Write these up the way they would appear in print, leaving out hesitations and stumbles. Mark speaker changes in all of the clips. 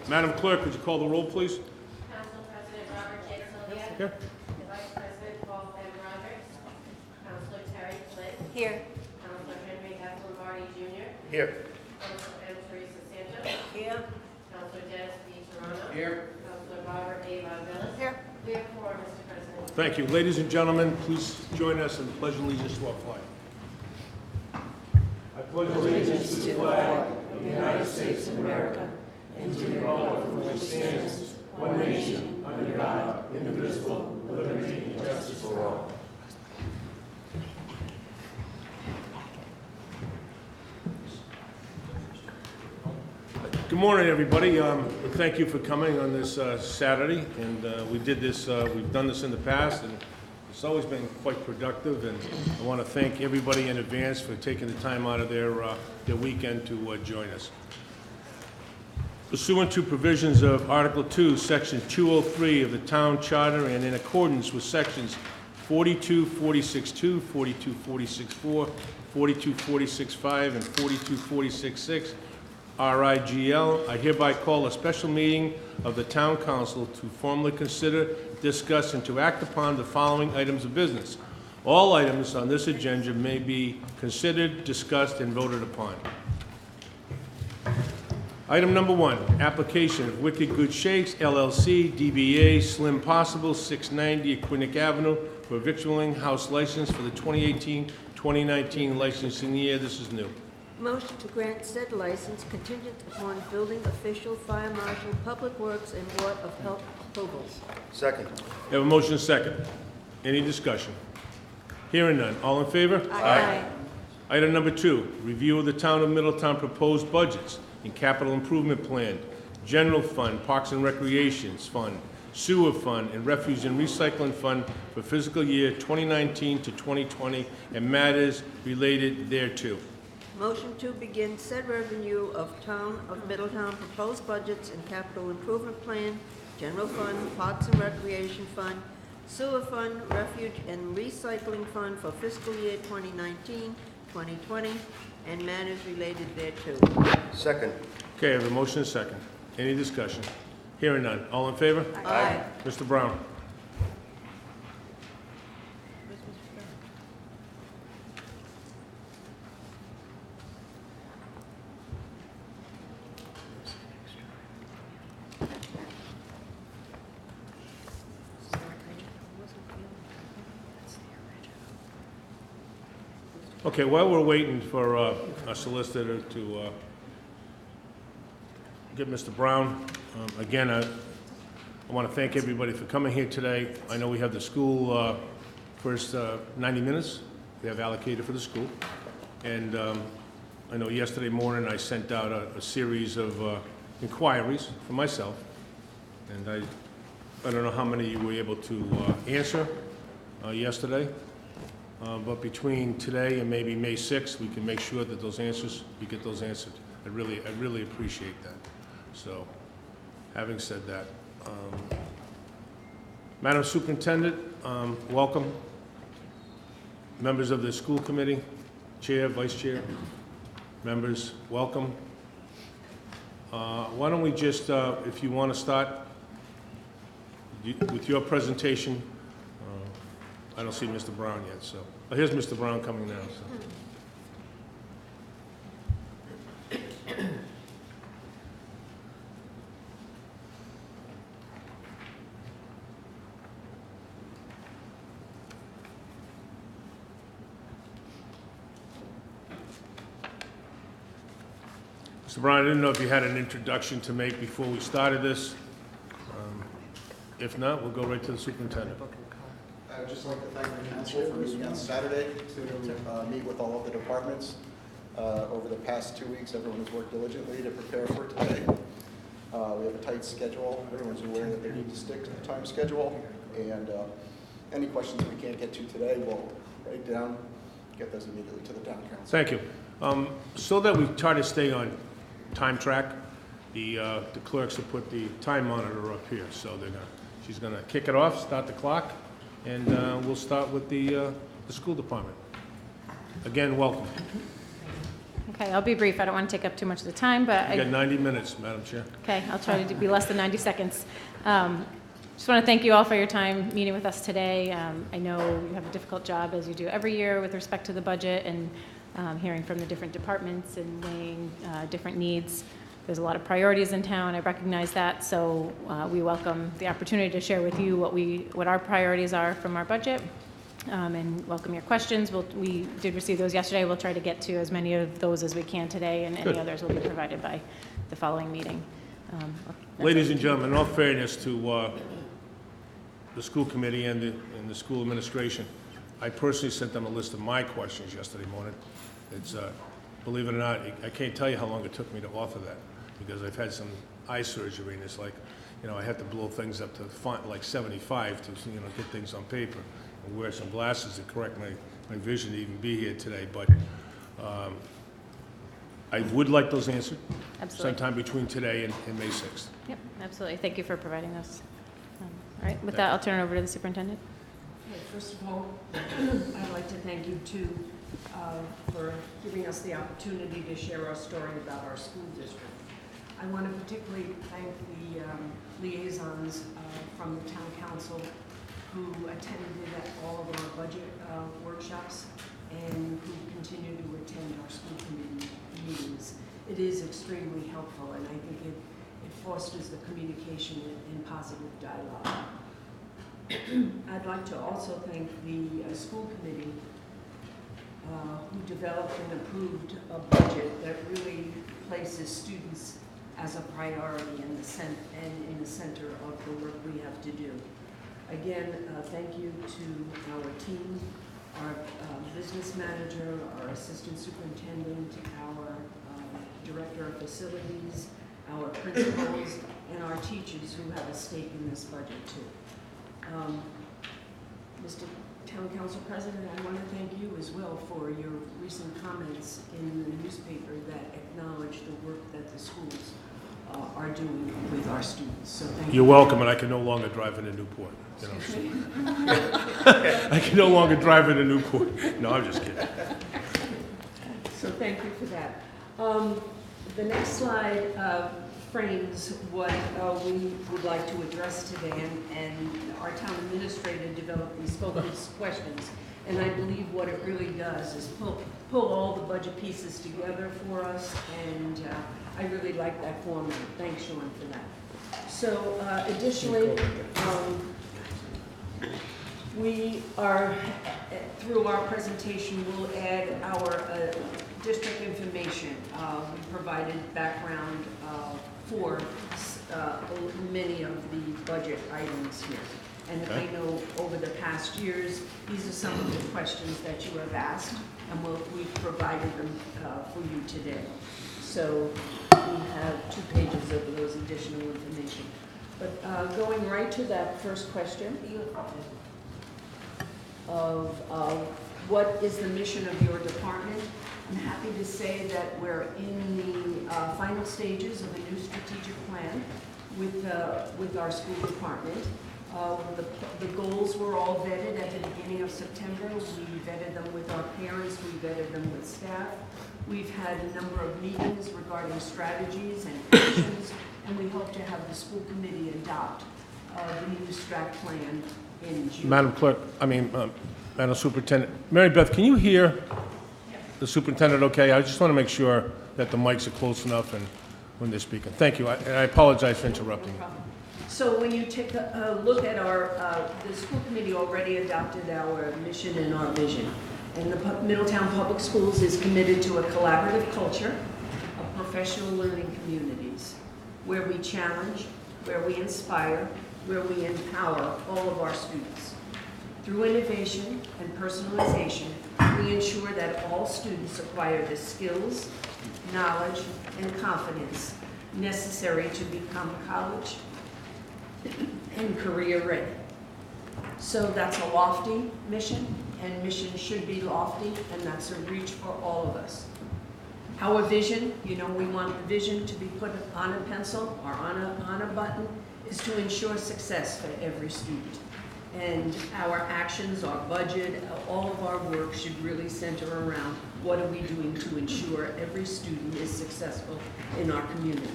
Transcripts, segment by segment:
Speaker 1: Madam Clerk, would you call the roll, please?
Speaker 2: Council President Robert J. Sylvia.
Speaker 1: Here.
Speaker 2: Vice President Paul M. Rogers. Councilor Terry Flynn.
Speaker 3: Here.
Speaker 2: Councilor Henry F. Lombardi Jr.
Speaker 1: Here.
Speaker 2: Councilor M. Teresa Santos.
Speaker 3: Here.
Speaker 2: Councilor Dennis B. Serrano.
Speaker 1: Here.
Speaker 2: Councilor Robert A. Villas.
Speaker 3: Here.
Speaker 2: We have four, Mr. President.
Speaker 1: Thank you. Ladies and gentlemen, please join us in the Pledge of Allegiance to our flag. I pledge allegiance to the flag of the United States of America and to the republic for which it stands, one nation, under God, indivisible, with liberty and justice for all. Good morning, everybody. Thank you for coming on this Saturday. And we've done this in the past, and it's always been quite productive. And I want to thank everybody in advance for taking the time out of their weekend to join us. Pursuant to provisions of Article 2, Section 203 of the Town Charter, and in accordance with Sections 4246.2, 4246.4, 4246.5, and 4246.6, RIGL, I hereby call a special meeting of the Town Council to formally consider, discuss, and to act upon the following items of business. All items on this agenda may be considered, discussed, and voted upon. Item number 1, application of Wicked Good Shakes, LLC, DBA Slim Possible, 690 Aquinic Avenue, for a victualling house license for the 2018-2019 licensing year. This is new.
Speaker 3: Motion to grant said license contingent upon building official, fire marshal, public works, and board of health approvals.
Speaker 4: Second.
Speaker 1: We have a motion and a second. Any discussion? Hearing none. All in favor?
Speaker 3: Aye.
Speaker 1: Item number 2, review of the Town of Middletown proposed budgets and capital improvement plan, general fund, parks and recreations fund, sewer fund, and refuse and recycling fund for fiscal year 2019 to 2020 and matters related thereto.
Speaker 3: Motion to begin said revenue of Town of Middletown proposed budgets and capital improvement plan, general fund, parks and recreation fund, sewer fund, refuge and recycling fund for fiscal year 2019, 2020, and matters related thereto.
Speaker 4: Second.
Speaker 1: Okay, I have a motion and a second. Any discussion? Hearing none. All in favor?
Speaker 3: Aye.
Speaker 1: Mr. Brown? Okay, while we're waiting for our solicitor to get Mr. Brown, again, I want to thank everybody for coming here today. I know we have the school first 90 minutes we have allocated for the school. And I know yesterday morning I sent out a series of inquiries for myself. And I don't know how many you were able to answer yesterday. But between today and maybe May 6th, we can make sure that you get those answered. I really appreciate that. So, having said that, Madam Superintendent, welcome. Members of the school committee, chair, vice chair, members, welcome. Why don't we just, if you want to start with your presentation. I don't see Mr. Brown yet, so. Oh, here's Mr. Brown coming now, so. Mr. Brown, I didn't know if you had an introduction to make before we started this. If not, we'll go right to the superintendent.
Speaker 5: I would just like to thank the council for meeting on Saturday to meet with all of the departments. Over the past 2 weeks, everyone has worked diligently to prepare for today. We have a tight schedule. Everyone's aware that they need to stick to the time schedule. And any questions we can't get to today, we'll write down, get those immediately to the town council.
Speaker 1: Thank you. So that we try to stay on time track, the clerks will put the time monitor up here. So she's gonna kick it off, start the clock, and we'll start with the school department. Again, welcome.
Speaker 4: Okay, I'll be brief. I don't want to take up too much of the time, but
Speaker 1: You got 90 minutes, Madam Chair.
Speaker 4: okay, I'll try to be less than 90 seconds. Just want to thank you all for your time meeting with us today. I know you have a difficult job, as you do every year, with respect to the budget and hearing from the different departments and weighing different needs. There's a lot of priorities in town. I recognize that, so we welcome the opportunity to share with you what our priorities are from our budget, and welcome your questions. We did receive those yesterday. We'll try to get to as many of those as we can today, and
Speaker 1: Good.
Speaker 4: any others will be provided by the following meeting.
Speaker 1: Ladies and gentlemen, in all fairness to the school committee and the school administration, I personally sent them a list of my questions yesterday morning. It's, believe it or not, I can't tell you how long it took me to author that, because I've had some eye surgery, and it's like, I have to blow things up to font like 75 to, get things on paper, and wear some glasses to correct my vision to even be here today. But I would like those answered
Speaker 4: Absolutely.
Speaker 1: sometime between today and May 6th.
Speaker 4: Yep, absolutely. Thank you for providing those. All right, with that, I'll turn it over to the superintendent.
Speaker 6: Okay, first of all, I'd like to thank you too for giving us the opportunity to share our story about our school district. I want to particularly thank the liaisons from the town council who attended at all of our budget workshops and who continue to attend our school committee meetings. It is extremely helpful, and I think it fosters the communication and positive dialogue. I'd like to also thank the school committee who developed and approved a budget that really places students as a priority in the center of the work we have to do. Again, thank you to our team, our business manager, our assistant superintendent, our director of facilities, our principals, and our teachers who have a stake in this budget too. Mr. Town Council President, I want to thank you as well for your recent comments in the newspaper that acknowledge the work that the schools are doing with our students. So thank you.
Speaker 1: You're welcome, and I can no longer drive into Newport. I can no longer drive into Newport. No, I'm just kidding.
Speaker 6: So thank you for that. The next slide frames what we would like to address today, and our town administrator developed these focus questions. And I believe what it really does is pull all the budget pieces together for us, and I really like that format. Thanks, Sean, for that. So additionally, we are, through our presentation, we'll add our district information. We provided background for many of the budget items here. And I know over the past years, these are some of the questions that you have asked, and we've provided them for you today. So we have 2 pages of those additional information. But going right to that first question of what is the mission of your department, I'm happy to say that we're in the final stages of a new strategic plan with our school department. The goals were all vetted at the beginning of September. We vetted them with our parents, we vetted them with staff. We've had a number of meetings regarding strategies and actions, and we hope to have the school committee adopt the new strat plan in June.
Speaker 1: Madam Superintendent, Mary Beth, can you hear the superintendent okay? I just want to make sure that the mics are close enough and when they're speaking. Thank you, and I apologize for interrupting you.
Speaker 6: So when you take a look at the school committee already adopted our mission and our vision. And the Middletown Public Schools is committed to a collaborative culture of professional learning communities where we challenge, where we inspire, where we empower all of our students. Through innovation and personalization, we ensure that all students acquire the skills, knowledge, and confidence necessary to become college and career ready. So that's a lofty mission, and mission should be lofty, and that's a reach for all of us. Our vision, we want the vision to be put on a pencil or on a button, is to ensure success for every student. And our actions, our budget, all of our work should really center around what are we doing to ensure every student is successful in our community.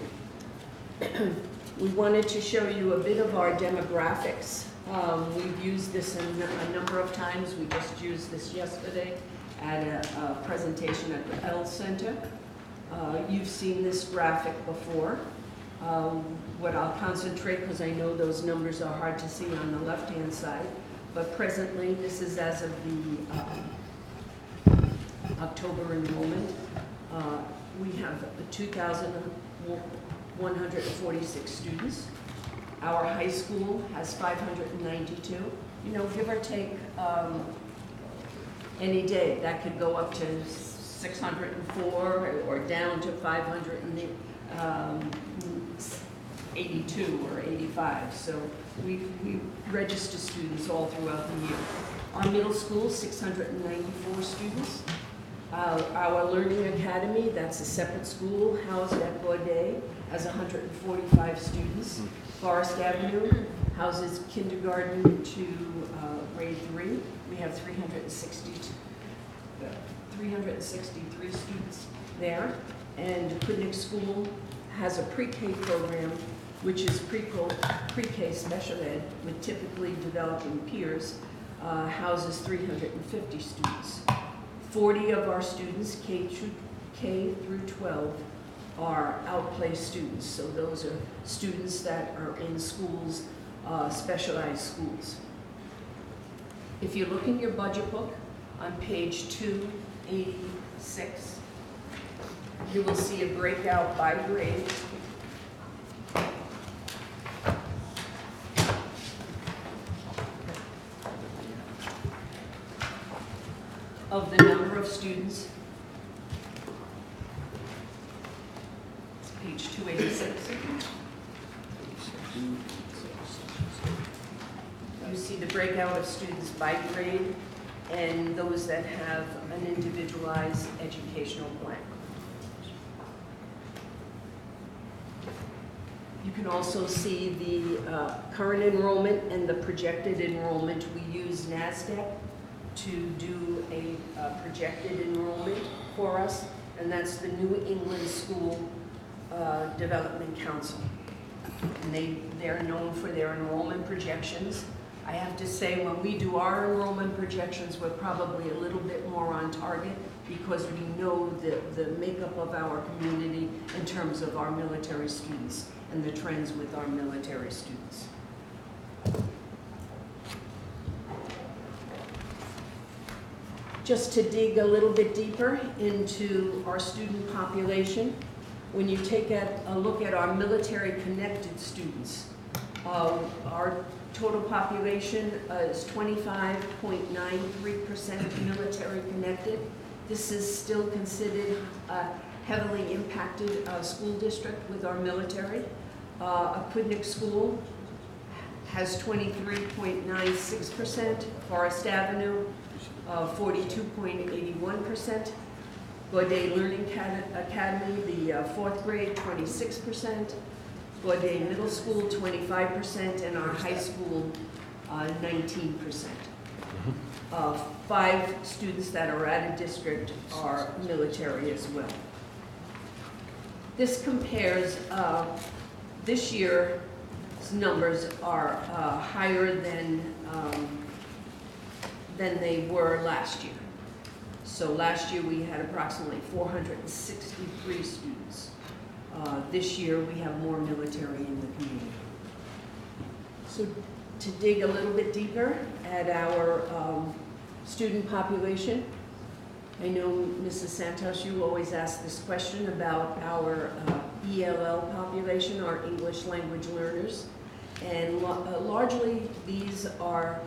Speaker 6: We wanted to show you a bit of our demographics. We've used this a number of times. We just used this yesterday at a presentation at the L Center. You've seen this graphic before. What I'll concentrate, because I know those numbers are hard to see on the left-hand side, but presently, this is as of the October enrollment. We have 2,146 students. Our high school has 592. You know, give or take any day, that could go up to 604 or down to 582 or 85. So we register students all throughout the year. Our middle school, 694 students. Our Learning Academy, that's a separate school, housed at Gaudet, has 145 students. Forest Avenue houses kindergarten to grade 3. We have 363 students there. And Quidnick School has a pre-K program, which is pre-K special ed with typically developing peers, houses 350 students. 40 of our students, K through 12, are outplaced students. So those are students that are in schools, specialized schools. If you look in your budget book on page 286, you will see a breakout by grade. Of the number of students. It's page 286. You see the breakout of students by grade and those that have an individualized educational plan. You can also see the current enrollment and the projected enrollment. We use NASDAQ to do a projected enrollment for us, and that's the New England School Development Council. And they're known for their enrollment projections. I have to say, when we do our enrollment projections, we're probably a little bit more on target because we know the makeup of our community in terms of our military students and the trends with our military students. Just to dig a little bit deeper into our student population, when you take a look at our military-connected students, our total population is 25.93% military-connected. This is still considered a heavily impacted school district with our military. Quidnick School has 23.96%, Forest Avenue 42.81%, Gaudet Learning Academy, the fourth grade, 26%, Gaudet Middle School, 25%, and our high school, 19%. 5 students that are out of district are military as well. This compares, this year's numbers are higher than they were last year. So last year we had approximately 463 students. This year we have more military in the community. So to dig a little bit deeper at our student population, I know Mrs. Santos, you always ask this question about our ELL population, our English language learners. And largely these are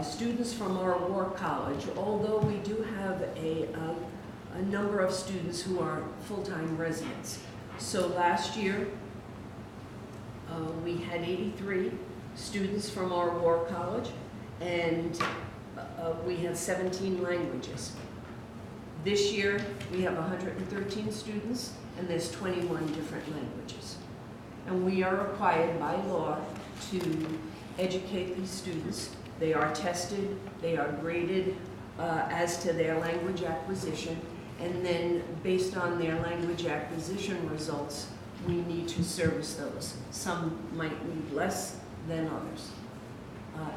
Speaker 6: students from our war college, although we do have a number of students who are full-time residents. So last year, we had 83 students from our war college, and we had 17 languages. This year, we have 113 students, and there's 21 different languages. And we are required by law to educate these students They are tested, they are graded as to their language acquisition, and then based on their language acquisition results, we need to service those. Some might need less than others.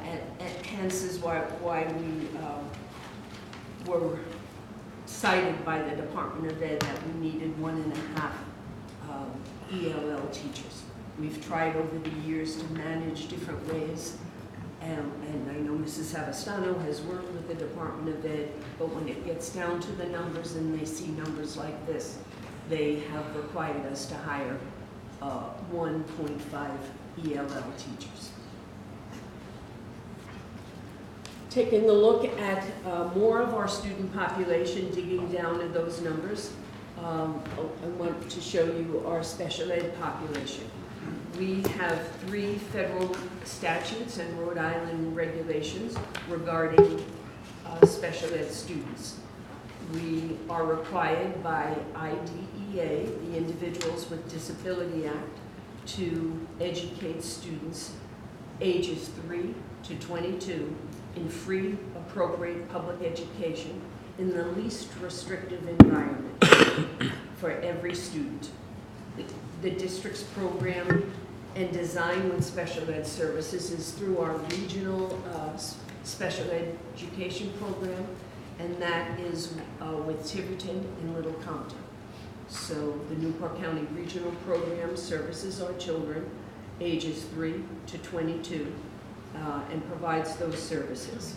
Speaker 6: And hence is why we were cited by the Department of Ed that we needed 1.5 ELL teachers. We've tried over the years to manage different ways, and I know Mrs. Savastano has worked with the Department of Ed, but when it gets down to the numbers and they see numbers like this, they have required us to hire 1.5 ELL teachers. Taking a look at more of our student population, digging down in those numbers, I want to show you our special ed population. We have 3 federal statutes and Rhode Island regulations regarding special ed students. We are required by IDEA, the Individuals with Disability Act, to educate students ages 3 to 22 in free, appropriate public education in the least restrictive environment for every student. The district's program and design with special ed services is through our regional special education program, and that is with Tiverton and Little Compton. So the Newport County Regional Program services our children ages 3 to 22 and provides those services.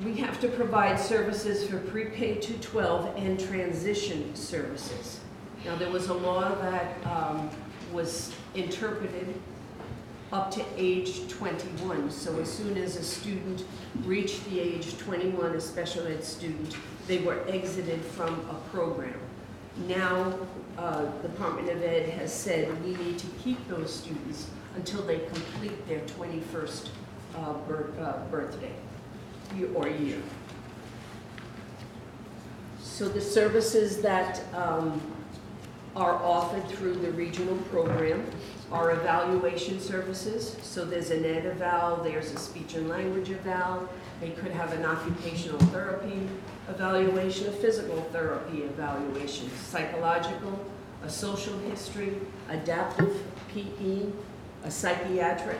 Speaker 6: We have to provide services for pre-K to 12 and transition services. Now, there was a law that was interpreted up to age 21. So as soon as a student reached the age 21, a special ed student, they were exited from a program. Now, the Department of Ed has said we need to keep those students until they complete their 21st birthday or year. So the services that are offered through the regional program are evaluation services. So there's an ed eval, there's a speech and language eval, they could have an occupational therapy evaluation, a physical therapy evaluation, psychological, a social history, adaptive PE, a psychiatric,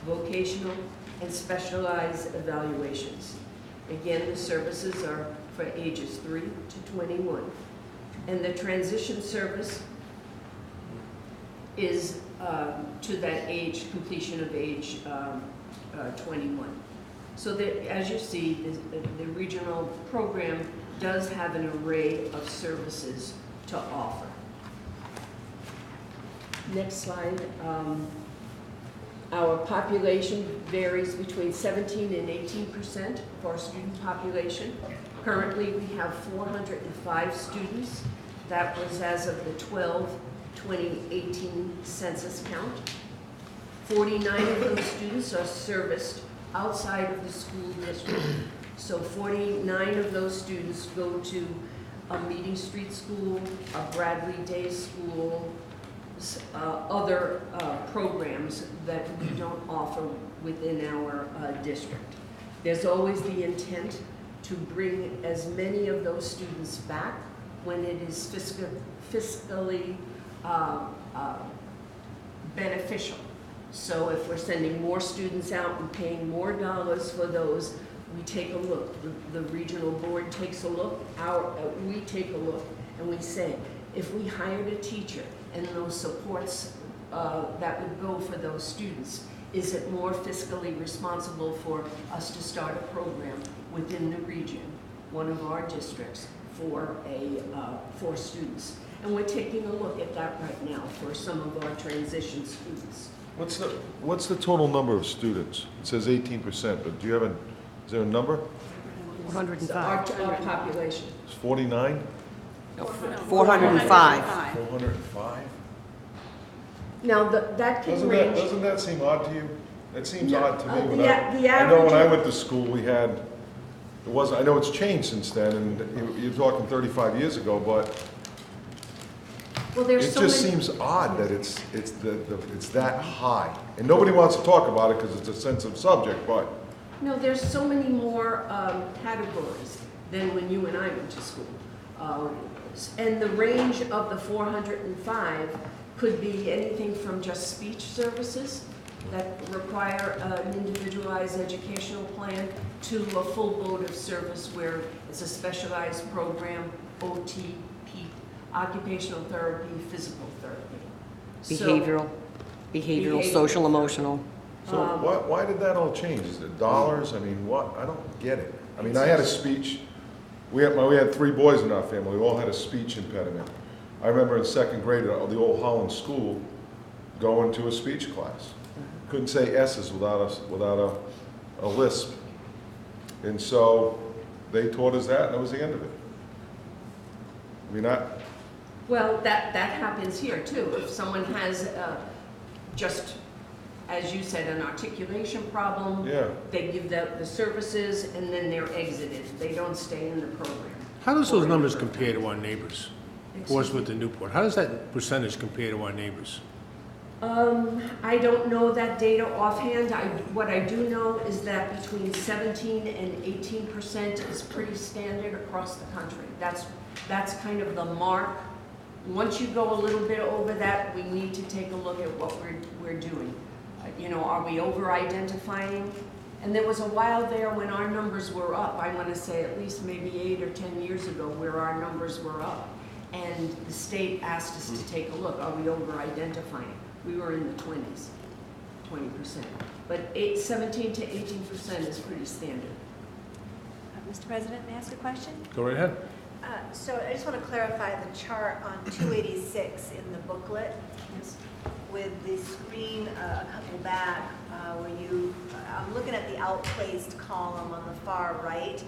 Speaker 6: vocational, and specialized evaluations. Again, the services are for ages 3 to 21. And the transition service is to that age, completion of age 21. So that, as you see, the regional program does have an array of services to offer. Next slide. Our population varies between 17 and 18% of our student population. Currently, we have 405 students. That was as of the 2018 census count. 49 of those students are serviced outside of the school district. So 49 of those students go to a Meeting Street school, a Bradley Day school, other programs that we don't offer within our district. There's always the intent to bring as many of those students back when it is fiscally beneficial. So if we're sending more students out and paying more dollars for those, we take a look. The regional board takes a look, we take a look, and we say, if we hired a teacher and those supports that would go for those students, is it more fiscally responsible for us to start a program within the region, one of our districts, for students? And we're taking a look at that right now for some of our transition students.
Speaker 7: What's the total number of students? It says 18%, but do you have is there a number?
Speaker 6: 405. Our population.
Speaker 7: It's 49?
Speaker 8: 405.
Speaker 7: 405?
Speaker 6: Now, that can range.
Speaker 7: Doesn't that seem odd to you? It seems
Speaker 6: No,
Speaker 7: odd to me.
Speaker 6: the
Speaker 7: I know when I
Speaker 6: average-
Speaker 7: went to school, we had, I know it's changed since then, and you're talking 35 years ago, but
Speaker 6: Well, there's
Speaker 7: It
Speaker 6: so
Speaker 7: just
Speaker 6: many.
Speaker 7: seems odd that it's that high. And nobody wants to talk about it because it's a sensitive subject, but
Speaker 6: No, there's so many more categories than when you and I went to school. And the range of the 405 could be anything from just speech services that require an individualized educational plan to a full boat of service where it's a specialized program, OT, PEEP, occupational therapy, physical therapy. So-
Speaker 8: Behavioral, social, emotional.
Speaker 7: so why did that all change? Is it dollars? I mean, what? I don't get it. I mean, I had a speech, we had 3 boys in our family, we all had a speech impediment. I remember in 2nd grade at the old Holland School, going to a speech class. Couldn't say S's without a lisp. And so they taught us that, and that was the end of it. I mean,
Speaker 6: Well, that happens here too. If someone has just, as you said, an articulation problem,
Speaker 7: yeah.
Speaker 6: they give the services and then they're exited. They don't stay in the program.
Speaker 1: How does those
Speaker 6: Or
Speaker 1: numbers
Speaker 6: in the
Speaker 1: compare to our neighbors?
Speaker 6: Excuse
Speaker 1: Portsmouth and Newport, how does that percentage compare to our neighbors?
Speaker 6: I don't know that data offhand. What I do know is that between 17 and 18% is pretty standard across the country. That's kind of the mark. Once you go a little bit over that, we need to take a look at what we're doing. You know, are we over-identifying? And there was a while there when our numbers were up. I want to say at least maybe 8 or 10 years ago where our numbers were up. And the state asked us to take a look. Are we over-identifying? We were in the 20s, 20%. But 17 to 18% is pretty standard.
Speaker 9: Mr. President, may I ask a question?
Speaker 1: Go right ahead.
Speaker 9: So I just want to clarify the chart on 286 in the booklet
Speaker 6: Yes.
Speaker 9: with the screen a couple back where I'm looking at the outplaced column on the far right.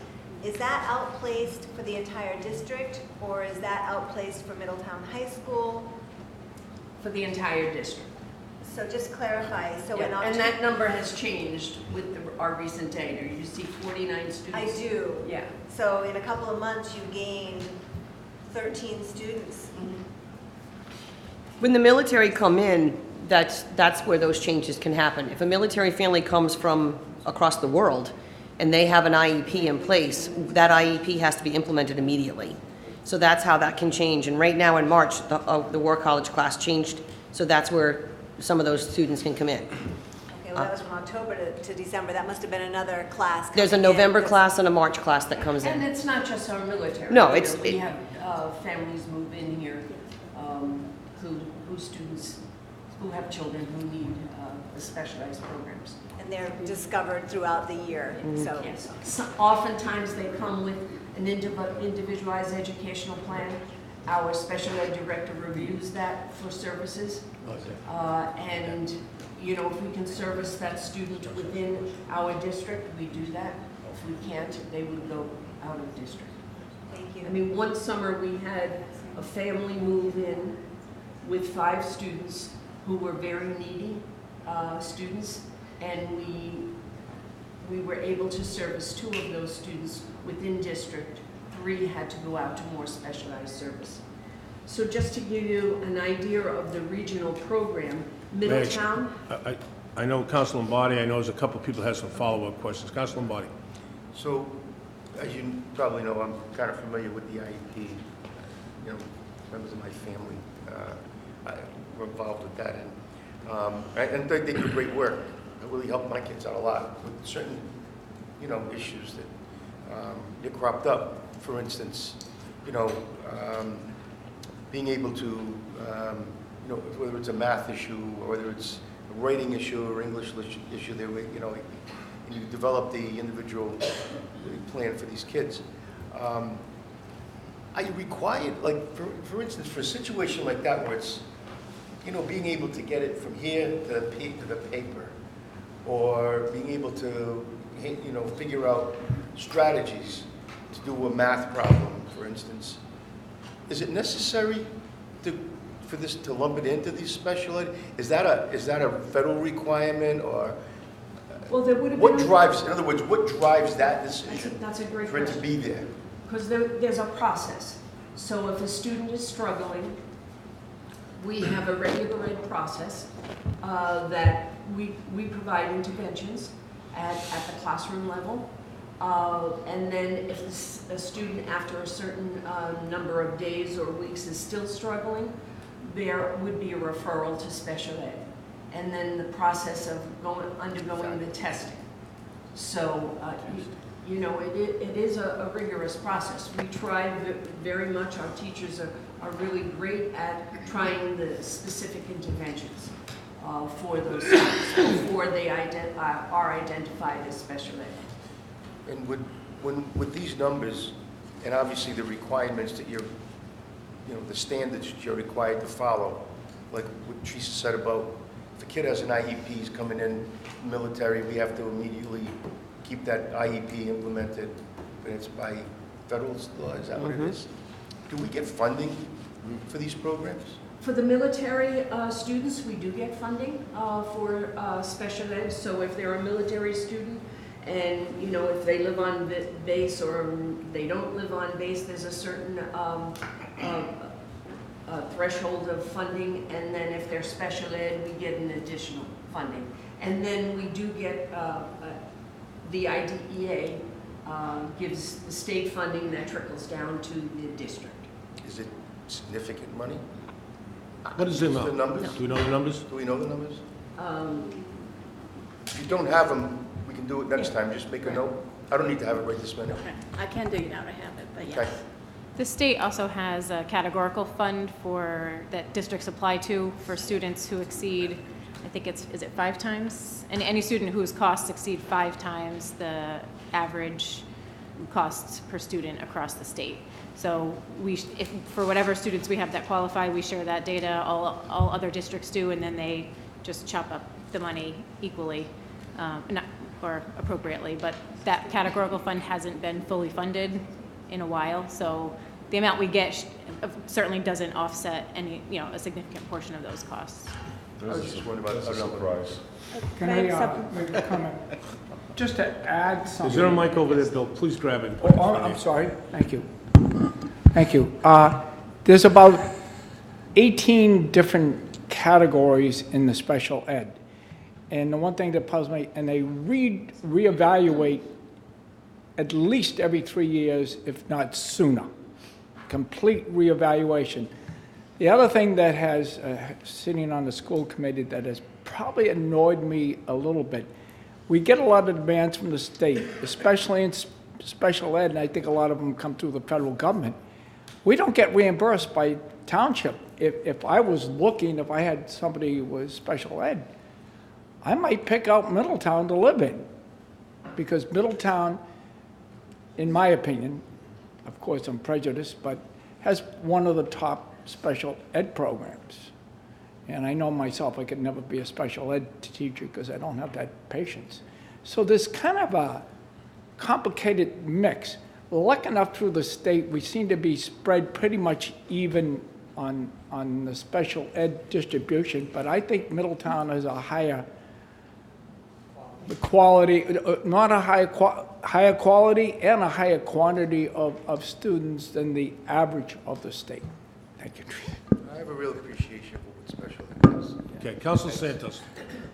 Speaker 9: Is that outplaced for the entire district or is that outplaced for Middletown High School?
Speaker 6: For the entire district.
Speaker 9: So just clarify, so in
Speaker 6: Yeah, and
Speaker 9: October.
Speaker 6: that number has changed with our recent data. You see 49
Speaker 9: I
Speaker 6: students.
Speaker 9: do.
Speaker 6: Yeah.
Speaker 9: So in a couple of months, you gained 13 students.
Speaker 8: When the military come in, that's where those changes can happen. If a military family comes from across the world and they have an IEP in place, that IEP has to be implemented immediately. So that's how that can change. And right now in March, the War College class changed, so that's where some of those students can come in.
Speaker 9: Okay, well, that was from October to December. That must have been another class.
Speaker 8: There's a
Speaker 9: coming in,
Speaker 8: November
Speaker 9: 'cause-
Speaker 8: class and a March class that comes
Speaker 6: And
Speaker 8: in.
Speaker 6: it's not just our military.
Speaker 8: No,
Speaker 6: either.
Speaker 8: it's-
Speaker 6: We have families move in here who students, who have children who need the specialized programs.
Speaker 9: And they're discovered throughout the year, so.
Speaker 6: Yes. Oftentimes they come with an individualized educational plan. Our special ed director reviews that for services. And, you know, if we can service that student within our district, we do that. If we can't, they would go out of district.
Speaker 9: Thank you.
Speaker 6: I mean, one summer we had a family move in with 5 students who were very needy students, and we were able to service 2 of those students within district. 3 had to go out to more specialized service. So just to give you an idea of the regional program, Middletown,
Speaker 1: I know Council Lombardi, I know there's a couple of people who have some follow-up questions. Council Lombardi.
Speaker 10: So, as you probably know, I'm kind of familiar with the IEP. You know, members of my family were involved with that, and they do great work. It really helped my kids out a lot with certain, you know, issues that cropped up. For instance, you know, being able to, you know, whether it's a math issue or whether it's a writing issue or English issue, they, you know, you develop the individual plan for these kids. Are you required, like, for instance, for a situation like that where it's, you know, being able to get it from here to the paper, or being able to, you know, figure out strategies to do a math problem, for instance, is it necessary for this to lump it into these special ed? Is that a federal requirement, or
Speaker 6: well, there would have
Speaker 10: what
Speaker 6: been.
Speaker 10: drives? In other words, what drives that decision
Speaker 6: That's a great
Speaker 10: for it to
Speaker 6: question.
Speaker 10: be there?
Speaker 6: Because there's a process. So if a student is struggling, We have a regular ed process that we provide interventions at the classroom level. And then if a student after a certain number of days or weeks is still struggling, there would be a referral to special ed. And then the process of undergoing the testing. So, you know, it is a rigorous process. We try very much, our teachers are really great at trying the specific interventions for those students before they are identified as special ed.
Speaker 10: And with these numbers, and obviously the requirements that you're, you know, the standards that you're required to follow, like what Teresa said about if a kid has an IEP, he's coming in military, we have to immediately keep that IEP implemented, and it's by federal law, is that what it is? Do we get funding for these programs?
Speaker 6: For the military students, we do get funding for special ed. So if they're a military student and, you know, if they live on base or they don't live on base, there's a certain threshold of funding. And then if they're special ed, we get an additional funding. And then we do get, the IDEA gives the state funding that trickles down to the district.
Speaker 10: Is it significant money?
Speaker 1: What is the
Speaker 10: The
Speaker 1: amount?
Speaker 10: numbers?
Speaker 1: Do we know the numbers?
Speaker 10: Do we know the numbers? If you don't have them, we can do it next time. Just make a note. I don't need to have it right this minute.
Speaker 11: I can dig it out, I have it, but
Speaker 10: Okay.
Speaker 11: yes.
Speaker 4: The state also has a categorical fund that districts apply to for students who exceed, I think is it 5 times? And any student whose costs exceed 5 times the average costs per student across the state. So if for whatever students we have that qualify, we share that data, all other districts do, and then they just chop up the money equally, or appropriately. But that categorical fund hasn't been fully funded in a while, so the amount we get certainly doesn't offset any, you know, a significant portion of those costs.
Speaker 10: I was just wondering about
Speaker 7: That's a
Speaker 10: the number.
Speaker 7: surprise.
Speaker 12: Can I make a comment? Just to add something.
Speaker 1: Is there a mic over there, Bill? Please grab it.
Speaker 12: Oh, I'm sorry. Thank you. Thank you. There's about 18 different categories in the special ed. And the one thing that puzzles me, and they reevaluate at least every 3 years, if not sooner. Complete reevaluation. The other thing that has, sitting on the school committee, that has probably annoyed me a little bit, we get a lot of demands from the state, especially in special ed, and I think a lot of them come through the federal government. We don't get reimbursed by township. If I was looking, if I had somebody who was special ed, I might pick out Middletown to live in, because Middletown, in my opinion, of course I'm prejudiced, but has one of the top special ed programs. And I know myself I could never be a special ed teacher because I don't have that patience. So there's kind of a complicated mix. Lucky enough through the state, we seem to be spread pretty much even on the special ed distribution, but I think Middletown has a higher quality, not a higher quality and a higher quantity of students than the average of the state. Thank you.
Speaker 10: I have a real appreciation for what special ed is.
Speaker 1: Okay, Council Santos,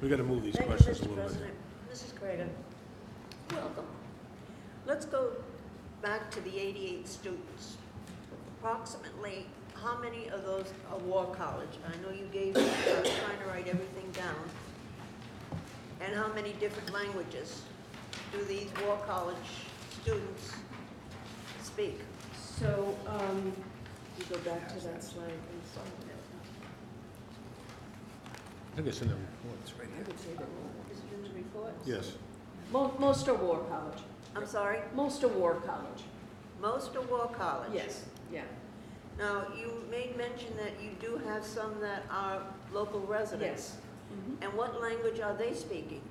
Speaker 1: we got to move these
Speaker 3: Thank you,
Speaker 1: questions a
Speaker 3: Mr.
Speaker 1: little bit.
Speaker 3: President. Mrs. Cragan. Welcome. Let's go back to the 88 students. Approximately how many of those are War College? I know you gave me, I was trying to write everything down. And how many different languages do these War College students speak?
Speaker 6: So, you go back to that slide.
Speaker 1: I think it's in the reports right here.
Speaker 3: Is it in the report?
Speaker 1: Yes.
Speaker 6: Most are War College.
Speaker 3: I'm sorry?
Speaker 6: Most are War College.
Speaker 3: Most are War College?
Speaker 6: Yes, yeah.
Speaker 3: Now, you made mention that you do have some that are local residents.
Speaker 6: Yes. Mhm.
Speaker 3: And what language are they speaking?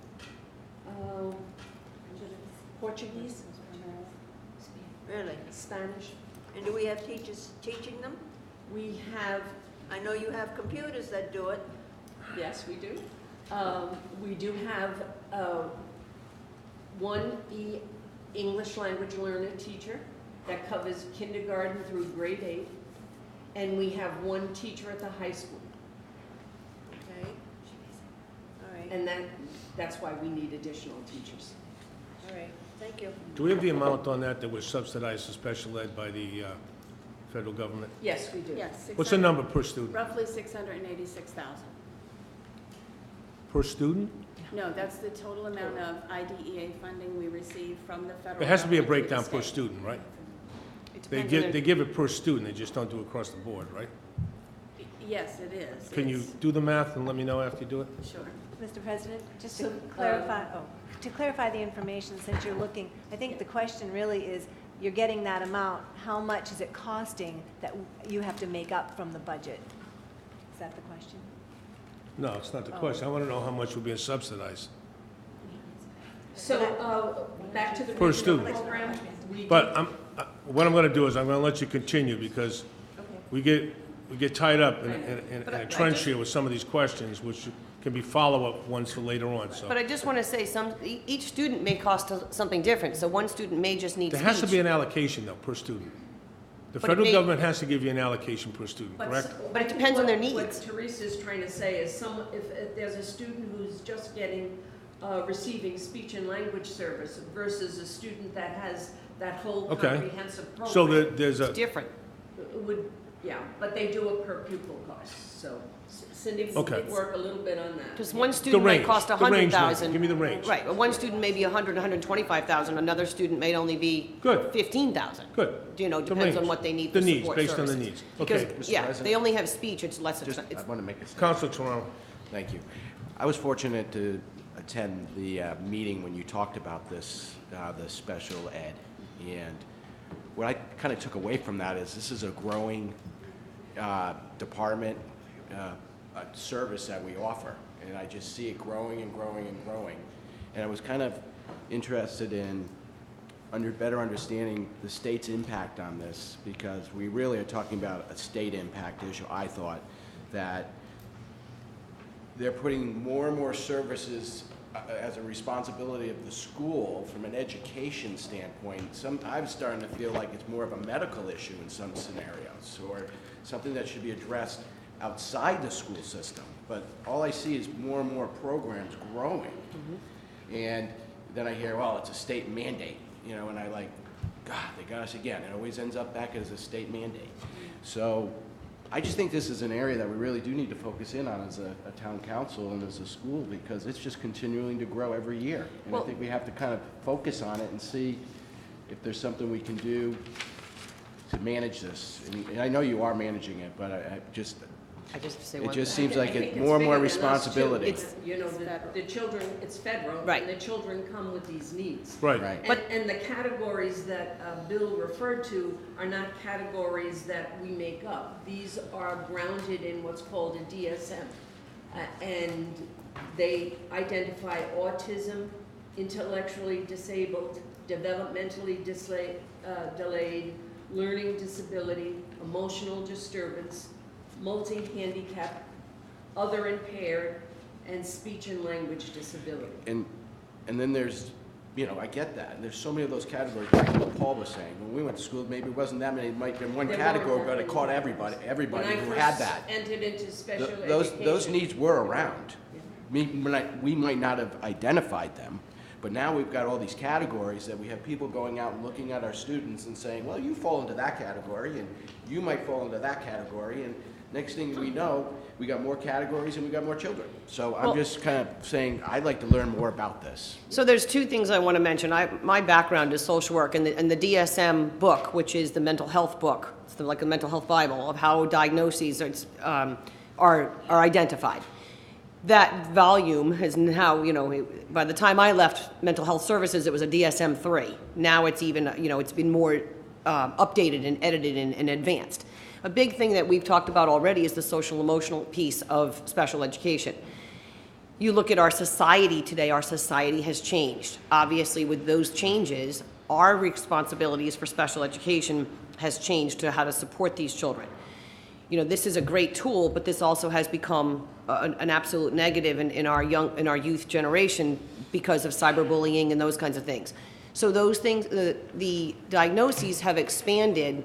Speaker 6: Portuguese,
Speaker 3: Really?
Speaker 6: Spanish.
Speaker 3: And do we have teachers teaching them?
Speaker 6: We have,
Speaker 3: I know you have computers that do it.
Speaker 6: yes, we do. We do have one English language learner teacher that covers kindergarten through grade 8. And we have one teacher at the high school and that's why we need additional teachers.
Speaker 3: All right, thank you.
Speaker 1: Do we have the amount on that was subsidized for special ed by the federal government?
Speaker 6: Yes, we do.
Speaker 11: Yes.
Speaker 1: What's the number per student?
Speaker 11: Roughly 686,000.
Speaker 1: Per student?
Speaker 11: No, that's the total amount of IDEA funding we receive from the federal.
Speaker 1: There has to be a
Speaker 11: government
Speaker 1: breakdown
Speaker 11: the
Speaker 1: per
Speaker 11: state.
Speaker 1: student, right?
Speaker 11: It
Speaker 1: They
Speaker 11: depends on
Speaker 1: give, they give it per student, they just don't do it across the board, right?
Speaker 11: Yes, it is.
Speaker 1: Can you
Speaker 11: It's-
Speaker 1: do the math and let me know after you do it?
Speaker 11: Sure.
Speaker 2: Mr. President, just to
Speaker 6: So,
Speaker 2: clarify the information, since you're looking, I think the question really is, you're getting that amount, how much is it costing that you have to make up from the budget? Is that the question?
Speaker 1: No, it's not the
Speaker 2: Oh.
Speaker 1: question. I want to know how much we're being subsidized.
Speaker 6: So, back to the
Speaker 1: Per
Speaker 6: regional
Speaker 1: student.
Speaker 6: program. we do-
Speaker 1: But what I'm going to do is I'm going to let you continue because we get tied up in a trench here with some of these questions, which can be follow-up ones for later on, so.
Speaker 8: But I just want to say, each student may cost something different, so one student may just need
Speaker 1: There
Speaker 8: speech.
Speaker 1: has to be an allocation, though, per student. The
Speaker 8: But it
Speaker 1: federal
Speaker 8: may-
Speaker 1: government has to give you an allocation per student,
Speaker 6: But
Speaker 1: correct?
Speaker 8: But it
Speaker 6: I think
Speaker 8: depends on their
Speaker 6: what
Speaker 8: needs.
Speaker 6: Teresa's trying to say is if there's a student who's just receiving speech and language service versus a student that has that whole
Speaker 1: Okay.
Speaker 6: comprehensive program.
Speaker 1: So there's
Speaker 8: It's
Speaker 1: a,
Speaker 8: different.
Speaker 6: Yeah, but they do it per pupil cost, so Cindy
Speaker 1: Okay.
Speaker 6: did work a little bit on that.
Speaker 8: Because one
Speaker 1: the
Speaker 8: student might
Speaker 1: range,
Speaker 8: cost
Speaker 1: the range, Nathan.
Speaker 8: 100,000.
Speaker 1: Give me the range.
Speaker 8: Right, but one student may be 125,000, another student may only be
Speaker 1: Good.
Speaker 8: 15,000.
Speaker 1: Good.
Speaker 8: You know,
Speaker 1: The
Speaker 8: depends on
Speaker 1: range.
Speaker 8: what they need
Speaker 1: The
Speaker 8: for
Speaker 1: needs,
Speaker 8: support
Speaker 1: based on the
Speaker 8: services.
Speaker 1: needs.
Speaker 8: Because,
Speaker 1: Okay.
Speaker 8: yeah,
Speaker 13: President?
Speaker 8: they only have speech, it's less
Speaker 13: Just, I
Speaker 8: expensive.
Speaker 13: want to make a statement.
Speaker 1: Counselor Toronto.
Speaker 13: Thank you. I was fortunate to attend the meeting when you talked about this, the special ed. And what I kind of took away from that is this is a growing department, service that we offer. And I just see it growing and growing and growing. And I was kind of interested in better understanding the state's impact on this, because we really are talking about a state impact issue. I thought that they're putting more and more services as a responsibility of the school from an education standpoint. I'm starting to feel like it's more of a medical issue in some scenarios, or something that should be addressed outside the school system. But all I see is more and more programs growing. And then I hear, well, it's a state mandate, you know, and I like, God, they got us again. It always ends up back as a state mandate. So I just think this is an area that we really do need to focus in on as a town council and as a school, because it's just continuing to grow every year. And I think we have to kind of focus on it and see if there's something we can do to manage this. And I know you are managing it, but I just
Speaker 8: I just have to say
Speaker 13: it
Speaker 8: one
Speaker 13: just
Speaker 8: thing.
Speaker 13: seems like
Speaker 6: I think
Speaker 13: it more and more
Speaker 6: bigger than us, too.
Speaker 13: responsibility.
Speaker 6: It's, you know, the children, it's federal.
Speaker 8: Right.
Speaker 6: And the children come with these needs.
Speaker 1: Right.
Speaker 13: Right.
Speaker 6: And the categories that Bill referred to are not categories that we make up. These are grounded in what's called a DSM. And they identify autism, intellectually disabled, developmentally delayed, learning disability, emotional disturbance, multi-handicap, other impaired, and speech and language disability.
Speaker 13: And then there's, you know, I get that. And there's so many of those categories, like what Paul was saying. When we went to school, maybe it wasn't that many. It might have been one
Speaker 6: There
Speaker 13: category,
Speaker 6: weren't
Speaker 13: but
Speaker 6: that
Speaker 13: it caught
Speaker 6: many.
Speaker 13: everybody who
Speaker 6: When I
Speaker 13: had that.
Speaker 6: first entered into special
Speaker 13: Those
Speaker 6: education.
Speaker 13: needs were around. We might not have identified them, but now we've got all these categories that we have people going out and looking at our students and saying, well, you fall into that category, and you might fall into that category, and next thing we know, we got more categories and we got more children. So I'm
Speaker 8: Well-
Speaker 13: just kind of saying, I'd like to learn more about this.
Speaker 8: So there's two things I want to mention. My background is social work, and the DSM book, which is the mental health book, it's like a mental health Bible of how diagnoses are identified. That volume has now, you know, by the time I left mental health services, it was a DSM-3. Now it's even, you know, it's been more updated and edited and advanced. A big thing that we've talked about already is the social emotional piece of special education. You look at our society today, our society has changed. Obviously, with those changes, our responsibilities for special education has changed to how to support these children. You know, this is a great tool, but this also has become an absolute negative in our youth generation because of cyberbullying and those kinds of things. So those things, the diagnoses have expanded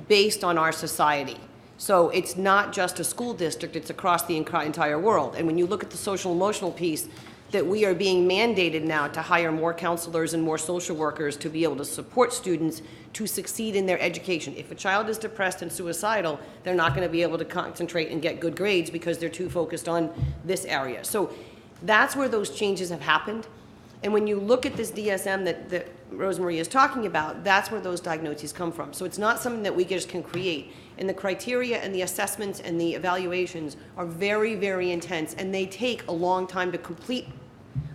Speaker 8: based on our society. So it's not just a school district, it's across the entire world. And when you look at the social emotional piece, that we are being mandated now to hire more counselors and more social workers to be able to support students to succeed in their education. If a child is depressed and suicidal, they're not going to be able to concentrate and get good grades because they're too focused on this area. So that's where those changes have happened. And when you look at this DSM that Rosemarie is talking about, that's where those diagnoses come from. So it's not something that we just can create. And the criteria and the assessments and the evaluations are very, very intense, and they take a long time to complete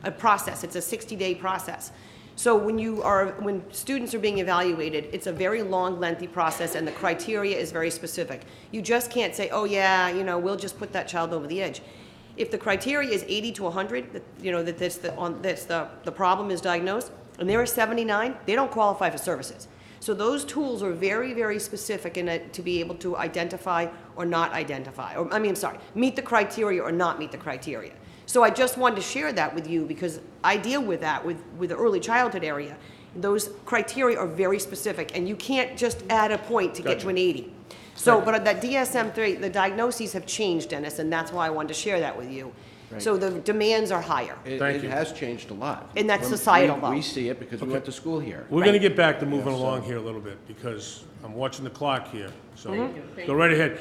Speaker 8: a process. It's a 60-day process. So when students are being evaluated, it's a very long, lengthy process, and the criteria is very specific. You just can't say, oh yeah, we'll just put that child over the edge. If the criteria is 80 to 100, that the problem is diagnosed, and there are 79, they don't qualify for services. So those tools are very, very specific to be able to identify or not identify, meet the criteria or not meet the criteria. So I just wanted to share that with you because I deal with that with the early childhood area. Those criteria are very specific, and you can't just add a point to get to an 80. So, but that DSM-3, the diagnoses have changed, Dennis, and that's why I wanted to share that with you.
Speaker 13: Right.
Speaker 8: So the demands are higher.
Speaker 13: It has changed a lot.
Speaker 8: And that's societal, though.
Speaker 13: We see it because we went to school here.
Speaker 1: We're going to get back to moving along here a little bit, because I'm watching the clock here, so go right ahead.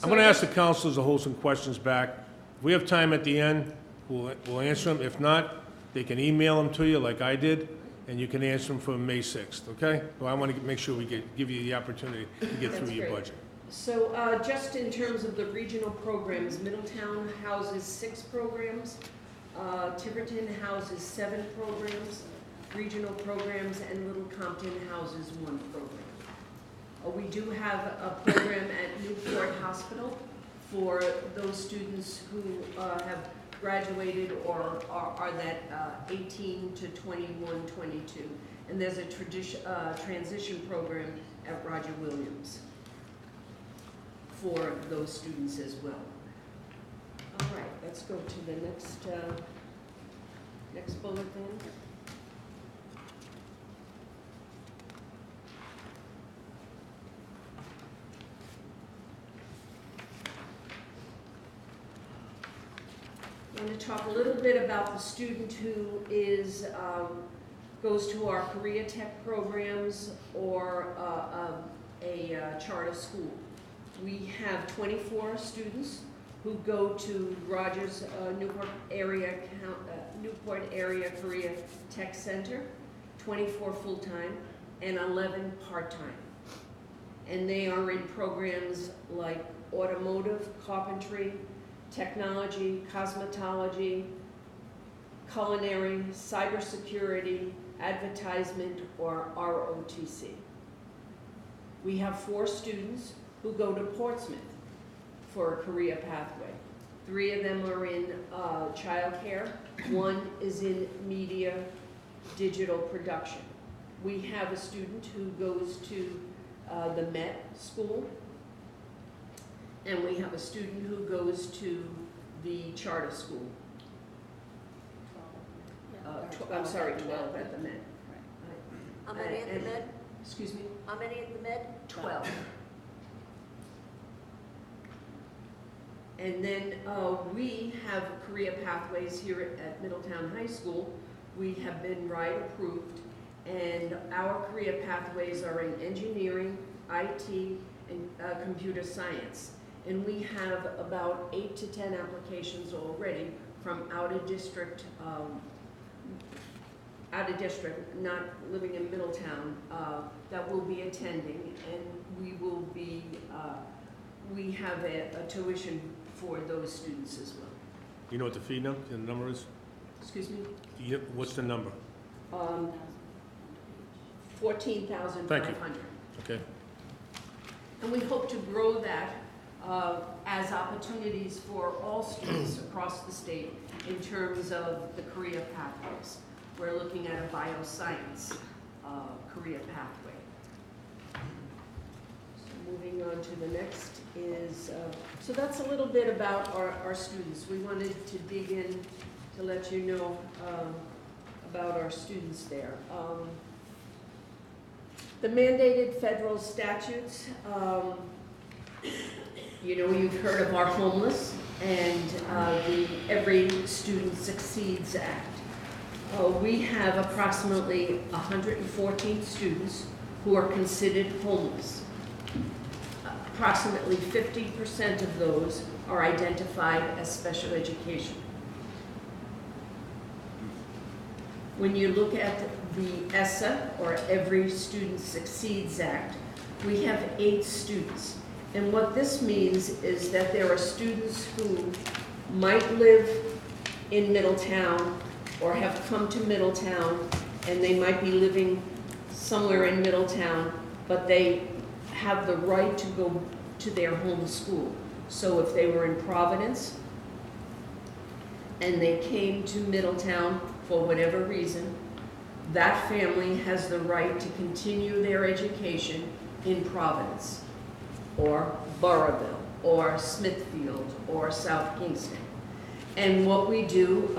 Speaker 1: I'm going to ask the counselors to hold some questions back. If we have time at the end, we'll answer them. If not, they can email them to you like I did, and you can answer them for May 6th, okay? So I want to make sure we give you the opportunity to get through your budget.
Speaker 6: So just in terms of the regional programs, Middletown houses 6 programs, Tiverton houses 7 programs, regional programs, and Little Compton houses 1 program. We do have a program at Newport Hospital for those students who have graduated or are that 18 to 21, 22. And there's a transition program at Roger Williams for those students as well. All right, let's go to the next bullet then. I want to talk a little bit about the student who goes to our Career Tech programs or a charter school. We have 24 students who go to Rogers Newport Area Career Tech Center, 24 full-time and 11 part-time. And they are in programs like automotive, carpentry, technology, cosmetology, culinary, cybersecurity, advertisement, or ROTC. We have 4 students who go to Portsmouth for a career pathway. 3 of them are in childcare. 1 is in media, digital production. We have a student who goes to the Met School, and we have a student who goes to the charter school. 12 at the Met.
Speaker 3: How many at the Med?
Speaker 6: Excuse me?
Speaker 3: How many at the Med?
Speaker 6: 12. And then we have career pathways here at Middletown High School. We have been RIDE approved, and our career pathways are in engineering, IT, and computer science. And we have about 8 to 10 applications already from out of district, not living in Middletown, that will be attending, and we have a tuition for those students as well.
Speaker 1: You know what the fee number is?
Speaker 6: Excuse me?
Speaker 1: What's the number?
Speaker 6: 14,500.
Speaker 1: Thank you. Okay.
Speaker 6: And we hope to grow that as opportunities for all students across the state in terms of the career pathways. We're looking at a bioscience career pathway. So moving on to the next is, so that's a little bit about our students. We wanted to dig in to let you know about our students there. The mandated federal statutes, you've heard of our homeless. and the Every Student Succeeds Act. We have approximately 114 students who are considered homeless. Approximately 50% of those are identified as special education. When you look at the ESSA, or Every Student Succeeds Act, we have 8 students. And what this means is that there are students who might live in Middletown or have come to Middletown, and they might be living somewhere in Middletown, but they have the right to go to their home school. So if they were in Providence and they came to Middletown for whatever reason, that family has the right to continue their education in Providence, or Burrillville, or Smithfield, or South Kingston. And what we do,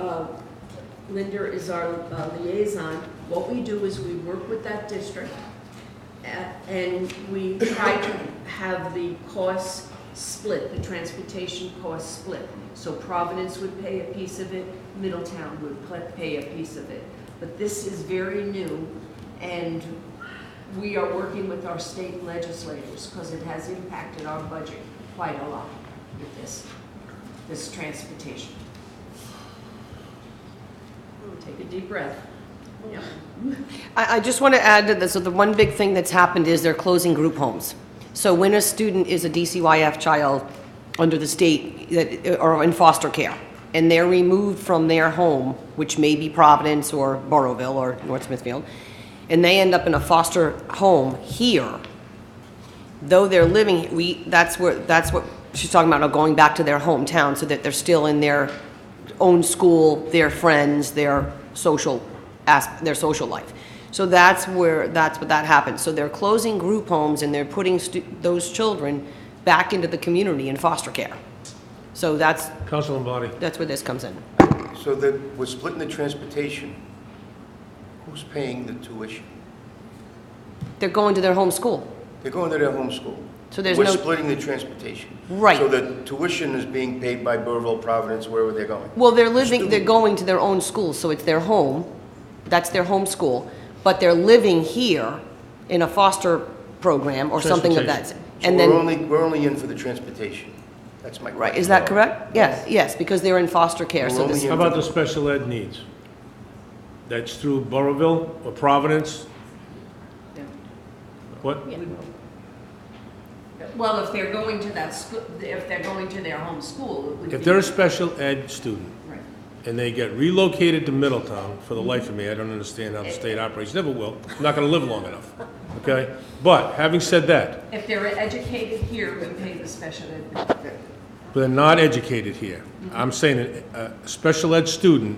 Speaker 6: Linda is our liaison, what we do is we work with that district, and we try to have the costs split, the transportation costs split. So Providence would pay a piece of it, Middletown would pay a piece of it. But this is very new, and we are working with our state legislators because it has impacted our budget quite a lot with this transportation. Take a deep breath. Yeah.
Speaker 8: I just want to add to this, so the one big thing that's happened is they're closing group homes. So when a student is a DCYF child under the state or in foster care, and they're removed from their home, which may be Providence or Burrillville or North Smithfield, and they end up in a foster home here, though they're living, that's what she's talking about, going back to their hometown so that they're still in their own school, their friends, their social life. So that's what that happens. So they're closing group homes and they're putting those children back into the community in foster care. So that's
Speaker 1: Councilman Lombardi.
Speaker 8: where this comes in.
Speaker 10: So that we're splitting the transportation. Who's paying the tuition?
Speaker 8: They're going to their home school.
Speaker 10: They're going to their home school.
Speaker 8: So there's
Speaker 10: We're
Speaker 8: no-
Speaker 10: splitting the transportation.
Speaker 8: Right.
Speaker 10: So the tuition is being paid by Burrillville, Providence, wherever they're going.
Speaker 8: Well, they're going to their own school, so it's their home. That's their home school. But they're living here in a foster program or something of that.
Speaker 10: So
Speaker 8: And
Speaker 10: we're
Speaker 8: then,
Speaker 10: only in for the transportation. That's my question.
Speaker 8: right, is that correct? Yes, because they're in foster care.
Speaker 10: We're
Speaker 8: So
Speaker 10: only
Speaker 8: this,
Speaker 10: in
Speaker 1: How about the special ed needs? That's through Burrillville or Providence? What?
Speaker 6: Well, if they're going to that school, if they're going to their home school, it would be.
Speaker 1: If they're a special ed student
Speaker 6: Right.
Speaker 1: and they get relocated to Middletown, for the life of me, I don't understand how the state operates, never will. I'm not gonna live long enough, okay? But having said that,
Speaker 6: If they're educated here, we pay the special ed.
Speaker 1: but they're not educated here. I'm saying a special ed student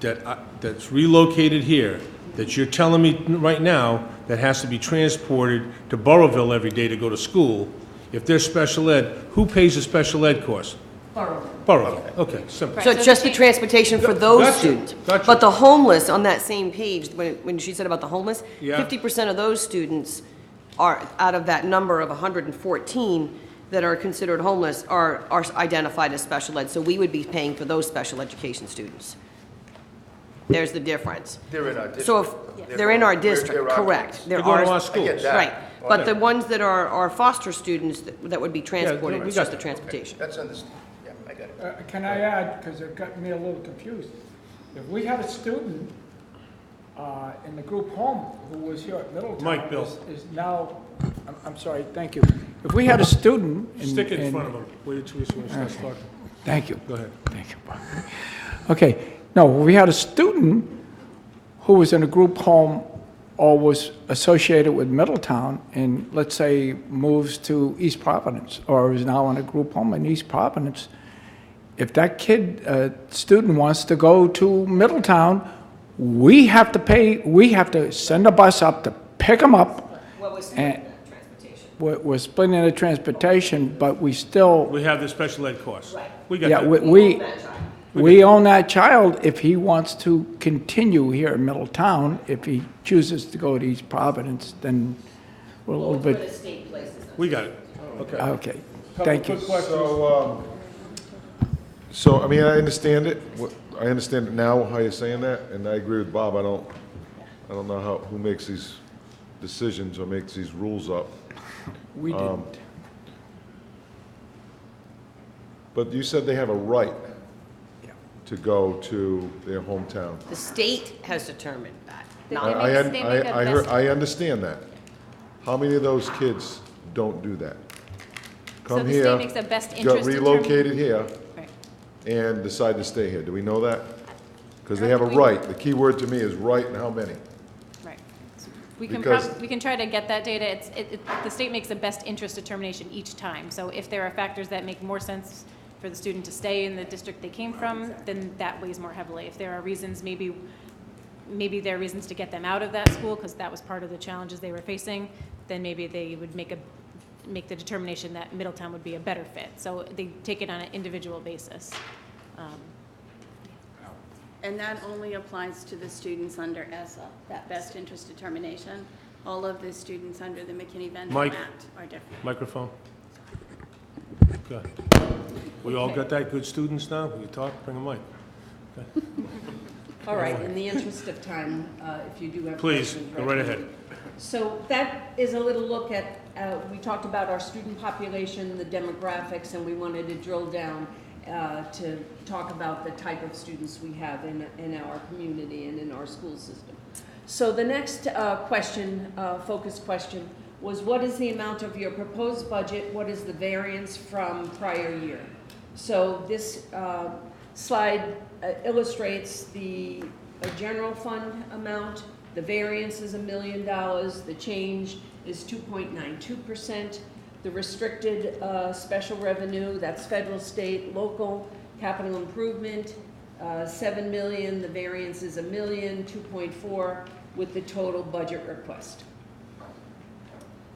Speaker 1: that's relocated here, that you're telling me right now, that has to be transported to Burrillville every day to go to school, if they're special ed, who pays the special ed course?
Speaker 6: Burrillville.
Speaker 1: Burrillville, okay, simple.
Speaker 8: so it's just the transportation for those
Speaker 1: Gotcha,
Speaker 8: students.
Speaker 1: gotcha.
Speaker 8: But the homeless, on that same page, when she said about the homeless,
Speaker 1: Yeah.
Speaker 8: 50% of those students are, out of that number of 114 that are considered homeless, are identified as special ed. So we would be paying for those special education students. There's the difference.
Speaker 10: They're in our district.
Speaker 8: So if they're in our
Speaker 10: They're
Speaker 8: district,
Speaker 10: our
Speaker 8: correct.
Speaker 10: kids.
Speaker 8: They're
Speaker 1: They go to our
Speaker 8: ours.
Speaker 1: schools.
Speaker 10: I get that.
Speaker 8: Right, but the
Speaker 1: Okay.
Speaker 8: ones that are foster students that would be transported,
Speaker 1: we
Speaker 8: it's
Speaker 1: got
Speaker 8: just the
Speaker 1: that.
Speaker 8: transportation.
Speaker 10: That's understood. Yeah, I got it.
Speaker 12: Can I add, because it got me a little confused. If we had a student in the group home who was here at Middletown.
Speaker 1: Mike, Bill.
Speaker 12: Is now, I'm sorry, thank you. If we had a student.
Speaker 1: Stick it in front of them, wait till we start talking.
Speaker 12: Thank you.
Speaker 1: Go ahead.
Speaker 12: Thank you. Okay, no, we had a student who was in a group home or was associated with Middletown and, let's say, moves to East Providence or is now in a group home in East Providence. If that student wants to go to Middletown, we have to send a bus up to pick them up.
Speaker 8: Well,
Speaker 12: And we're splitting the transportation, but we still.
Speaker 1: We have the special ed course. We got
Speaker 12: Yeah,
Speaker 1: that.
Speaker 12: we own that child if he wants to continue here in Middletown. If he chooses to go to East Providence, then we're a little bit,
Speaker 1: We got it. Okay.
Speaker 12: okay. Thank you.
Speaker 7: So, So, I mean, I understand it. I understand it now, how you're saying that, and I agree with Bob. I don't know who makes these decisions or makes these rules up.
Speaker 12: We didn't.
Speaker 7: But you said they have a right
Speaker 12: Yeah.
Speaker 7: to go to their hometown.
Speaker 8: The state has determined that.
Speaker 4: They
Speaker 8: not
Speaker 4: make-
Speaker 8: us.
Speaker 4: they make a
Speaker 7: I heard,
Speaker 4: best-
Speaker 7: I understand that. How many of those kids don't do that?
Speaker 4: So
Speaker 7: Come
Speaker 4: the state
Speaker 7: here,
Speaker 4: makes a best
Speaker 7: got
Speaker 4: interest
Speaker 7: relocated here,
Speaker 4: Right.
Speaker 7: and decide to stay here. Do we know that? Because they have a right. The key word to me is right, and how many?
Speaker 4: Right. We can
Speaker 7: Because-
Speaker 4: we can try to get that data. The state makes a best interest determination each time. So if there are factors that make more sense for the student to stay in the district they came from, then that weighs more heavily. If there are reasons, maybe there are reasons to get them out of that school because that was part of the challenges they were facing, then maybe they would make the determination that Middletown would be a better fit. So they take it on an individual basis.
Speaker 11: And that only applies to the students under ESSA, that best interest determination. All of the students under the McKinney-Vento
Speaker 1: Mike.
Speaker 11: Act are different.
Speaker 1: Microphone. Good. We all got that? Good students now? You talk, bring a mic.
Speaker 6: All right, in the interest of time, if you do have
Speaker 1: Please,
Speaker 6: questions.
Speaker 1: go right ahead.
Speaker 6: So that is a little look at, we talked about our student population, the demographics, and we wanted to drill down to talk about the type of students we have in our community and in our school system. So the next focused question, was what is the amount of your proposed budget? What is the variance from prior year? So this slide illustrates the general fund amount. The variance is $1 million. The change is 2.92%. The restricted special revenue, that's federal, state, local, capital improvement, 7 million. The variance is $1 million, 2.4, with the total budget request.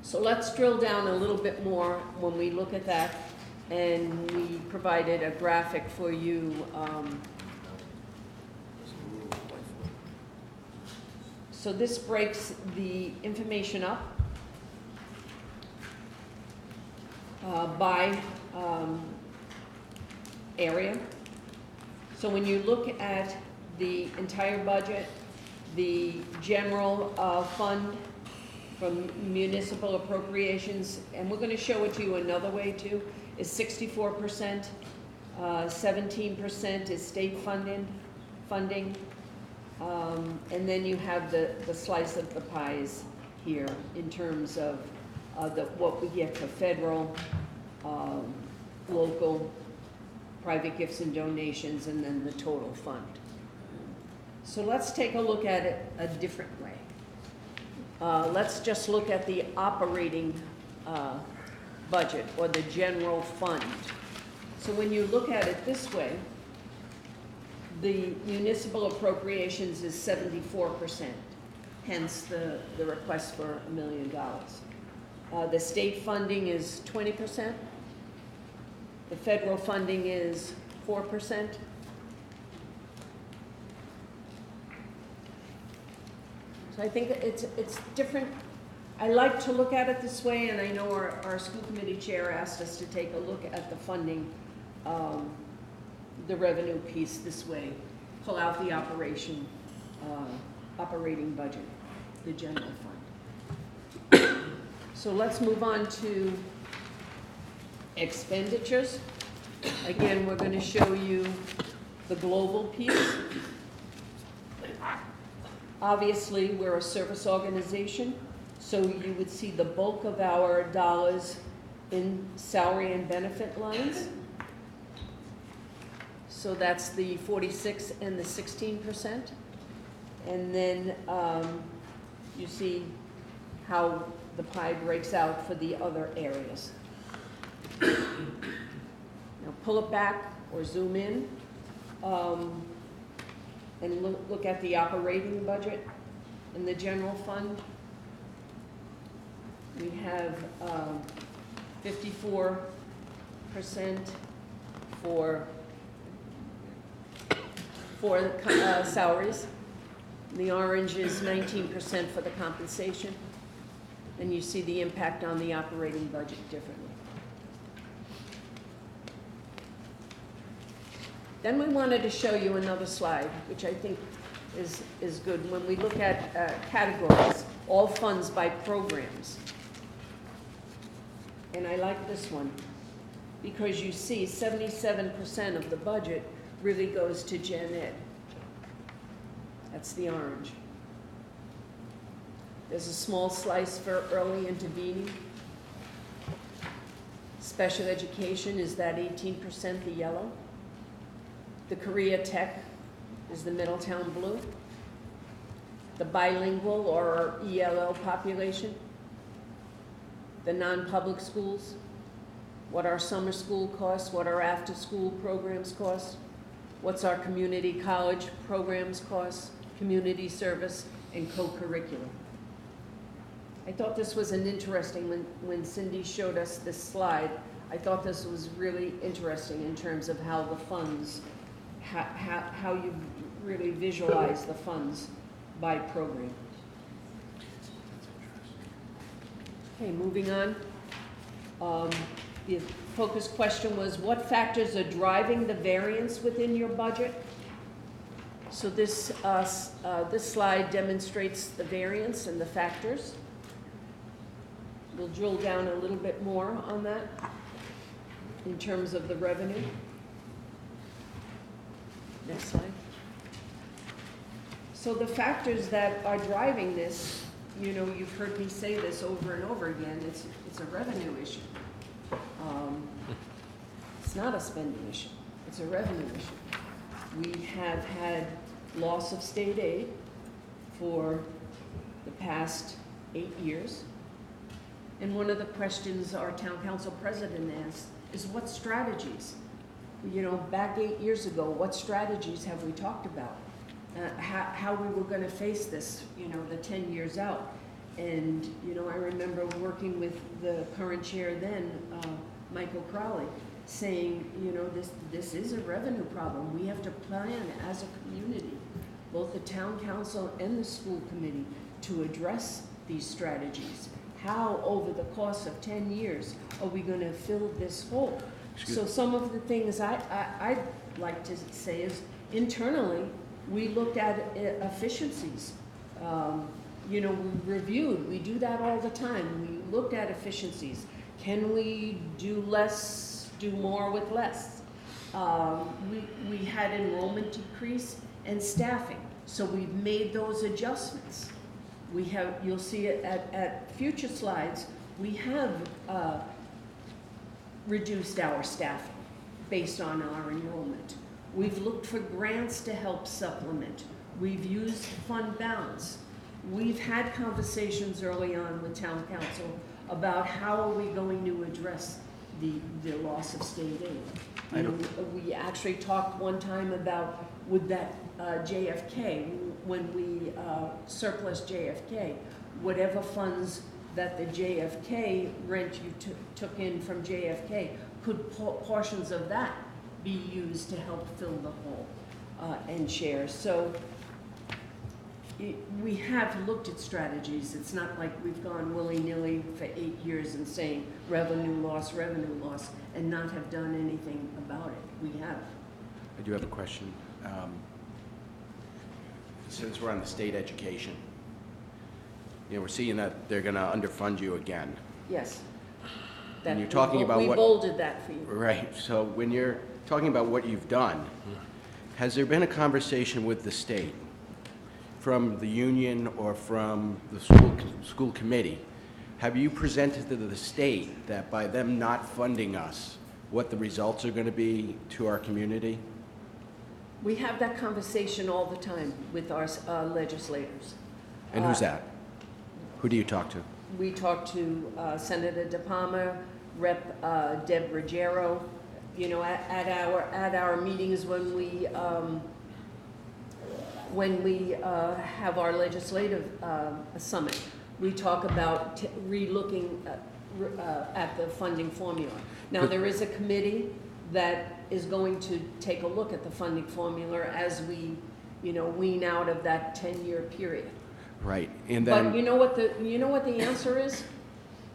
Speaker 6: So let's drill down a little bit more when we look at that, and we provided a graphic for you. So this breaks the information up by area. So when you look at the entire budget, the general fund from municipal appropriations, and we're going to show it to you another way too, is 64%, 17% is state funding, and then you have the slice of the pies here in terms of what we get for federal, local, private gifts and donations, and then the total fund. So let's take a look at it a different way. Let's just look at the operating budget, or the general fund. So when you look at it this way, the municipal appropriations is 74%, hence the request for $1 million. The state funding is 20%. The federal funding is 4%. So I think it's different. I like to look at it this way, and I know our school committee chair asked us to take a look at the funding, the revenue piece this way, pull out the operating budget, the general fund. So let's move on to expenditures. Again, we're going to show you the global piece. Obviously, we're a service organization, so you would see the bulk of our dollars in salary and benefit lines. So that's the 46 and the 16%. And then you see how the pie breaks out for the other areas. Now pull it back or zoom in. And look at the operating budget in the general fund. We have 54% for salaries. The orange is 19% for the compensation. And you see the impact on the operating budget differently. Then we wanted to show you another slide, which I think is good. When we look at categories, all funds by programs. And I like this one, because you see 77% of the budget really goes to Gen Ed. That's the orange. There's a small slice for early intervening. Special education is that 18%, the yellow. The Korea Tech is the Middletown blue. The bilingual or ELL population. The non-public schools, what our summer school costs, what our after-school programs cost, what's our community college programs cost, community service, and co-curriculum. I thought this was an interesting, when Cindy showed us this slide, I thought this was really interesting in terms of how the funds, how you really visualize the funds by program. Okay, moving on. The focus question was, what factors are driving the variance within your budget? So this slide demonstrates the variance and the factors. We'll drill down a little bit more on that in terms of the revenue. Next slide. So the factors that are driving this, you know, you've heard me say this over and over again, it's a revenue issue. It's not a spending issue, it's a revenue issue. We have had loss of state aid for the past 8 years. And one of the questions our town council president asked is, what strategies? You know, back 8 years ago, what strategies have we talked about? How we were going to face this, you know, the 10 years out. And, you know, I remember working with the current chair then, Michael Crowley, saying, you know, this is a revenue problem. We have to plan as a community, both the town council and the school committee, to address these strategies. How, over the course of 10 years, are we going to fill this hole? So some of the things I'd like to say is, internally, we looked at efficiencies. You know, we reviewed, we do that all the time. We looked at efficiencies. Can we do less, do more with less? We had enrollment decrease and staffing, so we've made those adjustments. We have, you'll see it at future slides, we have reduced our staffing based on our enrollment. We've looked for grants to help supplement. We've used fund balance. We've had conversations early on with town council about how are we going to address the loss of state aid. You know, we actually talked one time about, with that JFK, when we surplus JFK, whatever funds that the JFK rent you took in from JFK, could portions of that be used to help fill the hole and share? So we have looked at strategies. It's not like we've gone willy-nilly for 8 years and saying revenue loss, and not have done anything about it. We have.
Speaker 13: I do have a question. Since we're on the state education, you know, we're seeing that they're going to underfund you again.
Speaker 6: Yes.
Speaker 13: And you're talking about
Speaker 6: we
Speaker 13: what...
Speaker 6: bolded that for you.
Speaker 13: Right. So when you're talking about what you've done, has there been a conversation with the state, from the union or from the school committee? Have you presented to the state that by them not funding us, what the results are going to be to our community?
Speaker 6: We have that conversation all the time with our legislators.
Speaker 13: And who's that? Who do you talk to?
Speaker 6: We talk to Senator DePalma, Rep. Deb Ruggiero. You know, at our meetings when we have our legislative summit, we talk about re-looking at the funding formula. Now, there is a committee that is going to take a look at the funding formula as we, you know, wean out of that 10-year period.
Speaker 13: Right, and then...
Speaker 6: But you know what the answer is?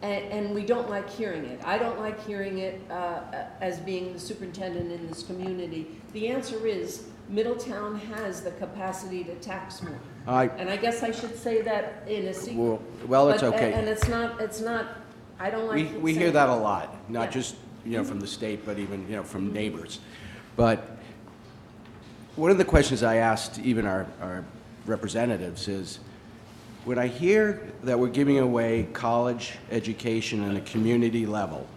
Speaker 6: and we don't like hearing it. I don't like hearing it as being the superintendent in this community. The answer is Middletown has the capacity to tax more. And I guess I should say that in a secret.
Speaker 13: Well, it's
Speaker 6: But-
Speaker 13: okay.
Speaker 6: And it's not, I don't like
Speaker 13: We hear
Speaker 6: saying
Speaker 13: that a lot, not
Speaker 6: Yeah.
Speaker 13: just, from the state, but even, from neighbors. But one of the questions I asked even our representatives is, when I hear that we're giving away college education on a community level,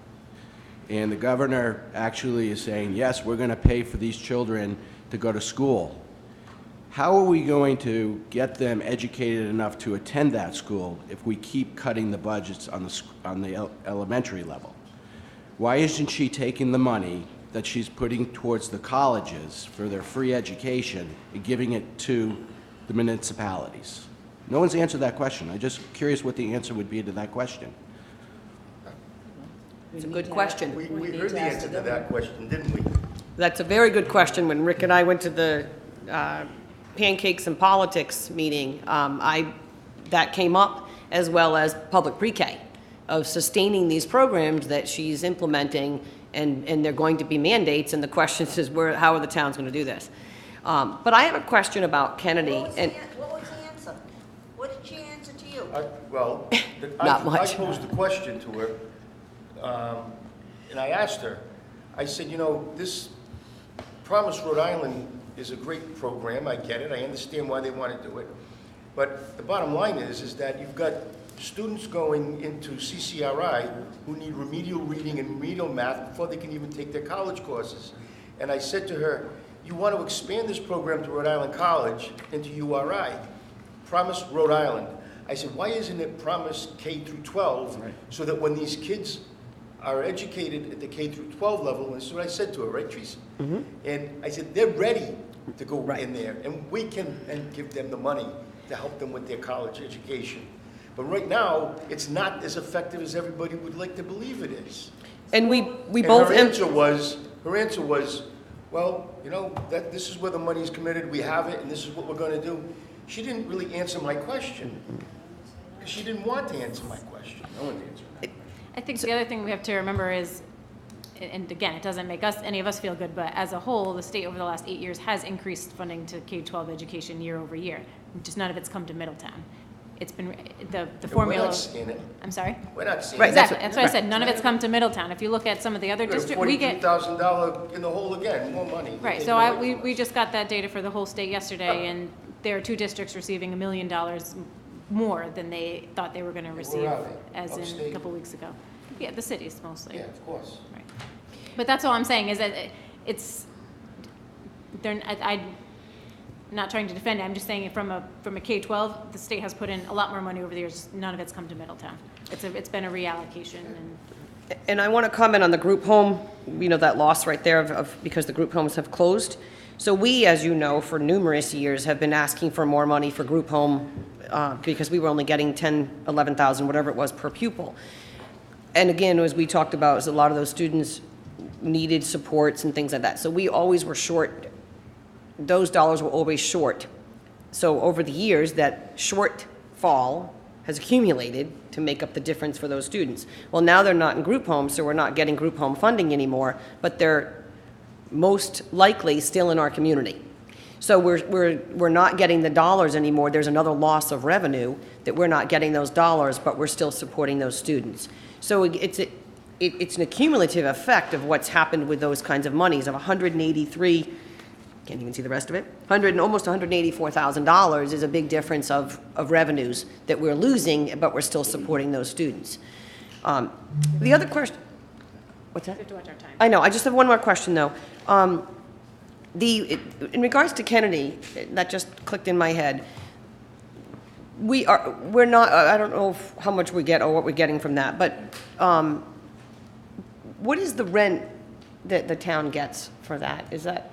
Speaker 13: and the governor actually is saying, yes, we're going to pay for these children to go to school, how are we going to get them educated enough to attend that school if we keep cutting the budgets on the elementary level? Why isn't she taking the money that she's putting towards the colleges for their free education and giving it to the municipalities? No one's answered that question. I'm just curious what the answer would be to that question.
Speaker 8: It's a good question.
Speaker 10: We heard the answer to that question, didn't we?
Speaker 8: That's a very good question. When Rick and I went to the Pancakes and Politics meeting, that came up, as well as public pre-K, of sustaining these programs that she's implementing, and they're going to be mandates, and the question is, how are the towns going to do this? But I have a question about Kennedy.
Speaker 3: What was the answer? What did she answer to you?
Speaker 8: Not much.
Speaker 10: I posed the question to her, and I asked her, I said, this Promise Rhode Island is a great program, I get it, I understand why they want to do it, but the bottom line is that you've got students going into CCRI who need remedial reading and remedial math before they can even take their college courses. And I said to her, you want to expand this program to Rhode Island College into URI, Promise Rhode Island. I said, why isn't it Promise K through 12, so that when these kids are educated at the K through 12 level, and this is what I said to her, right, Teresa?
Speaker 8: Mm-hmm.
Speaker 10: And I said, they're ready to go in there, and we can then give them the money to help them with their college education. But right now, it's not as effective as everybody would like to believe it is.
Speaker 8: And we
Speaker 10: And
Speaker 8: both...
Speaker 10: her answer was, well, that this is where the money is committed, we have it, and this is what we're going to do. She didn't really answer my question, because she didn't want to answer my question. No one answered it.
Speaker 4: I think the other thing we have to remember is, and again, it doesn't make any of us feel good, but as a whole, the state over the last 8 years has increased funding to K-12 education year over year. Just none of it's come to Middletown. It's been, the formula.
Speaker 10: We're not seeing it.
Speaker 4: I'm sorry?
Speaker 10: We're not seeing
Speaker 8: Right,
Speaker 10: it.
Speaker 4: Exactly, that's what I said, none of it's come to Middletown. If you look at some of the other districts, we get.
Speaker 10: $42,000 in the hole again, more money.
Speaker 4: Right, so we just got that data for the whole state yesterday, and there are 2 districts receiving $1 million more than they thought they were gonna receive,
Speaker 10: are they?
Speaker 4: as in a
Speaker 10: Upstate?
Speaker 4: couple weeks ago. Yeah, the cities mostly.
Speaker 10: Yeah, of course.
Speaker 4: Right. But that's all I'm saying, is that it's, I'm not trying to defend it, I'm just saying from a K-12, the state has put in a lot more money over the years, none of it's come to Middletown. It's been a reallocation,
Speaker 8: And I want to comment on the group home, that loss right there because the group homes have closed. So we, as you know, for numerous years have been asking for more money for group home because we were only getting 10, 11,000, whatever it was per pupil. And again, as we talked about, a lot of those students needed supports and things like that. So we always were short. Those dollars were always short. So over the years, that shortfall has accumulated to make up the difference for those students. Well, now they're not in group homes, so we're not getting group home funding anymore, but they're most likely still in our community. So we're not getting the dollars anymore. There's another loss of revenue that we're not getting those dollars, but we're still supporting those students. So it's an accumulative effect of what's happened with those kinds of monies of 183, can't even see the rest of it, almost $184,000 is a big difference of revenues that we're losing, but we're still supporting those students. The other question, what's that?
Speaker 4: we have to watch our time.
Speaker 8: I know, I just have one more question though. In regards to Kennedy, that just clicked in my head. We're not, I don't know how much we get or what we're getting from that, but what is the rent that the town gets for that? Is that?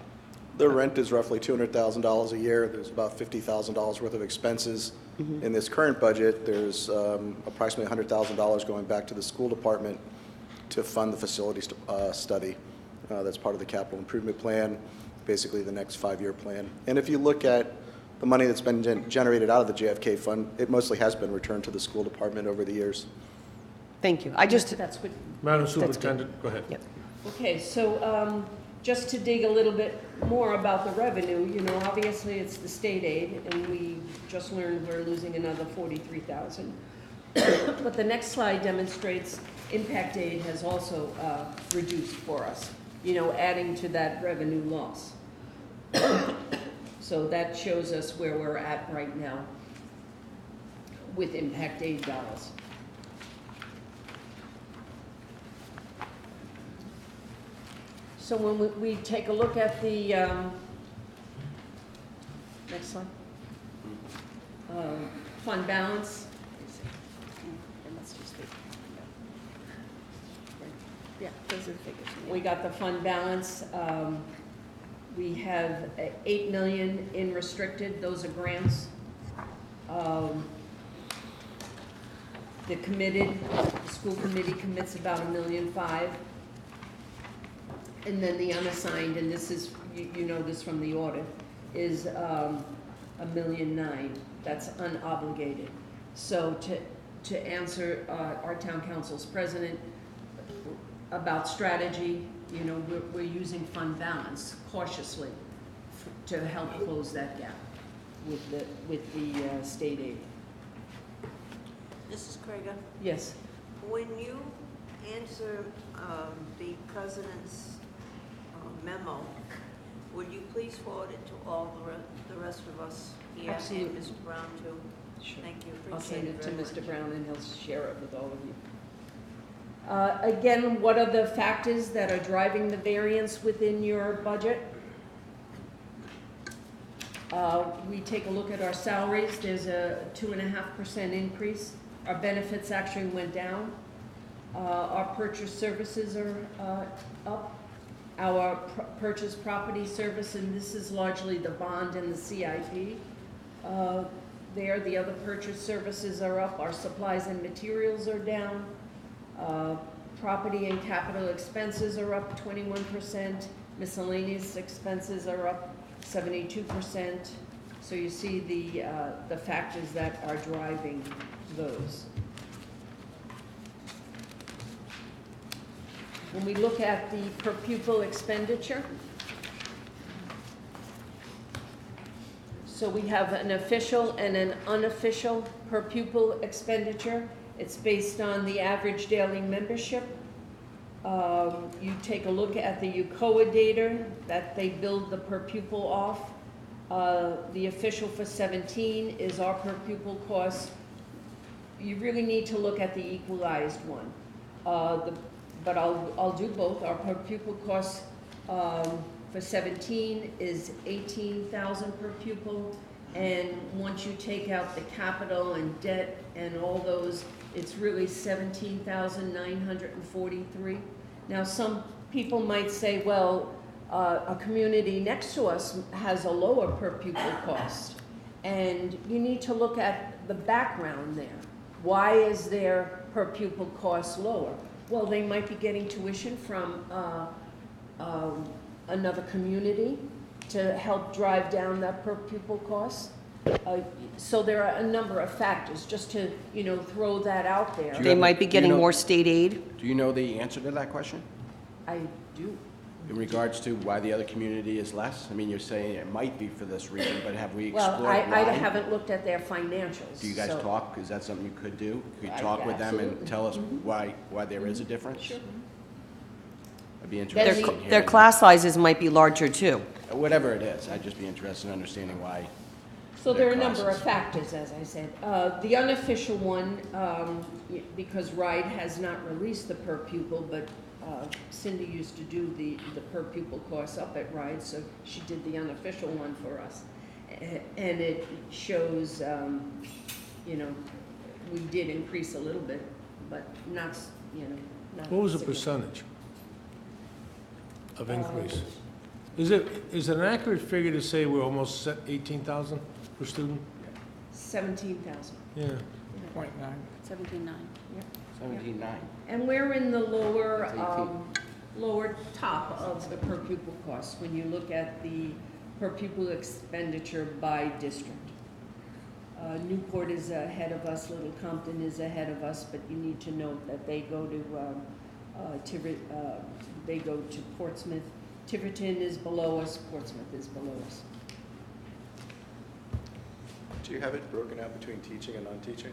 Speaker 5: The rent is roughly $200,000 a year. There's about $50,000 worth of expenses. In this current budget, there's approximately $100,000 going back to the school department to fund the facilities study. That's part of the capital improvement plan, basically the next 5-year plan. And if you look at the money that's been generated out of the JFK fund, it mostly has been returned to the school department over the years.
Speaker 8: Thank you. I just,
Speaker 6: That's what,
Speaker 1: Madam
Speaker 8: good.
Speaker 1: Superintendent, go ahead.
Speaker 8: Yep.
Speaker 6: okay, so just to dig a little bit more about the revenue, you know, obviously it's the state aid, and we just learned we're losing another 43,000. But the next slide demonstrates impact aid has also reduced for us, you know, adding to that revenue loss. So that shows us where we're at right now with impact aid dollars. So when we take a look at the, next slide, fund balance.
Speaker 11: Yeah, those are the figures.
Speaker 6: We got the fund balance. We have 8 million in restricted, those are grants. The committed, school committee commits about $1.5 million. And then the unassigned, and this is, you know this from the audit, is $1.9 million. That's unobligated. So to answer our town council's president about strategy, you know, we're using fund balance cautiously to help close that gap with the state aid.
Speaker 3: Mrs. Krieger,
Speaker 6: Yes.
Speaker 3: when you answer the president's memo, would you please forward it to all the rest of us here?
Speaker 6: Absolutely.
Speaker 3: And Mr. Brown too?
Speaker 6: Sure.
Speaker 3: Thank you,
Speaker 6: I'll
Speaker 3: appreciate
Speaker 6: send
Speaker 3: it
Speaker 6: it to
Speaker 3: very
Speaker 6: Mr.
Speaker 3: much.
Speaker 6: Brown and he'll share it with all of you. Again, what are the factors that are driving the variance within your budget? We take a look at our salaries. There's a 2.5% increase. Our benefits actually went down. Our purchase services are up. Our purchase property service, and this is largely the bond and the CIP. There, the other purchase services are up. Our supplies and materials are down. Property and capital expenses are up 21%. Miscellaneous expenses are up 72%. So you see the factors that are driving those. When we look at the per pupil expenditure, so we have an official and an unofficial per pupil expenditure. It's based on the average daily membership. You take a look at the UCOA data that they build the per pupil off. The official for 17 is our per pupil cost. You really need to look at the equalized one. But I'll do both. Our per pupil cost for 17 is 18,000 per pupil. And once you take out the capital and debt and all those, it's really 17,943. Now, some people might say, well, a community next to us has a lower per pupil cost. And you need to look at the background there. Why is their per pupil cost lower? Well, they might be getting tuition from another community to help drive down that per pupil cost. So there are a number of factors, just to, you know, throw that out there.
Speaker 8: They might be getting
Speaker 13: know-
Speaker 8: more state aid.
Speaker 13: Do you know the answer to that question?
Speaker 6: I do.
Speaker 13: In regards to why the other community is less? I mean, you're saying it might be for this reason, but have we explored
Speaker 6: Well, I
Speaker 13: why?
Speaker 6: haven't looked at their financials.
Speaker 13: Do you guys
Speaker 6: so-
Speaker 13: talk? Is that something you could do? Could you
Speaker 6: I-
Speaker 13: talk with them and
Speaker 6: absolutely.
Speaker 13: tell us
Speaker 6: Mhm.
Speaker 13: why there is a difference?
Speaker 6: Sure.
Speaker 13: I'd be
Speaker 8: Their,
Speaker 13: interested in
Speaker 8: cl-
Speaker 13: hearing.
Speaker 8: their class sizes might be larger too.
Speaker 13: Whatever it is, I'd just be interested in understanding why.
Speaker 6: So there are a
Speaker 13: their
Speaker 6: number of
Speaker 13: classes.
Speaker 6: factors, as I said. The unofficial one, because RIDE has not released the per pupil, but Cindy used to do the per pupil course up at RIDE, so she did the unofficial one for us. And it shows, you know, we did increase a little bit, but not, you know, not.
Speaker 1: What was the
Speaker 6: significant.
Speaker 1: percentage of increase? Is it an accurate figure to say we're almost set 18,000 per student?
Speaker 6: 17,000.
Speaker 1: Yeah.
Speaker 12: 0.9.
Speaker 11: 17.9.
Speaker 13: 17.9.
Speaker 6: And we're in the lower,
Speaker 13: That's 18.
Speaker 6: lower top of the per pupil cost when you look at the per pupil expenditure by district. Newport is ahead of us, Little Compton is ahead of us, but you need to note that they go to Portsmouth. Tiverton is below us, Portsmouth is below us.
Speaker 5: Do you have it broken out between teaching and non-teaching?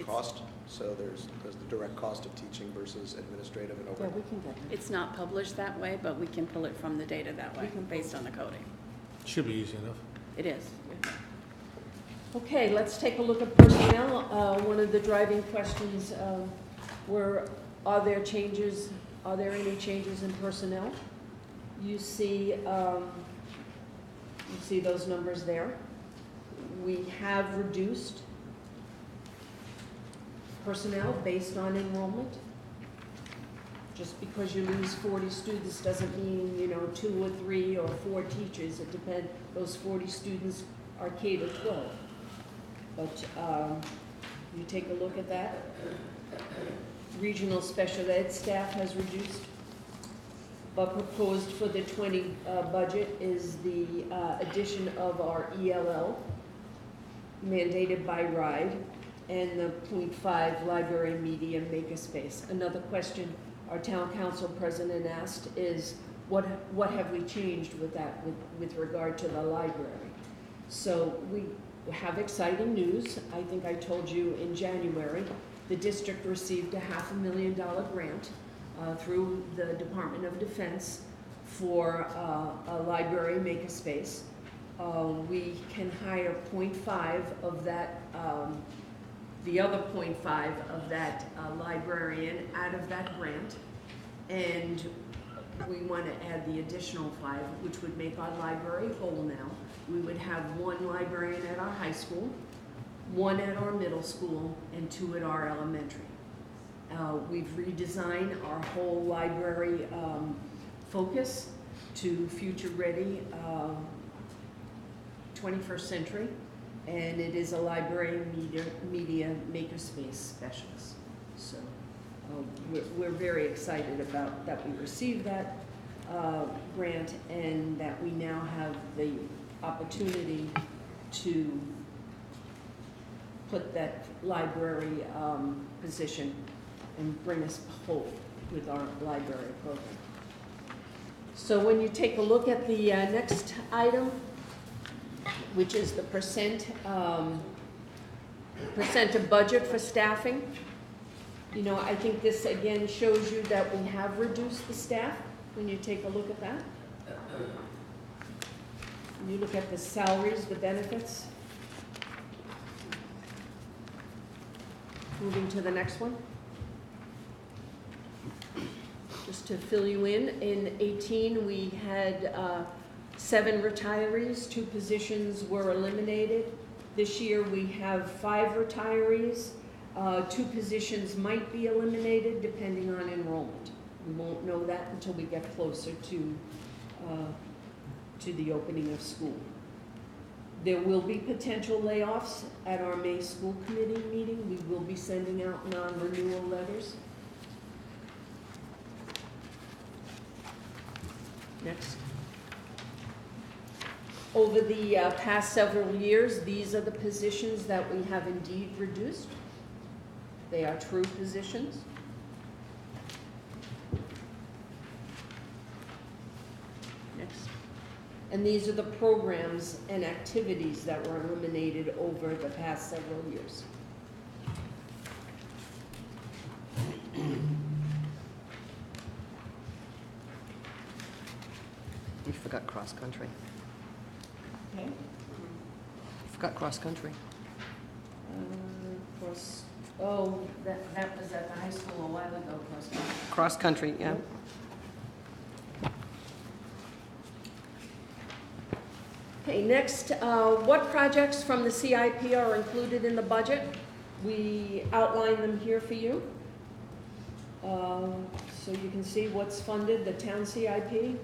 Speaker 5: Cost? So there's the direct cost of teaching versus administrative and
Speaker 6: Yeah,
Speaker 5: overhead?
Speaker 6: we can get that.
Speaker 11: It's not published that way, but we can pull it from the data that way, based on the coding.
Speaker 1: Should be easy enough.
Speaker 11: It is.
Speaker 6: Okay, let's take a look at personnel. One of the driving questions were, are there any changes in personnel? You see those numbers there. We have reduced personnel based on enrollment. Just because you lose 40 students doesn't mean, 2 or 3 or 4 teachers. It depends. Those 40 students are K-12. But you take a look at that. Regional special ed staff has reduced. But proposed for the 20 budget is the addition of our ELL, mandated by RIDE, and the .5 library media makerspace. Another question our town council president asked is, what have we changed with that, with regard to the library? So we have exciting news. I think I told you in January, the district received a $500,000 grant through the Department of Defense for a library makerspace. We can hire 0.5 of that, the other 0.5 of that librarian out of that grant, and we want to add the additional 5, which would make our library whole now. We would have 1 librarian at our high school, 1 at our middle school, and 2 at our elementary. We've redesigned our whole library focus to future-ready 21st century, and it is a library media makerspace specialist. So we're very excited about that we received that grant and that we now have the opportunity to put that library position and bring us whole with our library program. So when you take a look at the next item, which is the percent of budget for staffing, I think this again shows you that we have reduced the staff when you take a look at that. When you look at the salaries, the benefits. Moving to the next one. Just to fill you in 18 we had 7 retirees, 2 positions were eliminated. This year we have 5 retirees, 2 positions might be eliminated depending on enrollment. We won't know that until we get closer to the opening of school. There will be potential layoffs at our May school committee meeting. We will be sending out non-renewal letters. Next. Over the past several years, these are the positions that we have indeed reduced. They are true positions. Next. And these are the programs and activities that were eliminated over the past several years.
Speaker 8: We forgot cross-country.
Speaker 6: Okay.
Speaker 8: Forgot cross-country.
Speaker 6: That was at the high school a while ago, cross-country.
Speaker 8: Cross-country, yeah.
Speaker 6: Okay, next, what projects from the CIP are included in the budget? We outline them here for you. So you can see what's funded, the town CIP,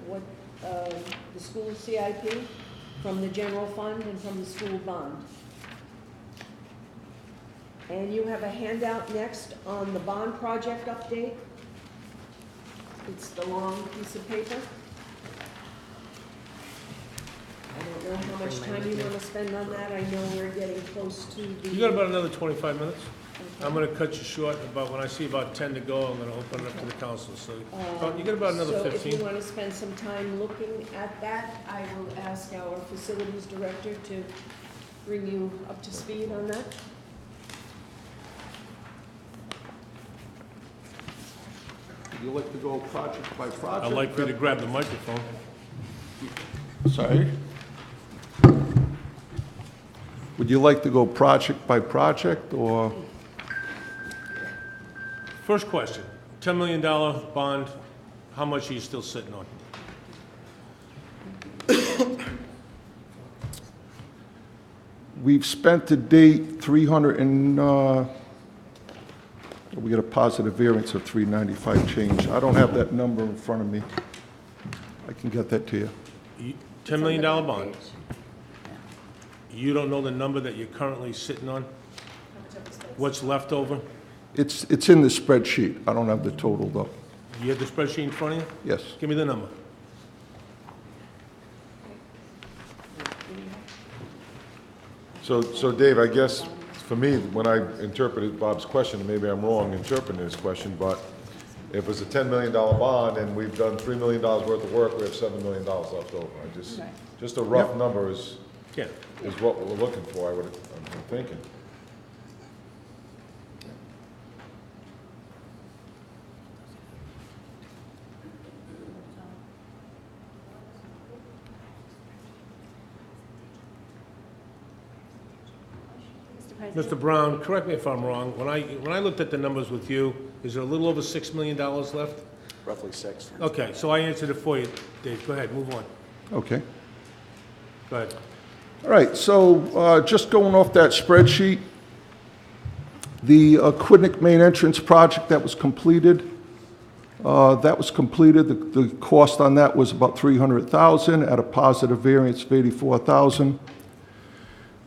Speaker 6: the school CIP, from the general fund and from the school bond. And you have a handout next on the bond project update. It's the long piece of paper. I don't know how much time time you want to spend on that? I know we're getting close to the...
Speaker 1: You got about another 25 minutes? I'm gonna cut you short, when I see about 10 to go, I'm gonna open it up to the council, so, you got about another
Speaker 6: So if
Speaker 1: 15.
Speaker 6: you want to spend some time looking at that, I will ask our facilities director to bring you up to speed on that.
Speaker 7: Would you like to go project by project?
Speaker 1: I'd like for you to grab the microphone.
Speaker 7: Sorry? Would you like to go project by project, or?
Speaker 1: First question, $10 million bond, how much are you still sitting on?
Speaker 7: We've spent to date 300 and, we got a positive variance of 395 change. I don't have that number in front of me. I can get that to you.
Speaker 1: $10 million bond. You don't know the number that you're currently sitting on? What's left over?
Speaker 7: It's in the spreadsheet. I don't have the total, though.
Speaker 1: You have the spreadsheet in front of you?
Speaker 7: Yes.
Speaker 1: Give me the number.
Speaker 7: So Dave, I guess for me, when I interpreted Bob's question, and maybe I'm wrong interpreting his question, but if it's a $10 million bond and we've done $3 million worth of work, we have $7 million left over. Just a rough number is what we're looking for, I'm thinking.
Speaker 1: Mr. Brown, correct me if I'm wrong, when I looked at the numbers with you, is there a little over $6 million left?
Speaker 13: Roughly 6.
Speaker 1: Okay, so I answered it for you, Dave. Go ahead, move on.
Speaker 7: Okay.
Speaker 1: Go ahead.
Speaker 7: All right, so just going off that spreadsheet, the Quidnick main entrance project that was completed, the cost on that was about $300,000 at a positive variance of $84,000.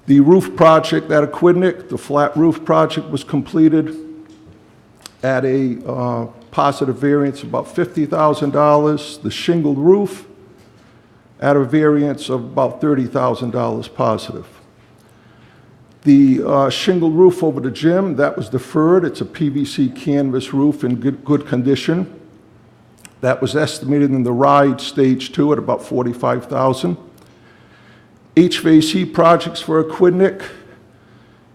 Speaker 7: The roof project at Quidnick, the flat roof project, was completed at a positive variance of about $50,000. The shingled roof at a variance of about $30,000 positive. The shingled roof over the gym, that was deferred. It's a PVC canvas roof in good condition. That was estimated in the RIDE Stage 2 at about $45,000. HVAC projects for Quidnick,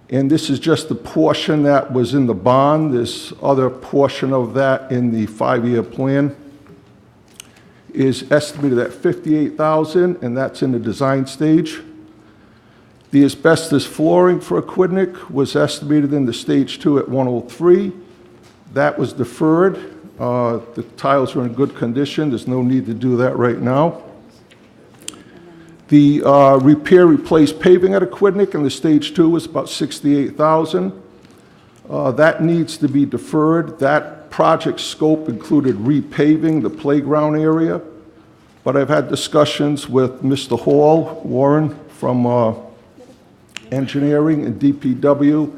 Speaker 7: and this is just the portion that was in the bond. This other portion of that in the 5-year plan is estimated at $58,000, and that's in the design stage. The asbestos flooring for Quidnick was estimated in the Stage 2 at $103,000. That was deferred. The tiles are in good condition. There's no need to do that right now. The repair replace paving at Quidnick in the Stage 2 was about $68,000. That needs to be deferred. That project scope included repaving the playground area, but I've had discussions with Mr. Hall, Warren, from engineering and DPW.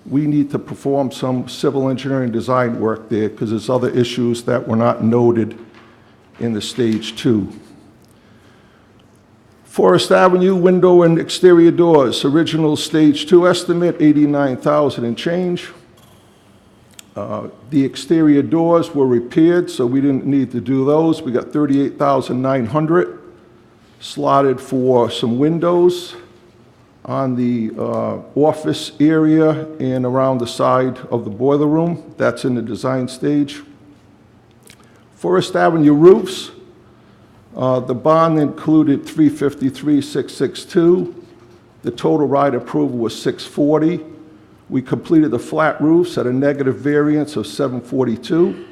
Speaker 7: We need to perform some civil engineering design work there because there's other issues that were not noted in the Stage 2. Forest Avenue window and exterior doors, original Stage 2 estimate, $89,000 and change. The exterior doors were repaired, so we didn't need to do those. We got $38,900 slotted for some windows on the office area and around the side of the boiler room. That's in the design stage. Forest Avenue roofs, the bond included $353,662. The total RIDE approval was $640. We completed the flat roofs at a negative variance of $742.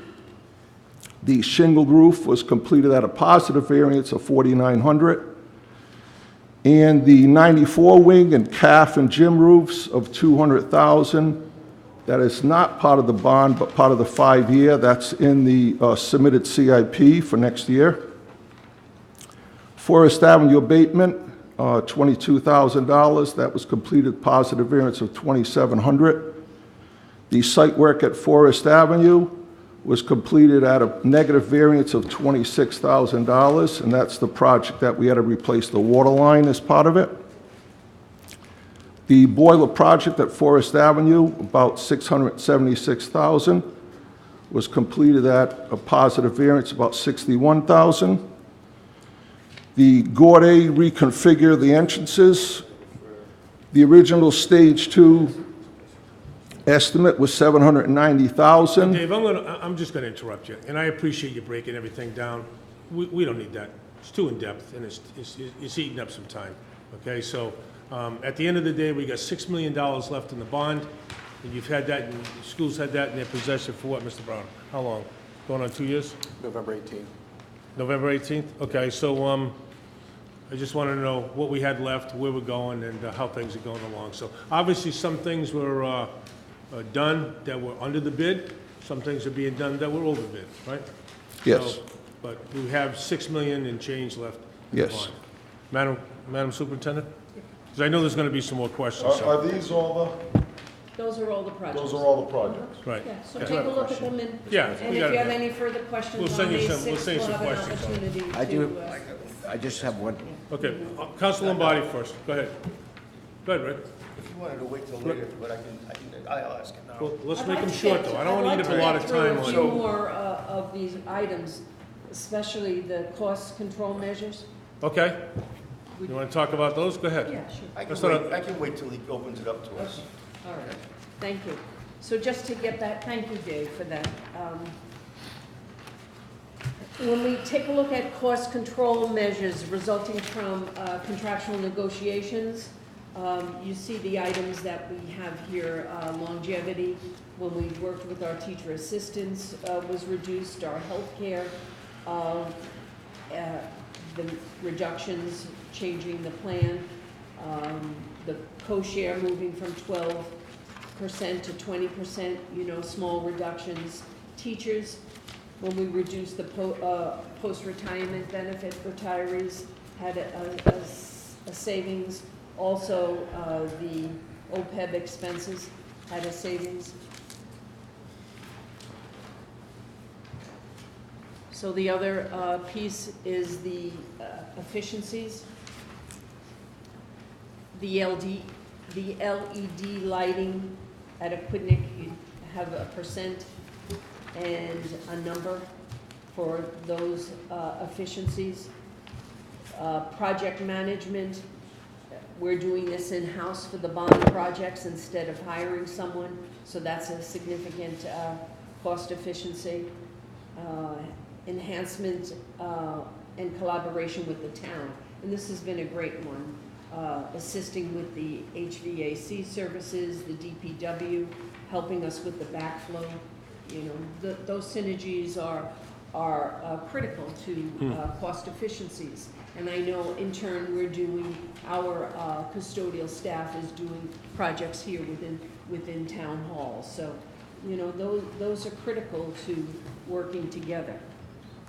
Speaker 7: The shingled roof was completed at a positive variance of $4,900. And the 94 wing and calf and gym roofs of $200,000. That is not part of the bond, but part of the 5-year. That's in the submitted CIP for next year. Forest Avenue abatement, $22,000. That was completed, positive variance of $2,700. The site work at Forest Avenue was completed at a negative variance of $26,000, and that's the project that we had to replace the water line as part of it.
Speaker 14: The boiler project at Forest Avenue, about $676,000, was completed at a positive variance, about $61,000. The Gorday reconfigure the entrances. The original Stage 2 estimate was $790,000.
Speaker 1: Dave, I'm just gonna interrupt you, and I appreciate you breaking everything down. We don't need that. It's too in-depth, and it's eating up some time, okay? So, at the end of the day, we got $6 million left in the bond, and you've had that, and the school's had that in their possession for what, Mr. Brown? How long? Going on 2 years?
Speaker 5: November 18th.
Speaker 1: November 18th? Okay, so, I just wanted to know what we had left, where we're going, and how things are going along. So, obviously, some things were, done that were under the bid, some things are being done that were over bid, right?
Speaker 14: Yes.
Speaker 1: So, but we have $6 million and change left in the
Speaker 14: Yes.
Speaker 1: bond. Madam Superintendent? Because I know there's going to be some more questions. so-
Speaker 7: Are these all
Speaker 6: Those are all the projects.
Speaker 7: those are all the projects?
Speaker 1: Right.
Speaker 6: Yeah, so
Speaker 1: Yeah.
Speaker 6: take a look at them, and
Speaker 1: Yeah,
Speaker 6: and
Speaker 1: we
Speaker 6: if
Speaker 1: got
Speaker 6: you have
Speaker 1: it.
Speaker 6: any further questions
Speaker 1: We'll
Speaker 6: on
Speaker 1: send you
Speaker 6: May
Speaker 1: some- we'll
Speaker 6: 6th,
Speaker 1: send you
Speaker 6: we'll
Speaker 1: some
Speaker 6: have an
Speaker 1: questions on it.
Speaker 6: opportunity to...
Speaker 13: I do, I just have one.
Speaker 1: Okay, Council Lombardi first, go ahead. Go ahead, Rick.
Speaker 10: If you wanted to wait till later, but I'll ask it now.
Speaker 1: Well, let's
Speaker 6: I'd
Speaker 1: make
Speaker 6: like
Speaker 1: them
Speaker 6: to
Speaker 1: short,
Speaker 6: get-
Speaker 1: though. I don't want to eat up a lot of
Speaker 6: I'd like to
Speaker 1: time
Speaker 6: get
Speaker 1: on
Speaker 6: through a
Speaker 1: it.
Speaker 6: few more of these items, especially the cost control measures.
Speaker 1: Okay? You want to talk about those? Go ahead.
Speaker 6: Yeah, sure.
Speaker 10: I can wait till he opens it up to us.
Speaker 6: All right, thank you. So just to get that, thank you, Dave, for that. When we take a look at cost control measures resulting from contractual negotiations, you see the items that we have here. Longevity, when we worked with our teacher assistants, was reduced. Our healthcare, the reductions, changing the plan, the co-share moving from 12% to 20%, small reductions. Teachers, when we reduced the post-retirement benefit, retirees had a savings. Also, the OPEB expenses had a savings. So the other piece is the efficiencies. The LED lighting at Aquidneck, you have a percent and a number for those efficiencies. Project management, we're doing this in-house for the bond projects instead of hiring someone, so that's a significant cost efficiency. Enhancement and collaboration with the town, and this has been a great one. Assisting with the HVAC services, the DPW, helping us with the backflow. Those synergies are critical to cost efficiencies. And I know in turn we're doing, our custodial staff is doing projects here within town hall. So, those are critical to working together.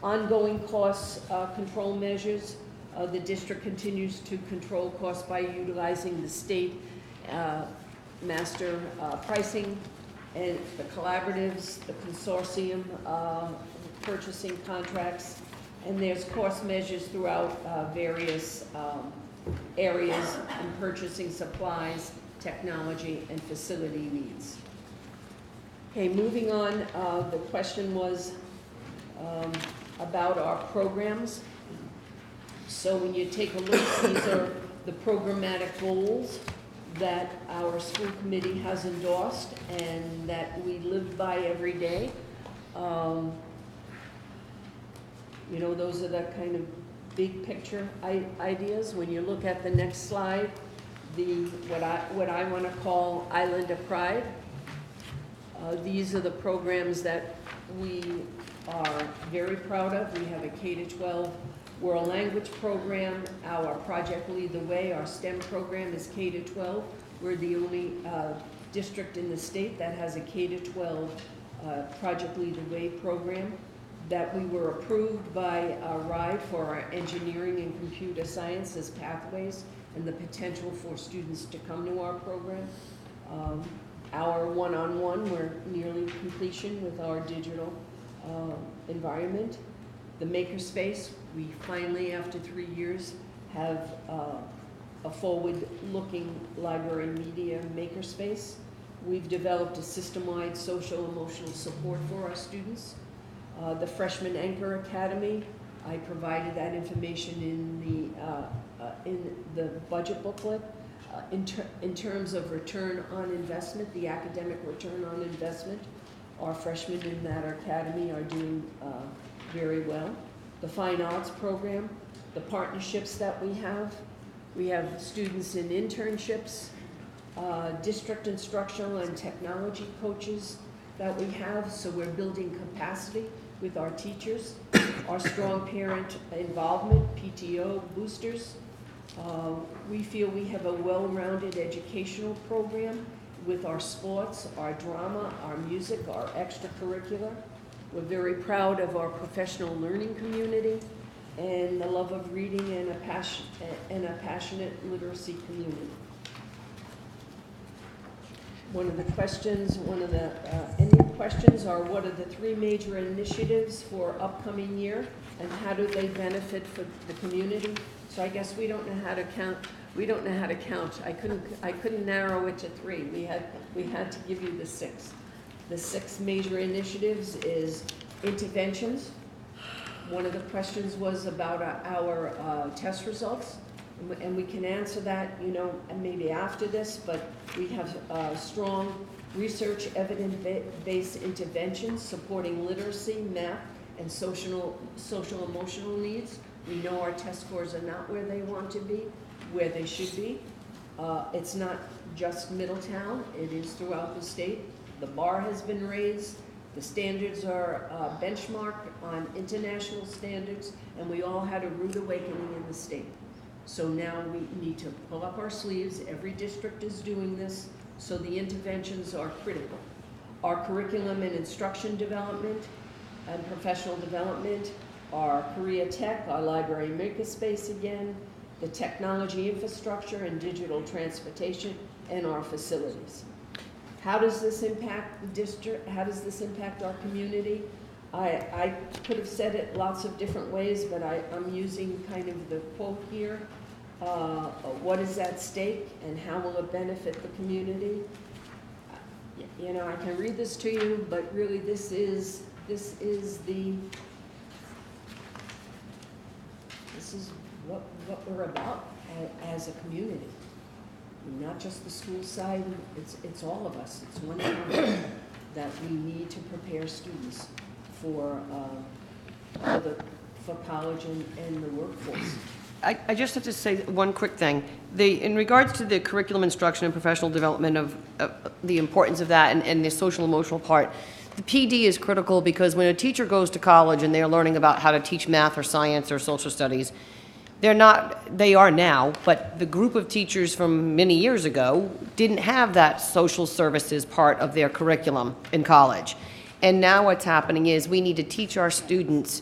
Speaker 6: Ongoing cost control measures. The district continues to control costs by utilizing the state master pricing and the collaboratives, the consortium purchasing contracts, and there's cost measures throughout various areas in purchasing supplies, technology, and facility needs. Okay, moving on, the question was about our programs. So when you take a look, these are the programmatic goals that our school committee has endorsed and that we live by every day. Those are the kind of big picture ideas. When you look at the next slide, what I want to call Island of Pride. These are the programs that we are very proud of. We have a K-12 World Language Program. Our Project Lead the Way, our STEM program, is K-12. We're the only district in the state that has a K-12 Project Lead the Way program. That we were approved by RIDE for our engineering and computer sciences pathways and the potential for students to come to our program. Our one-on-one, we're nearly completion with our digital environment. The Makerspace, we finally, after 3 years, have a forward-looking library media makerspace. We've developed a system-wide social emotional support for our students. The Freshman Anchor Academy, I provided that information in the budget booklet. In terms of return on investment, the academic return on investment, our freshmen in that academy are doing very well. The Fine Arts Program, the partnerships that we have students in internships, district instructional and technology coaches that we have, so we're building capacity with our teachers. Our strong parent involvement, PTO boosters. We feel we have a well-rounded educational program with our sports, our drama, our music, our extracurricular. We're very proud of our professional learning community and the love of reading and a passionate literacy community. Any questions are what are the 3 major initiatives for upcoming year and how do they benefit for the community? So I guess we don't know how to count. I couldn't narrow it to 3. We had to give you the 6. The 6 major initiatives is interventions. One of the questions was about our test results, and we can answer that, maybe after this, but we have strong research evidence-based interventions supporting literacy, math, and social emotional needs. We know our test scores are not where they want to be, where they should be. It's not just Middletown, it is throughout the state. The bar has been raised. The standards are benchmarked on international standards, and we all had a rude awakening in the state. So now we need to pull up our sleeves. Every district is doing this, so the interventions are critical. Our curriculum and instruction development and professional development, our career tech, our library makerspace again, the technology infrastructure and digital transportation, and our facilities. How does this impact the district? How does this impact our community? I could have said it lots of different ways, but I'm using kind of the quote here. What is at stake and how will it benefit the community? I can read this to you, but really this is what we're about as a community. Not just the school side, it's all of us. It's one time that we need to prepare students for college and the workforce.
Speaker 8: I just have to say one quick thing. In regards to the curriculum instruction and professional development of the importance of that and the social emotional part, the PD is critical because when a teacher goes to college and they're learning about how to teach math or science or social studies, they are now, but the group of teachers from many years ago didn't have that social services part of their curriculum in college. And now what's happening is we need to teach our students,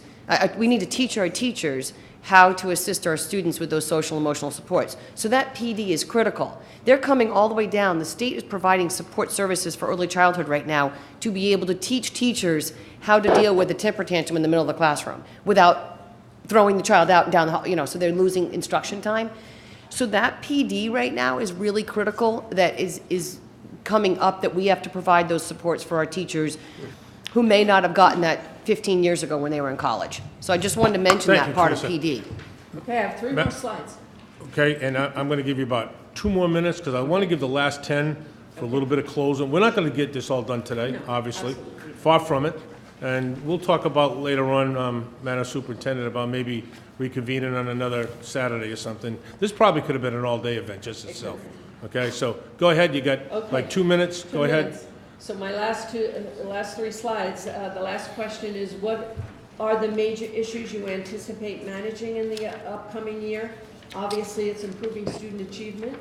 Speaker 8: we need to teach our teachers how to assist our students with those social emotional supports. So that PD is critical. They're coming all the way down. The state is providing support services for early childhood right now to be able to teach teachers how to deal with a temper tantrum in the middle of the classroom without throwing the child out and down the hall, so they're losing instruction time. So that PD right now is really critical, that is coming up, that we have to provide those supports for our teachers who may not have gotten that 15 years ago when they were in college. So I just wanted to mention
Speaker 1: Thank
Speaker 8: that
Speaker 1: you,
Speaker 8: part of
Speaker 1: Teresa.
Speaker 8: PD.
Speaker 6: Okay, I have 3 more slides.
Speaker 1: Okay, and I'm going to give you about 2 more minutes, because I want to give the last 10 for a little bit of closing. We're not going to get this all done today, obviously.
Speaker 6: absolutely.
Speaker 1: Far from it. And we'll talk about later on, Madam Superintendent, about maybe reconvening on another Saturday or something. This probably could have been an all-day event just itself. Okay, so go ahead, you got like 2 minutes,
Speaker 6: 2
Speaker 1: go ahead.
Speaker 6: minutes. So my last 3 slides, the last question is, what are the major issues you anticipate managing in the upcoming year? Obviously, it's improving student achievement.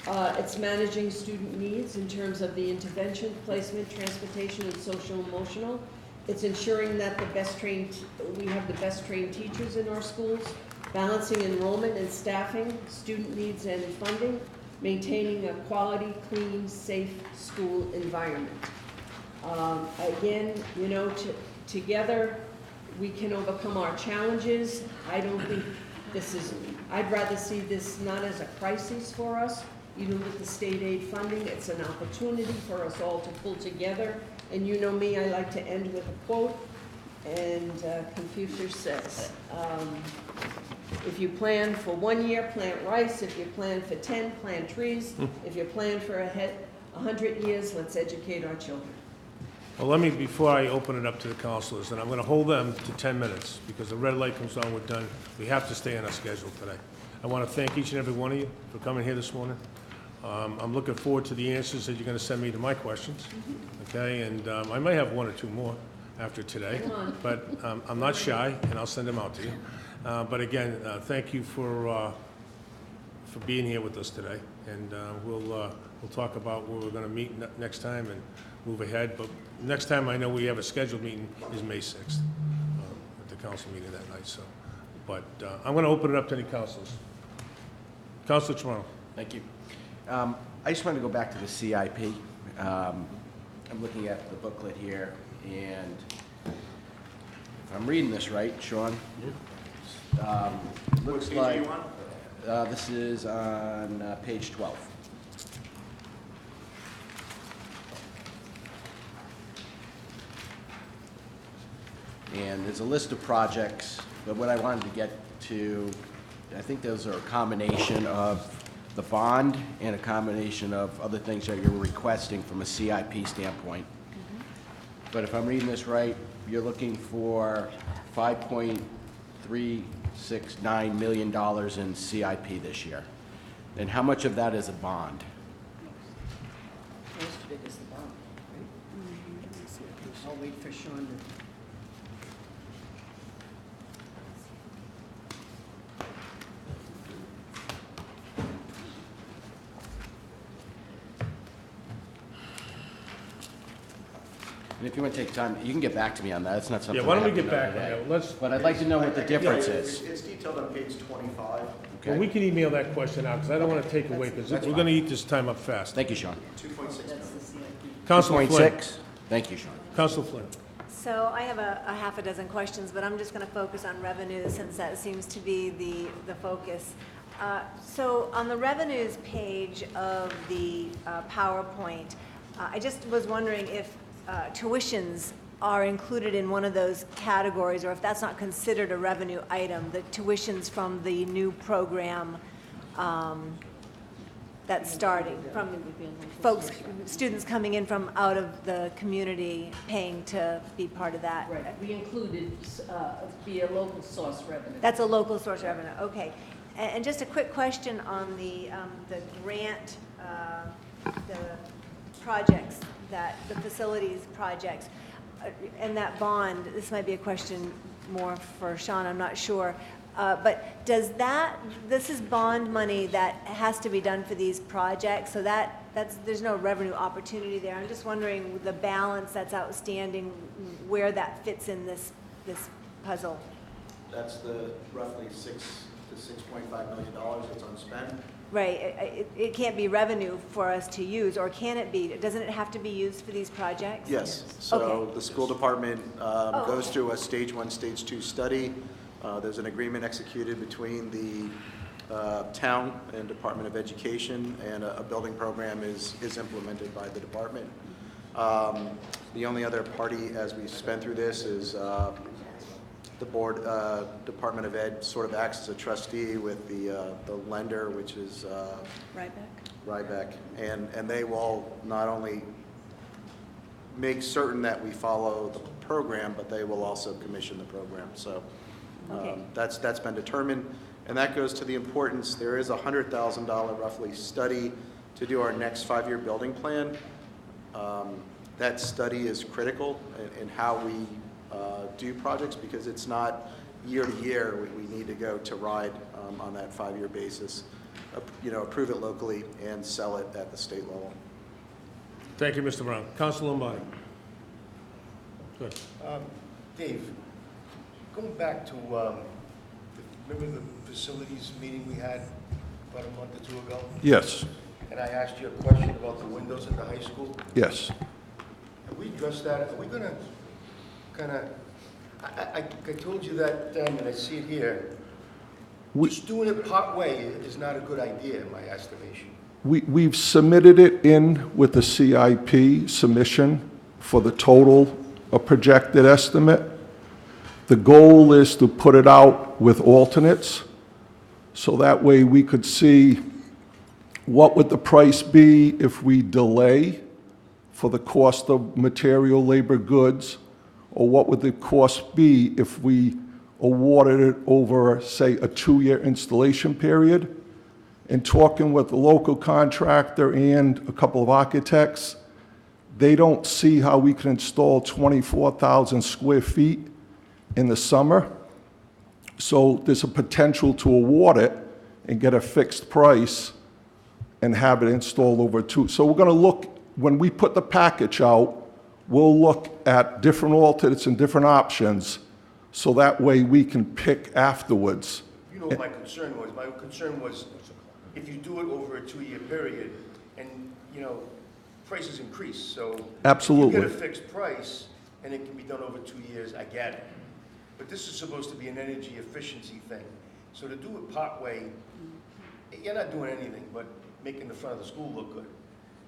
Speaker 6: It's managing student needs in terms of the intervention, placement, transportation, and social emotional. It's ensuring that we have the best trained teachers in our schools, balancing enrollment and staffing, student needs and funding, maintaining a quality, clean, safe school environment. Again, together we can overcome our challenges. I don't think I'd rather see this not as a crisis for us, even with the state aid funding. It's an opportunity for us all to pull together. And you know me, I like to end with a quote. And Confucius says, if you plan for 1 year, plant rice. If you plan for 10, plant trees. If you plan for 100 years, let's educate our children.
Speaker 1: Well, before I open it up to the counselors, and I'm going to hold them to 10 minutes, because the red light comes on, we're done. We have to stay on our schedule today. I want to thank each and every one of you for coming here this morning. I'm looking forward to the answers that you're going to send me to my questions, okay? And I might have one or two more after today, but I'm not shy, and I'll send them out to you. But again, thank you for being here with us today, and we'll talk about where we're going to meet next time and move ahead. But next time I know we have a scheduled meeting is May 6th at the council meeting that night. So, but I'm going to open it up to any councilors. Councilor Toronto.
Speaker 13: Thank you. I just wanted to go back to the CIP. I'm looking at the booklet here, and if I'm reading this right, Sean, looks like this is on page 12. And there's a list of projects, but what I wanted to get to, I think those are a combination of the bond and a combination of other things that you're requesting from a CIP standpoint. But if I'm reading this right, you're looking for $5.369 million in CIP this year. And how much of that is a bond?
Speaker 6: Most of it is the bond, right? I'll wait for Sean to.
Speaker 13: And if you want to take time, you can get back to me on that. It's not something.
Speaker 1: Yeah, why don't we
Speaker 13: I have
Speaker 1: get
Speaker 13: to know
Speaker 1: back on
Speaker 13: today.
Speaker 1: that? Let's,
Speaker 13: But I'd like to know what the difference is.
Speaker 5: It's detailed on page 25.
Speaker 1: well, we can email that question out, because I don't want to take away, because we're going to eat this time up fast.
Speaker 13: Thank you, Sean.
Speaker 5: 2.6 million.
Speaker 1: Councilor Flynn.
Speaker 13: 2.6? Thank you, Sean.
Speaker 1: Councilor Flynn.
Speaker 2: So I have a half a dozen questions, but I'm just going to focus on revenues since that seems to be the focus. So on the revenues page of the PowerPoint, I just was wondering if tuitions are included in one of those categories, or if that's not considered a revenue item, the tuitions from the new program that's starting, from folks, students coming in from out of the community paying to be part of that.
Speaker 6: Right, we included, be a local source revenue.
Speaker 2: That's a local source revenue, okay. And just a quick question on the grant, the projects, the facilities projects, and that bond. This might be a question more for Sean, I'm not sure. But this is bond money that has to be done for these projects, so there's no revenue opportunity there. I'm just wondering the balance that's outstanding, where that fits in this puzzle.
Speaker 5: That's the roughly $6 to $6.5 million that's unspent.
Speaker 2: Right, it can't be revenue for us to use, or can it be? Doesn't it have to be used for these projects?
Speaker 5: Yes. So
Speaker 2: Okay.
Speaker 5: the school department goes through a stage 1, stage 2 study. There's an agreement executed between the town and Department of Education, and a building program is implemented by the department. The only other party, as we spend through this, is the board, Department of Ed sort of acts as a trustee with the lender, which is Ryback, and they will not only make certain that we follow the program, but they will also commission the program. So that's been determined, and that goes to the importance. There is a $100,000 roughly study to do our next 5-year building plan. That study is critical in how we do projects, because it's not year to year. We need to go to RIDE on that 5-year basis, approve it locally and sell it at the state level.
Speaker 1: Thank you, Mr. Brown. Councilor Lombardi. Good.
Speaker 10: Dave, going back to, remember the facilities meeting we had about a month or two ago?
Speaker 14: Yes,
Speaker 10: And I asked you a question about the windows at the high school?
Speaker 14: yes.
Speaker 10: Have we addressed that? Are we going to kind of, I told you that, and I see it here, Just doing it part way is not a good idea in my estimation.
Speaker 14: We've submitted it in with the CIP submission for the total, a projected estimate. The goal is to put it out with alternates, so that way we could see what would the price be if we delay for the cost of material, labor, goods, or what would the cost be if we awarded it over, say, a 2-year installation period. And talking with the local contractor and a couple of architects, they don't see how we can install 24,000 square feet in the summer. So there's a potential to award it and get a fixed price and have it installed over 2. So we're going to look, when we put the package out, we'll look at different alternates and different options, so that way we can pick afterwards.
Speaker 10: You know what my concern was? My concern was if you do it over a 2-year period and, you know, prices increase, so.
Speaker 14: Absolutely.
Speaker 10: You get a fixed price and it can be done over 2 years, I get it. But this is supposed to be an energy efficiency thing. So to do it part way, you're not doing anything but making the front of the school look good.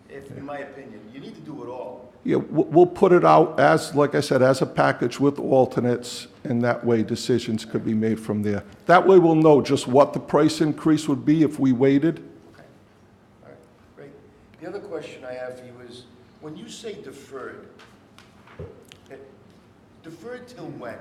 Speaker 10: If, in my opinion, you need to do it all.
Speaker 14: Yeah, we'll put it out as, like I said, as a package with alternates, and that way decisions could be made from there. That way we'll know just what the price increase would be if we waited.
Speaker 10: Okay. All right, great. The other question I have for you is, when you say deferred, deferred till when?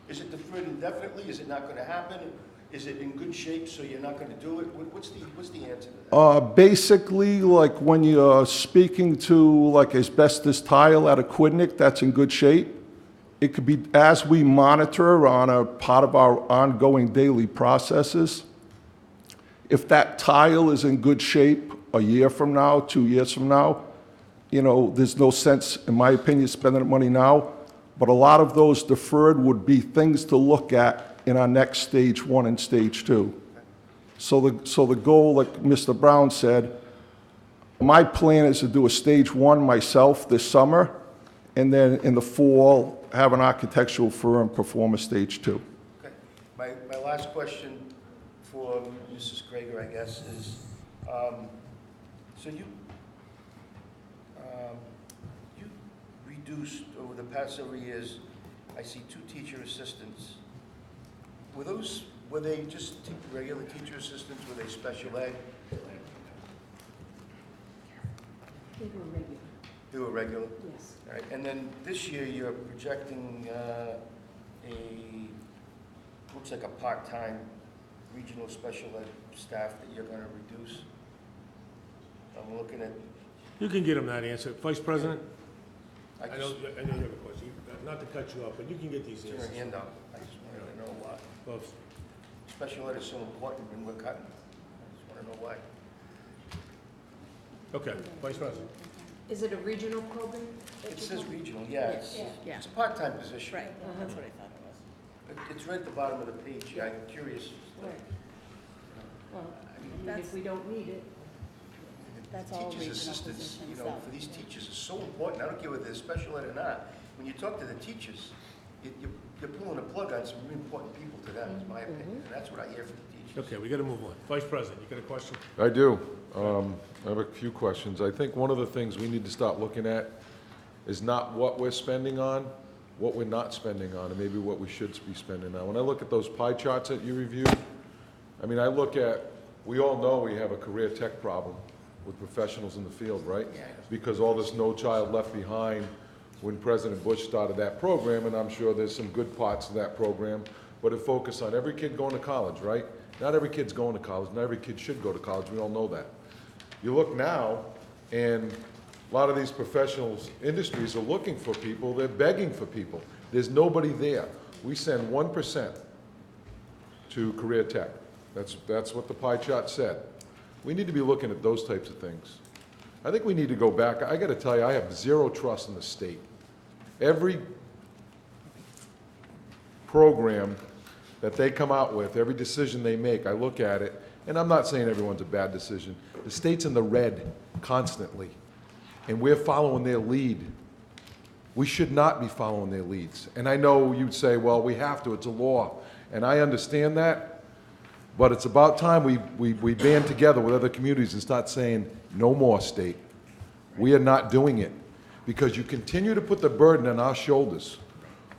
Speaker 10: Is it deferred indefinitely? Is it not going to happen? Is it in good shape, so you're not going to do it? What's the answer to that?
Speaker 14: Basically, like when you're speaking to like asbestos tile at a Quidnick, that's in good shape. It could be, as we monitor on a part of our ongoing daily processes, if that tile is in good shape a year from now, 2 years from now, you know, there's no sense, in my opinion, spending the money now. But a lot of those deferred would be things to look at in our next stage 1 and stage 2. So the goal, like Mr. Brown said, my plan is to do a stage 1 myself this summer, and then in the fall, have an architectural firm perform a stage 2.
Speaker 10: Okay. My last question for Mrs. Krager, I guess, is, so you reduced over the past several years, I see 2 teacher assistants. Were they just regular teacher assistants? Were they special ed?
Speaker 6: They were regular.
Speaker 10: They were regular?
Speaker 6: Yes.
Speaker 10: All right, and then this year you're projecting looks like a part-time regional special ed staff that you're going to reduce. I'm looking at.
Speaker 1: You can get him that answer. Vice President?
Speaker 10: I
Speaker 1: I know you have a question. Not to cut you off, but you can get these
Speaker 10: Turn
Speaker 1: answers.
Speaker 10: your hand up. I just wanted to know why.
Speaker 1: Well,
Speaker 10: Special ed is so important when we're cutting. I just want to know why.
Speaker 1: okay, Vice President.
Speaker 6: Is it a regional program?
Speaker 10: It says regional, yeah.
Speaker 11: Yeah.
Speaker 10: It's a part-time position.
Speaker 11: Right, that's what I thought it was.
Speaker 10: It's right at the bottom of the page. I'm curious.
Speaker 6: Right. Well,
Speaker 11: That's-
Speaker 6: if we don't need it.
Speaker 11: That's all
Speaker 10: Teachers'
Speaker 11: regional
Speaker 10: assistants,
Speaker 11: positions,
Speaker 10: you know,
Speaker 11: so.
Speaker 10: for these teachers is so important. I don't care whether they're special ed or not. When you talk to the teachers, you're pulling a plug on some really important people to them, is my opinion. And that's what I hear from the teachers.
Speaker 1: Okay, we got to move on. Vice President, you got a question?
Speaker 7: I do. I have a few questions. I think one of the things we need to start looking at is not what we're spending on, what we're not spending on, and maybe what we should be spending on. When I look at those pie charts that you reviewed, I mean, I look at, we all know we have a career tech problem with professionals in the field, right?
Speaker 10: Yeah.
Speaker 7: Because all this No Child Left Behind, when President Bush started that program, and I'm sure there's some good parts of that program, but it focused on every kid going to college, right? Not every kid's going to college, not every kid should go to college, we all know that. You look now, and a lot of these professionals, industries are looking for people, they're begging for people. There's nobody there. We send 1% to career tech. That's what the pie chart said. We need to be looking at those types of things. I think we need to go back. I got to tell you, I have zero trust in the state. Every program that they come out with, every decision they make, I look at it, and I'm not saying everyone's a bad decision. The state's in the red constantly, and we're following their lead. We should not be following their leads. And I know you'd say, well, we have to, it's a law. And I understand that, But it's about time we band together with other communities and start saying, no more, state. We are not doing it. Because you continue to put the burden on our shoulders,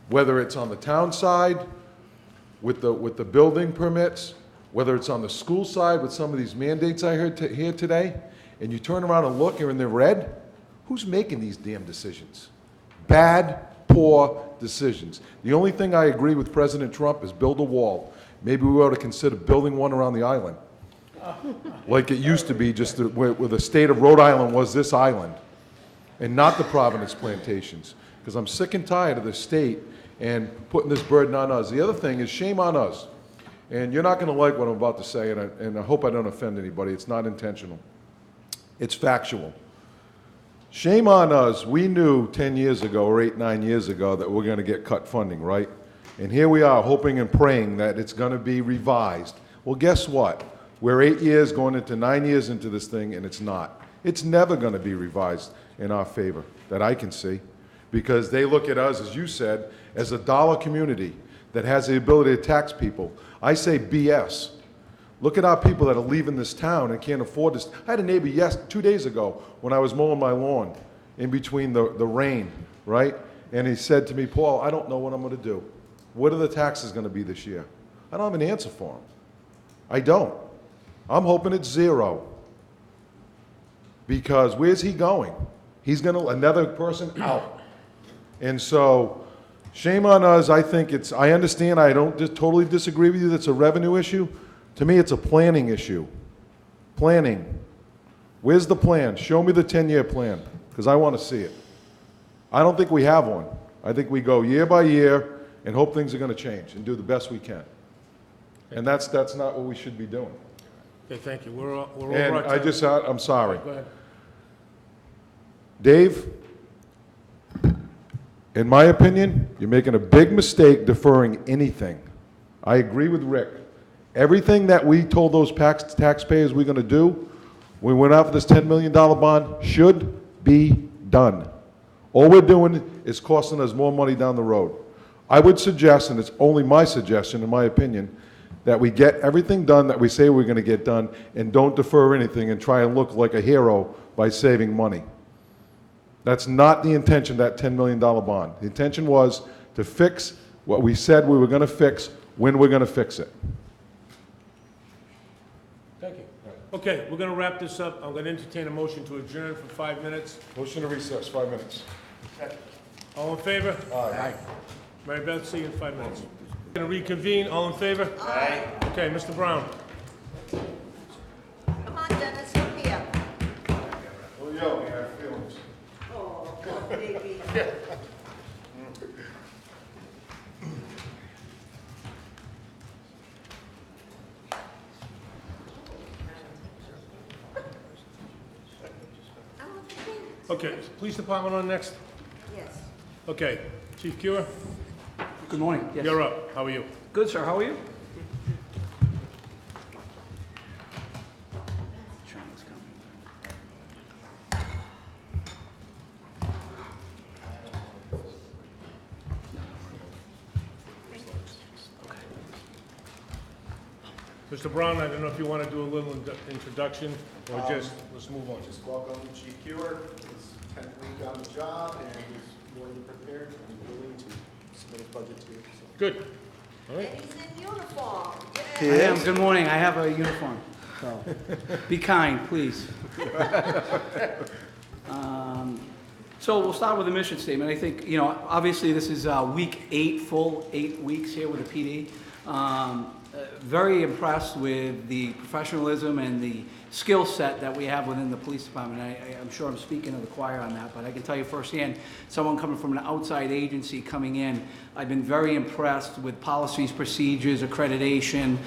Speaker 7: whether it's on the town side with the building permits, whether it's on the school side with some of these mandates I heard here today, and you turn around and look and they're red, who's making these damn decisions? Bad, poor decisions. The only thing I agree with President Trump is build a wall. Maybe we ought to consider building one around the island, like it used to be, just where the state of Rhode Island was this island, and not the Providence plantations, because I'm sick and tired of the state and putting this burden on us. The other thing is shame on us. And you're not going to like what I'm about to say, and I hope I don't offend anybody. It's not intentional. It's factual. Shame on us. We knew 10 years ago or 8, 9 years ago that we're going to get cut funding, right? And here we are hoping and praying that it's going to be revised. Well, guess what? We're 8 years going into 9 years into this thing, and it's not. It's never going to be revised in our favor that I can see, because they look at us, as you said, as a dollar community that has the ability to tax people. I say BS. Look at our people that are leaving this town and can't afford this. I had a neighbor 2 days ago when I was mowing my lawn in between the rain, right? And he said to me, Paul, I don't know what I'm going to do. What are the taxes going to be this year? I don't have an answer for him. I don't. I'm hoping it's 0. Because where's he going? He's going to, another person out. And so, shame on us. I think it's, I understand, I don't totally disagree with you that it's a revenue issue. To me, it's a planning issue. Planning. Where's the plan? Show me the 10-year plan, because I want to see it. I don't think we have one. I think we go year by year and hope things are going to change and do the best we can. And that's not what we should be doing.
Speaker 1: Okay, thank you. We're over
Speaker 7: And
Speaker 1: our time.
Speaker 7: I'm sorry.
Speaker 1: Go ahead.
Speaker 7: Dave, in my opinion, you're making a big mistake deferring anything. I agree with Rick. Everything that we told those taxpayers we're going to do, we went out for this $10 million bond, should be done. All we're doing is costing us more money down the road. I would suggest, and it's only my suggestion in my opinion, that we get everything done that we say we're going to get done and don't defer anything and try and look like a hero by saving money. That's not the intention of that $10 million bond. The intention was to fix what we said we were going to fix when we're going to fix it.
Speaker 1: Thank you. Okay, we're going to wrap this up. I'm going to entertain a motion to adjourn for 5 minutes.
Speaker 7: Motion to recess, 5 minutes.
Speaker 1: All in favor?
Speaker 7: Aye.
Speaker 1: Mary Beth, see you in 5 minutes. Going to reconvene. All in favor? Aye. Okay, Mr. Brown.
Speaker 3: Come on, Dennis, come here.
Speaker 7: Well, yo, we have feelings.
Speaker 3: Oh, God, baby.
Speaker 1: Okay, police department on next?
Speaker 3: Yes.
Speaker 1: Okay, Chief Cure,
Speaker 15: Good morning. Yes.
Speaker 1: you're up. How are you?
Speaker 15: Good, sir. How are you?
Speaker 1: Mr. Brown, I don't know if you want to do a little introduction or just, let's move on.
Speaker 5: Just welcome Chief Cure, his 10th week on the job, and he's more than prepared and willing to submit his budget to you. So.
Speaker 1: Good. All right.
Speaker 3: And he's in uniform.
Speaker 15: I am. Good morning. I have a uniform. So be kind, please. So we'll start with the mission statement. I think, you know, obviously this is week 8, full 8 weeks here with the PD. Very impressed with the professionalism and the skill set that we have within the police department. I'm sure I'm speaking to the choir on that, but I can tell you firsthand, someone coming from an outside agency coming in, I've been very impressed with policies, procedures, accreditation,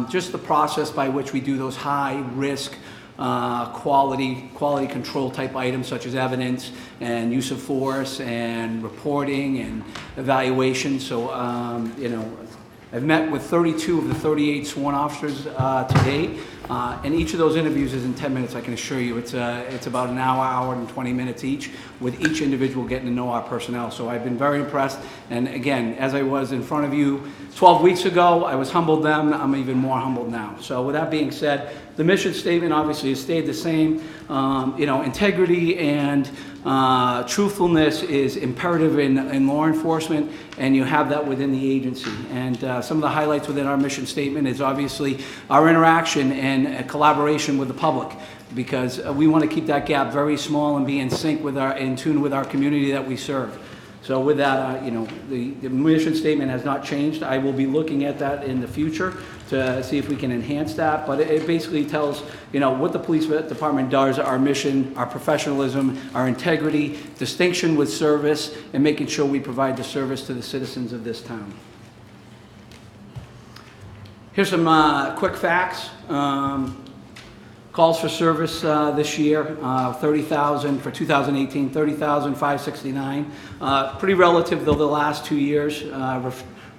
Speaker 15: just the process by which we do those high-risk quality control type items such as evidence and use of force and reporting and evaluation. So, you know, I've met with 32 of the 38 sworn officers to date, and each of those interviews is in 10 minutes, I can assure you. It's about an hour and 20 minutes each, with each individual getting to know our personnel. So I've been very impressed, and again, as I was in front of you 12 weeks ago, I was humbled then, I'm even more humbled now. So with that being said, the mission statement obviously has stayed the same. You know, integrity and truthfulness is imperative in law enforcement, and you have that within the agency. And some of the highlights within our mission statement is obviously our interaction and collaboration with the public, because we want to keep that gap very small and be in sync with in tune with our community that we serve. So with that, you know, the mission statement has not changed. I will be looking at that in the future to see if we can enhance that. But it basically tells, you know, what the police department does, our mission, our professionalism, our integrity, distinction with service, and making sure we provide the service to the citizens of this town. Here's some quick facts. Calls for service this year, 30,000 for 2018, 30,569. Pretty relative though the last 2 years,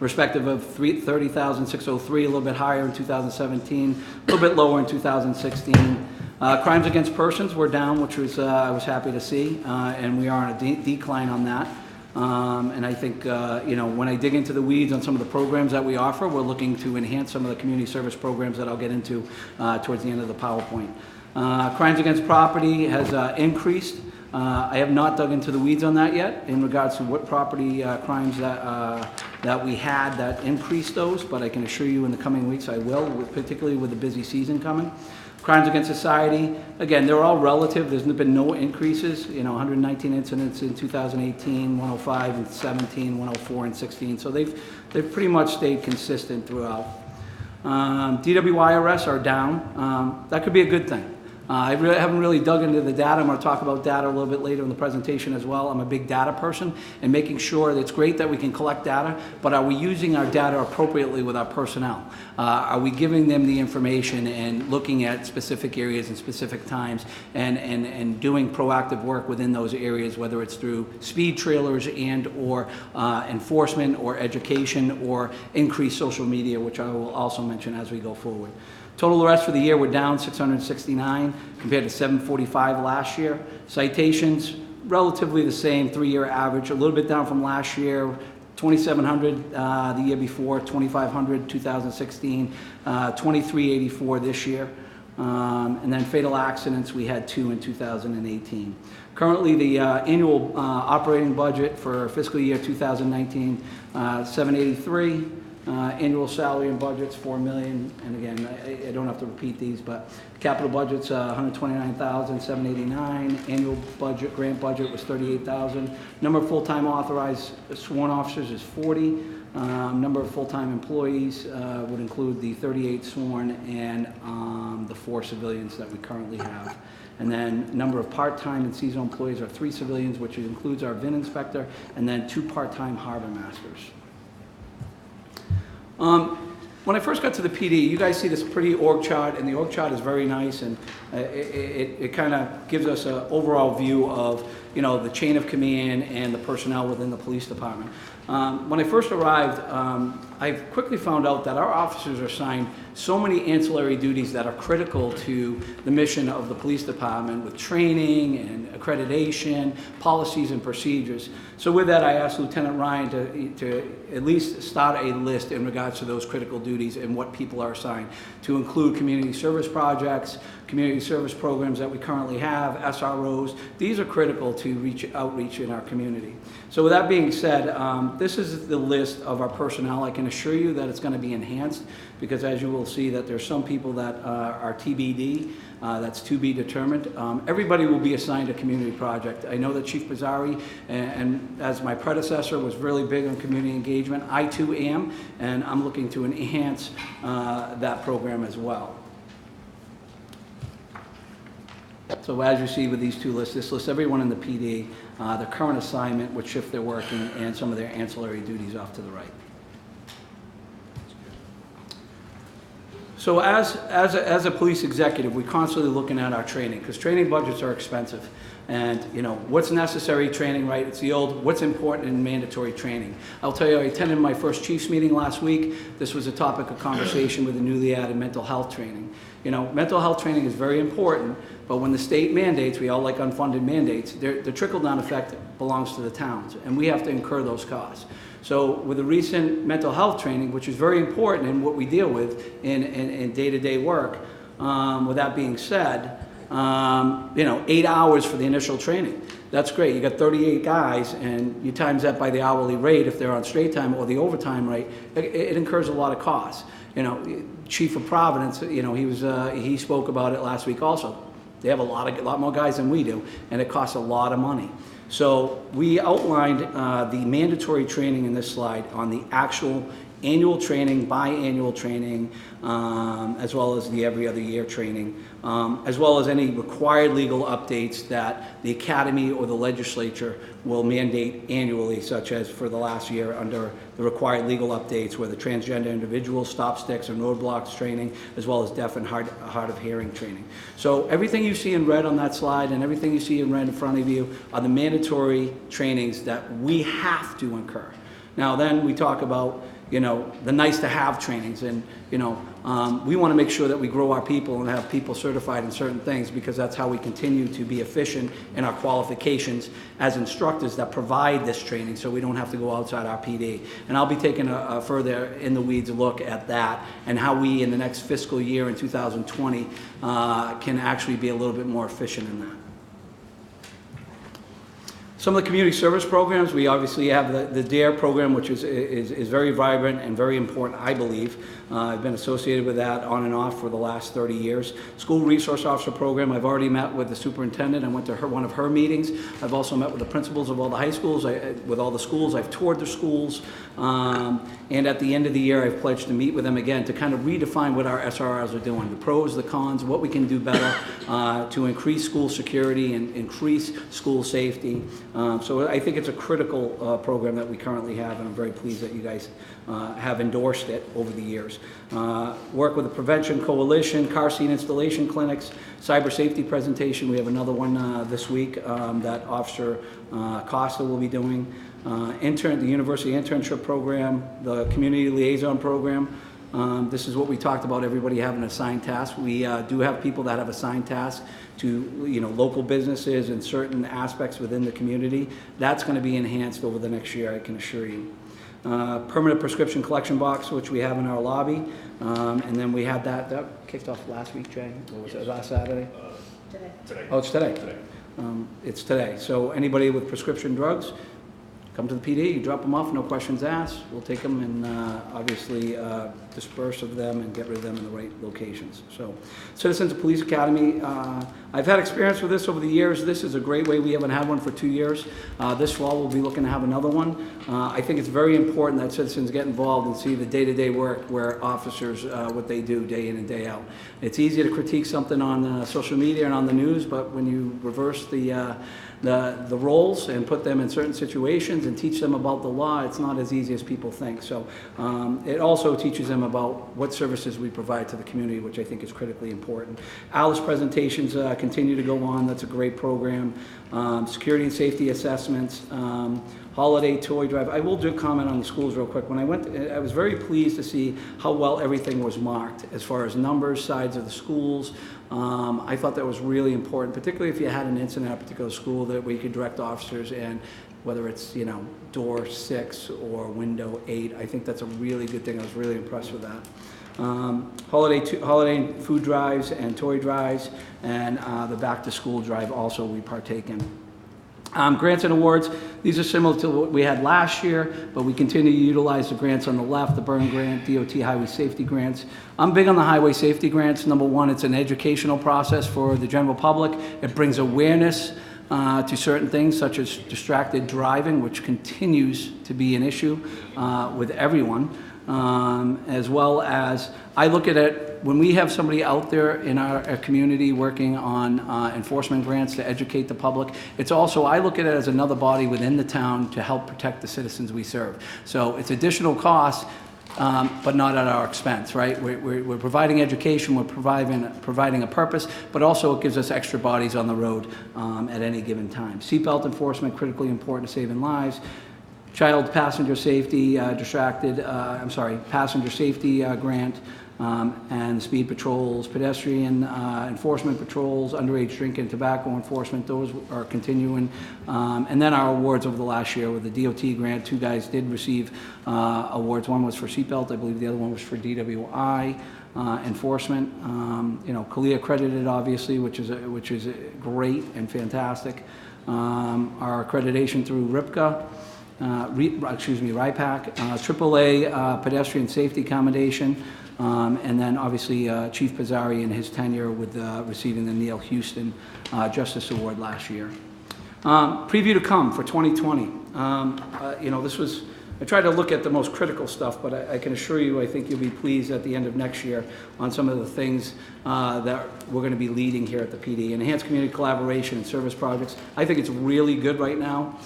Speaker 15: respective of 30,603, a little bit higher in 2017, a little bit lower in 2016. Crimes against persons were down, which was I was happy to see, and we are on a decline on that. And I think, you know, when I dig into the weeds on some of the programs that we offer, we're looking to enhance some of the community service programs that I'll get into towards the end of the PowerPoint. Crimes against property has increased. I have not dug into the weeds on that yet in regards to what property crimes that we had that increased those, but I can assure you in the coming weeks I will, particularly with the busy season coming. Crimes against society, again, they're all relative. There's been no increases. You know, 119 incidents in 2018, 105 in 17, 104 in 16. So they've pretty much stayed consistent throughout. DWI arrests are down. That could be a good thing. I haven't really dug into the data. I'm going to talk about data a little bit later in the presentation as well. I'm a big data person, and making sure that it's great that we can collect data, but are we using our data appropriately with our personnel? Are we giving them the information and looking at specific areas and specific times and doing proactive work within those areas, whether it's through speed trailers and or enforcement or education or increased social media, which I will also mention as we go forward. Total arrests for the year were down 669 compared to 745 last year. Citations, relatively the same, 3-year average, a little bit down from last year, 2,700 the year before, 2,500 2016, 2,384 this year. And then fatal accidents, we had 2 in 2018. Currently, the annual operating budget for fiscal year 2019, 783. Annual salary and budgets, $4 million, and again, I don't have to repeat these, but capital budget's $129,789. Annual budget, grant budget was $38,000. Number of full-time authorized sworn officers is 40. Number of full-time employees would include the 38 sworn and the 4 civilians that we currently have. And then number of part-time and seasonal employees are 3 civilians, which includes our VIN inspector, and then 2 part-time harbor masters. When I first got to the PD, you guys see this pretty org chart, and the org chart is very nice, and it kind of gives us an overall view of, you know, the chain of command and the personnel within the police department. When I first arrived, I quickly found out that our officers are assigned so many ancillary duties that are critical to the mission of the police department, with training and accreditation, policies and procedures. So with that, I asked Lieutenant Ryan to at least start a list in regards to those critical duties and what people are assigned, to include community service projects, community service programs that we currently have, SROs. These are critical to outreach in our community. So with that being said, this is the list of our personnel. I can assure you that it's going to be enhanced, because as you will see that there's some people that are TBD, that's to be determined. Everybody will be assigned a community project. I know that Chief Pizzari, and as my predecessor, was really big on community engagement. I too am, and I'm looking to enhance that program as well. So as you see with these 2 lists, this lists everyone in the PD, their current assignment, what shift they're working, and some of their ancillary duties off to the right. So as a police executive, we're constantly looking at our training, because training budgets are expensive. And, you know, what's necessary training, right? It's the old, what's important in mandatory training. I'll tell you, I attended my first Chiefs meeting last week. This was a topic of conversation with the newly added mental health training. You know, mental health training is very important, but when the state mandates, we all like unfunded mandates, the trickle-down effect belongs to the towns, and we have to incur those costs. So with the recent mental health training, which is very important in what we deal with in day-to-day work, with that being said, you know, 8 hours for the initial training. That's great. You got 38 guys, and you times that by the hourly rate if they're on straight time or the overtime rate. It incurs a lot of costs. You know, Chief of Providence, you know, he spoke about it last week also. They have a lot more guys than we do, and it costs a lot of money. So we outlined the mandatory training in this slide on the actual annual training, biannual training, as well as the every other year training, as well as any required legal updates that the Academy or the legislature will mandate annually, such as for the last year under the required legal updates where the transgender individuals, stop sticks and roadblocks training, as well as deaf and hard of hearing training. So everything you see in red on that slide and everything you see in red in front of you are the mandatory trainings that we have to incur. Now then we talk about, you know, the nice to have trainings, and, you know, we want to make sure that we grow our people and have people certified in certain things, because that's how we continue to be efficient in our qualifications as instructors that provide this training, so we don't have to go outside our PD. And I'll be taking a further in the weeds look at that and how we in the next fiscal year in 2020 can actually be a little bit more efficient in that. Some of the community service programs, we obviously have the DARE program, which is very vibrant and very important, I believe. I've been associated with that on and off for the last 30 years. School Resource Officer program, I've already met with the superintendent. I went to one of her meetings. I've also met with the principals of all the high schools, with all the schools. I've toured the schools. And at the end of the year, I've pledged to meet with them again to kind of redefine what our SRRs are doing, the pros, the cons, what we can do better to increase school security and increase school safety. So I think it's a critical program that we currently have, and I'm very pleased that you guys have endorsed it over the years. Work with the Prevention Coalition, car seat installation clinics, cyber safety presentation. We have another one this week that Officer Costa will be doing. The University Internship Program, the Community Liaison Program. This is what we talked about, everybody having an assigned task. We do have people that have assigned tasks to, you know, local businesses and certain aspects within the community. That's going to be enhanced over the next year, I can assure you. Permanent prescription collection box, which we have in our lobby. And then we had that kicked off last week, Jay, or was it last Saturday? Today. Oh, it's today. It's today. So anybody with prescription drugs, come to the PD, you drop them off, no questions asked. We'll take them and obviously disperse of them and get rid of them in the right locations. So, Citizens Police Academy, I've had experience with this over the years. This is a great way. We haven't had one for 2 years. This fall we'll be looking to have another one. I think it's very important that citizens get involved and see the day-to-day work where officers, what they do day in and day out. It's easy to critique something on social media and on the news, but when you reverse the roles and put them in certain situations and teach them about the law, it's not as easy as people think. So it also teaches them about what services we provide to the community, which I think is critically important. ALICE presentations continue to go on. That's a great program. Security and safety assessments. Holiday toy drive. I will do comment on the schools real quick. When I went, I was very pleased to see how well everything was marked as far as numbers, sides of the schools. I thought that was really important, particularly if you had an incident at a particular school that we could direct officers in, whether it's, you know, door 6 or window 8. I think that's a really good thing. I was really impressed with that. Holiday food drives and toy drives, and the back to school drive also we partake in. Grants and awards, these are similar to what we had last year, but we continue to utilize the grants on the left, the Byrne Grant, DOT Highway Safety Grants. I'm big on the highway safety grants. Number one, it's an educational process for the general public. It brings awareness to certain things such as distracted driving, which continues to be an issue with everyone, as well as I look at it when we have somebody out there in our community working on enforcement grants to educate the public. It's also, I look at it as another body within the town to help protect the citizens we serve. So it's additional costs. but not at our expense, right? We're providing education, we're providing a purpose, but also it gives us extra bodies on the road at any given time. Seatbelt enforcement, critically important to saving lives. Child passenger safety, passenger safety grant, and speed patrols, pedestrian enforcement patrols, underage drink and tobacco enforcement, those are continuing. And then our awards over the last year with the DOT grant, 2 guys did receive awards. One was for seatbelt, I believe the other one was for DWI enforcement. CALEA accredited, obviously, which is great and fantastic. Our accreditation through RIPCA, RIPAC, AAA pedestrian safety accommodation, and then obviously Chief Pizzari and his tenure with receiving the Neil Houston Justice Award last year. Preview to come for 2020. I tried to look at the most critical stuff, but I can assure you, I think you'll be pleased at the end of next year on some of the things that we're going to be leading here at the PD. Enhanced community collaboration and service projects. I think it's really good right now.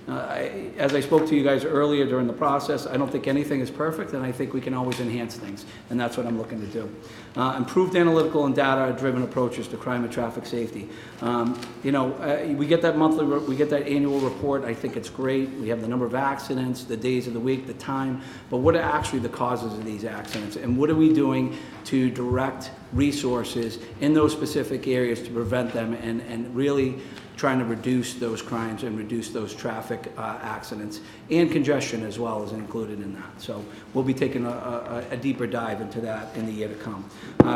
Speaker 15: As I spoke to you guys earlier during the process, I don't think anything is perfect, and I think we can always enhance things, and that's what I'm looking to do. Improved analytical and data-driven approaches to crime and traffic safety. We get that annual report. I think it's great. We have the number of accidents, the days of the week, the time, but what are actually the causes of these accidents, and what are we doing to direct resources in those specific areas to prevent them and really trying to reduce those crimes and reduce those traffic accidents, and congestion as well is included in that. So we'll be taking a deeper dive into that in the year to come.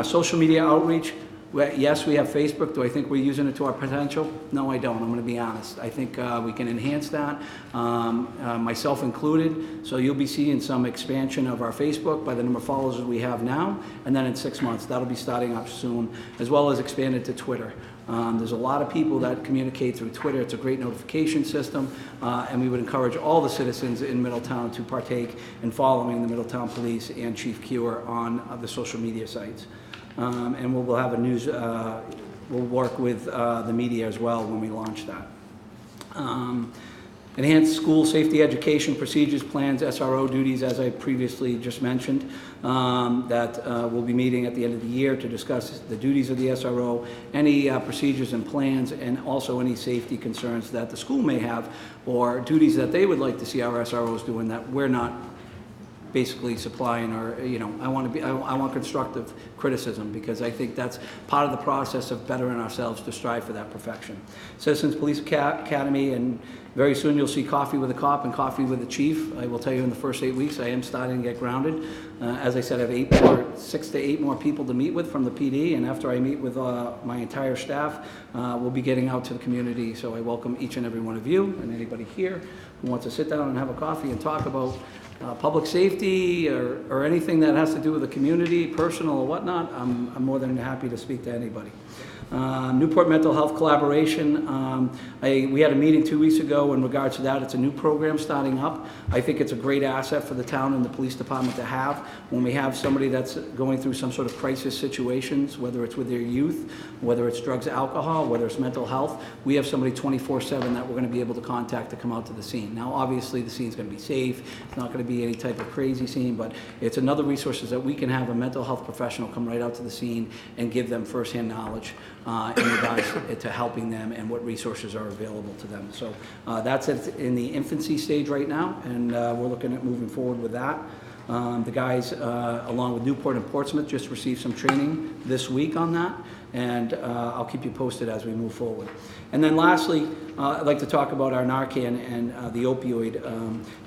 Speaker 15: Social media outreach. Yes, we have Facebook. Do I think we're using it to our potential? No, I don't. I'm going to be honest. I think we can enhance that, myself included. So you'll be seeing some expansion of our Facebook by the number of followers that we have now, and then in 6 months, that'll be starting up soon, as well as expanded to Twitter. There's a lot of people that communicate through Twitter. It's a great notification system, and we would encourage all the citizens in Middletown to partake in following the Middletown Police and Chief Cure on the social media sites. And we'll have a news, we'll work with the media as well when we launch that. Enhanced school safety education procedures, plans, SRO duties, as I previously just mentioned, that we'll be meeting at the end of the year to discuss the duties of the SRO, any procedures and plans, and also any safety concerns that the school may have, or duties that they would like to see our SROs doing that we're not basically supplying, or I want constructive criticism, because I think that's part of the process of bettering ourselves to strive for that perfection. Citizens Police Academy, and very soon you'll see Coffee with a Cop and Coffee with a Chief. I will tell you, in the first 8 weeks I am starting to get grounded. As I said, I have 6 to 8 more people to meet with from the PD, and after I meet with my entire staff, we'll be getting out to the community. So I welcome each and every one of you, and anybody here who wants to sit down and have a coffee and talk about public safety or anything that has to do with the community, personal or whatnot. I'm more than happy to speak to anybody. Newport Mental Health Collaboration. We had a meeting 2 weeks ago in regards to that. It's a new program starting up. I think it's a great asset for the town and the police department to have. When we have somebody that's going through some sort of crisis situations, whether it's with their youth, whether it's drugs, alcohol, whether it's mental health, we have somebody 24/7 that we're going to be able to contact to come out to the scene. Now, obviously, the scene's going to be safe. It's not going to be any type of crazy scene, but it's another resource that we can have a mental health professional come right out to the scene and give them firsthand knowledge in regards to helping them and what resources are available to them. So that's in the infancy stage right now, and we're looking at moving forward with that. The guys, along with Newport and Portsmouth, just received some training this week on that, and I'll keep you posted as we move forward. And then lastly, I'd like to talk about our Narcan and the opioid.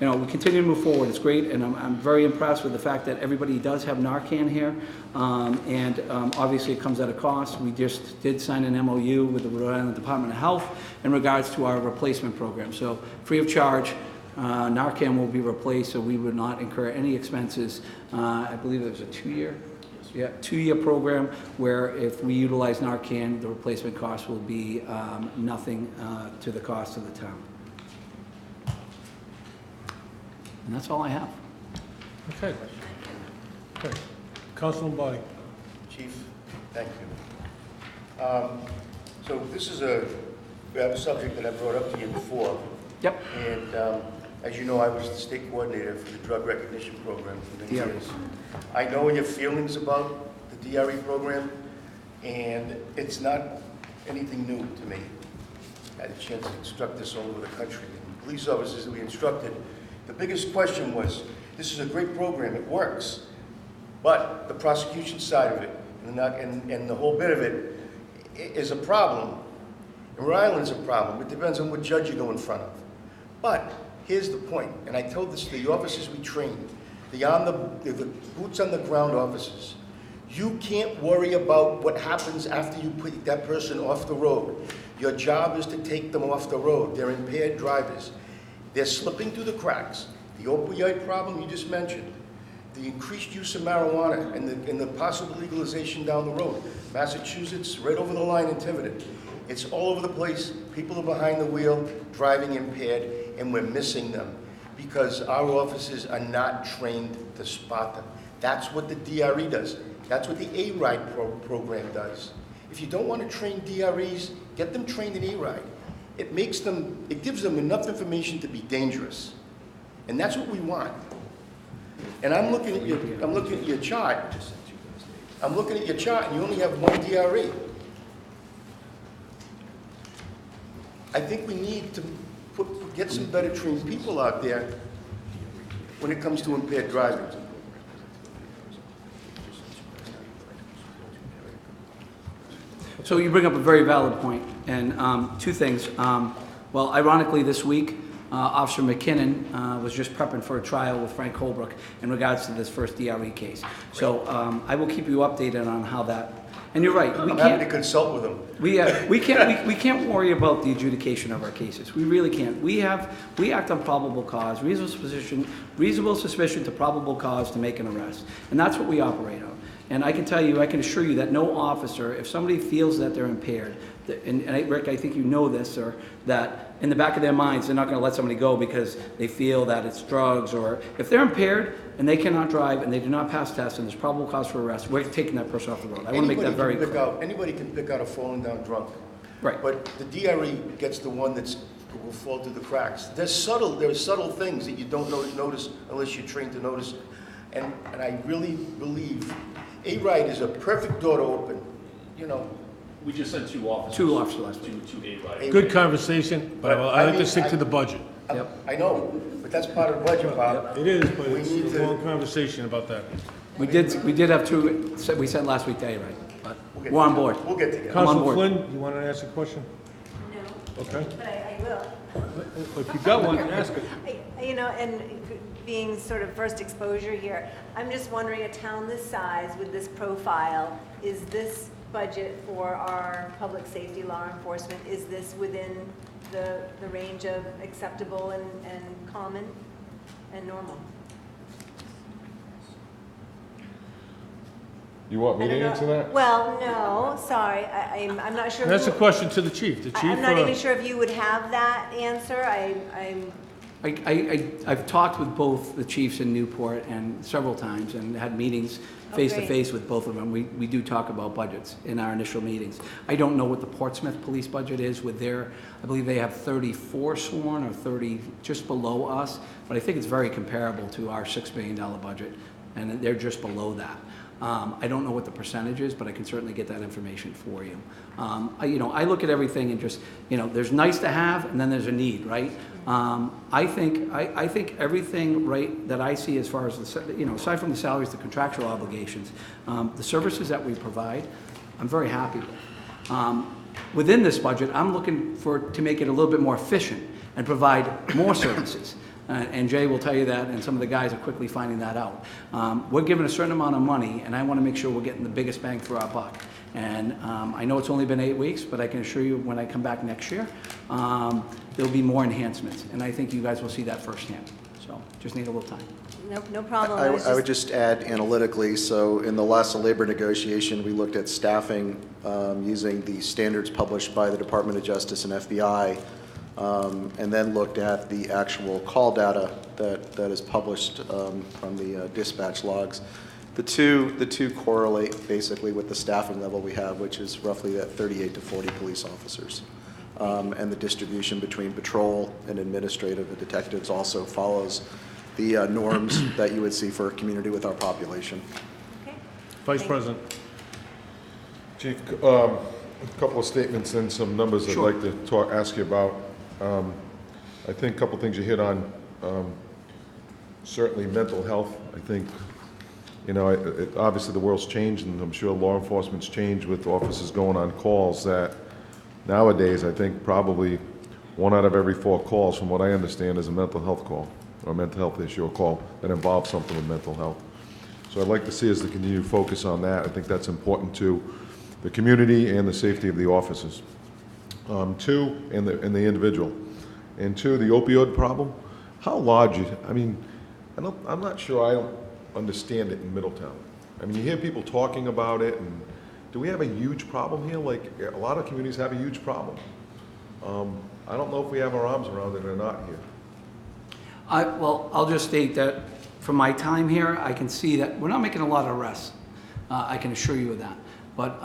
Speaker 15: We continue to move forward. It's great, and I'm very impressed with the fact that everybody does have Narcan here, and obviously it comes at a cost. We just did sign an MOU with the Rhode Island Department of Health in regards to our replacement program. So free of charge, Narcan will be replaced, so we would not incur any expenses. I believe it was a 2-year program where if we utilize Narcan, the replacement cost will be nothing to the cost of the town. And that's all I have.
Speaker 1: Okay. Councilman Body.
Speaker 10: Chief, thank you. So this is a subject that I brought up to you before.
Speaker 15: Yep.
Speaker 10: And As you know, I was the state coordinator for the drug recognition program for many
Speaker 15: Yeah.
Speaker 10: years. I know your feelings about the DRE program, and it's not anything new to me. I had a chance to instruct this all over the country. And police officers that we instructed, the biggest question was, this is a great program, it works, but the prosecution side of it and the whole bit of it is a problem. And Rhode Island's a problem. It depends on what judge you go in front of. But here's the point, and I told this to the officers we trained, the boots on the ground officers. You can't worry about what happens after you put that person off the road. Your job is to take them off the road. They're impaired drivers. They're slipping through the cracks. The opioid problem you just mentioned, the increased use of marijuana and the possible legalization down the road. Massachusetts, right over the line in Tiverton. It's all over the place. People are behind the wheel, driving impaired, and we're missing them because our officers are not trained to spot them. That's what the DRE does. That's what the A-RIDE program does. If you don't want to train DREs, get them trained in A-RIDE. It gives them enough information to be dangerous. And that's what we want. And I'm looking at your chart. I'm looking at your chart, and you only have one DRE. I think we need to get some better trained people out there when it comes to impaired driving.
Speaker 15: So you bring up a very valid point, and two things. Well, ironically, this week, Officer McKinnon was just prepping for a trial with Frank Holbrook in regards to this first DRE case. So I will keep you updated on how that. And you're right.
Speaker 10: I'm happy to consult with them.
Speaker 15: We can't worry about the adjudication of our cases. We really can't. We act on probable cause, reasonable suspicion to probable cause to make an arrest, and that's what we operate on. And I can assure you that no officer, if somebody feels that they're impaired, and Rick, I think you know this, sir, that in the back of their minds, they're not going to let somebody go because they feel that it's drugs, or if they're impaired and they cannot drive and they do not pass tests and there's probable cause for arrest, we're taking that person off the road. I want to make that very clear.
Speaker 10: Anybody can pick out a falling down drunk.
Speaker 15: Right.
Speaker 10: But the DRE gets the one that will fall through the cracks. There are subtle things that you don't notice unless you're trained to notice. And I really believe A-RIDE is a perfect door to open. You know,
Speaker 16: we just sent two officers.
Speaker 15: Two officers last week.
Speaker 16: To A-RIDE.
Speaker 1: Good conversation, but I like to stick to the budget.
Speaker 10: I know, but that's part of the budget, Bob.
Speaker 1: It is, but it's a long conversation about that.
Speaker 15: We did have two, we sent last week to A-RIDE, but we're on board.
Speaker 10: We'll get together.
Speaker 1: Councilor Flynn, you want to ask a question?
Speaker 2: No.
Speaker 1: Okay.
Speaker 2: But I will.
Speaker 1: If you got one, ask it.
Speaker 2: You know, and being sort of first exposure here, I'm just wondering, a town this size with this profile, is this budget for our public safety law enforcement, is this within the range of acceptable and common and normal?
Speaker 7: You want me
Speaker 2: I
Speaker 7: to
Speaker 2: don't know.
Speaker 7: answer that?
Speaker 2: Well, no, sorry, I'm not sure.
Speaker 1: That's a
Speaker 2: who-
Speaker 1: question to the chief. The chief.
Speaker 2: I'm not even sure if you would have that answer. I'm.
Speaker 15: I've talked with both the chiefs in Newport and several times and had meetings face to face with both of them. We do talk about budgets in our initial meetings. I don't know what the Portsmouth police budget is with their, I believe they have 34 sworn or 30 just below us, but I think it's very comparable to our $6 million budget, and they're just below that. I don't know what the percentage is, but I can certainly get that information for you. I look at everything and just, there's nice to have and then there's a need, right? I think everything, right, that I see as far as, aside from the salaries, the contractual obligations, the services that we provide, I'm very happy with. Within this budget, I'm looking to make it a little bit more efficient and provide more services. And Jay will tell you that, and some of the guys are quickly finding that out. We're given a certain amount of money, and I want to make sure we're getting the biggest bang for our buck. And I know it's only been 8 weeks, but I can assure you when I come back next year, there'll be more enhancements. And I think you guys will see that firsthand. So just need a little time.
Speaker 2: No problem.
Speaker 5: I would just add analytically, so in the last labor negotiation, we looked at staffing using the standards published by the Department of Justice and FBI, and then looked at the actual call data that is published from the dispatch logs. The two correlate basically with the staffing level we have, which is roughly at 38 to 40 police officers. and the distribution between patrol and administrative and detectives also follows the norms that you would see for a community with our population.
Speaker 1: Vice President.
Speaker 7: Chief, a couple of statements and some numbers I'd like to ask you about. I think a couple things you hit on. Certainly mental health. I think, you know, obviously the world's changed, and I'm sure law enforcement's changed with officers going on calls that nowadays I think probably 1 out of every 4 calls, from what I understand, is a mental health call or a mental health issue or call that involves something with mental health. So I'd like to see us to continue to focus on that. I think that's important to the community and the safety of the officers. 2, and the individual. And 2, the opioid problem. How large is, I mean, I'm not sure I don't understand it in Middletown. I mean, you hear people talking about it, and do we have a huge problem here? Like, a lot of communities have a huge problem. I don't know if we have our arms around it or not here.
Speaker 15: Well, I'll just state that from my time here, I can see that we're not making a lot of arrests. I can assure you of that. But,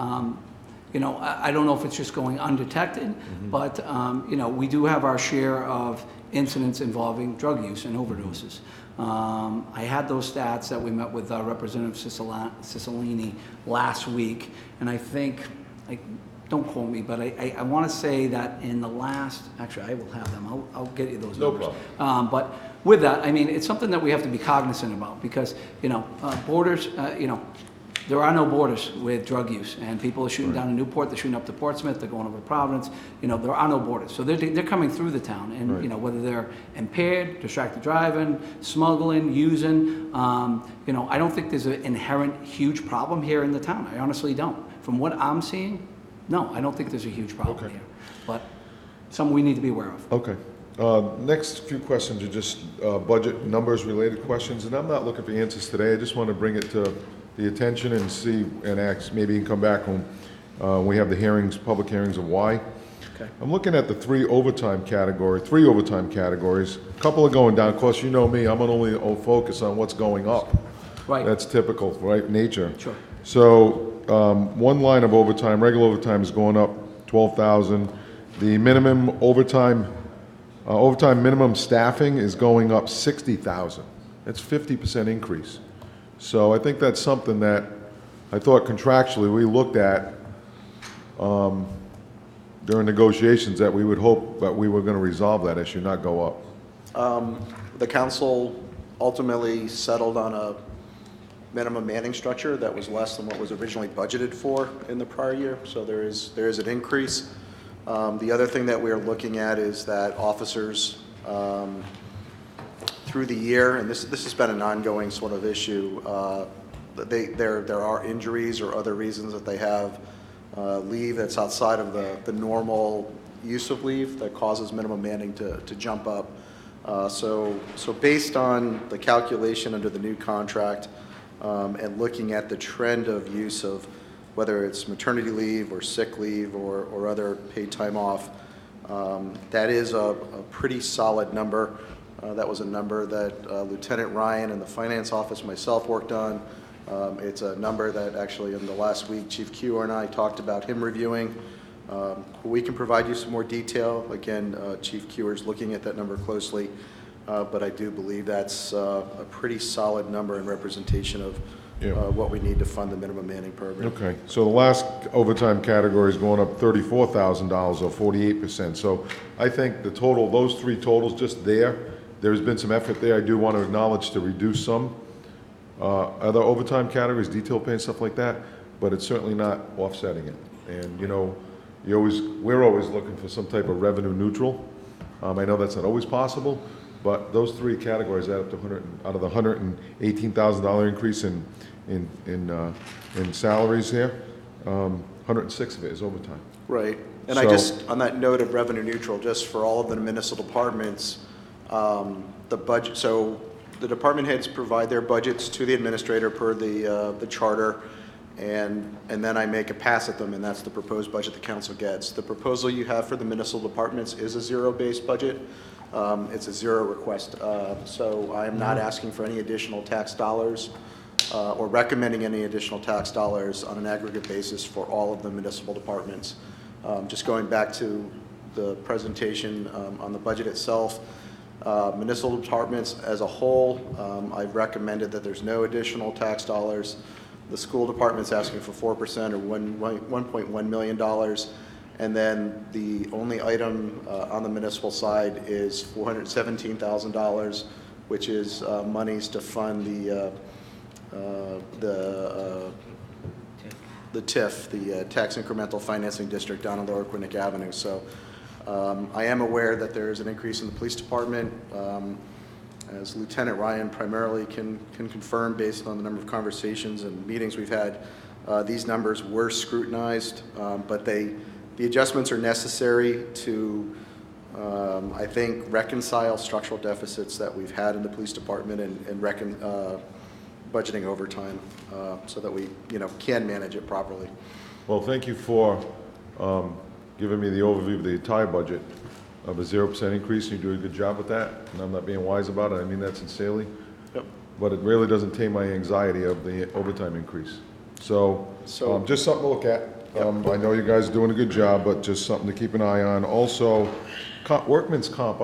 Speaker 15: you know, I don't know if it's just going undetected, but, you know, we do have our share of incidents involving drug use and overdoses. I had those stats that we met with Representative Cicilline last week, and I think, don't quote me, but I want to say that in the last, actually I will have them, I'll get you those numbers.
Speaker 7: No problem.
Speaker 15: But with that, I mean, it's something that we have to be cognizant about, because, you know, borders, you know, there are no borders with drug use, and people are shooting down in Newport, they're shooting up to Portsmouth, they're going over to Providence. You know, there are no borders. So they're coming through the town, and, you know, whether they're impaired, distracted driving, smuggling, using, you know, I don't think there's an inherent huge problem here in the town. I honestly don't. From what I'm seeing, no, I don't think there's a huge problem here. But something we need to be aware of.
Speaker 7: Okay. Next few questions are just budget numbers related questions, and I'm not looking for answers today. I just want to bring it to the attention and see and ask. Maybe you can come back when we have the hearings, public hearings of why.
Speaker 15: Okay.
Speaker 7: I'm looking at the three overtime categories. A couple are going down. Of course, you know me, I'm gonna only focus on what's going up.
Speaker 15: Right.
Speaker 7: That's typical, right, nature.
Speaker 15: Sure.
Speaker 7: So one line of overtime, regular overtime is going up 12,000. The minimum overtime minimum staffing is going up 60,000. That's 50% increase. So I think that's something that I thought contractually we looked at during negotiations, that we would hope that we were going to resolve that issue, not go up.
Speaker 5: The council ultimately settled on a minimum manning structure that was less than what was originally budgeted for in the prior year, so there is an increase. The other thing that we are looking at is that officers through the year, and this has been an ongoing sort of issue, there are injuries or other reasons that they have leave that's outside of the normal use of leave that causes minimum manning to jump up. So based on the calculation under the new contract and looking at the trend of use of whether it's maternity leave or sick leave or other paid time off, that is a pretty solid number. That was a number that Lieutenant Ryan and the finance office, myself, worked on. It's a number that actually in the last week Chief Kewer and I talked about him reviewing. We can provide you some more detail. Again, Chief Kewer's looking at that number closely, but I do believe that's a pretty solid number in representation of what we need to fund the minimum manning program.
Speaker 7: Okay, so the last overtime category is going up $34,000 or 48%. So I think the total, those three totals just there's been some effort there. I do want to acknowledge to reduce some other overtime categories, detail pay and stuff like that, but it's certainly not offsetting it. And you know, we're always looking for some type of revenue neutral. I know that's not always possible, but those three categories add up to out of the $118,000 increase in salaries here, 106 of it is overtime.
Speaker 5: Right, and
Speaker 7: So,
Speaker 5: I just, on that note of revenue neutral, just for all of the municipal departments, the budget, so the department heads provide their budgets to the administrator per the charter, and then I make a pass at them, and that's the proposed budget the council gets. The proposal you have for the municipal departments is a zero-based budget. It's a zero request, so I am not asking for any additional tax dollars or recommending any additional tax dollars on an aggregate basis for all of the municipal departments. Just going back to the presentation on the budget itself. Municipal departments as a whole, I've recommended that there's no additional tax dollars. The school department's asking for 4% or $1.1 million. And then the only item on the municipal side is $417,000, which is monies to fund the TIF, the Tax Incremental Financing District down on Lower Quinnick Avenue. So I am aware that there is an increase in the police department. As Lieutenant Ryan primarily can confirm based on the number of conversations and meetings we've had, these numbers were scrutinized, but the adjustments are necessary to, I think, reconcile structural deficits that we've had in the police department and budgeting overtime so that we, can manage it properly.
Speaker 7: Well, thank you for giving me the overview of the entire budget of a 0% increase. You do a good job with that, and I'm not being wise about it. I mean that sincerely.
Speaker 5: Yep.
Speaker 7: But it really doesn't tame my anxiety of the overtime increase. So just something to look at. I know you guys are doing a good job, but just something to keep an eye on. Also, workman's comp.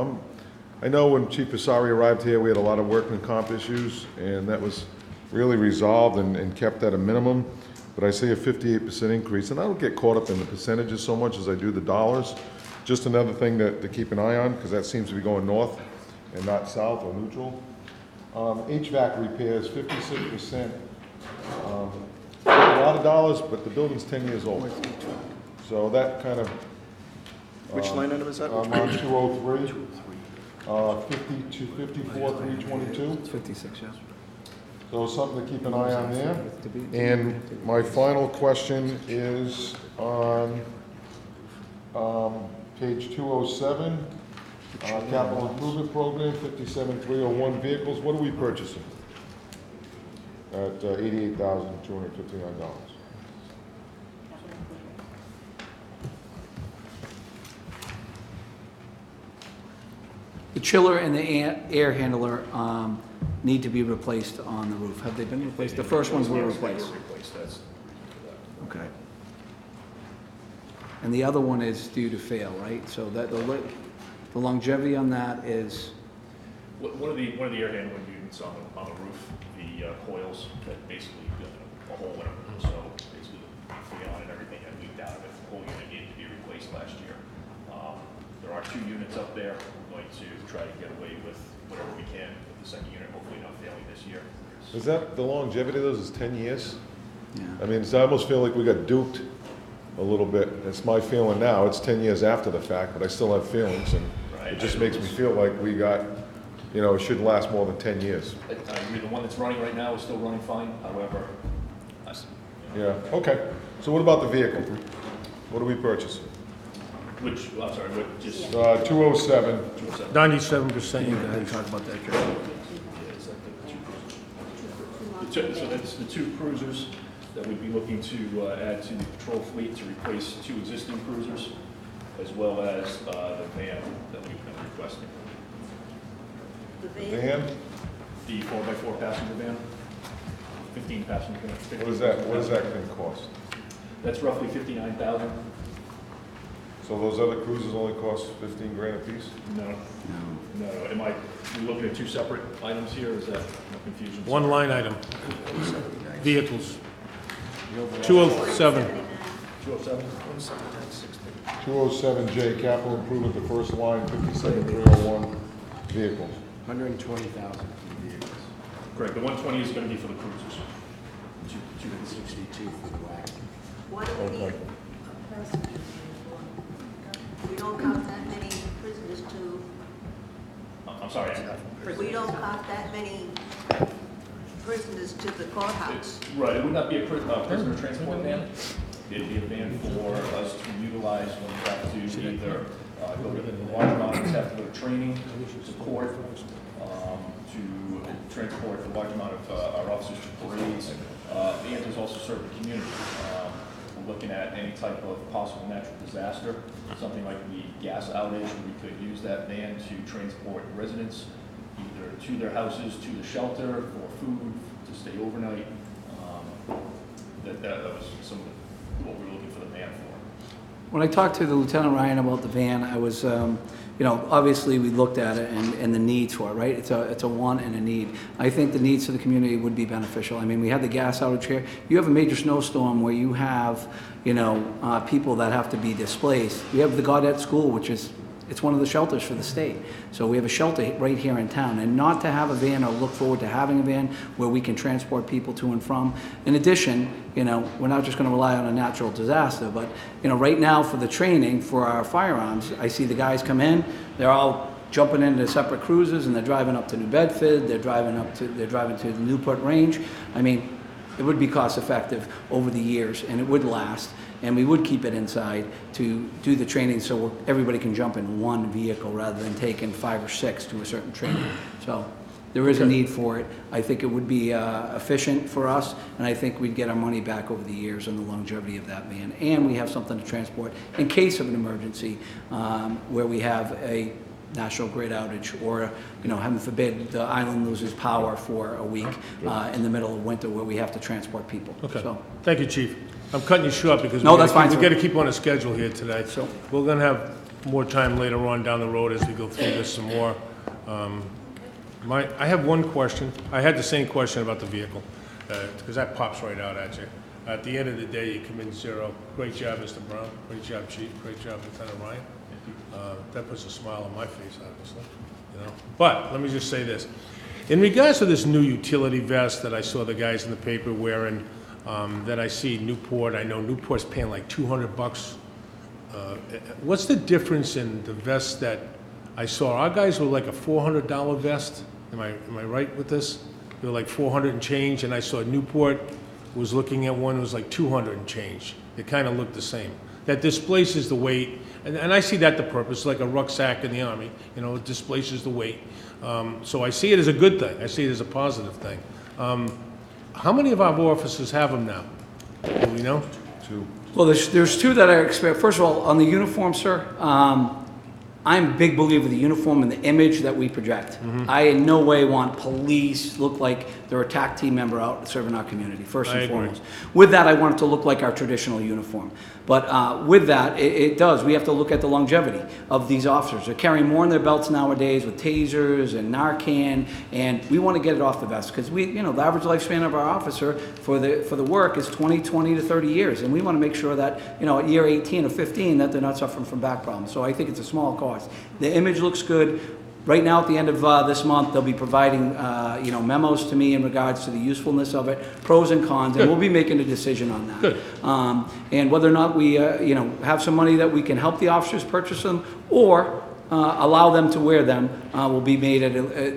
Speaker 7: I know when Chief Asari arrived here, we had a lot of workman comp issues, and that was really resolved and kept at a minimum. But I see a 58% increase, and I don't get caught up in the percentages so much as I do the dollars. Just another thing to keep an eye on, because that seems to be going north and not south or neutral. HVAC repairs, 56%. A lot of dollars, but the building's 10 years old. So that kind of...
Speaker 5: Which line item is that?
Speaker 7: I'm on 203. 54, 322.
Speaker 12: It's 56, yes.
Speaker 7: So something to keep an eye on there. And my final question is on page 207, capital improvement program, 57301 vehicles. What are we purchasing? At $88,259.
Speaker 15: The chiller and the air handler need to be replaced on the roof. Have they been replaced? The first ones were replaced. Okay. And the other one is due to fail, right? So that the longevity on that is...
Speaker 16: One of the air handling units on the roof, the coils that basically a hole in them. So basically the freon and everything had leaked out of it. The whole unit needed to be replaced last year. There are 2 units up there. We're going to try to get away with whatever we can with the second unit, hopefully not failing this year.
Speaker 7: Is that the longevity of those is 10 years? Yeah. I mean, I almost feel like we got duped a little bit. That's my feeling now. It's 10 years after the fact, but I still have feelings, and it just makes me feel like we got, it should last more than 10 years.
Speaker 16: I agree. The one that's running right now is still running fine. However,
Speaker 7: yeah. Okay. So what about the vehicle? What are we purchasing?
Speaker 16: Which, I'm sorry, what just...
Speaker 7: 207.
Speaker 1: 97%.
Speaker 12: You go ahead and talk about that, Joe.
Speaker 16: So that's the 2 cruisers that we'd be looking to add to the patrol fleet to replace 2 existing cruisers, as well as the van that we've been requesting.
Speaker 3: The
Speaker 7: Van?
Speaker 16: The 4x4 passenger van, 15 passenger van.
Speaker 7: What is that? What does that thing cost?
Speaker 16: That's roughly $59,000.
Speaker 7: So those other cruisers only cost 15 grand a piece?
Speaker 16: No. Am I looking at 2 separate items here, or is that no confusion?
Speaker 1: One line item. Vehicles. 207.
Speaker 16: 207?
Speaker 7: 207J, capital improvement, the first line, 57301 vehicles.
Speaker 13: 120,000 for the vehicles.
Speaker 16: Correct. The 120 is going to be for the cruisers.
Speaker 13: 262 for the wagon.
Speaker 3: What do we need? We don't count that many prisoners to,
Speaker 16: I'm sorry.
Speaker 3: we don't count that many prisoners to the courthouse.
Speaker 16: Right, it would not be a prisoner transport van. It'd be a van for us to utilize when we have to either go to the large amounts, have to go to training, to court, to transport the large amount of our officers to parades, and to also serve the community. We're looking at any type of possible natural disaster, something like the gas outage, we could use that van to transport residents either to their houses, to the shelter, for food, to stay overnight. That was some of what we were looking for the van for.
Speaker 15: When I talked to the Lieutenant Ryan about the van, I was, you know, obviously we looked at it and the needs for it, right? It's a want and a need. I think the needs to the community would be beneficial. I mean, we had the gas outage here. You have a major snowstorm where you have, you know, people that have to be displaced. We have the Gaudette School, which is, it's one of the shelters for the state. So we have a shelter right here in town, and not to have a van or look forward to having a van where we can transport people to and from. In addition, you know, we're not just gonna rely on a natural disaster, but, you know, right now for the training for our firearms, I see the guys come in, they're all jumping into separate cruisers and they're driving up to New Bedford, they're driving to the Newport Range. I mean, it would be cost effective over the years and it would last. And we would keep it inside to do the training so everybody can jump in one vehicle rather than taking 5 or 6 to a certain training. So there is a need for it. I think it would be efficient for us, and I think we'd get our money back over the years and the longevity of that van. And we have something to transport in case of an emergency where we have a national grid outage or, you know, heaven forbid, the island loses power for a week in the middle of winter where we have to transport people.
Speaker 1: Okay.
Speaker 15: So,
Speaker 1: Thank you, Chief. I'm cutting you short because
Speaker 15: No, that's fine,
Speaker 1: we
Speaker 15: sir.
Speaker 1: got to keep on a schedule here today. So we're going to have more time later on down the road as we go through this some more. I have one question. I had the same question about the vehicle because that pops right out at you. At the end of the day, you come in zero. Great job, Mr. Brown. Great job, Chief. Great job, Lieutenant Ryan. That puts a smile on my face, obviously. You know. But let me just say this. In regards to this new utility vest that I saw the guys in the paper wearing, that I see Newport, I know Newport's paying like $200. What's the difference in the vests that I saw? Our guys were like a $400 vest. Am I right with this? They were like 400 and change, and I saw Newport was looking at one that was like 200 and change. They kind of look the same. That displaces the weight, and I see that the purpose, like a rucksack in the Army, you know, it displaces the weight. So I see it as a good thing. I see it as a positive thing. How many of our officers have them now? Do we know?
Speaker 7: 2.
Speaker 15: well, there's 2 that I expect. First of all, on the uniform, sir, I'm a big believer of the uniform and the image that we project. I in no way want police look like they're a TAC team member out serving our community, first and foremost. With that, I want it to look like our traditional uniform. But with that, it does. We have to look at the longevity of these officers. They're carrying more in their belts nowadays with tasers and Narcan, and we want to get it off the vest because we, you know, the average lifespan of our officer for the work is 20 to 30 years, and we want to make sure that, you know, at year 18 or 15 that they're not suffering from back problems. So I think it's a small cost. The image looks good. Right now, at the end of this month, they'll be providing, you know, memos to me in regards to the usefulness of it, pros and cons, and we'll be making a decision on that.
Speaker 1: Good.
Speaker 15: And whether or not we, you know, have some money that we can help the officers purchase them or allow them to wear them will be made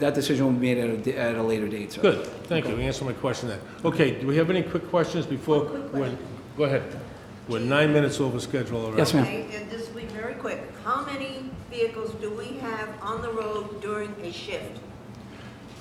Speaker 15: that decision will be made at a later date. So.
Speaker 1: Good. Thank you. You answered my question then. Okay. Do we have any quick questions before? Go ahead. We're 9 minutes over schedule already.
Speaker 15: Yes, ma'am.
Speaker 3: Okay, and this will be very quick. How many vehicles do we have on the road during a shift?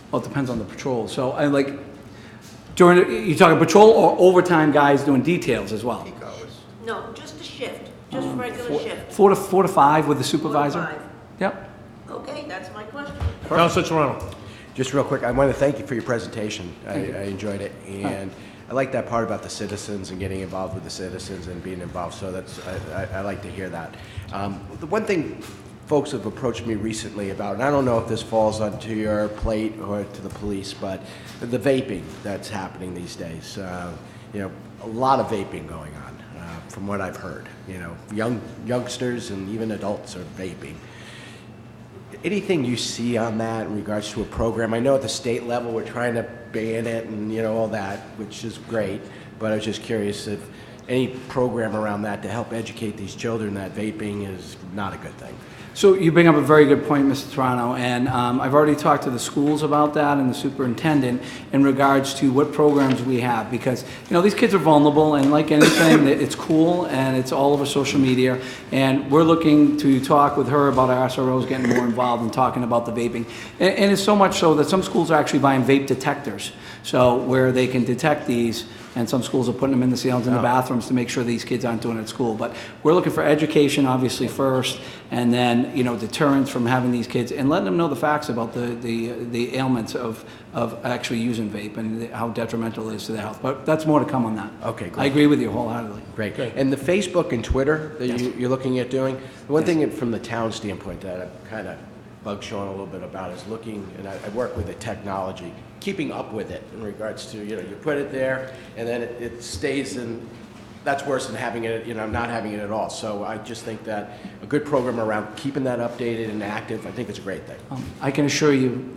Speaker 15: Well, it depends on the patrol. So I like you talking patrol or overtime guys doing details as well?
Speaker 10: Peak hours.
Speaker 3: No, just a shift, just regular shift.
Speaker 15: 4 to 5 with the supervisor.
Speaker 3: 4 to 5.
Speaker 15: Yep.
Speaker 3: Okay, that's my question.
Speaker 1: Councilor Toronto.
Speaker 13: Just real quick, I want to thank you for your presentation. I enjoyed it, and I like that part about the citizens and getting involved with the citizens and being involved, so that's, I like to hear that. The one thing folks have approached me recently about, and I don't know if this falls onto your plate or to the police, but the vaping that's happening these days. You know, a lot of vaping going on, from what I've heard. You know, youngsters and even adults are vaping. Anything you see on that in regards to a program? I know at the state level we're trying to ban it and, you know, all that, which is great, but I was just curious if any program around that to help educate these children that vaping is not a good thing.
Speaker 15: So you bring up a very good point, Mr. Toronto, and I've already talked to the schools about that and the superintendent in regards to what programs we have, because, you know, these kids are vulnerable, and like anything, it's cool and it's all over social media, and we're looking to talk with her about our SROs getting more involved and talking about the vaping. And it's so much so that some schools are actually buying vape detectors, so where they can detect these and some schools are putting them in the ceilings in the bathrooms to make sure these kids aren't doing it at school. But we're looking for education, obviously, first, and then, you know, deterrence from having these kids, and letting them know the facts about the ailments of actually using vape and how detrimental it is to their health. But that's more to come on that.
Speaker 13: Okay, great.
Speaker 15: I agree with you wholeheartedly.
Speaker 13: Great. And the Facebook and Twitter that you're looking at doing, the one thing from the town standpoint that I'm kind of bug Sean a little bit about is looking, and I work with the technology, keeping up with it in regards to, you know, you put it there and then it stays in, that's worse than having it, you know, not having it at all. So I just think that a good program around keeping that updated and active, I think it's a great thing.
Speaker 15: I can assure you,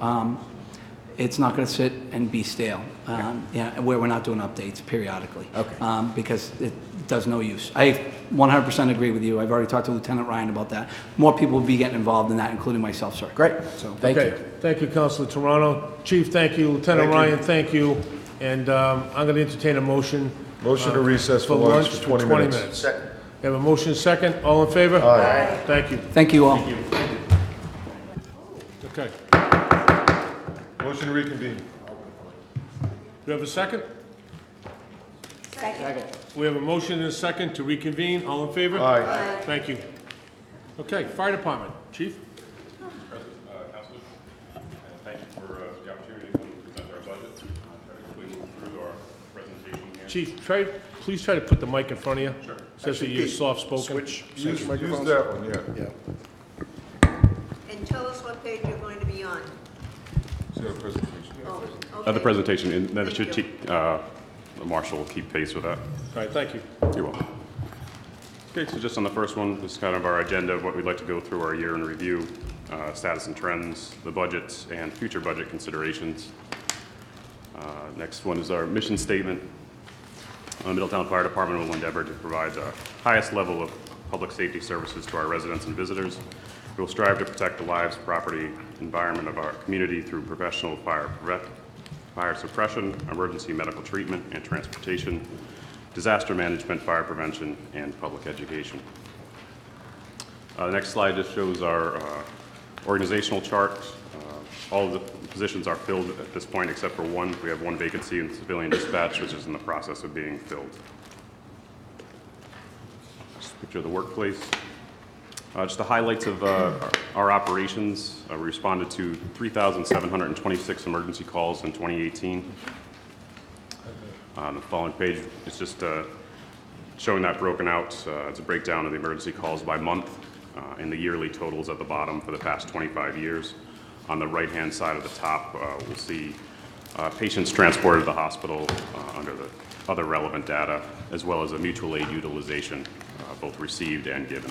Speaker 15: it's not going to sit and be stale. Yeah, where we're not doing updates periodically.
Speaker 13: Okay.
Speaker 15: Because it does no use. I 100% agree with you. I've already talked to Lieutenant Ryan about that. More people will be getting involved in that, including myself, sir.
Speaker 13: Great.
Speaker 15: So
Speaker 13: Thank you.
Speaker 1: Thank you, Councilor Toronto. Chief, thank you. Lieutenant Ryan, thank you. And I'm going to entertain a motion.
Speaker 7: Motion to recess for lunch for 20 minutes.
Speaker 10: Second.
Speaker 1: We have a motion second. All in favor?
Speaker 7: Aye.
Speaker 1: Thank you.
Speaker 15: Thank you all.
Speaker 1: Okay.
Speaker 7: Motion to reconvene.
Speaker 1: Do we have a second?
Speaker 2: Second.
Speaker 1: We have a motion and a second to reconvene. All in favor?
Speaker 7: Aye.
Speaker 1: Thank you. Okay, Fire Department. Chief?
Speaker 17: Councilor, thank you for the opportunity to present our budget. Try to quickly move through our presentation here.
Speaker 1: Chief, please try to put the mic in front of you.
Speaker 17: Sure.
Speaker 1: Especially you're soft-spoken.
Speaker 10: Switch
Speaker 7: Use that one, yeah.
Speaker 3: And tell us what page you're going to be on.
Speaker 7: See our presentation.
Speaker 3: Oh,
Speaker 17: The
Speaker 3: okay.
Speaker 17: presentation, and then it
Speaker 3: Thank
Speaker 17: should,
Speaker 3: you.
Speaker 17: the marshal will keep pace with that.
Speaker 1: All right, thank you.
Speaker 17: You're welcome. Okay, so just on the first one, this is kind of our agenda of what we'd like to go through our year in review, status and trends, the budget, and future budget considerations. Next one is our mission statement. Middletown Fire Department will endeavor to provide the highest level of public safety services to our residents and visitors. We will strive to protect the lives, property, environment of our community through professional fire suppression, emergency medical treatment and transportation, disaster management, fire prevention, and public education. The next slide just shows our organizational chart. All of the positions are filled at this point except for one. We have one vacancy in civilian dispatch, which is in the process of being filled. Just a picture of the workplace. Just the highlights of our operations. We responded to 3,726 emergency calls in 2018. The following page is just showing that broken out. It's a breakdown of the emergency calls by month and the yearly totals at the bottom for the past 25 years. On the right-hand side of the top, we'll see patients transported to the hospital under the other relevant data, as well as a mutual aid utilization, both received and given.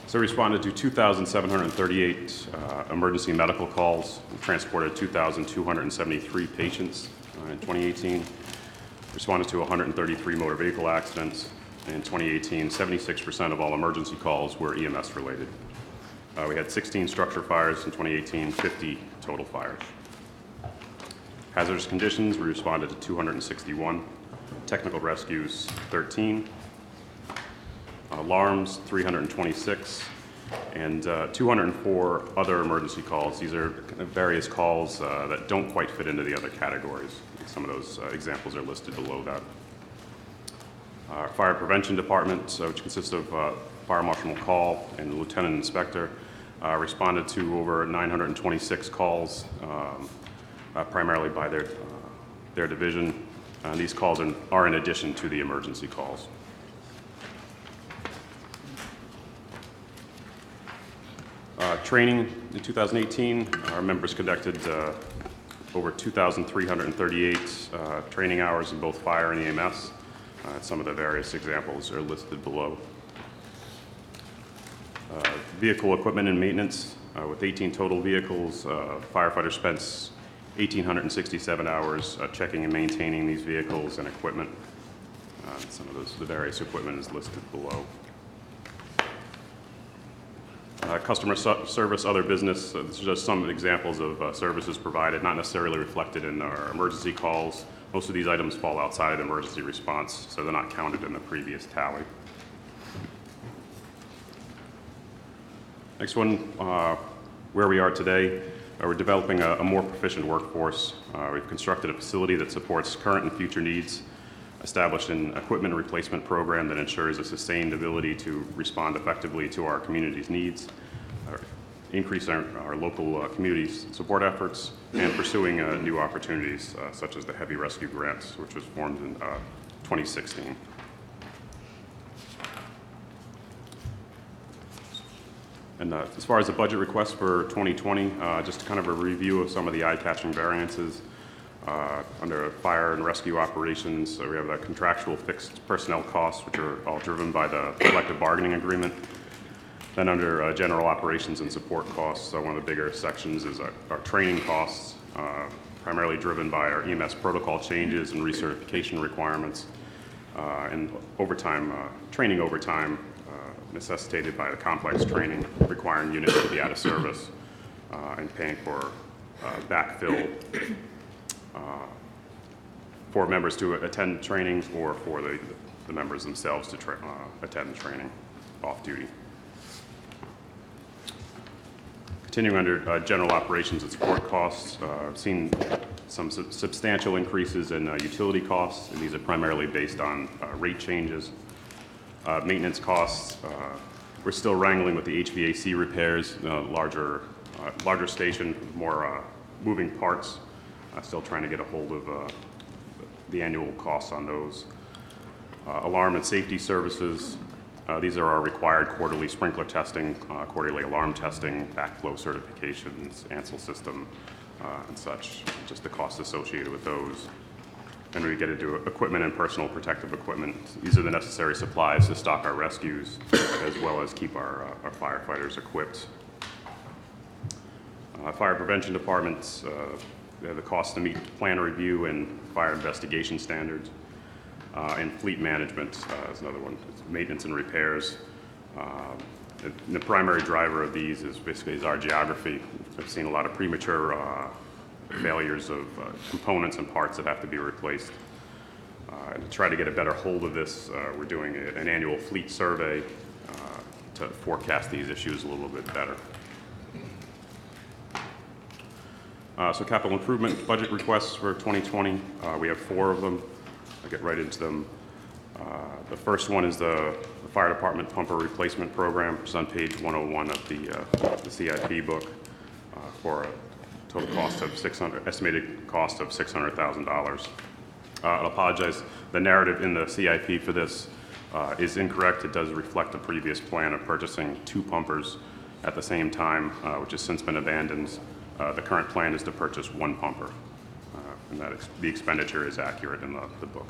Speaker 17: So we responded to 2,738 emergency medical calls, transported 2,273 patients in 2018, responded to 133 motor vehicle accidents. In 2018, 76% of all emergency calls were EMS related. We had 16 structure fires in 2018, 50 total fires. Hazardous conditions, we responded to 261, technical rescues 13, alarms 326, and 204 other emergency calls. These are kind of various calls that don't quite fit into the other categories. Some of those examples are listed below that. Our fire prevention department, which consists of Fire Marshal McCall and Lieutenant Inspector, responded to over 926 calls, primarily by their division. These calls are in addition to the emergency calls. Training in 2018, our members conducted over 2,338 training hours in both fire and EMS. Some of the various examples are listed below. Vehicle equipment and maintenance, with 18 total vehicles, firefighters spent 1,867 hours checking and maintaining these vehicles and equipment. Some of the various equipment is listed below. Customer service, other business, this is just some examples of services provided, not necessarily reflected in our emergency calls. Most of these items fall outside of the emergency response, so they're not counted in the previous tally. Next one, where we are today. We're developing a more proficient workforce. We've constructed a facility that supports current and future needs, established an equipment replacement program that ensures a sustained ability to respond effectively to our community's needs, increase our local community support efforts, and pursuing new opportunities such as the Heavy Rescue Grants, which was formed in 2016. And as far as the budget request for 2020, just kind of a review of some of the eye-catching variances. Under fire and rescue operations, we have the contractual fixed personnel costs, which are all driven by the collective bargaining agreement. Then under general operations and support costs, one of the bigger sections is our training costs, primarily driven by our EMS protocol changes and recertification requirements, and overtime, training overtime necessitated by the complex training requiring units to be out of service, and paying for backfill for members to attend trainings or for the members themselves to attend the training off duty. Continuing under general operations and support costs, I've seen some substantial increases in utility costs, and these are primarily based on rate changes. Maintenance costs, we're still wrangling with the HVAC repairs, larger station, more moving parts, still trying to get a hold of the annual costs on those. Alarm and safety services, these are our required quarterly sprinkler testing, quarterly alarm testing, backflow certifications, ANSEL system, and such, just the costs associated with those. And we get into equipment and personal protective equipment. These are the necessary supplies to stock our rescues, as well as keep our firefighters equipped. Fire prevention departments, they have the cost to meet plan review and fire investigation standards. And fleet management is another one. It's maintenance and repairs. The primary driver of these is basically our geography. I've seen a lot of premature failures of components and parts that have to be replaced. And to try to get a better hold of this, we're doing an annual fleet survey to forecast these issues a little bit better. So capital improvement budget requests for 2020, we have 4 of them. I'll get right into them. The first one is the fire department pumper replacement program, which is on page 101 of the CIP book, for a total cost of estimated cost of $600,000. I apologize, the narrative in the CIP for this is incorrect. It does reflect the previous plan of purchasing 2 pumpers at the same time, which has since been abandoned. The current plan is to purchase 1 pumper, and that the expenditure is accurate in the book.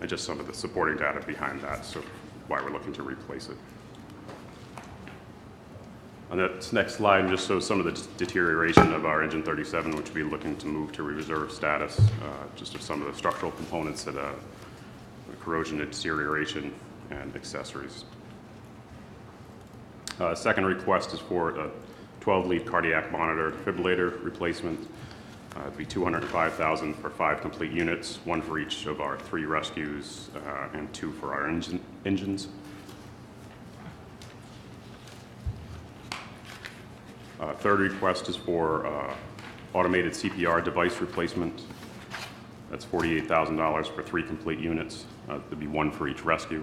Speaker 17: And just some of the supporting data behind that, so why we're looking to replace it. On this next slide just shows some of the deterioration of our engine 37, which we're looking to move to reserve status, just of some of the structural components that corrosion and deterioration and accessories. Second request is for a 12-lead cardiac monitor defibrillator replacement. It'd be $205,000 for 5 complete units, 1 for each of our 3 rescues, and 2 for our engines. Third request is for automated CPR device replacement. That's $48,000 for 3 complete units. There'd be 1 for each rescue.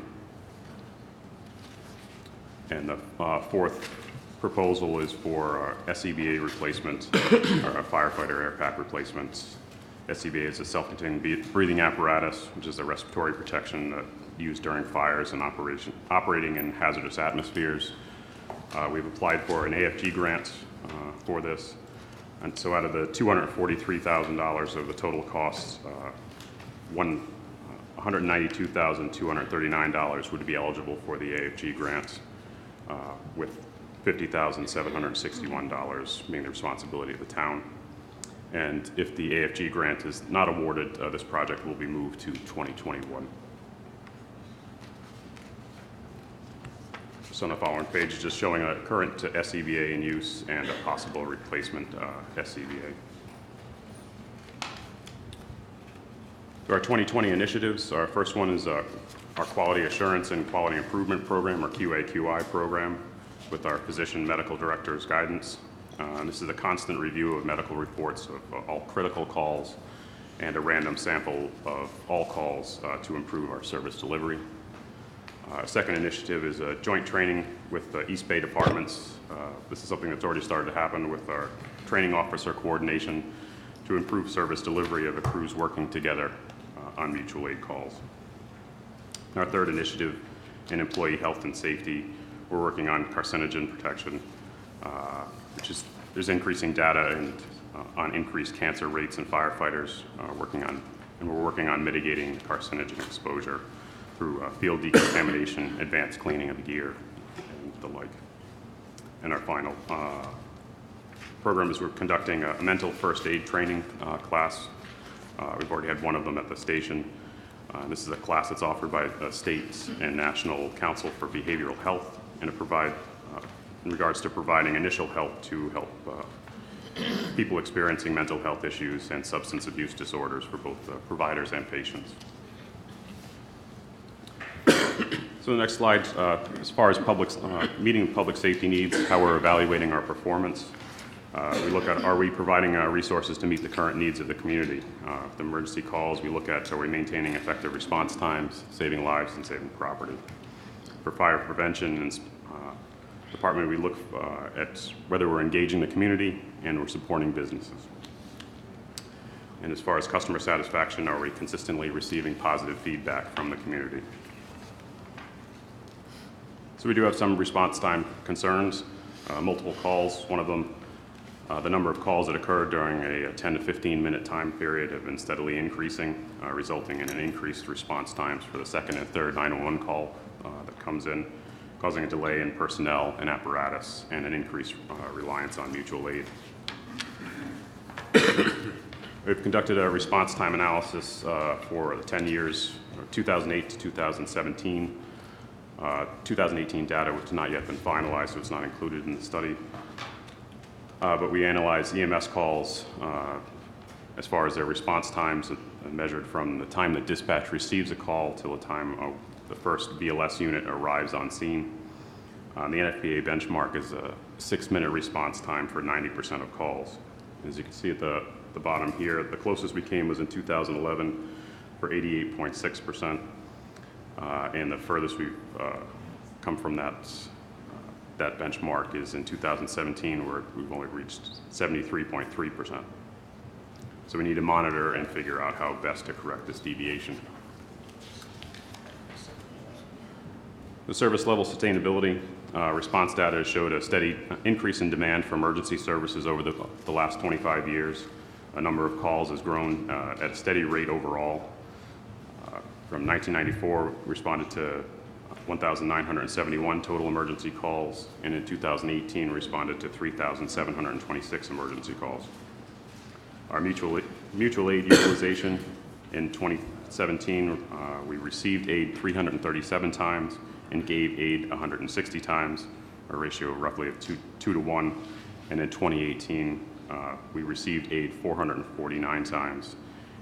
Speaker 17: And the fourth proposal is for SCBA replacement, or a firefighter air pack replacement. SCBA is a self-contained breathing apparatus, which is a respiratory protection used during fires and operating in hazardous atmospheres. We've applied for an AFG grant for this. And so out of the $243,000 of the total costs, $192,239 would be eligible for the AFG grant, with $50,761 being the responsibility of the town. And if the AFG grant is not awarded, this project will be moved to 2021. So on the following page is just showing a current SCBA in use and a possible replacement SCBA. So our 2020 initiatives, our first one is our Quality Assurance and Quality Improvement Program, or QAQI program, with our physician medical director's guidance. This is a constant review of medical reports of all critical calls and a random sample of all calls to improve our service delivery. Second initiative is joint training with the East Bay departments. This is something that's already started to happen with our training officer coordination to improve service delivery of the crews working together on mutual aid calls. Our third initiative in employee health and safety, we're working on carcinogen protection, there's increasing data and on increased cancer rates in firefighters, we're working on mitigating carcinogen exposure through field decontamination, advanced cleaning of gear, and the like. And our final program is we're conducting a mental first aid training class. We've already had one of them at the station. This is a class that's offered by the State and National Council for Behavioral Health, and it provides in regards to providing initial help to help people experiencing mental health issues and substance abuse disorders for both providers and patients. So the next slide, as far as meeting public safety needs, how we're evaluating our performance. We look at, are we providing resources to meet the current needs of the community? The emergency calls, we look at, are we maintaining effective response times, saving lives and saving property? For fire prevention and department, we look at whether we're engaging the community and we're supporting businesses. And as far as customer satisfaction, are we consistently receiving positive feedback from the community? So we do have some response time concerns, multiple calls. One of them, the number of calls that occurred during a 10 to 15 minute time period have been steadily increasing, resulting in an increased response times for the second and third 911 call that comes in, causing a delay in personnel and apparatus and an increased reliance on mutual aid. We've conducted a response time analysis for the 10 years, 2008 to 2017. 2018 data which has not yet been finalized, so it's not included in the study. But we analyzed EMS calls as far as their response times measured from the time that dispatch receives a call till the time the first BLS unit arrives on scene. The NFPA benchmark is a 6-minute response time for 90% of calls. As you can see at the bottom here, the closest we came was in 2011 for 88.6%. And the furthest we've come from that benchmark is in 2017, where we've only reached 73.3%. So we need to monitor and figure out how best to correct this deviation. The service level sustainability response data showed a steady increase in demand for emergency services over the last 25 years. A number of calls has grown at a steady rate overall. From 1994, we responded to 1,971 total emergency calls, and in 2018 responded to 3,726 emergency calls. Our mutual aid utilization in 2017, we received aid 337 times and gave aid 160 times, a ratio roughly of 2 to 1. And in 2018, we received aid 449 times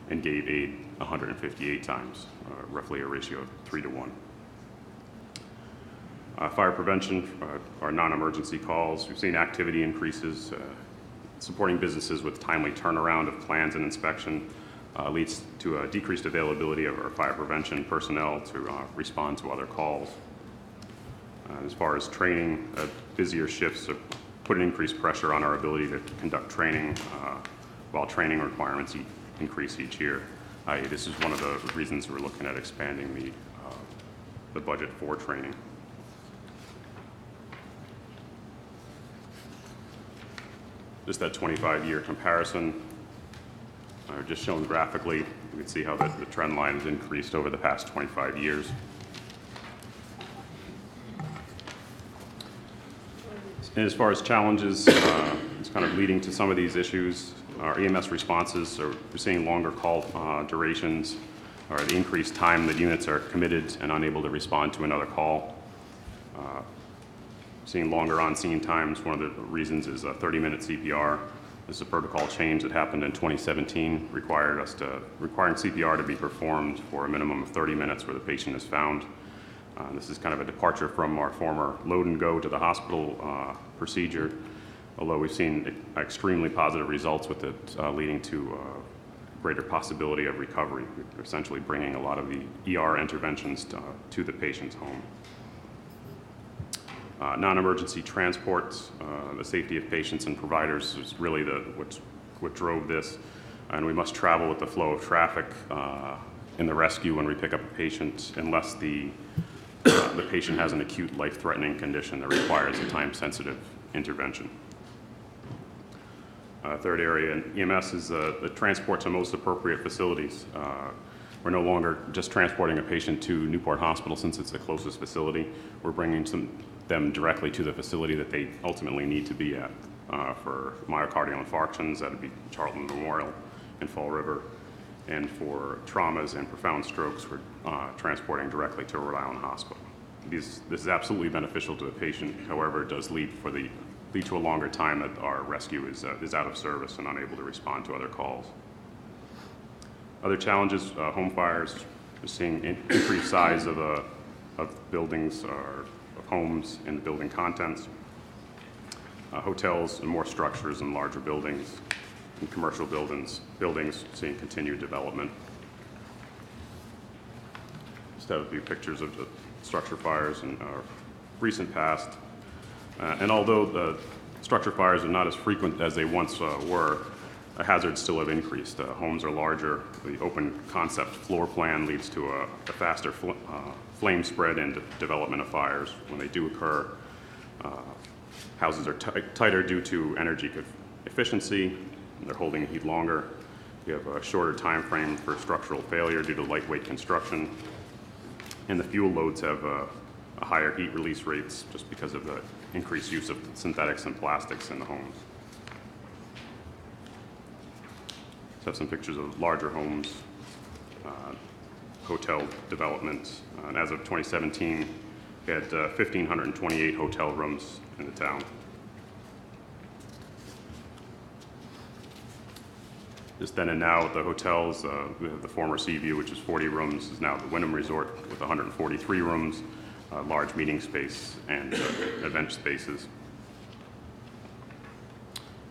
Speaker 17: and gave aid 158 times, roughly a ratio of 3 to 1. Fire prevention, our non-emergency calls, we've seen activity increases. Supporting businesses with timely turnaround of plans and inspection leads to a decreased availability of our fire prevention personnel to respond to other calls. As far as training, busier shifts have put an increased pressure on our ability to conduct training while training requirements increase each year. This is one of the reasons we're looking at expanding the budget for training. Just that 25-year comparison, just shown graphically. You can see how the trend line has increased over the past 25 years. And as far as challenges, it's kind of leading to some of these issues. Our EMS responses, we're seeing longer call durations, or the increased time that units are committed and unable to respond to another call. Seeing longer on-scene times. One of the reasons is a 30-minute CPR. This is a protocol change that happened in 2017, requiring CPR to be performed for a minimum of 30 minutes where the patient is found. This is kind of a departure from our former load and go to the hospital procedure. although we've seen extremely positive results with it leading to greater possibility of recovery, essentially bringing a lot of the ER interventions to the patient's home. Non-emergency transports, the safety of patients and providers is really what drove this, and we must travel with the flow of traffic in the rescue when we pick up a patient, unless the patient has an acute life-threatening condition that requires a time-sensitive intervention. Third area in EMS is the transport to most appropriate facilities. We're no longer just transporting a patient to Newport Hospital since it's the closest facility. We're bringing them directly to the facility that they ultimately need to be at. For myocardial infarctions, that would be Charlton Memorial in Fall River. And for traumas and profound strokes, we're transporting directly to Rhode Island Hospital. This is absolutely beneficial to the patient. However, it does lead to a longer time that our rescue is out of service and unable to respond to other calls. Other challenges, home fires. We're seeing increased size of buildings or of homes and the building contents. Hotels and more structures and larger buildings, and commercial buildings seeing continued development. Just have a few pictures of the structure fires in our recent past. And although the structure fires are not as frequent as they once were, hazards still have increased. Homes are larger. The open concept floor plan leads to a faster flame spread and development of fires when they do occur. Houses are tighter due to energy efficiency. They're holding heat longer. You have a shorter time frame for structural failure due to lightweight construction. And the fuel loads have a higher heat release rates just because of the increased use of synthetics and plastics in the homes. Let's have some pictures of larger homes, hotel development. And as of 2017, we had 1,528 hotel rooms in the town. Just then and now at the hotels, we have the former Seaview, which is 40 rooms, is now the Wyndham Resort with 143 rooms, large meeting space and event spaces.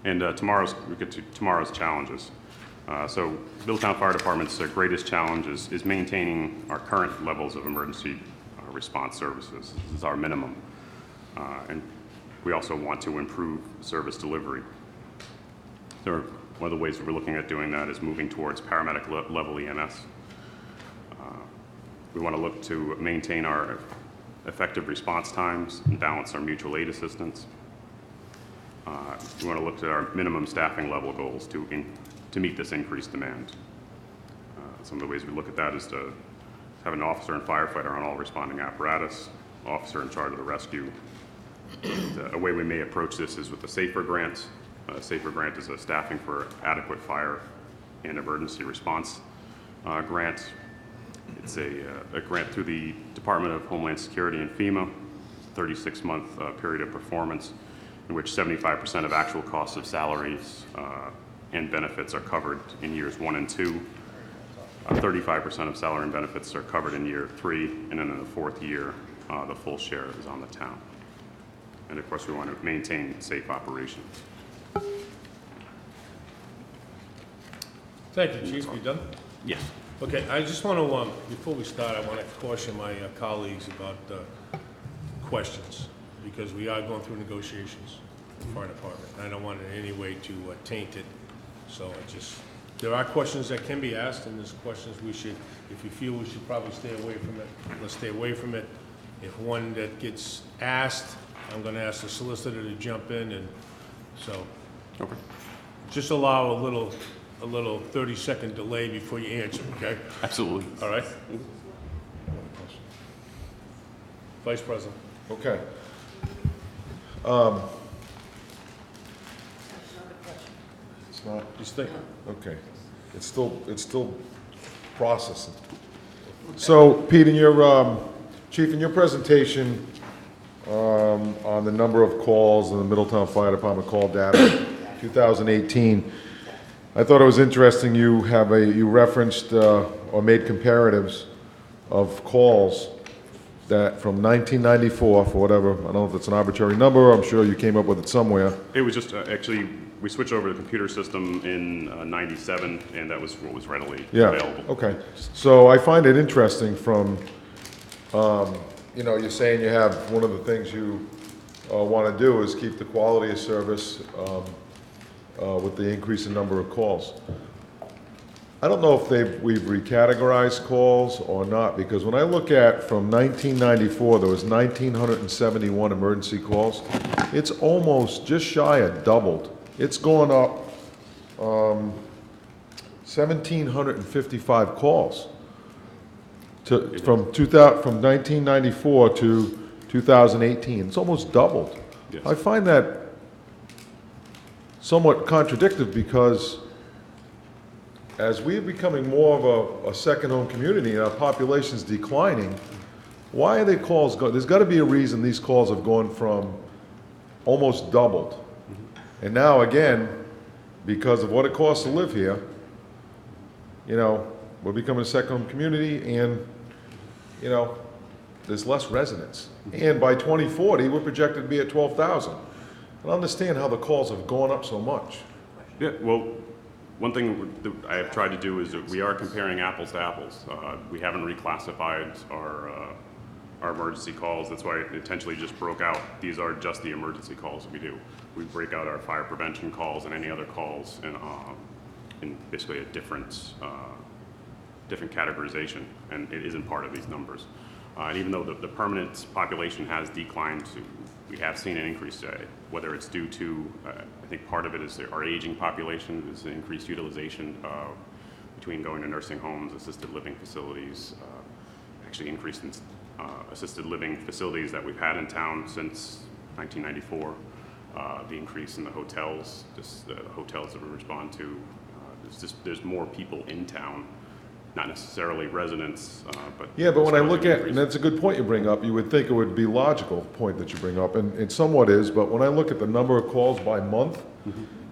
Speaker 17: And we get to tomorrow's challenges. So Middletown Fire Department's greatest challenge is maintaining our current levels of emergency response services. This is our minimum. And we also want to improve service delivery. So one of the ways that we're looking at doing that is moving towards paramedic level EMS. We want to look to maintain our effective response times and balance our mutual aid assistance. We want to look at our minimum staffing level goals to meet this increased demand. Some of the ways we look at that is to have an officer and firefighter on all responding apparatus, officer in charge of the rescue. And, a way we may approach this is with the SAFER grant. SAFER grant is a staffing for adequate fire and emergency response grant. It's a grant through the Department of Homeland Security and FEMA, 36-month period of performance in which 75% of actual costs of salaries and benefits are covered in years 1 and 2. 35% of salary and benefits are covered in year 3, and then in the 4th year, the full share is on the town. And of course, we want to maintain safe operations.
Speaker 1: Thank you, Chief. You done?
Speaker 17: Yes.
Speaker 1: Okay, I just want to, before we start, I want to caution my colleagues about questions, because we are going through negotiations with the fire department. I don't want in any way to taint it, so there are questions that can be asked, and there's questions if you feel we should probably stay away from it, let's stay away from it. If one that gets asked, I'm going to ask the solicitor to jump in, and so
Speaker 17: okay.
Speaker 1: Just allow a little 30-second delay before you answer, okay?
Speaker 17: Absolutely.
Speaker 1: All right? Vice President.
Speaker 7: Okay. It's not,
Speaker 1: You think?
Speaker 7: okay. It's still processing. So, Pete, in your, Chief, in your presentation on the number of calls in the Middletown Fire Department call data 2018, I thought it was interesting you referenced or made comparatives of calls that from 1994, for whatever, I don't know if it's an arbitrary number, I'm sure you came up with it somewhere.
Speaker 17: It was just, actually, we switched over to the computer system in '97, and that was what was readily available.
Speaker 7: Okay. So I find it interesting from, you know, you're saying you have, one of the things you want to do is keep the quality of service with the increase in number of calls. I don't know if we've recategorized calls or not, because when I look at from 1994, there was 1,971 emergency calls. It's almost just shy of doubled. It's gone up 1,755 calls from 1994 to 2018. It's almost doubled.
Speaker 17: Yes.
Speaker 7: I find that somewhat contradictory, because as we're becoming more of a second home community and our population's declining, why are the calls going? There's got to be a reason these calls have gone from almost doubled. And now again, because of what it costs to live here, you know, we're becoming a second home community, and, you know, there's less residents. And by 2040, we're projected to be at 12,000. I don't understand how the calls have gone up so much.
Speaker 17: Yeah, well, one thing that I have tried to do is that we are comparing apples to apples. We haven't reclassified our emergency calls. That's why I intentionally just broke out. These are just the emergency calls that we do. We break out our fire prevention calls and any other calls in basically a different categorization, and it isn't part of these numbers. And even though the permanent population has declined, we have seen an increase today, whether it's due to, I think part of it is our aging population, is the increased utilization between going to nursing homes, assisted living facilities, actually increased in assisted living facilities that we've had in town since 1994, the increase in the hotels, just the hotels that we respond to, there's more people in town, not necessarily residents, but...
Speaker 7: Yeah, but when I look at, and that's a good point you bring up, you would think it would be logical point that you bring up, and it somewhat is, but when I look at the number of calls by month,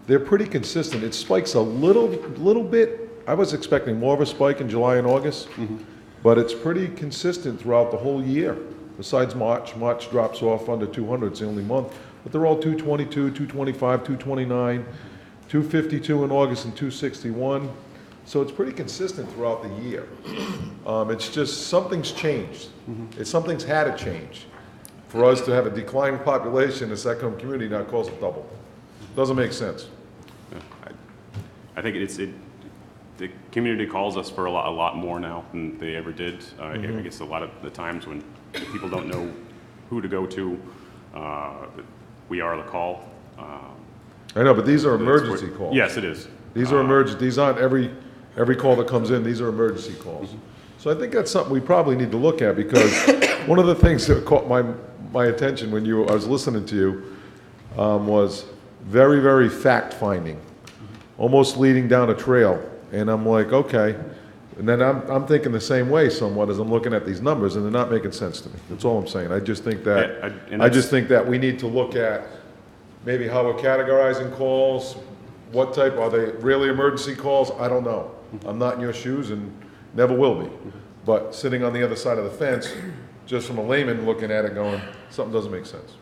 Speaker 7: they're pretty consistent. It spikes a little bit. I was expecting more of a spike in July and August, but it's pretty consistent throughout the whole year. Besides March. March drops off under 200, it's the only month, but they're all 222, 225, 229, 252 in August and 261. So it's pretty consistent throughout the year. It's just something's changed. Something's had to change for us to have a declining population, a second home community now calls it double. Doesn't make sense.
Speaker 17: I think the community calls us for a lot more now than they ever did. I guess a lot of the times when people don't know who to go to, we are the call.
Speaker 7: I know, but these are emergency calls.
Speaker 17: Yes, it is.
Speaker 7: These are emergency. These aren't every call that comes in. These are emergency calls. So I think that's something we probably need to look at, because one of the things that caught my attention when I was listening to you was very, very fact-finding, almost leading down a trail. And I'm like, okay. And then I'm thinking the same way somewhat as I'm looking at these numbers, and they're not making sense to me. That's all I'm saying. I just think that I just think that we need to look at maybe how we're categorizing calls. What type, are they really emergency calls? I don't know. I'm not in your shoes and never will be. But sitting on the other side of the fence, just from a layman looking at it going, something doesn't make sense.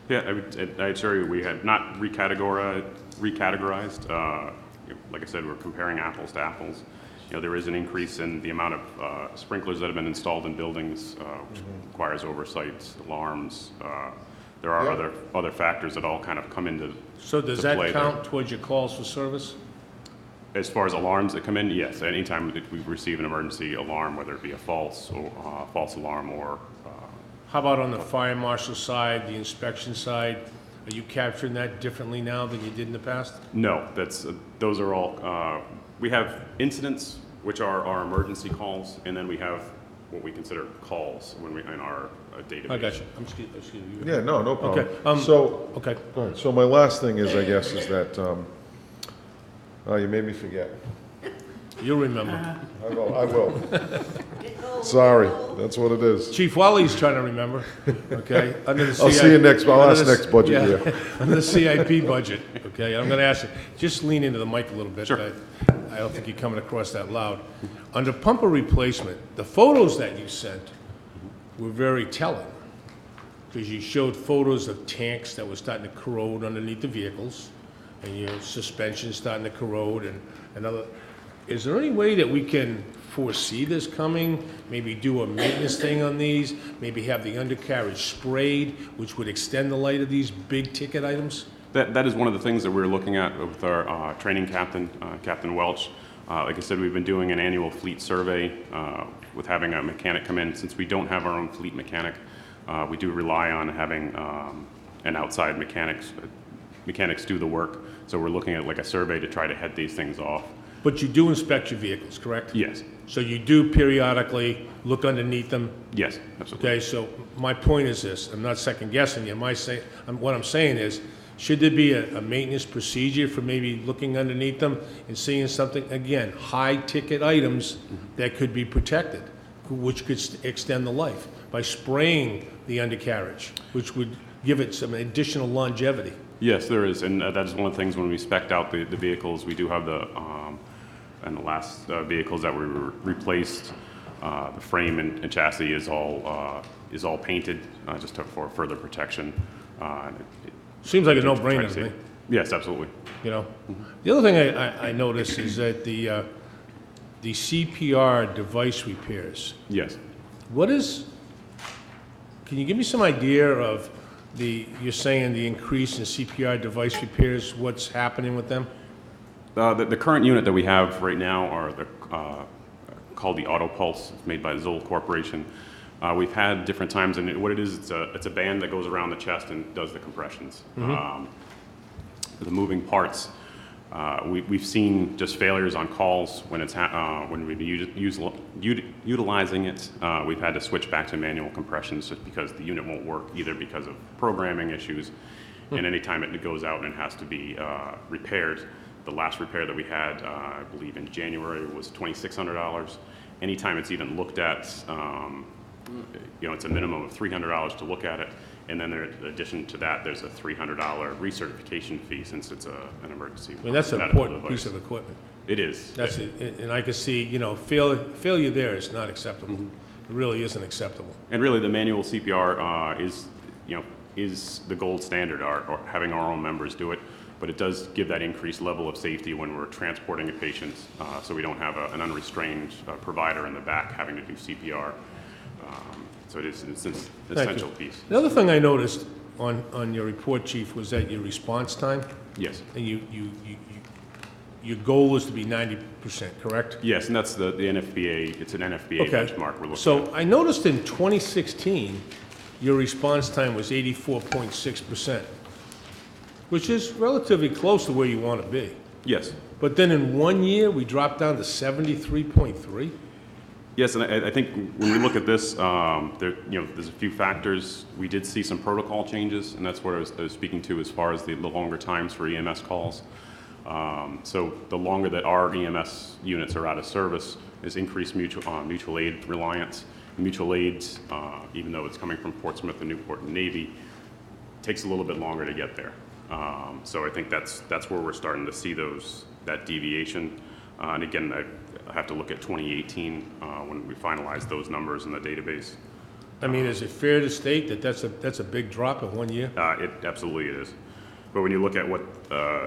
Speaker 17: Yeah, I assure you, we had not recategorized. Like I said, we're comparing apples to apples. You know, there is an increase in the amount of sprinklers that have been installed in buildings, which requires oversight, alarms. There are other factors that all kind of come into
Speaker 1: So does
Speaker 17: to play
Speaker 1: that count
Speaker 17: there.
Speaker 1: towards your calls for service?
Speaker 17: As far as alarms that come in, yes. Anytime that we receive an emergency alarm, whether it be a false alarm or...
Speaker 1: How about on the fire marshal side, the inspection side? Are you capturing that differently now than you did in the past?
Speaker 17: No, those are all... we have incidents, which are our emergency calls, and then we have what we consider calls when in our database.
Speaker 1: I got you. Excuse me.
Speaker 7: Yeah, no problem.
Speaker 1: Okay.
Speaker 7: Go ahead. So my last thing is, I guess, is that, you made me forget.
Speaker 1: You'll remember.
Speaker 7: I will. Sorry, that's what it is.
Speaker 1: Chief Wally's trying to remember, okay? Under the
Speaker 7: I'll see you next, I'll ask next budget year.
Speaker 1: Under the CIP budget, okay? I'm gonna ask you, just lean into the mic a little bit.
Speaker 17: Sure.
Speaker 1: I don't think you're coming across that loud. Under pumper replacement, the photos that you sent, were very telling, because you showed photos of tanks that were starting to corrode underneath the vehicles, and your suspension starting to corrode and other. Is there any way that we can foresee this coming? Maybe do a maintenance thing on these? Maybe have the undercarriage sprayed, which would extend the life of these big ticket items?
Speaker 17: That is one of the things that we're looking at with our training captain, Captain Welch. Like I said, we've been doing an annual fleet survey with having a mechanic come in. Since we don't have our own fleet mechanic, we do rely on having an outside mechanics do the work. So we're looking at like a survey to try to head these things off.
Speaker 1: But you do inspect your vehicles, correct?
Speaker 17: Yes.
Speaker 1: So you do periodically look underneath them?
Speaker 17: Yes, absolutely.
Speaker 1: Okay, so my point is this, I'm not second guessing you, what I'm saying is, should there be a maintenance procedure for maybe looking underneath them and seeing something, again, high-ticket items that could be protected, which could extend the life, by spraying the undercarriage, which would give it some additional longevity?
Speaker 17: Yes, there is, and that is one of the things when we spec'd out the vehicles, we do have and the last vehicles that we replaced, the frame and chassis is all painted, just for further protection.
Speaker 1: Seems like a no-brainer to me.
Speaker 17: Yes, absolutely.
Speaker 1: You know, the other thing I noticed is that the CPR device repairs.
Speaker 17: Yes.
Speaker 1: Can you give me some idea of you're saying the increase in CPR device repairs, what's happening with them?
Speaker 17: The current unit that we have right now are called the AutoPulse, made by Zoll Corporation. We've had different times, and what it is, it's a band that goes around the chest and does the compressions. The moving parts, we've seen just failures on calls when we've been utilizing it. We've had to switch back to manual compressions just because the unit won't work, either because of programming issues, and anytime it goes out and it has to be repaired. The last repair that we had, I believe in January, was $2,600. Anytime it's even looked at, it's a minimum of $300 to look at it, and then in addition to that, there's a $300 recertification fee since it's an emergency.
Speaker 1: I mean, that's an important piece of equipment.
Speaker 17: It is.
Speaker 1: That's it, and I can see, failure there is not acceptable. It really isn't acceptable.
Speaker 17: And really, the manual CPR is the gold standard, or having our own members do it. But it does give that increased level of safety when we're transporting a patient, so we don't have an unrestrained provider in the back having to do CPR. So it's an essential piece.
Speaker 1: The other thing I noticed on your report, Chief, was that your response time.
Speaker 17: Yes.
Speaker 1: And your goal is to be 90%, correct?
Speaker 17: Yes, and that's the NFPA. It's an NFPA benchmark we're looking at.
Speaker 1: So I noticed in 2016, your response time was 84.6%. Which is relatively close to where you want to be.
Speaker 17: Yes.
Speaker 1: But then in 1 year, we dropped down to 73.3?
Speaker 17: Yes, and I think when we look at this, there's a few factors. We did see some protocol changes, and that's what I was speaking to as far as the longer times for EMS calls. So the longer that our EMS units are out of service is increased mutual aid reliance. Mutual aids, even though it's coming from Portsmouth and Newport and Navy, takes a little bit longer to get there. So I think that's where we're starting to see that deviation. And again, I have to look at 2018 when we finalize those numbers in the database.
Speaker 1: I mean, is it fair to state that that's a big drop in 1 year?
Speaker 17: It absolutely is. But when you look at what,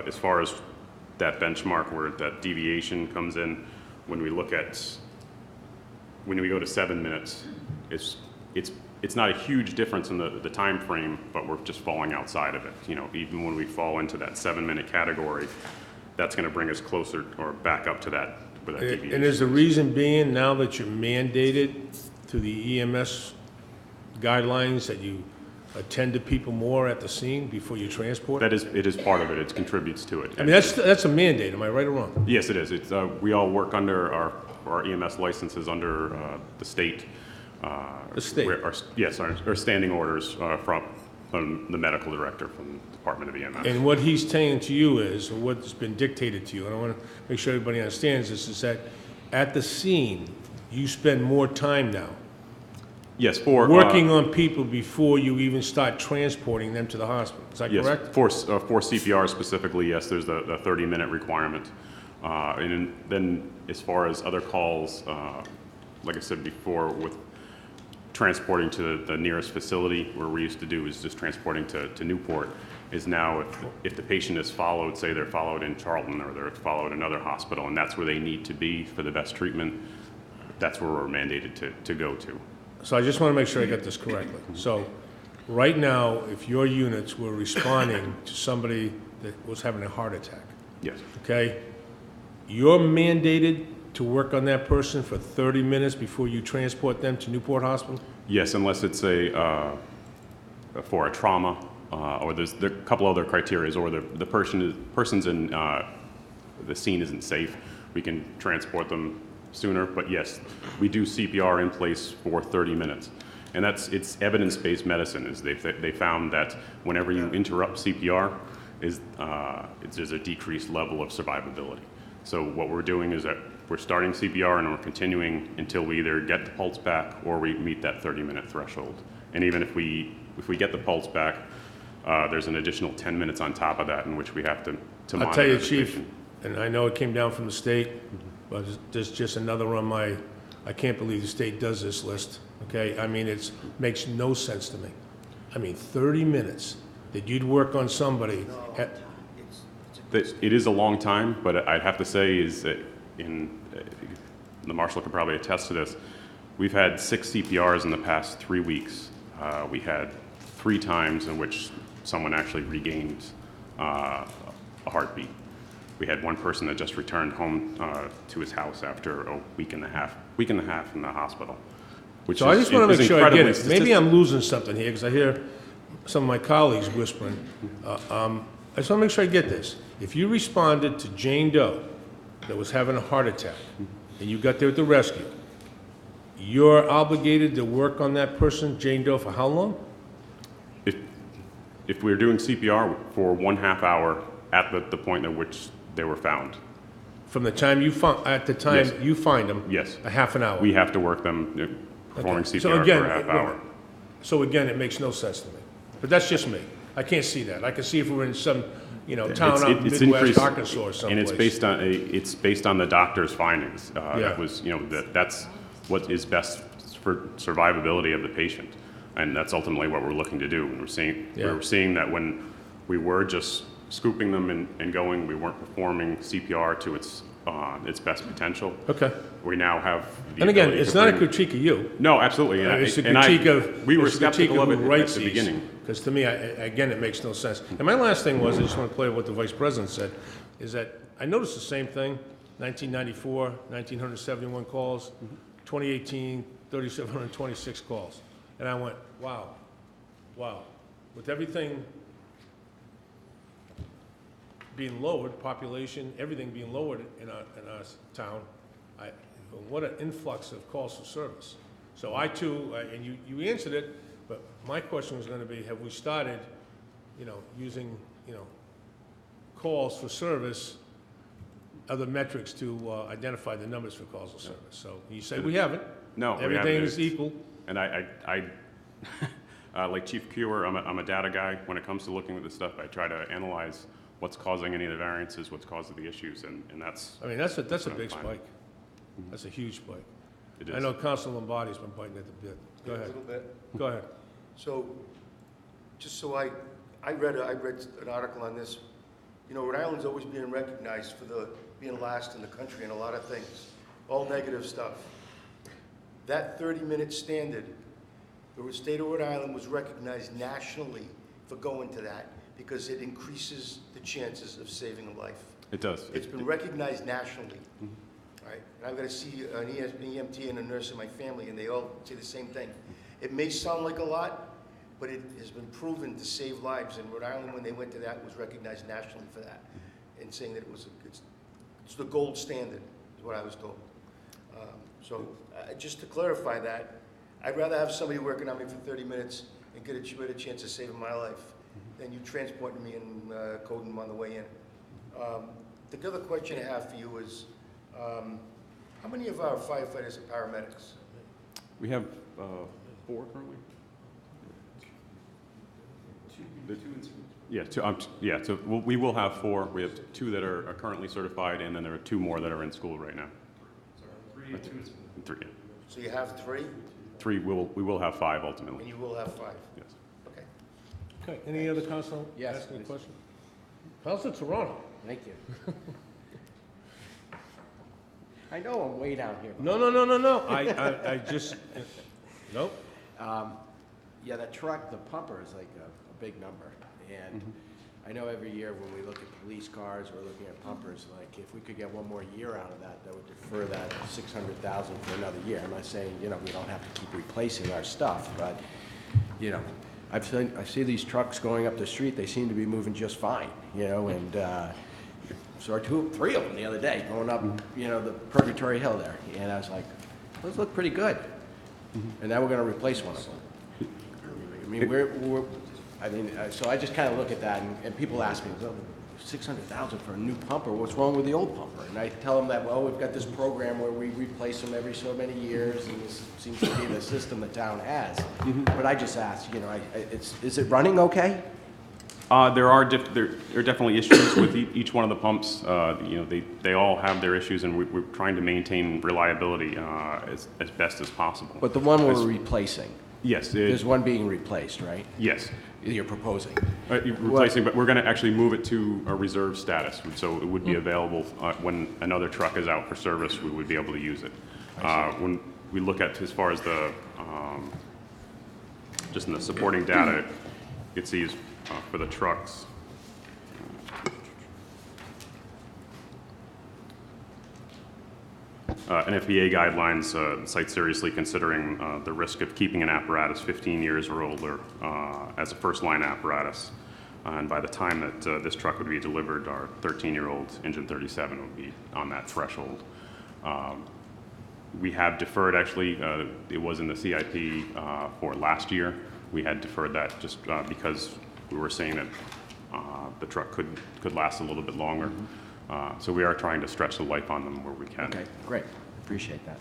Speaker 17: as far as that benchmark where that deviation comes in, when we go to 7 minutes, it's not a huge difference in the time frame, but we're just falling outside of it. Even when we fall into that 7-minute category, that's going to bring us closer or back up to that deviation.
Speaker 1: And is the reason being now that you're mandated through the EMS guidelines that you attend to people more at the scene before you transport?
Speaker 17: It is part of it. It contributes to it.
Speaker 1: I mean, that's a mandate. Am I right or wrong?
Speaker 17: Yes, it is. We all work under our EMS licenses under the state.
Speaker 1: The state?
Speaker 17: Yes, our standing orders from the medical director from the Department of EMS.
Speaker 1: And what he's saying to you is, or what's been dictated to you, and I want to make sure everybody understands this, is that at the scene, you spend more time now.
Speaker 17: Yes, for
Speaker 1: working on people before you even start transporting them to the hospital. Is that correct?
Speaker 17: Yes, for CPR specifically, yes, there's the 30-minute requirement. And then as far as other calls, like I said before, with transporting to the nearest facility, where we used to do is just transporting to Newport, is now if the patient is followed, say they're followed in Charlton or they're followed in another hospital, and that's where they need to be for the best treatment, that's where we're mandated to go to.
Speaker 1: So I just want to make sure I get this correctly. So right now, if your units were responding to somebody that was having a heart attack,
Speaker 17: Yes.
Speaker 1: okay, you're mandated to work on that person for 30 minutes before you transport them to Newport Hospital?
Speaker 17: Yes, unless it's for a trauma, or there are a couple other criteria, or the person's in the scene isn't safe, we can transport them sooner. But yes, we do CPR in place for 30 minutes, and it's evidence-based medicine. Is they found that whenever you interrupt CPR, there's a decreased level of survivability. So what we're doing is that we're starting CPR and we're continuing until we either get the pulse back or we meet that 30-minute threshold. And even if we get the pulse back, there's an additional 10 minutes on top of that in which we have to monitor.
Speaker 1: I'll tell you,
Speaker 17: the
Speaker 1: Chief,
Speaker 17: patient.
Speaker 1: and I know it came down from the state, but there's just another on my, I can't believe the state does this list, okay? I mean, it makes no sense to me. I mean, 30 minutes that you'd work on somebody.
Speaker 17: It is a long time, but I'd have to say is that the Marshal could probably attest to this, we've had 6 CPRs in the past 3 weeks. We had 3 times in which someone actually regained a heartbeat. We had one person that just returned home to his house after a week and a half in the hospital. Which
Speaker 1: So I just want to make sure I get it.
Speaker 17: incredibly
Speaker 1: Maybe I'm losing something here, because I hear some of my colleagues whispering. I just want to make sure I get this. If you responded to Jane Doe that was having a heart attack, and you got there at the rescue, you're obligated to work on that person, Jane Doe, for how long?
Speaker 17: If we're doing CPR for 1/2 hour at the point at which they were found.
Speaker 1: From the time you find, at the time
Speaker 17: Yes.
Speaker 1: you find them?
Speaker 17: Yes.
Speaker 1: A half an hour?
Speaker 17: We have to work them performing
Speaker 1: Okay.
Speaker 17: CPR
Speaker 1: So again,
Speaker 17: for a half hour.
Speaker 1: So again, it makes no sense to me. But that's just me. I can't see that. I can see if we're in some, town out in
Speaker 17: It's
Speaker 1: Midwest
Speaker 17: increased,
Speaker 1: Arkansas or someplace.
Speaker 17: and it's based on the doctor's findings.
Speaker 1: Yeah.
Speaker 17: That was, that's what is best for survivability of the patient, and that's ultimately what we're looking to do. And we're seeing that when we were just scooping them and going, we weren't performing CPR to its best potential.
Speaker 1: Okay.
Speaker 17: We now have the
Speaker 1: And again,
Speaker 17: ability
Speaker 1: it's
Speaker 17: to
Speaker 1: not a
Speaker 17: bring-
Speaker 1: critique of you.
Speaker 17: No, absolutely.
Speaker 1: It's a
Speaker 17: and
Speaker 1: critique of,
Speaker 17: we were
Speaker 1: it's a critique
Speaker 17: skeptical of it
Speaker 1: who
Speaker 17: at
Speaker 1: writes
Speaker 17: the
Speaker 1: these.
Speaker 17: beginning.
Speaker 1: Because to me, again, it makes no sense. And my last thing was, I just want to play what the Vice President said, is that I noticed the same thing, 1994, 1,971 calls, 2018, 3,726 calls. And I went, wow. With everything being lowered, population, everything being lowered in our town, what an influx of calls for service. So I too, and you answered it, but my question was going to be, have we started, using, calls for service, other metrics to identify the numbers for calls for service? So you say we haven't.
Speaker 17: No, we haven't.
Speaker 1: Everything is equal.
Speaker 17: And I like Chief Cure, I'm a data guy. When it comes to looking at this stuff, I try to analyze what's causing any of the variances, what's causing the issues, and that's.
Speaker 1: I mean, that's a
Speaker 17: what
Speaker 1: big
Speaker 17: I'm finding.
Speaker 1: spike. That's a huge spike.
Speaker 17: It
Speaker 1: I
Speaker 17: is.
Speaker 1: know Council Lombardi's been biting at the bit. Go
Speaker 10: Yeah,
Speaker 1: ahead.
Speaker 10: A little bit.
Speaker 1: Go ahead.
Speaker 10: So, just so I read an article on this. Rhode Island's always being recognized for being last in the country in a lot of things, all negative stuff. That 30-minute standard, the state of Rhode Island was recognized nationally for going to that because it increases the chances of saving a life.
Speaker 17: It does.
Speaker 10: It's been recognized nationally. Right? And I've got to see an EMT and a nurse in my family, and they all say the same thing. It may sound like a lot, but it has been proven to save lives. And Rhode Island, when they went to that, was recognized nationally for that, and saying that it's the gold standard, is what I was told. Just to clarify that, I'd rather have somebody working on me for 30 minutes and get a chance of saving my life than you transporting me and coding them on the way in. The other question I have for you is, how many of our firefighters are paramedics?
Speaker 17: We have 4 currently. Yeah, so we will have 4. We have 2 that are currently certified, and then there are 2 more that are in school right now. 3 and 2 and 3.
Speaker 10: 3. So you have 3?
Speaker 17: 3, we will have 5
Speaker 10: And
Speaker 17: ultimately.
Speaker 10: you will have 5?
Speaker 17: Yes.
Speaker 10: Okay.
Speaker 1: Okay, any other council
Speaker 13: Yes,
Speaker 1: asking a
Speaker 13: please.
Speaker 1: question? Councilor Toronto?
Speaker 13: Thank you. I know I'm way down here.
Speaker 1: No, I just, nope.
Speaker 13: Yeah, that truck, the pumper is like a big number. And I know every year when we look at police cars, we're looking at pumpers, like if we could get one more year out of that, that would defer that 600,000 for another year. I'm not saying, you know, we don't have to keep replacing our stuff, but, you know, I see these trucks going up the street, they seem to be moving just fine, you know, and saw 3 of them the other day going up, you know, the Purgatory Hill there. And I was like, those look pretty good. And now we're gonna replace one of them. I mean, so I just kind of look at that, and people ask me, well, 600,000 for a new pumper, what's wrong with the old pumper? And I tell them that, well, we've got this program where we replace them every so many years, and this seems to be the system the town has. But I just ask, you know, is it running okay?
Speaker 17: There are definitely issues with each one of the pumps. You know, they all have their issues, and we're trying to maintain reliability as best as possible.
Speaker 13: But the one we're replacing?
Speaker 17: Yes.
Speaker 13: There's one being replaced, right?
Speaker 17: Yes.
Speaker 13: You're proposing?
Speaker 17: Replacing, but we're going to actually move it to a reserve status, so it would be available when another truck is out for service. We would be able to use it. When we look at as far as the just in the supporting data, it sees for the trucks. NFPA guidelines cite seriously considering the risk of keeping an apparatus 15 years or older as a first-line apparatus. And by the time that this truck would be delivered, our 13-year-old engine 37 would be on that threshold. We have deferred, actually, it was in the CIP for last year. We had deferred that just because we were saying that the truck could last a little bit longer. So we are trying to stretch the life on them where we can.
Speaker 13: Okay, great. Appreciate that.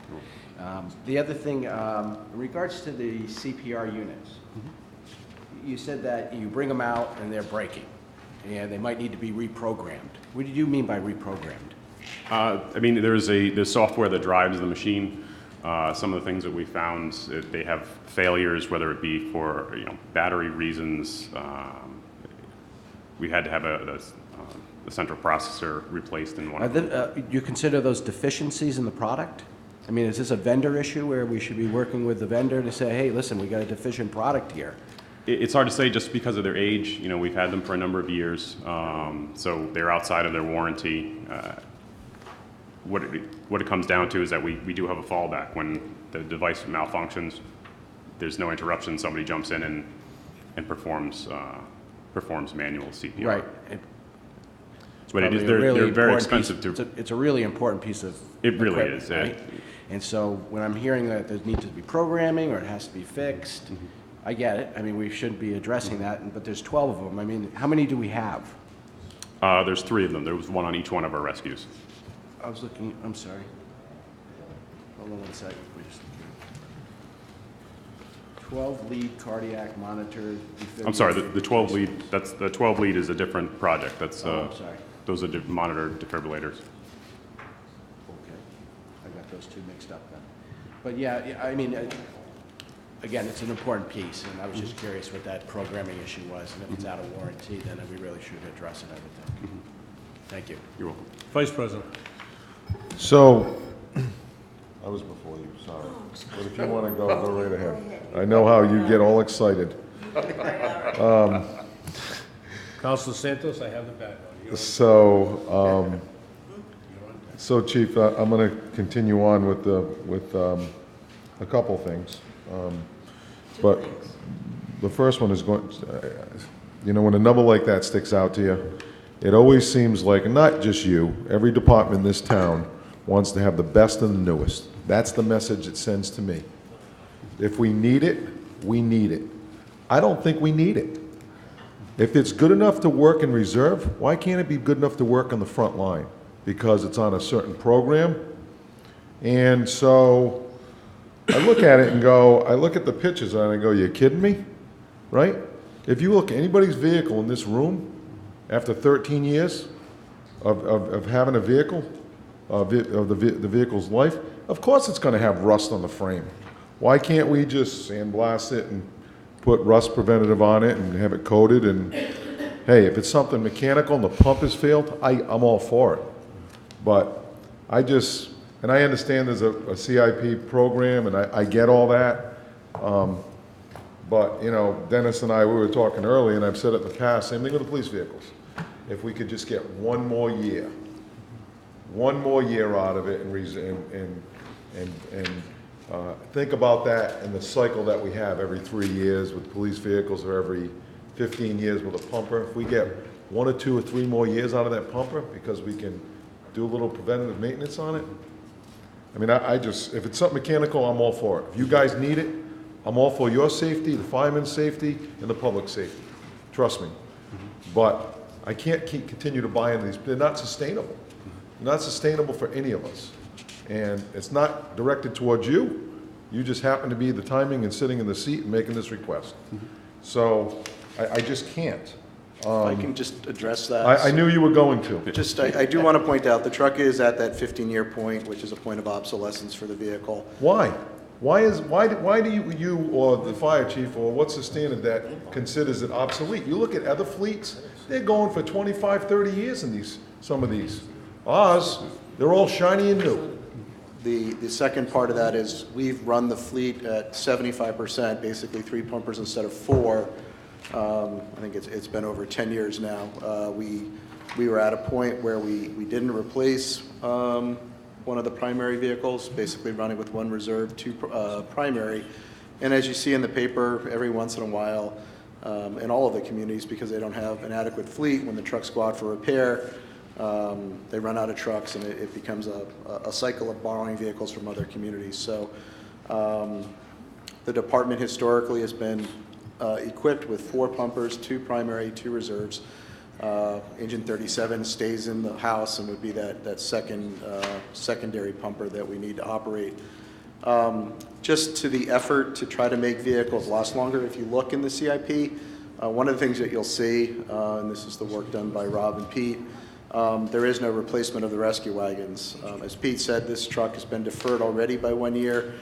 Speaker 13: The other thing, in regards to the CPR units, you said that you bring them out and they're breaking, and they might need to be reprogrammed. What did you mean by reprogrammed?
Speaker 17: I mean, there's software that drives the machine. Some of the things that we found, they have failures, whether it be for battery reasons. We had to have the central processor replaced in one of them.
Speaker 13: You consider those deficiencies in the product? I mean, is this a vendor issue where we should be working with the vendor to say, hey, listen, we got a deficient product here?
Speaker 17: It's hard to say just because of their age. You know, we've had them for a number of years, so they're outside of their warranty. What it comes down to is that we do have a fallback. When the device malfunctions, there's no interruption. Somebody jumps in and performs manual CPR.
Speaker 13: Right.
Speaker 17: But they're very expensive
Speaker 13: to. It's a really important piece of
Speaker 17: It really
Speaker 13: equipment,
Speaker 17: is.
Speaker 13: right? And so when I'm hearing that there needs to be programming or it has to be fixed, I get it. I mean, we should be addressing that, but there's 12 of them. I mean, how many do we have?
Speaker 17: There's 3 of them. There was one on each one of our rescues.
Speaker 13: I was looking, I'm sorry. Hold on one second, please. 12 lead cardiac monitor.
Speaker 17: I'm sorry, the 12 lead, the 12 lead is a different project. That's,
Speaker 13: I'm sorry.
Speaker 17: Those are monitor defibrillators.
Speaker 13: Okay, I got those two mixed up then. But yeah, I mean, again, it's an important piece, and I was just curious what that programming issue was, and if it's out of warranty, then we really should address it, I would think. Thank you.
Speaker 17: You're welcome.
Speaker 1: Vice President.
Speaker 7: So, I was before you, sorry. But if you want to go right ahead. I know how you get all excited.
Speaker 1: Councilor Santos, I have the back on.
Speaker 7: So Chief, I'm going to continue on with a couple things. But the first one is going, when a number like that sticks out to you, it always seems like, not just you, every department in this town wants to have the best and the newest. That's the message it sends to me. If we need it, we need it. I don't think we need it. If it's good enough to work in reserve, why can't it be good enough to work on the front line? Because it's on a certain program. And so I look at it and go, I look at the pictures and I go, you kidding me? Right? If you look at anybody's vehicle in this room, after 13 years of having a vehicle, of the vehicle's life, of course it's going to have rust on the frame. Why can't we just sandblast it and put rust preventative on it and have it coated? And hey, if it's something mechanical and the pump has failed, I'm all for it. But I just, and I understand there's a CIP program, and I get all that. But, you know, Dennis and I, we were talking earlier, and I've said it in the past, same thing with the police vehicles. If we could just get one more year out of it and think about that in the cycle that we have every 3 years with police vehicles, or every 15 years with a pumper. If we get 1 or 2 or 3 more years out of that pumper because we can do a little preventative maintenance on it, I mean, I just, if it's something mechanical, I'm all for it. If you guys need it, I'm all for your safety, the fireman's safety, and the public safety. Trust me. But I can't continue to buy into these. They're not sustainable. Not sustainable for any of us. And it's not directed towards you. You just happen to be the timing and sitting in the seat and making this request. So I just can't.
Speaker 5: If I can just address that.
Speaker 7: I knew you were going to.
Speaker 5: I do want to point out, the truck is at that 15-year point, which is a point of obsolescence for the vehicle.
Speaker 7: Why? Why do you or the fire chief, or what's the standard that considers it obsolete? You look at other fleets, they're going for 25, 30 years in some of these. Ours, they're all shiny and new.
Speaker 5: The second part of that is we've run the fleet at 75%, basically 3 pumpers instead of 4. I think it's been over 10 years now. We were at a point where we didn't replace one of the primary vehicles, basically running with 1 reserve, 2 primary. And as you see in the paper, every once in a while, in all of the communities, because they don't have an adequate fleet, when the trucks go out for repair, they run out of trucks, and it becomes a cycle of borrowing vehicles from other communities. So the department historically has been equipped with 4 pumpers, 2 primary, 2 reserves. Engine 37 stays in the house and would be that secondary pumper that we need to operate. Just to the effort to try to make vehicles last longer, if you look in the CIP, one of the things that you'll see, and this is the work done by Rob and Pete, there is no replacement of the rescue wagons. As Pete said, this truck has been deferred already by 1 year.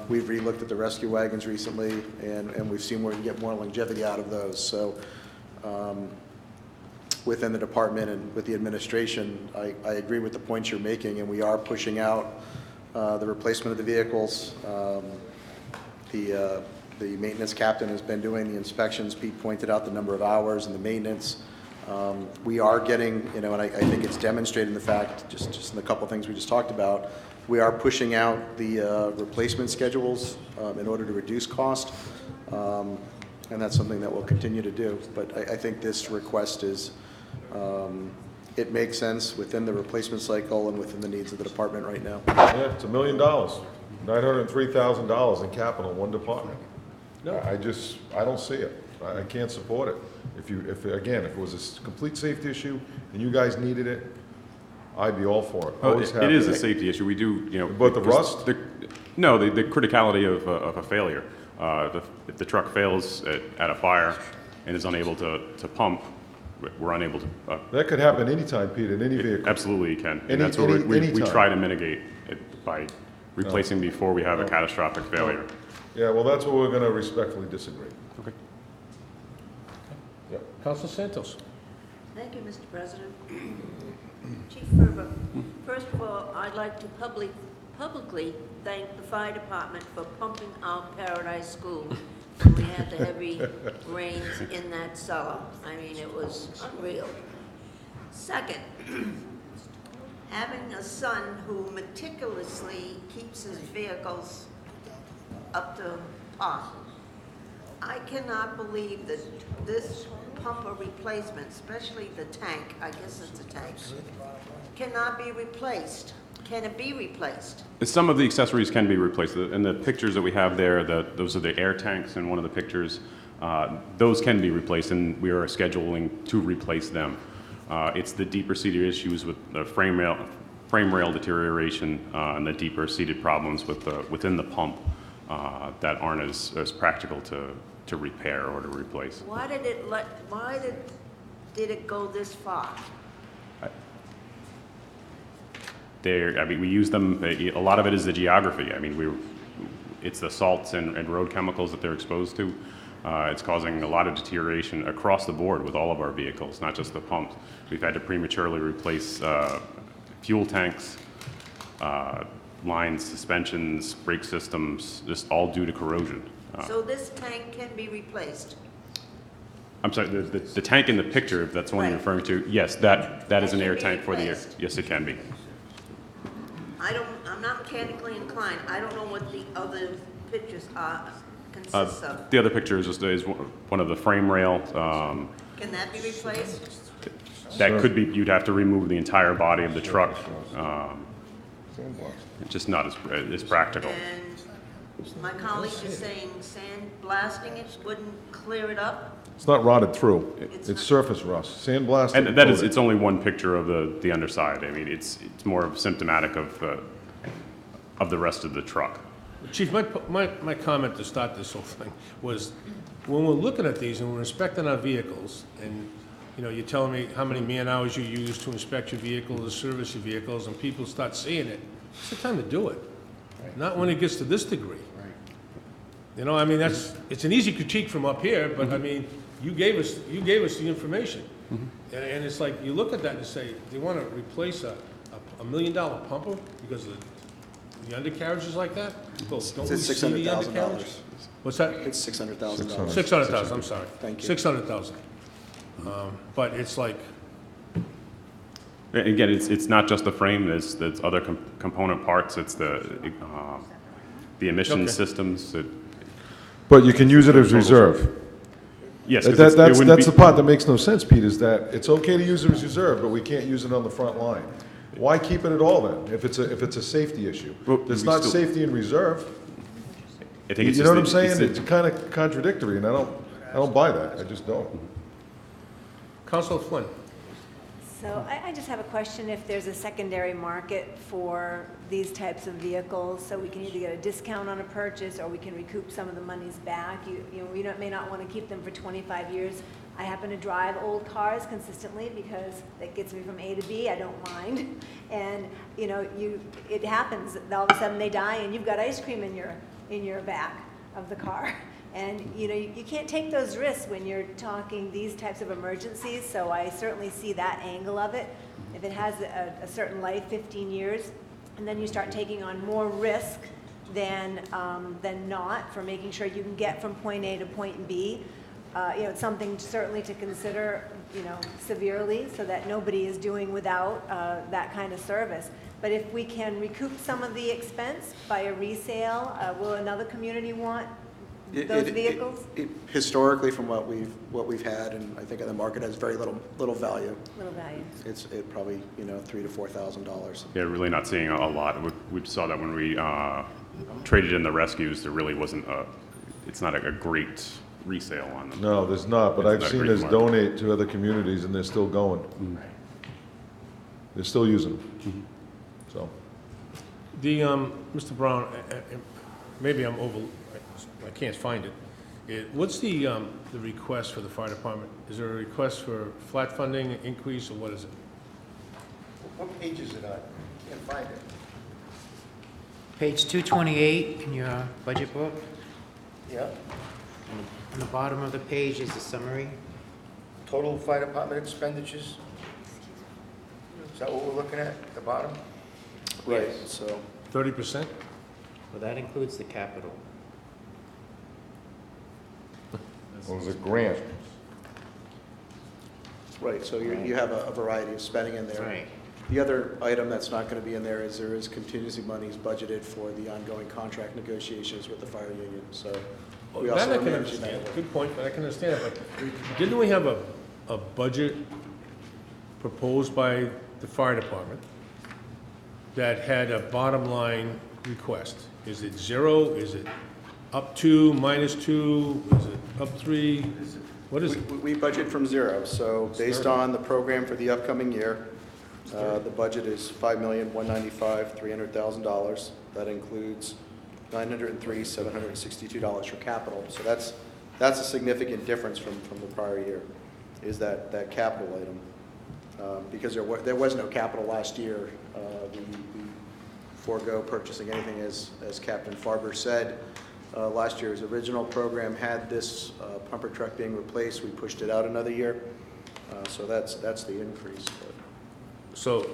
Speaker 5: We've re-looked at the rescue wagons recently, and we've seen where we can get more longevity out of those. So within the department and with the administration, I agree with the points you're making, and we are pushing out the replacement of the vehicles. The maintenance captain has been doing the inspections. Pete pointed out the number of hours and the maintenance. We are getting, and I think it's demonstrated in the fact, just in the couple of things we just talked about, we are pushing out the replacement schedules in order to reduce cost, and that's something that we'll continue to do. But I think this request is, it makes sense within the replacement cycle and within the needs of the department right now.
Speaker 7: Yeah, it's $1 million, $903,000 in capital in one department. No. I don't see it. I can't support it. If it was a complete safety issue and you guys needed it, I'd be all for it.
Speaker 17: Well, it is a safety issue. We do,
Speaker 7: But the rust?
Speaker 17: The criticality of a failure. If the truck fails at a fire and is unable to pump, we're unable to.
Speaker 7: That could happen anytime, Pete, in any vehicle.
Speaker 17: Absolutely, it can. And that's what we try to mitigate it by replacing before we have a catastrophic failure.
Speaker 7: Yeah, well, that's what we're going to respectfully disagree.
Speaker 17: Okay.
Speaker 1: Yeah. Councilor Santos.
Speaker 3: Thank you, Mr. President. Chief Ferber, first of all, I'd like to publicly thank the fire department for pumping out Paradise School when we had the heavy rains in that cellar. I mean, it was unreal. Second, having a son who meticulously keeps his vehicles up to par, I cannot believe that this pumper replacement, especially the tank, I guess it's a tank, cannot be replaced. Can it be replaced?
Speaker 17: Some of the accessories can be replaced. In the pictures that we have there, those are the air tanks in one of the pictures. Those can be replaced, and we are scheduling to replace them. It's the deeper seated issues with the frame rail deterioration and the deeper seated problems within the pump that aren't as practical to repair or to replace.
Speaker 3: Why did it go this far?
Speaker 17: We use them. A lot of it is the geography. I mean, it's the salts and road chemicals that they're exposed to. It's causing a lot of deterioration across the board with all of our vehicles, not just the pumps. We've had to prematurely replace fuel tanks, lines, suspensions, brake systems, just all due to corrosion.
Speaker 3: So this tank can be replaced?
Speaker 17: I'm sorry, the tank in the picture, if that's the one you're referring to, yes, that is an air tank for the air. Yes, it can be.
Speaker 3: I'm not mechanically inclined. I don't know what the other pictures consists of.
Speaker 17: The other picture is one of the frame rail.
Speaker 3: Can that be replaced?
Speaker 17: That could be, you'd have to remove the entire body of the truck. It's just not as practical.
Speaker 3: And my colleague is saying sand blasting it wouldn't clear it up?
Speaker 7: It's not rotted through. It's surface rust. Sandblasted.
Speaker 17: And that is, it's only one picture of the underside. I mean, it's more symptomatic of the rest of the truck.
Speaker 1: Chief, my comment to start this whole thing was, when we're looking at these and we're inspecting our vehicles, and, you know, you're telling me how many man-hours you use to inspect your vehicle, to service your vehicles, and people start seeing it, it's the time to do it. Not when it gets to this degree. You know, I mean, it's an easy critique from up here, but I mean, you gave us the information. And it's like, you look at that and you say, do you want to replace a $1 million pumper because of the undercarriages like that? Well, don't we see the undercarriage? What's that?
Speaker 5: It's $600,000.
Speaker 1: $600,000, I'm sorry.
Speaker 5: Thank you.
Speaker 1: $600,000. But it's like,
Speaker 17: Again, it's not just the frame, there's other component parts, it's the emission systems.
Speaker 7: But you can use it as reserve.
Speaker 17: Yes,
Speaker 7: that's the part that makes no sense, Pete, is that it's okay to use it as reserve, but we can't use it on the front line. Why keep it at all then, if it's a safety issue? It's not safety in reserve.
Speaker 17: I think
Speaker 7: You know what I'm saying? It's kind of contradictory, and I don't buy that. I just don't.
Speaker 1: Councilor Flynn.
Speaker 2: So I just have a question, if there's a secondary market for these types of vehicles, so we can either get a discount on a purchase or we can recoup some of the monies back. You know, we may not want to keep them for 25 years. I happen to drive old cars consistently because that gets me from A to B. I don't mind. And, you know, it happens. All of a sudden they die and you've got ice cream in your back of the car. And, you know, you can't take those risks when you're talking these types of emergencies, so I certainly see that angle of it. If it has a certain life, 15 years, and then you start taking on more risk than not for making sure you can get from point A to point B, you know, it's something certainly to consider, you know, severely, so that nobody is doing without that kind of service. But if we can recoup some of the expense by a resale, will another community want those vehicles?
Speaker 5: Historically, from what we've had, and I think the market has very little value.
Speaker 2: Little value.
Speaker 5: It's probably, you know, $3,000 to $4,000.
Speaker 17: Yeah, really not seeing a lot. We saw that when we traded in the rescues, there really wasn't it's not a great resale on them.
Speaker 7: No, there's not, but I've seen us donate to other communities, and they're still going. They're still using them. So.
Speaker 1: Mr. Brown, maybe I can't find it. What's the request for the fire department? Is there a request for flat funding increase, or what is it?
Speaker 10: What page is it on? Can't find it.
Speaker 18: Page 228 in your budget book.
Speaker 10: Yeah.
Speaker 18: On the bottom of the page is the summary.
Speaker 10: Total fire department expenditures? Is that what we're looking at the bottom?
Speaker 5: Right, so.
Speaker 1: 30%?
Speaker 18: Well, that includes the capital.
Speaker 7: It was a grant.
Speaker 5: Right, so you have a variety of spending in there.
Speaker 18: Right.
Speaker 5: The other item that's not going to be in there is there is contingency monies budgeted for the ongoing contract negotiations with the fire union, so. We also
Speaker 1: That I
Speaker 5: are
Speaker 1: can
Speaker 5: managing that.
Speaker 1: understand. Good point, but I can understand it. But didn't we have a budget proposed by the fire department that had a bottom line request? Is it 0? Is it up 2, -2? Is it up 3? What is it?
Speaker 5: We budget from 0, so based on the program for the upcoming year, the budget is $5,195,300,000. That includes $903,762 for capital. So that's a significant difference from the prior year, is that capital item. Because there was no capital last year. We forego purchasing anything, as Captain Farber said. Last year's original program had this pumper truck being replaced. We pushed it out another year. So that's the increase.
Speaker 1: So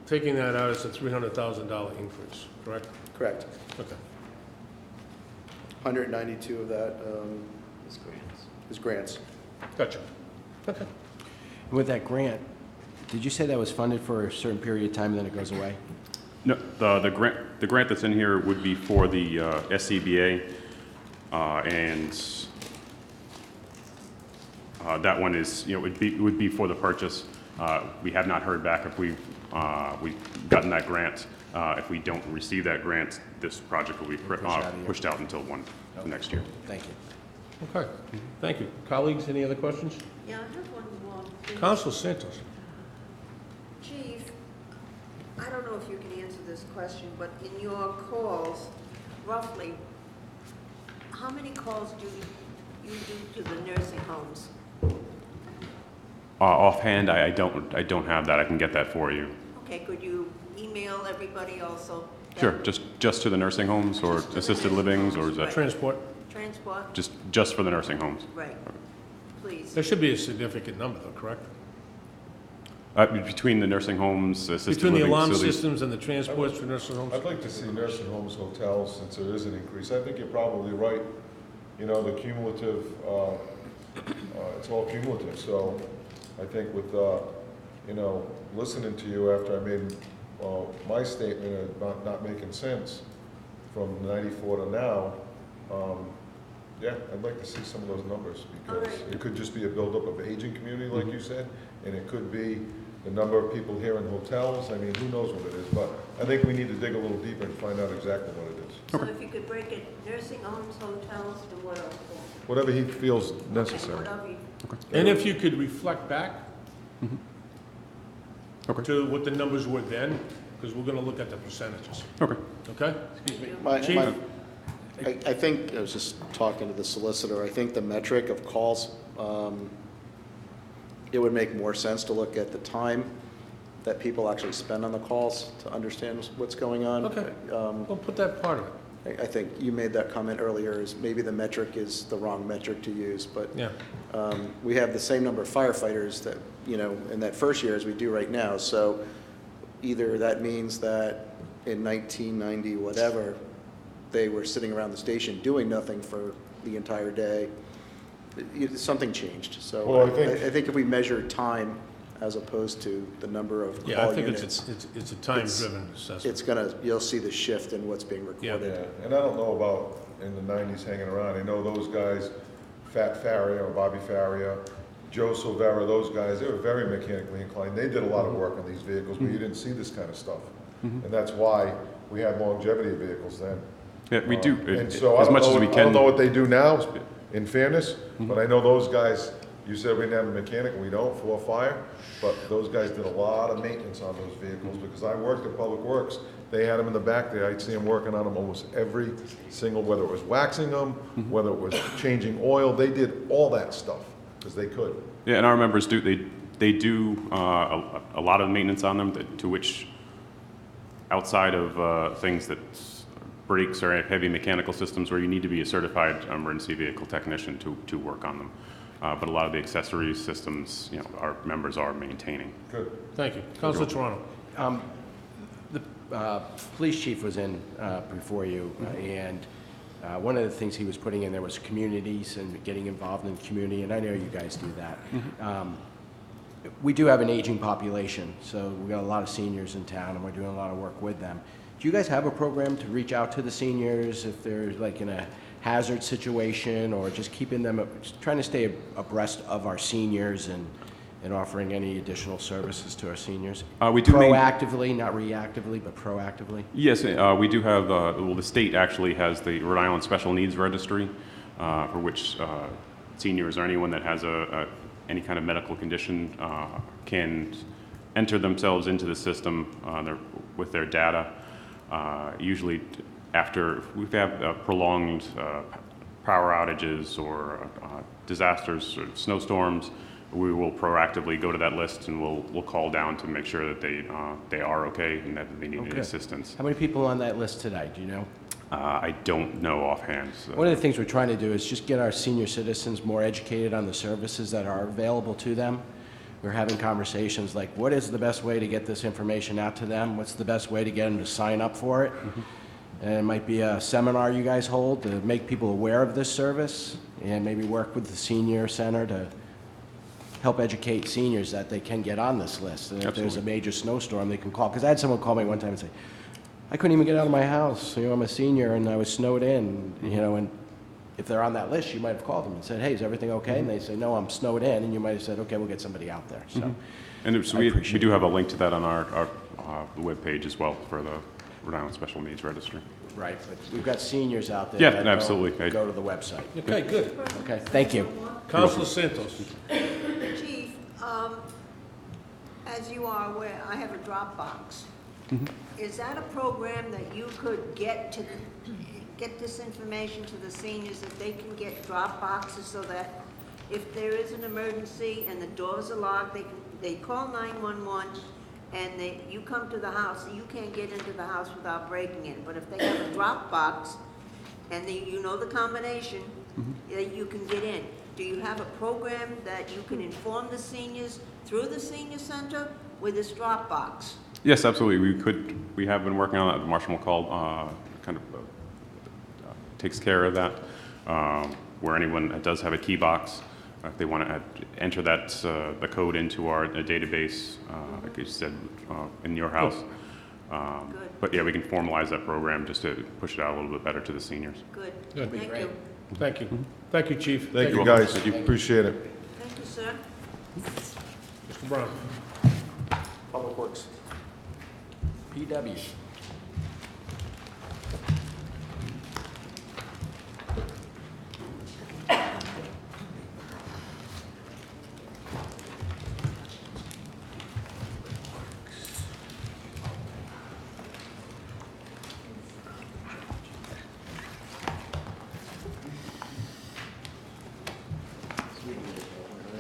Speaker 1: taking that out, it's a $300,000 increase, correct?
Speaker 5: Correct.
Speaker 1: Okay.
Speaker 5: 192 of that is grants.
Speaker 1: Gotcha. Okay.
Speaker 13: With that grant, did you say that was funded for a certain period of time and then it goes away?
Speaker 17: No, the grant that's in here would be for the SCBA, and that one is, would be for the purchase. We have not heard back if we've gotten that grant. If we don't receive that grant, this project will be pushed out until next year.
Speaker 13: Thank you.
Speaker 1: Okay. Thank you. Colleagues, any other questions?
Speaker 3: Yeah, I have one more. Please.
Speaker 1: Council Santos.
Speaker 3: Chief, I don't know if you can answer this question, but in your calls, roughly, how many calls do you do to the nursing homes?
Speaker 17: Offhand, I don't have that. I can get that for you.
Speaker 3: Okay, could you email everybody also?
Speaker 17: Sure. Just to the nursing homes or assisted livings, or is that
Speaker 1: Transport.
Speaker 3: Transport?
Speaker 17: just for the nursing homes?
Speaker 3: Right. Please.
Speaker 1: There should be a significant number, though, correct?
Speaker 17: Between the nursing homes, assisted
Speaker 1: Between the
Speaker 17: living
Speaker 1: alarm
Speaker 17: facilities.
Speaker 1: systems and the transports for nursing homes?
Speaker 7: I'd like to see nursing homes, hotels, since there is an increase. I think you're probably right. The cumulative, it's all cumulative. So I think with, listening to you after I made my statement about not making sense from 94 to now, yeah, I'd like to see some of those numbers, because it could just be a buildup of aging community, like you said, and it could be the number of people here in hotels. I mean, who knows what it is, but I think we need to dig a little deeper and find out exactly what it is.
Speaker 3: So if you could break it, nursing homes, hotels, and what else?
Speaker 7: Whatever he feels necessary.
Speaker 3: Whatever you-
Speaker 1: And if you could reflect back to what the numbers were then, because we're going to look at the percentages.
Speaker 17: Okay.
Speaker 1: Okay? Excuse me. Chief?
Speaker 5: I think, I was just talking to the solicitor, I think the metric of calls, it would make more sense to look at the time that people actually spend on the calls to understand what's going on.
Speaker 1: Okay. We'll put that part of it.
Speaker 5: I think you made that comment earlier, is maybe the metric is the wrong metric to use, but
Speaker 1: Yeah.
Speaker 5: we have the same number of firefighters that, in that first year as we do right now. So either that means that in 1990, whatever, they were sitting around the station doing nothing for the entire day. Something changed. So
Speaker 7: Well,
Speaker 5: I think if we measure time as opposed to the number of
Speaker 1: Yeah, I
Speaker 5: call
Speaker 1: think
Speaker 5: units,
Speaker 1: it's a time-driven assessment.
Speaker 5: you'll see the shift in what's being recorded.
Speaker 7: Yeah, and I don't know about in the 90s hanging around. I know those guys, Fat Faria or Bobby Faria, Joe Silvera, those guys, they were very mechanically inclined. They did a lot of work on these vehicles, but you didn't see this kind of stuff. And that's why we had longevity vehicles then.
Speaker 17: Yeah, we do.
Speaker 7: And so
Speaker 17: As much as we
Speaker 7: I
Speaker 17: can.
Speaker 7: don't know what they do now, in fairness, but I know those guys, you said we didn't have a mechanic, and we don't, for a fire, but those guys did a lot of maintenance on those vehicles, because I worked at Public Works. They had them in the back there, I'd see them working on them almost every single, whether it was waxing them, whether it was changing oil, they did all that stuff, because they could.
Speaker 17: Yeah, and our members do, they do a lot of maintenance on them, to which, outside of things that brakes or heavy mechanical systems where you need to be a certified emergency vehicle technician to work on them. But a lot of the accessory systems, our members are maintaining.
Speaker 7: Good.
Speaker 1: Thank you. Councilor Toronto.
Speaker 13: The police chief was in before you, and one of the things he was putting in there was communities and getting involved in the community, and I know you guys do that. We do have an aging population, so we've got a lot of seniors in town, and we're doing a lot of work with them. Do you guys have a program to reach out to the seniors if they're like in a hazard situation, or just keeping them, just trying to stay abreast of our seniors and offering any additional services to our seniors?
Speaker 17: We do
Speaker 13: proactively, not reactively, but proactively?
Speaker 17: Yes, we do have, the state actually has the Rhode Island Special Needs Registry, for which seniors or anyone that has any kind of medical condition can enter themselves into the system with their data. Usually after we've had prolonged power outages or disasters or snowstorms, we will proactively go to that list and we'll call down to make sure that they are okay and that they need any
Speaker 13: Okay.
Speaker 17: assistance.
Speaker 13: How many people are on that list today, do you know?
Speaker 17: I don't know offhand. So.
Speaker 13: One of the things we're trying to do is just get our senior citizens more educated on the services that are available to them. We're having conversations like, what is the best way to get this information out to them? What's the best way to get them to sign up for it? And it might be a seminar you guys hold to make people aware of this service, and maybe work with the senior center to help educate seniors that they can get on this list. And if there's a major snowstorm, they can call. Because I had someone call me one time and say, I couldn't even get out of my house. You know, I'm a senior and I was snowed in, you know, and if they're on that list, you might have called them and said, hey, is everything okay? And they say, no, I'm snowed in. And you might have said, okay, we'll get somebody out there. So,
Speaker 17: And so we do have a link to that on our webpage as well for the Rhode Island Special Needs Registry.
Speaker 13: right, but we've got seniors out there
Speaker 17: Yeah,
Speaker 13: that
Speaker 17: absolutely.
Speaker 13: go to the website.
Speaker 1: Okay, good.
Speaker 13: Okay, thank you.
Speaker 1: Councilor Santos.
Speaker 3: Chief, as you are aware, I have a Dropbox. Is that a program that you could get this information to the seniors, that they can get Dropboxes so that if there is an emergency and the doors are locked, they call 911 and you come to the house, you can't get into the house without breaking in. But if they have a Dropbox and you know the combination, you can get in. Do you have a program that you can inform the seniors through the senior center with this Dropbox?
Speaker 17: Yes, absolutely. We have been working on that. Marshall McCall takes care of that, where anyone that does have a key box, if they want to enter that the code into our database, like you said, in your house. But yeah, we can formalize that program just to push it out a little bit better to the seniors.
Speaker 3: Good.
Speaker 1: Good.
Speaker 3: Thank you.
Speaker 1: Thank you. Thank you, Chief.
Speaker 7: Thank you,
Speaker 17: You're
Speaker 7: guys.
Speaker 17: welcome. Thank you.
Speaker 7: Appreciate it.
Speaker 3: Thank you, sir.
Speaker 1: Mr. Brown.
Speaker 5: Public Works.
Speaker 13: PW.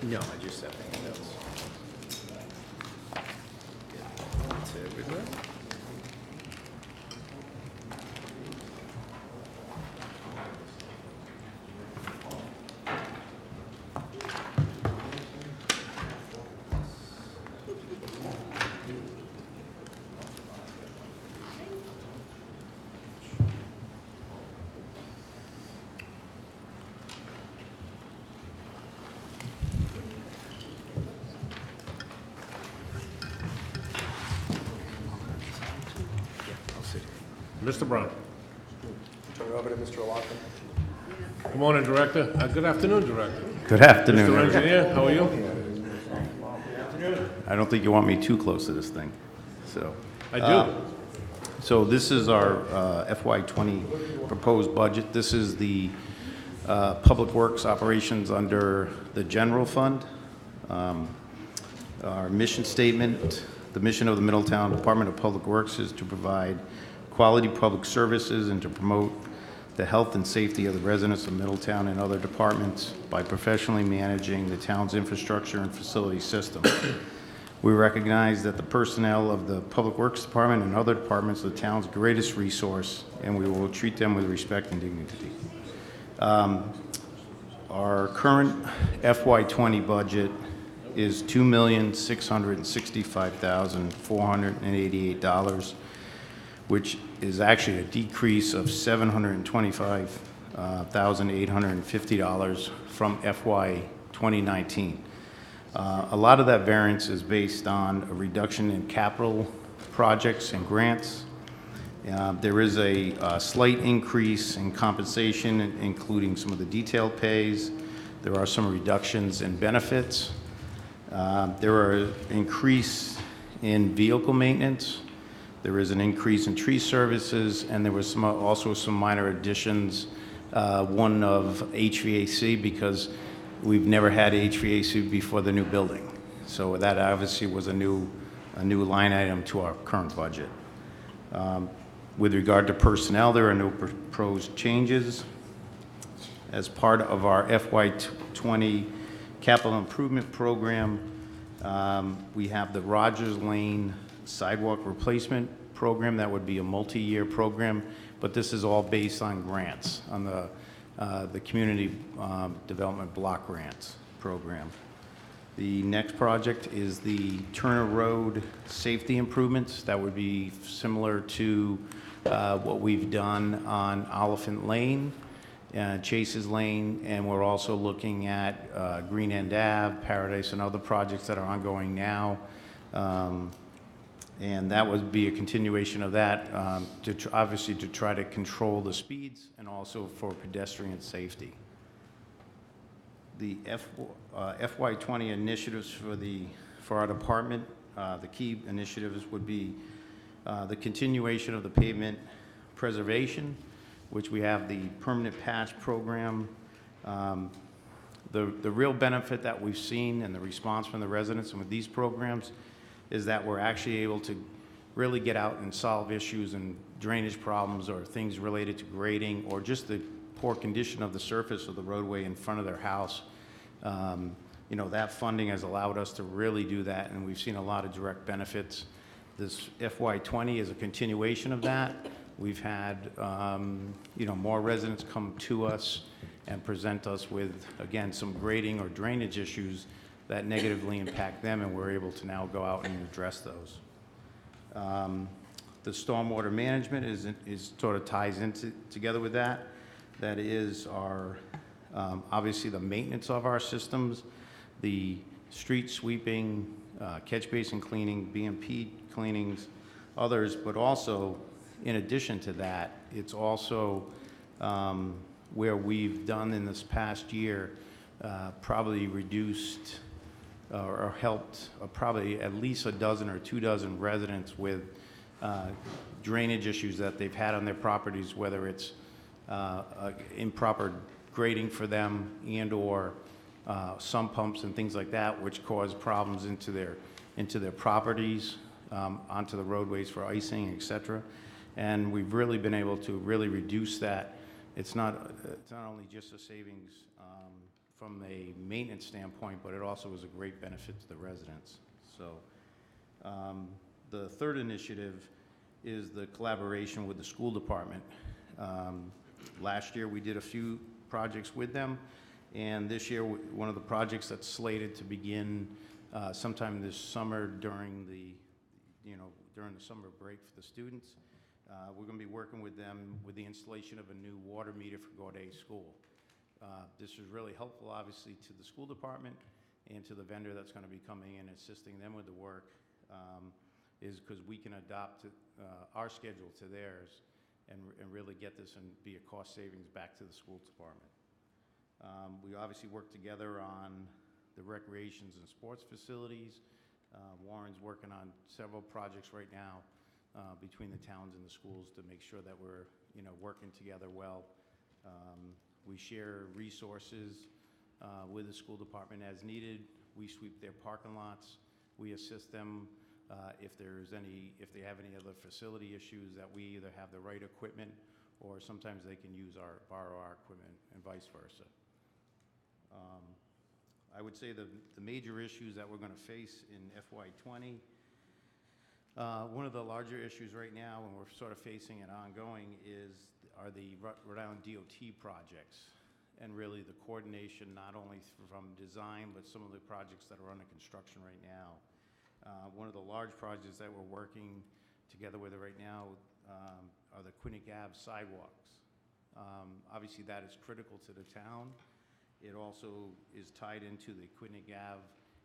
Speaker 18: No, I just have the handouts. Get to everywhere.
Speaker 1: Mr. Brown.
Speaker 5: Turn it over to Mr. O'Loughlin.
Speaker 1: Good morning, Director. Good afternoon, Director.
Speaker 19: Good afternoon.
Speaker 1: Mr. Engineer, how are you?
Speaker 19: I don't think you want me too close to this thing, so.
Speaker 1: I do.
Speaker 19: So this is our FY20 proposed budget. This is the Public Works operations under the general fund. Our mission statement, the mission of the Middletown Department of Public Works is to provide quality public services and to promote the health and safety of the residents of Middletown and other departments by professionally managing the town's infrastructure and facility system. We recognize that the personnel of the Public Works Department and other departments are the town's greatest resource, and we will treat them with respect and dignity. Our current FY20 budget is $2,665,488, which is actually a decrease of $725,850 from FY 2019. A lot of that variance is based on a reduction in capital projects and grants. There is a slight increase in compensation, including some of the detailed pays. There are some reductions in benefits. There are an increase in vehicle maintenance. There is an increase in tree services, and there was also some minor additions, one of HVAC, because we've never had HVAC before the new building. So that obviously was a new line item to our current budget. With regard to personnel, there are no proposed changes. As part of our FY20 capital improvement program, we have the Rogers Lane sidewalk replacement program. That would be a multi-year program, but this is all based on grants, on the Community Development Block Grants program. The next project is the Turner Road safety improvements. That would be similar to what we've done on Oliphant Lane, Chase's Lane, and we're also looking at Green End Ave, Paradise, and other projects that are ongoing now. And that would be a continuation of that, obviously to try to control the speeds and also for pedestrian safety. The FY20 initiatives for our department, the key initiatives would be the continuation of the pavement preservation, which we have the permanent patch program. The real benefit that we've seen and the response from the residents and with these programs is that we're actually able to really get out and solve issues and drainage problems or things related to grading or just the poor condition of the surface of the roadway in front of their house. You know, that funding has allowed us to really do that, and we've seen a lot of direct benefits. This FY20 is a continuation of that. We've had, you know, more residents come to us and present us with, again, some grading or drainage issues that negatively impact them, and we're able to now go out and address those. The stormwater management is sort of ties together with that. That is our, obviously the maintenance of our systems, the street sweeping, catch basin cleaning, BMP cleanings, others, but also in addition to that, it's also where we've done in this past year, probably reduced or helped probably at least a dozen or 2 dozen residents with drainage issues that they've had on their properties, whether it's improper grading for them and or sump pumps and things like that, which cause problems into their properties, onto the roadways for icing, etc. And we've really been able to really reduce that. It's not only just a savings from a maintenance standpoint, but it also is a great benefit to the residents. So the third initiative is the collaboration with the school department. Last year we did a few projects with them, and this year one of the projects that's slated to begin sometime this summer during the summer break for the students. We're going to be working with them with the installation of a new water meter for Gaudet School. This is really helpful, obviously, to the school department and to the vendor that's going to be coming in and assisting them with the work, is because we can adopt our schedule to theirs and really get this and be a cost savings back to the school department. We obviously work together on the recreations and sports facilities. Warren's working on several projects right now between the towns and the schools to make sure that we're working together well. We share resources with the school department as needed. We sweep their parking lots. We assist them if they have any other facility issues that we either have the right equipment or sometimes they can borrow our equipment and vice versa. I would say the major issues that we're going to face in FY20, one of the larger issues right now, and we're sort of facing it ongoing, are the Rhode Island DOT projects, and really the coordination not only from design, but some of the projects that are under construction right now. One of the large projects that we're working together with right now are the Quinnick Ave sidewalks. Obviously, that is critical to the town. It also is tied into the Quinnick Ave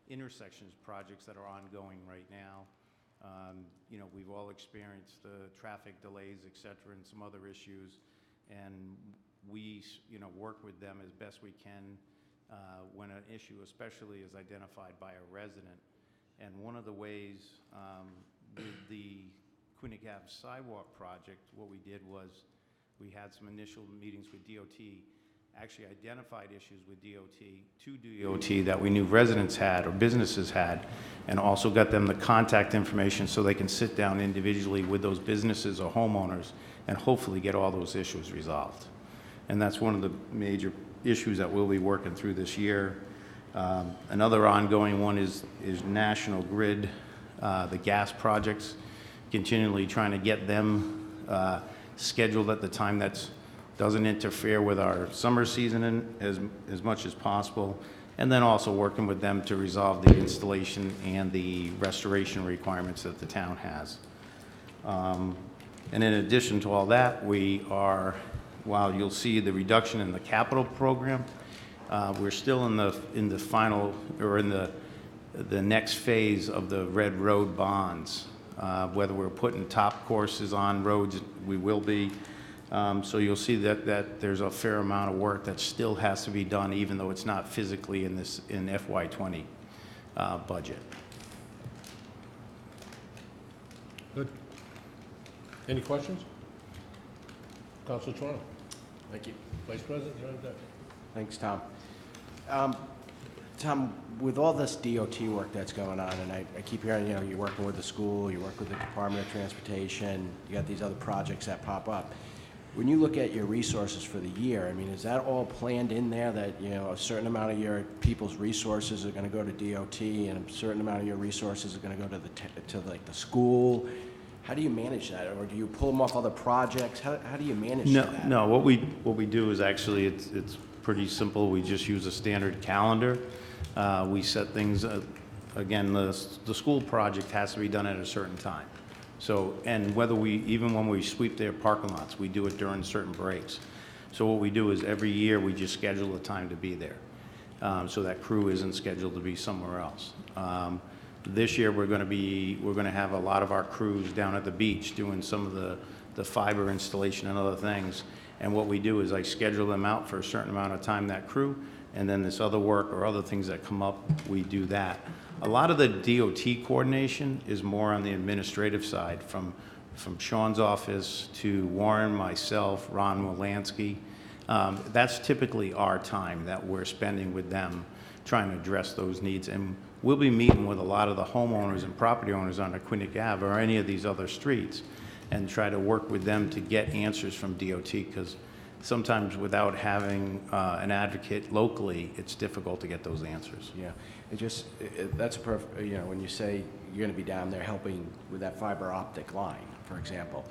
Speaker 19: intersections projects that are ongoing right now. We've all experienced traffic delays, et cetera, and some other issues, and we, work with them as best we can when an issue especially is identified by a resident. And one of the ways with the Quinnick Ave sidewalk project, what we did was we had some initial meetings with DOT, actually identified issues with DOT that we knew residents had or businesses had, and also got them the contact information so they can sit down individually with those businesses or homeowners and hopefully get all those issues resolved. And that's one of the major issues that we'll be working through this year. Another ongoing one is National Grid, the gas projects, continually trying to get them scheduled at the time that doesn't interfere with our summer season as much as possible, and then also working with them to resolve the installation and the restoration requirements that the town has. And in addition to all that, we are, while you'll see the reduction in the capital program, we're still in the final, or in the next phase of the Red Road bonds. Whether we're putting top courses on roads, we will be. So you'll see that there's a fair amount of work that still has to be done, even though it's not physically in FY20 budget.
Speaker 1: Good. Any questions? Councilor Toronto.
Speaker 13: Thank you.
Speaker 1: Vice President, you're on deck.
Speaker 13: Thanks, Tom. Tom, with all this DOT work that's going on, and I keep hearing, you're working with the school, you work with the Department of Transportation, you got these other projects that pop up. When you look at your resources for the year, I mean, is that all planned in there that, a certain amount of your people's resources are going to go to DOT and a certain amount of your resources are going to go to the school? How do you manage that? Or do you pull them off other projects? How do you manage that?
Speaker 19: No, what we do is actually, it's pretty simple. We just use a standard calendar. We set things, again, the school project has to be done at a certain time. So, and even when we sweep their parking lots, we do it during certain breaks. So what we do is every year we just schedule a time to be there. So that crew isn't scheduled to be somewhere else. This year we're going to have a lot of our crews down at the beach doing some of the fiber installation and other things. And what we do is I schedule them out for a certain amount of time, that crew, and then this other work or other things that come up, we do that. A lot of the DOT coordination is more on the administrative side, from Sean's office to Warren, myself, Ron Wolanski. That's typically our time that we're spending with them trying to address those needs. And we'll be meeting with a lot of the homeowners and property owners on Aquinic Ave or any of these other streets and try to work with them to get answers from DOT, because sometimes without having an advocate locally, it's difficult to get those answers.
Speaker 13: Yeah, that's a perfect, when you say you're going to be down there helping with that fiber optic line, for example,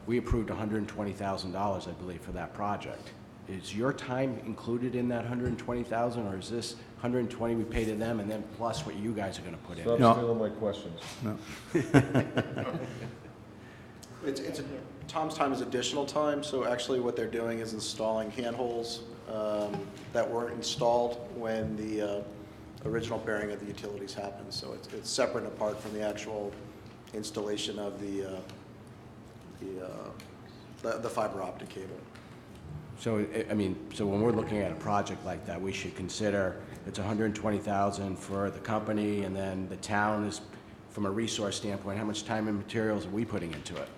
Speaker 13: we approved $120,000, I believe, for that project. Is your time included in that $120,000, or is this $120 we pay to them and then plus what you guys are going to put in?
Speaker 7: Stop stealing my questions.
Speaker 19: No.
Speaker 5: Tom's time is additional time, so actually what they're doing is installing handholds that weren't installed when the original bearing of the utilities happened. So it's separate and apart from the actual installation of the fiber optic cable.
Speaker 13: So, so when we're looking at a project like that, we should consider it's $120,000 for the company, and then the town is, from a resource standpoint, how much time and materials are we putting into it?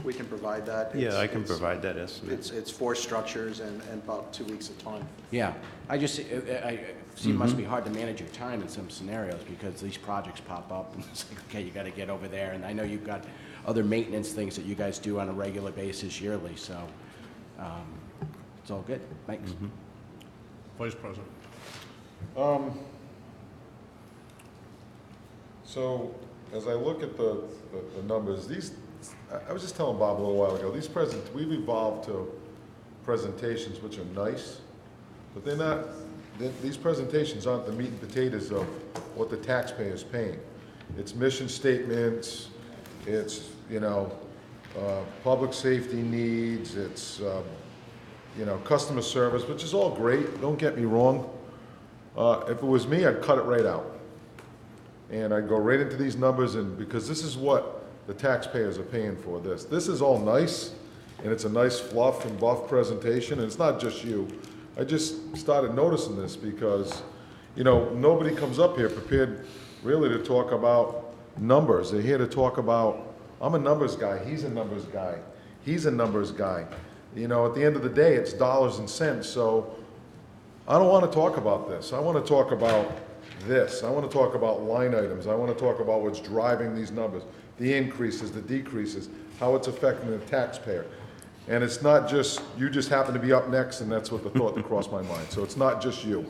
Speaker 5: We can provide that.
Speaker 19: Yeah, I can provide that estimate.
Speaker 5: It's 4 structures and about 2 weeks of time.
Speaker 13: Yeah, I see it must be hard to manage your time in some scenarios because these projects pop up and it's like, okay, you got to get over there. And I know you've got other maintenance things that you guys do on a regular basis yearly, so it's all good. Thanks.
Speaker 1: Vice President.
Speaker 7: So as I look at the numbers, I was just telling Bob a little while ago, we've evolved to presentations which are nice, but they're not, these presentations aren't the meat and potatoes of what the taxpayer's paying. It's mission statements, it's, public safety needs, it's, customer service, which is all great, don't get me wrong. If it was me, I'd cut it right out. And I'd go right into these numbers, and because this is what the taxpayers are paying for this. This is all nice, and it's a nice fluff and buff presentation, and it's not just you. I just started noticing this because, nobody comes up here prepared really to talk about numbers. They're here to talk about, I'm a numbers guy, he's a numbers guy, he's a numbers guy. At the end of the day, it's dollars and cents, so I don't want to talk about this. I want to talk about this. I want to talk about line items. I want to talk about what's driving these numbers, the increases, the decreases, how it's affecting the taxpayer. And it's not just, you just happen to be up next, and that's what the thought that crossed my mind. So it's not just you.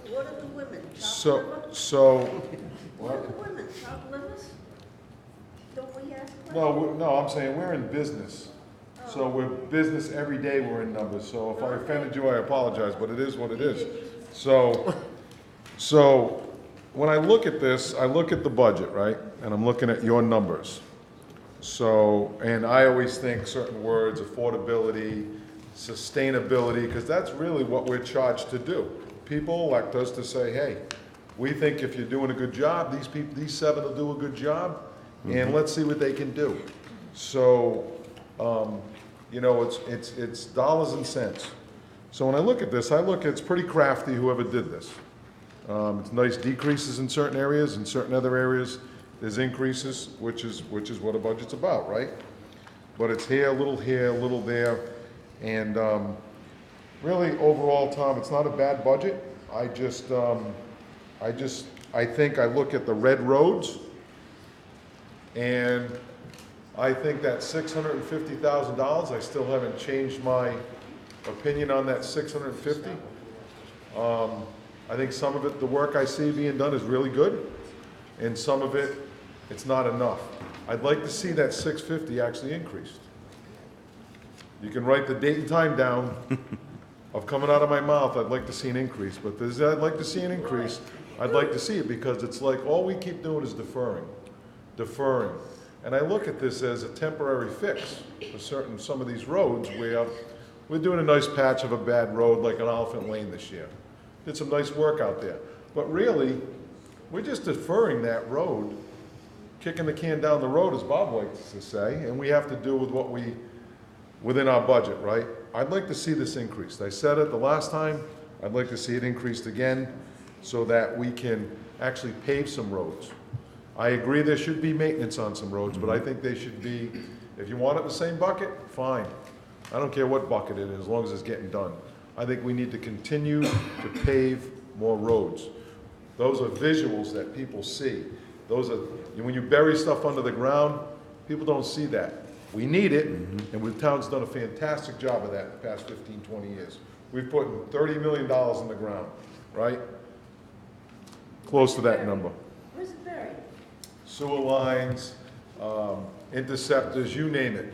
Speaker 3: What are the women?
Speaker 7: So,
Speaker 3: What are the women? Chopped livers? Don't we ask questions?
Speaker 7: no, I'm saying we're in business. So we're business every day, we're in numbers. So if I offended you, I apologize, but it is what it is. So when I look at this, I look at the budget, right? And I'm looking at your numbers. So, and I always think certain words, affordability, sustainability, because that's really what we're charged to do. People elect us to say, hey, we think if you're doing a good job, these 7 will do a good job, and let's see what they can do. So, you know, it's dollars and cents. So when I look at this, it's pretty crafty, whoever did this. It's nice decreases in certain areas, in certain other areas, there's increases, which is what a budget's about, right? But it's here, a little there, and really overall, Tom, it's not a bad budget. I think I look at the red roads, and I think that $650,000, I still haven't changed my opinion on that 650. I think some of it, the work I see being done is really good, and some of it, it's not enough. I'd like to see that 650 actually increased. You can write the date and time down of coming out of my mouth, I'd like to see an increase, but I'd like to see an increase. I'd like to see it because it's like all we keep doing is deferring. And I look at this as a temporary fix for some of these roads where we're doing a nice patch of a bad road like an Elephant Lane this year. Did some nice work out there. But really, we're just deferring that road, kicking the can down the road, as Bob likes to say, and we have to do with within our budget, right? I'd like to see this increased. I said it the last time, I'd like to see it increased again so that we can actually pave some roads. I agree there should be maintenance on some roads, but I think they should be, if you want it in the same bucket, fine. I don't care what bucket it is, as long as it's getting done. I think we need to continue to pave more roads. Those are visuals that people see. When you bury stuff under the ground, people don't see that. We need it, and the town's done a fantastic job of that in the past 15, 20 years. We've put $30 million in the ground, right? Close to that number.
Speaker 3: Where's it buried?
Speaker 7: Sewer lines, interceptors, you name it.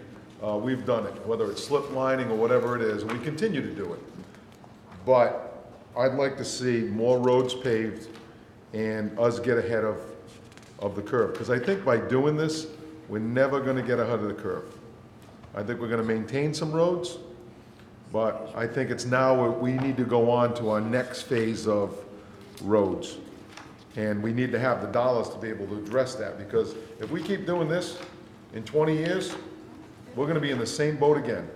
Speaker 7: We've done it, whether it's slip lining or whatever it is, and we continue to do it. But I'd like to see more roads paved and us get ahead of the curve. Because I think by doing this, we're never going to get ahead of the curve. I think we're going to maintain some roads, but I think it's now we need to go on to our next phase of roads. And we need to have the dollars to be able to address that, because if we keep doing this in 20 years, we're going to be in the same boat again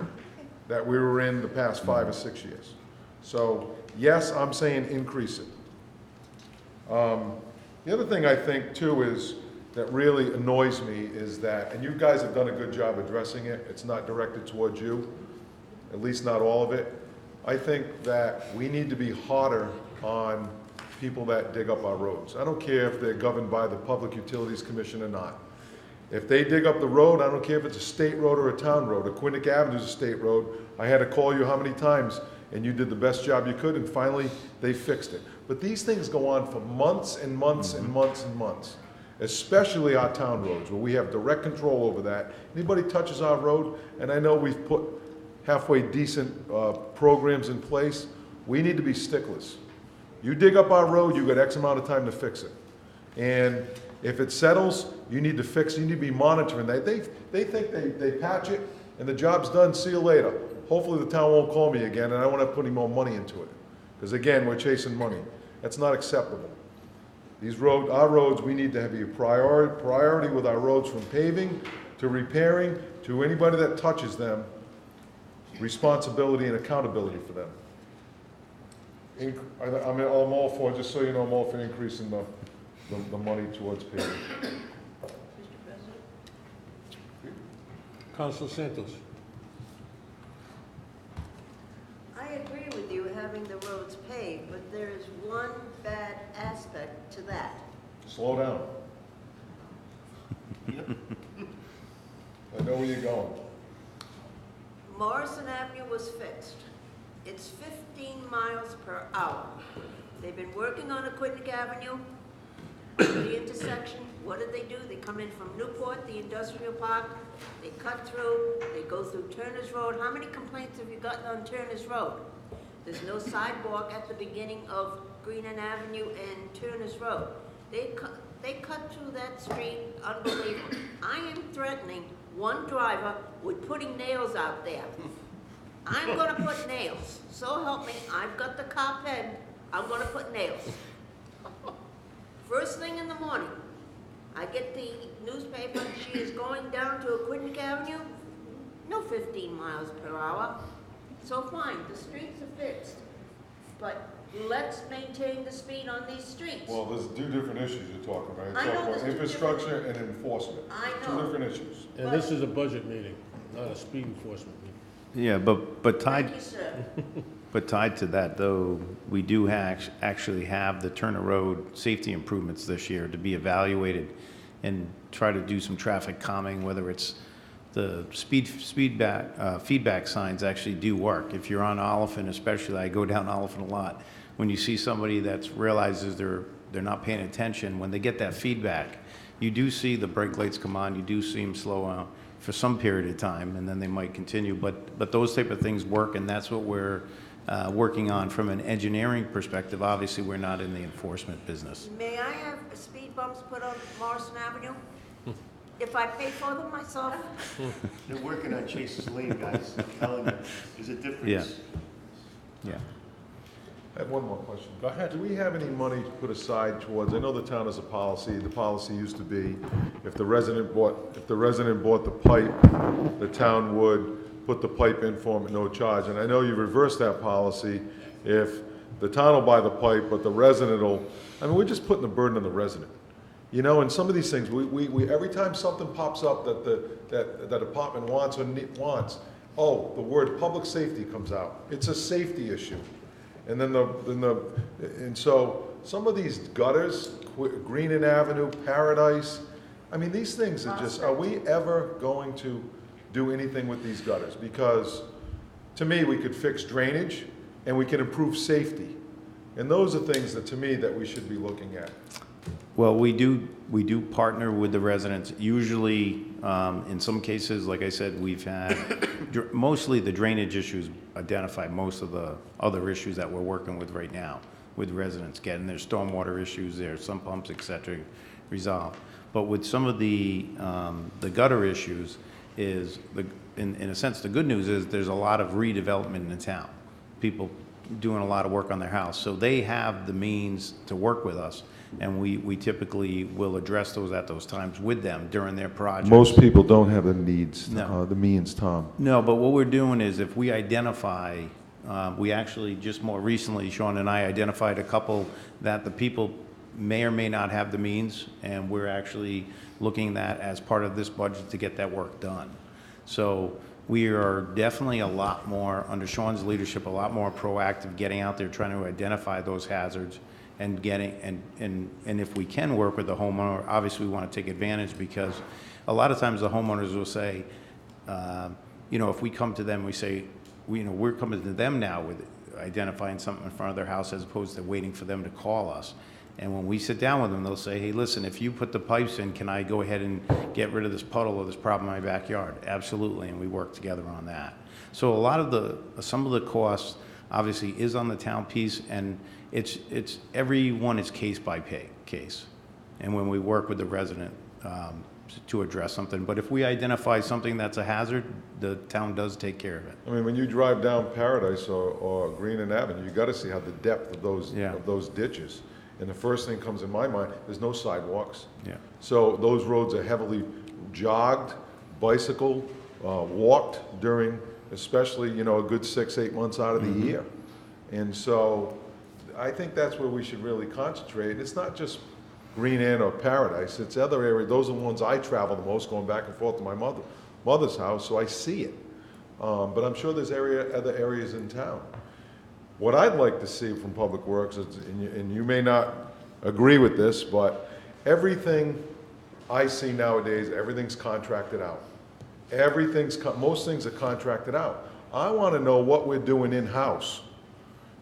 Speaker 7: that we were in the past 5 or 6 years. So yes, I'm saying increase it. The other thing I think too is that really annoys me is that, and you guys have done a good job addressing it, it's not directed towards you, at least not all of it. I think that we need to be harder on people that dig up our roads. I don't care if they're governed by the Public Utilities Commission or not. If they dig up the road, I don't care if it's a state road or a town road. Aquinic Avenue is a state road. I had to call you how many times, and you did the best job you could, and finally they fixed it. But these things go on for months and months and months and months, especially our town roads, where we have direct control over that. Anybody touches our road, and I know we've put halfway decent programs in place, we need to be sticklers. You dig up our road, you got X amount of time to fix it. And if it settles, you need to fix it, you need to be monitoring that. They think they patch it, and the job's done, see you later. Hopefully the town won't call me again, and I won't have to put any more money into it. Because again, we're chasing money. That's not acceptable. Our roads, we need to have a priority with our roads, from paving to repairing to anybody that touches them, responsibility and accountability for them. I'm all for, just so you know, I'm all for increasing the money towards paving.
Speaker 1: Councilor Santos.
Speaker 3: I agree with you having the roads paved, but there is one bad aspect to that.
Speaker 7: Slow down. I know where you're going.
Speaker 3: Morrison Avenue was fixed. It's 15 miles per hour. They've been working on Aquidneck Avenue, the intersection. What do? They come in from Newport, the industrial park, they cut through, they go through Turner's Road. How many complaints have you gotten on Turner's Road? There's no sidewalk at the beginning of Greenan Avenue and Turner's Road. They cut through that street, unbelievable. I am threatening one driver with putting nails out there. I'm gonna put nails. So help me, I've got the cop head, I'm gonna put nails. First thing in the morning, I get the newspaper, she is going down to Aquidneck Avenue, no 15 miles per hour. So fine, the streets are fixed, but let's maintain the speed on these streets.
Speaker 7: Well, there's two different issues you're talking about.
Speaker 3: I
Speaker 7: You're
Speaker 3: know
Speaker 7: talking about
Speaker 3: there's two
Speaker 7: infrastructure and enforcement.
Speaker 3: I
Speaker 7: Two
Speaker 3: know.
Speaker 7: different issues.
Speaker 1: And this is a budget meeting, not a speed enforcement meeting.
Speaker 19: Yeah, but tied,
Speaker 3: Thank you, sir.
Speaker 19: but tied to that, though, we do actually have the Turner Road safety improvements this year to be evaluated and try to do some traffic calming, whether it's the feedback signs actually do work. If you're on Oliphant, especially, I go down Oliphant a lot. When you see somebody that realizes they're not paying attention, when they get that feedback, you do see the brake lights come on, you do see them slow down for some period of time, and then they might continue. But those type of things work, and that's what we're working on from an engineering perspective. Obviously, we're not in the enforcement business.
Speaker 3: May I have speed bumps put on Morrison Avenue? If I pay for them myself?
Speaker 10: They're working on Chase's Lane, guys, I'm telling you, there's a difference.
Speaker 19: Yeah. Yeah.
Speaker 7: I have one more question.
Speaker 1: Go ahead.
Speaker 7: Do we have any money put aside towards, I know the town has a policy, the policy used to be, if the resident bought the pipe, the town would put the pipe in for him at no charge. And I know you reversed that policy if the town will buy the pipe, but the resident will, I mean, we're just putting the burden on the resident. You know, and some of these things, we every time something pops up that the department wants or wants, oh, the word public safety comes out. It's a safety issue. And and so some of these gutters, Greenan Avenue, Paradise, I mean, these things are just, are we ever going to do anything with these gutters? Because to me, we could fix drainage and we can improve safety. And those are things that, to me, that we should be looking at.
Speaker 19: Well, we do partner with the residents. Usually, in some cases, like I said, we've had mostly the drainage issues identify most of the other issues that we're working with right now with residents, getting their stormwater issues, their sump pumps, et cetera, resolved. But with some of the gutter issues is, in a sense, the good news is there's a lot of redevelopment in the town. People doing a lot of work on their house. So they have the means to work with us. And we typically will address those at those times with them during their projects.
Speaker 7: Most people don't have the needs,
Speaker 19: No.
Speaker 7: the means, Tom.
Speaker 19: No, but what we're doing is if we identify, we actually just more recently, Sean and I identified a couple that the people may or may not have the means, and we're actually looking at that as part of this budget to get that work done. So we are definitely a lot more, under Sean's leadership, a lot more proactive, getting out there, trying to identify those hazards and getting, and if we can work with the homeowner, obviously we want to take advantage, because a lot of times the homeowners will say, you know, if we come to them, we say, we're coming to them now with identifying something in front of their house as opposed to waiting for them to call us. And when we sit down with them, they'll say, hey, listen, if you put the pipes in, can I go ahead and get rid of this puddle or this problem in my backyard? Absolutely, and we work together on that. So a lot of some of the costs obviously is on the town piece, and it's everyone is case by case. And when we work with the resident to address something, but if we identify something that's a hazard, the town does take care of it.
Speaker 7: I mean, when you drive down Paradise or Greenan Avenue, you got to see how the depth of those ditches. And the first thing comes in my mind, there's no sidewalks.
Speaker 19: Yeah.
Speaker 7: So those roads are heavily jogged, bicycled, walked during, especially, a good 6-8 months out of the year. And so I think that's where we should really concentrate. It's not just Greenan or Paradise, it's other areas. Those are the ones I travel the most, going back and forth to my mother's house, so I see it. But I'm sure there's other areas in town. What I'd like to see from Public Works is, and you may not agree with this, but everything I see nowadays, everything's contracted out. Most things are contracted out. I want to know what we're doing in-house,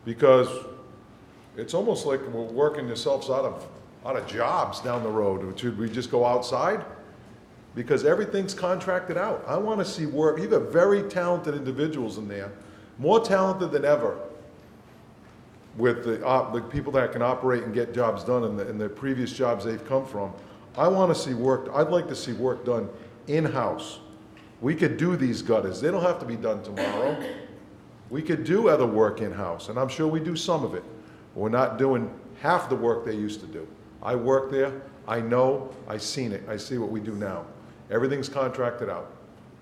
Speaker 7: because it's almost like we're working yourselves out of jobs down the road. Should we just go outside? Because everything's contracted out. I want to see work. You've got very talented individuals in there, more talented than ever, with the people that can operate and get jobs done in the previous jobs they've come from. I want to see work. I'd like to see work done in-house. We could do these gutters. They don't have to be done tomorrow. We could do other work in-house, and I'm sure we do some of it. But we're not doing half the work they used to do. I work there. I know. I've seen it. I see what we do now. Everything's contracted out.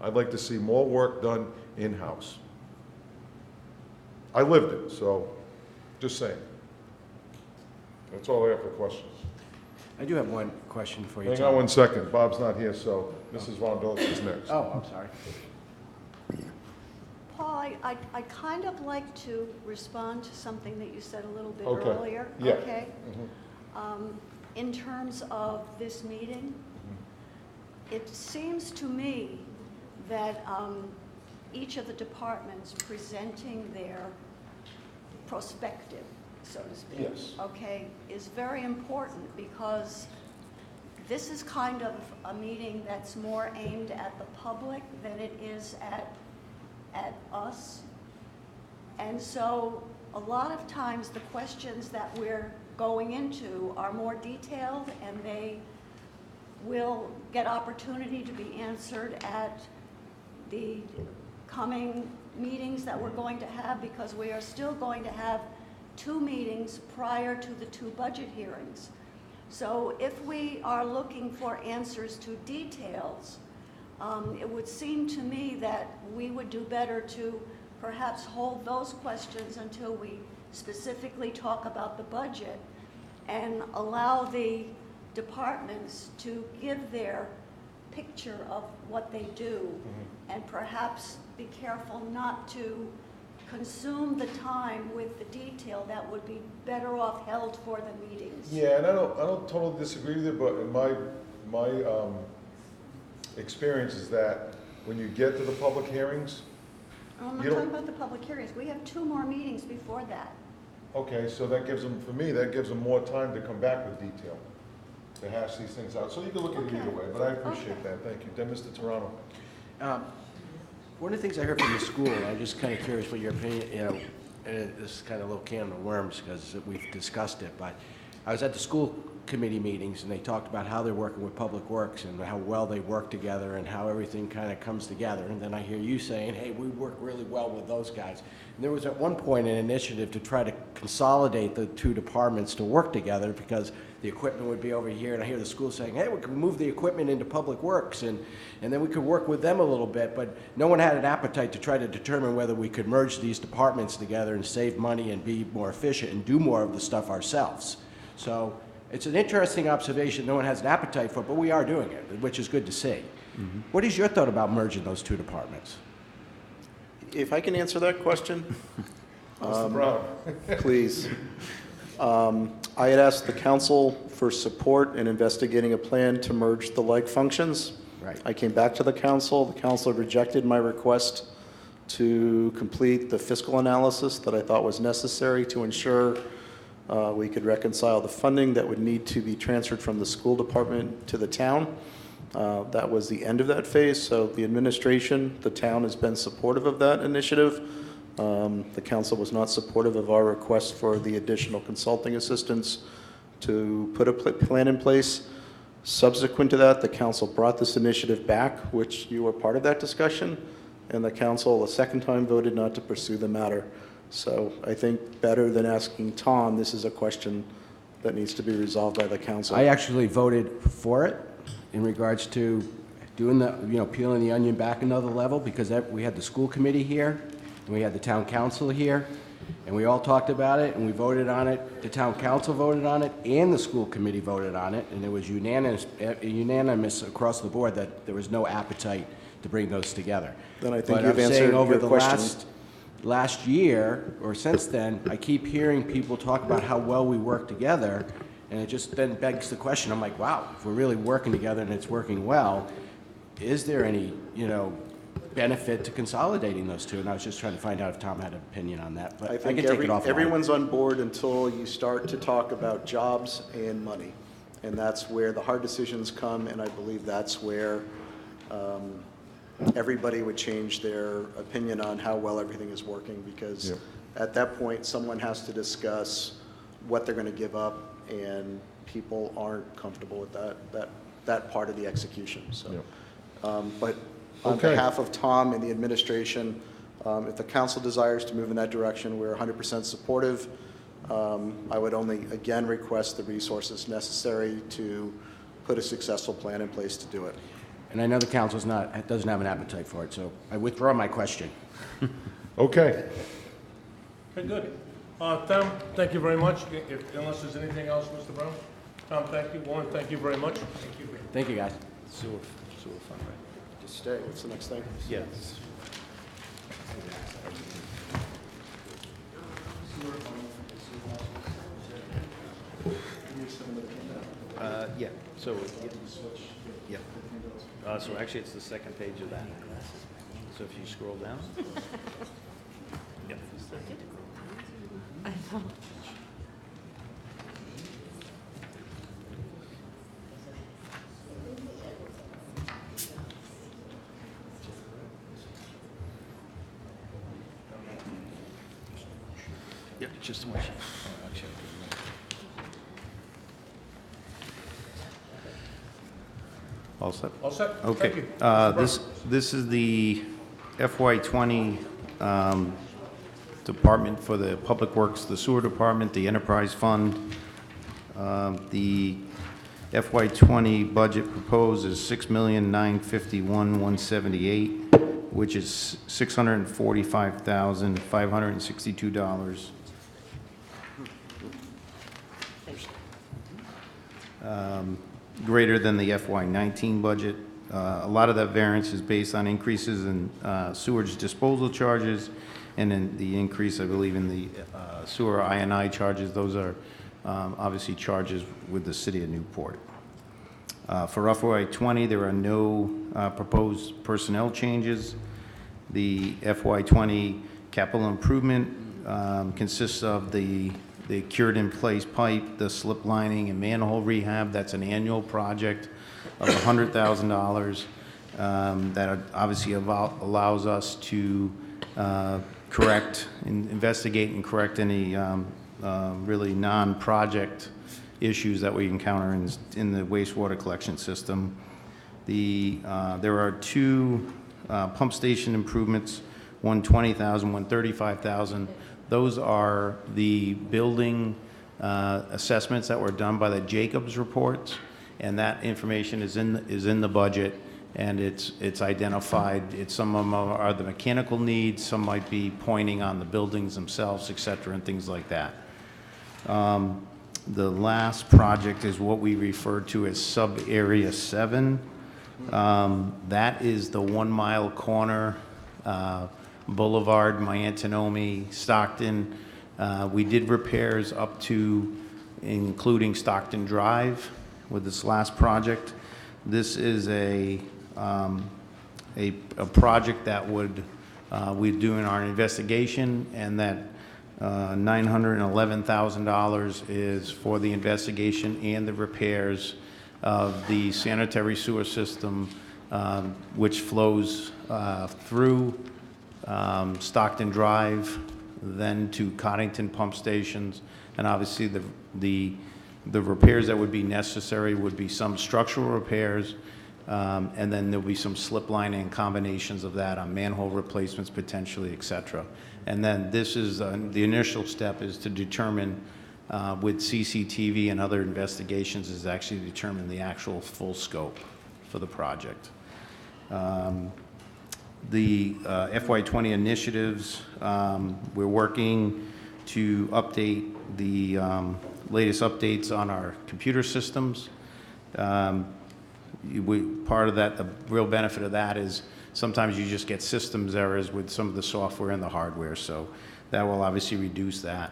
Speaker 7: I'd like to see more work done in-house. I lived it, so just saying. That's all I have for questions.
Speaker 13: I do have one question for you,
Speaker 7: Hang
Speaker 13: Tom.
Speaker 7: on 1 second. Bob's not here, so Mrs. Von Dulles is next.
Speaker 13: Oh, I'm sorry.
Speaker 20: Paul, I'd kind of like to respond to something that you said a little bit
Speaker 7: Okay.
Speaker 20: earlier.
Speaker 7: Yeah.
Speaker 20: Okay? In terms of this meeting, it seems to me that each of the departments presenting their prospective, so to speak,
Speaker 7: Yes.
Speaker 20: okay, is very important, because this is kind of a meeting that's more aimed at the public than it is at us. And so a lot of times the questions that we're going into are more detailed, and they will get opportunity to be answered at the coming meetings that we're going to have, because we are still going to have 2 meetings prior to the 2 budget hearings. So if we are looking for answers to details, it would seem to me that we would do better to perhaps hold those questions until we specifically talk about the budget, and allow the departments to give their picture of what they do, and perhaps be careful not to consume the time with the detail that would be better off held for the meetings.
Speaker 7: Yeah, and I don't totally disagree with you, but in my experience is that when you get to the public hearings,
Speaker 20: I'm not
Speaker 7: you don't-
Speaker 20: talking about the public hearings. We have 2 more meetings before that.
Speaker 7: okay, so that gives them, for me, that gives them more time to come back with detail, to hash these things out. So you can look at it either way, but I appreciate that. Thank you. Then Mr. Toronto.
Speaker 13: One of the things I heard from the school, and I'm just kind of curious what your opinion, and this is kind of a little can of worms because we've discussed it, but I was at the school committee meetings, and they talked about how they're working with Public Works and how well they work together and how everything kind of comes together. And then I hear you saying, hey, we work really well with those guys. And there was at one point an initiative to try to consolidate the 2 departments to work together, because the equipment would be over here, and I hear the school saying, hey, we can move the equipment into Public Works, and then we could work with them a little bit, but no one had an appetite to try to determine whether we could merge these departments together and save money and be more efficient and do more of the stuff ourselves. So it's an interesting observation. No one has an appetite for it, but we are doing it, which is good to see. What is your thought about merging those 2 departments?
Speaker 5: If I can answer that question?
Speaker 7: Mr. Brown.
Speaker 5: Please. I had asked the council for support in investigating a plan to merge the like functions.
Speaker 13: Right.
Speaker 5: I came back to the council rejected my request to complete the fiscal analysis that I thought was necessary to ensure we could reconcile the funding that would need to be transferred from the school department to the town. That was the end of that phase, so the administration, the town has been supportive of that initiative. The council was not supportive of our request for the additional consulting assistance to put a plan in place. Subsequent to that, the council brought this initiative back, which you were part of that discussion, and the council a second time voted not to pursue the matter. So I think better than asking Tom, this is a question that needs to be resolved by the council.
Speaker 13: I actually voted for it in regards to doing the, peeling the onion back another level, because we had the school committee here, and we had the town council here, and we all talked about it, and we voted on it. The town council voted on it, and the school committee voted on it, and it was unanimous across the board that there was no appetite to bring those together.
Speaker 5: Then I think
Speaker 13: But
Speaker 5: you've
Speaker 13: I'm
Speaker 5: answered
Speaker 13: saying over
Speaker 5: your
Speaker 13: the
Speaker 5: question.
Speaker 13: last year, or since then, I keep hearing people talk about how well we work together, and it just then begs the question, I'm like, wow, if we're really working together and it's working well, is there any, benefit to consolidating those two, and I was just trying to find out if Tom had an opinion on that, but
Speaker 5: I
Speaker 13: I
Speaker 5: think
Speaker 13: can take it offline.
Speaker 5: everyone's on board until you start to talk about jobs and money. And that's where the hard decisions come, and I believe that's where everybody would change their opinion on how well everything is working, because at that point, someone has to discuss what they're going to give up, and people aren't comfortable with that part of the execution. So, but on behalf of Tom and the administration, if the council desires to move in that direction, we're 100% supportive. I would only, again, request the resources necessary to put a successful plan in place to do it.
Speaker 13: And I know the council's doesn't have an appetite for it, so I withdraw my question.
Speaker 7: Okay.
Speaker 1: Okay, good. Tom, thank you very much. Unless there's anything else, Mr. Brown? Tom, thank you. Warren, thank you very much. Thank you.
Speaker 13: Thank you, guys.
Speaker 18: Sewer fund, right?
Speaker 5: Just stay. What's the next thing?
Speaker 18: Yes. Yeah, so, yeah. So actually, it's the second page of that. So if you scroll down. Yep.
Speaker 4: I know.
Speaker 18: Yep, just a motion. All set?
Speaker 1: All set?
Speaker 18: Okay.
Speaker 1: Thank you.
Speaker 18: This is the FY20 department for the Public Works, the Sewer Department, the Enterprise Fund. The FY20 budget proposed is $6,951,178, which is $645,562. Greater than the FY19 budget. A lot of that variance is based on increases in sewage disposal charges, and then the increase, I believe, in the sewer I&I charges. Those are obviously charges with the city of Newport. For FY20, there are no proposed personnel changes. The FY20 capital improvement consists of the cured-in-place pipe, the slip lining, and manhole rehab. That's an annual project of $100,000 that obviously allows us to investigate and correct any really non-project issues that we encounter in the wastewater collection system. There are two pump station improvements, one $20,000, one $35,000. Those are the building assessments that were done by the Jacobs reports, and that information is in the budget, and it's identified. Some of them are the mechanical needs, some might be pointing on the buildings themselves, et cetera, and things like that. The last project is what we refer to as Sub-Area 7. That is the 1 mile corner Boulevard, Miantonomi, Stockton. We did repairs up to including Stockton Drive with this last project. This is a project that we're doing our investigation, and that $911,000 is for the investigation and the repairs of the sanitary sewer system, which flows through Stockton Drive, then to Coddington pump stations, and obviously the repairs that would be necessary would be some structural repairs, and then there'll be some slip lining and combinations of that on manhole replacements potentially, et cetera. And then this is the initial step is to determine with CCTV and other investigations is actually determine the actual full scope for the project. The FY20 initiatives, we're working to update the latest updates on our computer systems. Part of that, the real benefit of that is sometimes you just get systems errors with some of the software and the hardware, so that will obviously reduce that.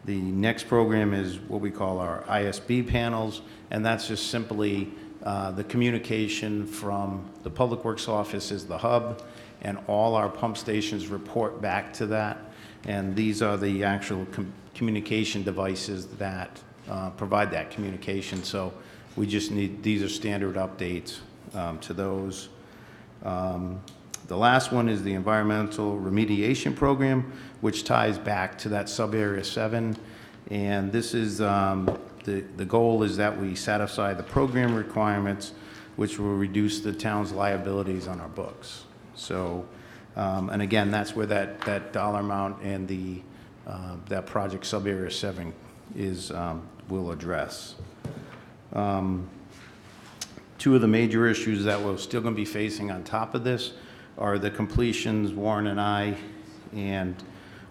Speaker 18: The next program is what we call our ISB panels, and that's just simply the communication from the Public Works office is the hub, and all our pump stations report back to that. And these are the actual communication devices that provide that communication. So we just need, these are standard updates to those. The last one is the environmental remediation program, which ties back to that sub-area 7. And this is, the goal is that we satisfy the program requirements, which will reduce the town's liabilities on our books. So, and again, that's where that dollar amount and the, that project sub-area 7 is, will address. Two of the major issues that we're still going to be facing on top of this are the completions, Warren and I, and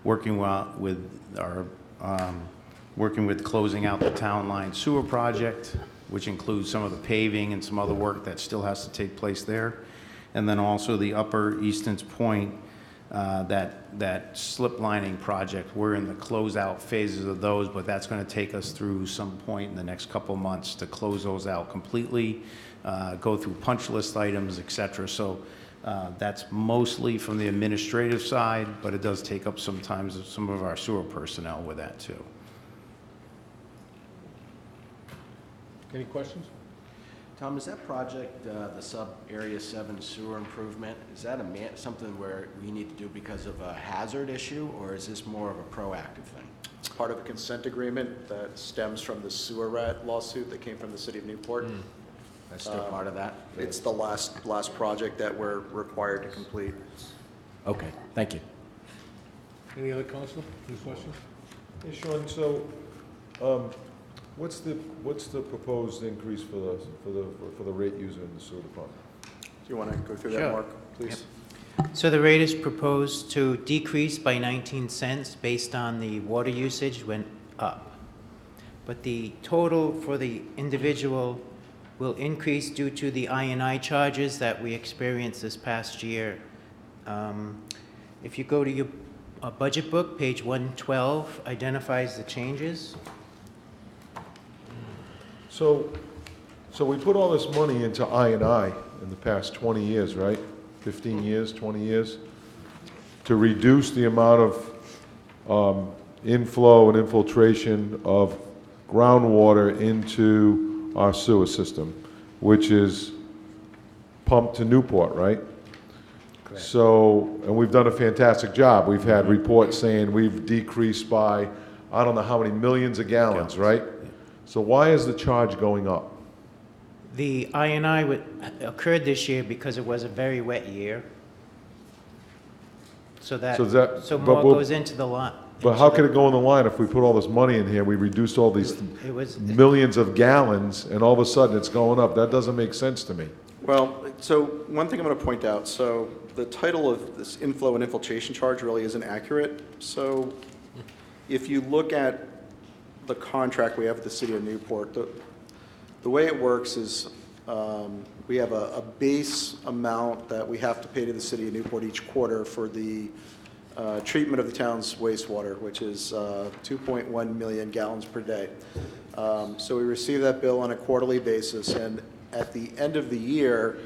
Speaker 18: working with our, working with closing out the town line sewer project, which includes some of the paving and some other work that still has to take place there. And then also the Upper Easton's Point, that slip lining project. We're in the closeout phases of those, but that's going to take us through some point in the next couple months to close those out completely, go through punch list items, et cetera. So that's mostly from the administrative side, but it does take up sometimes some of our sewer personnel with that too.
Speaker 1: Any questions?
Speaker 13: Tom, is that project, the sub-area 7 sewer improvement, is that something where we need to do because of a hazard issue, or is this more of a proactive thing?
Speaker 5: It's part of a consent agreement that stems from the sewer rat lawsuit that came from the city of Newport.
Speaker 13: That's still part of that?
Speaker 5: It's the last project that we're required to complete.
Speaker 13: Okay, thank you.
Speaker 1: Any other council? Any questions?
Speaker 7: Hey, Sean, so, what's the proposed increase for the rate user in the sewer department?
Speaker 5: Do you want to go through that,
Speaker 21: Sure.
Speaker 5: Mark, please?
Speaker 21: So the rate is proposed to decrease by 19 cents based on the water usage went up. But the total for the individual will increase due to the I&I charges that we experienced this past year. If you go to your budget book, page 112 identifies the changes.
Speaker 7: So we put all this money into I&I in the past 20 years, right? 15 years, 20 years, to reduce the amount of inflow and infiltration of groundwater into our sewer system, which is pumped to Newport, right?
Speaker 13: Correct.
Speaker 7: So, and we've done a fantastic job. We've had reports saying we've decreased by, I don't know how many millions of gallons, right? So why is the charge going up?
Speaker 21: The I&I occurred this year because it was a very wet year. So
Speaker 7: but
Speaker 21: more goes into the lot.
Speaker 7: But how could it go in the line if we put all this money in here, we reduced all these millions of gallons, and all of a sudden it's going up? That doesn't make sense to me.
Speaker 5: Well, so one thing I'm going to point out, so the title of this inflow and infiltration charge really isn't accurate. So if you look at the contract we have with the city of Newport, the way it works is we have a base amount that we have to pay to the city of Newport each quarter for the treatment of the town's wastewater, which is 2.1 million gallons per day. So we receive that bill on a quarterly basis, and at the end of the year,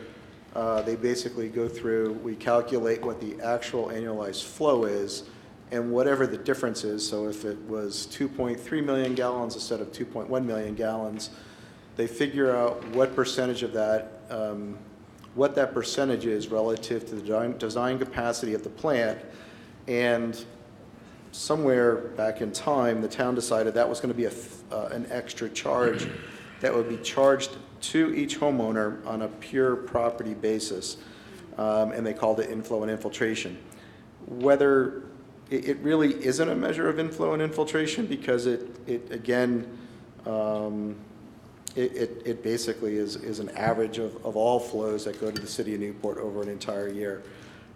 Speaker 5: they basically go through, we calculate what the actual annualized flow is, and whatever the difference is, so if it was 2.3 million gallons instead of 2.1 million gallons, they figure out what percentage of that, what that percentage is relative to the design capacity of the plant. And somewhere back in time, the town decided that was going to be an extra charge that would be charged to each homeowner on a pure property basis, and they called it inflow and infiltration. Whether it really isn't a measure of inflow and infiltration, because it basically is an average of all flows that go to the city of Newport over an entire year.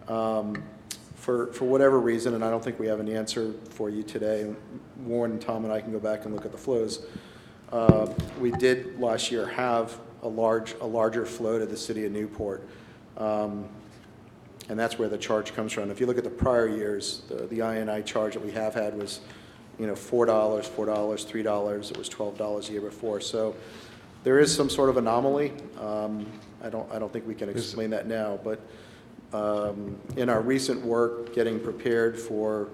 Speaker 5: For whatever reason, and I don't think we have an answer for you today, Warren and Tom and I can go back and look at the flows. We did last year have a larger flow to the city of Newport, and that's where the charge comes from. If you look at the prior years, the I&I charge that we have had was, $4, $3. It was $12 the year before. So there is some sort of anomaly. I don't think we can explain that now, but In our recent work getting prepared for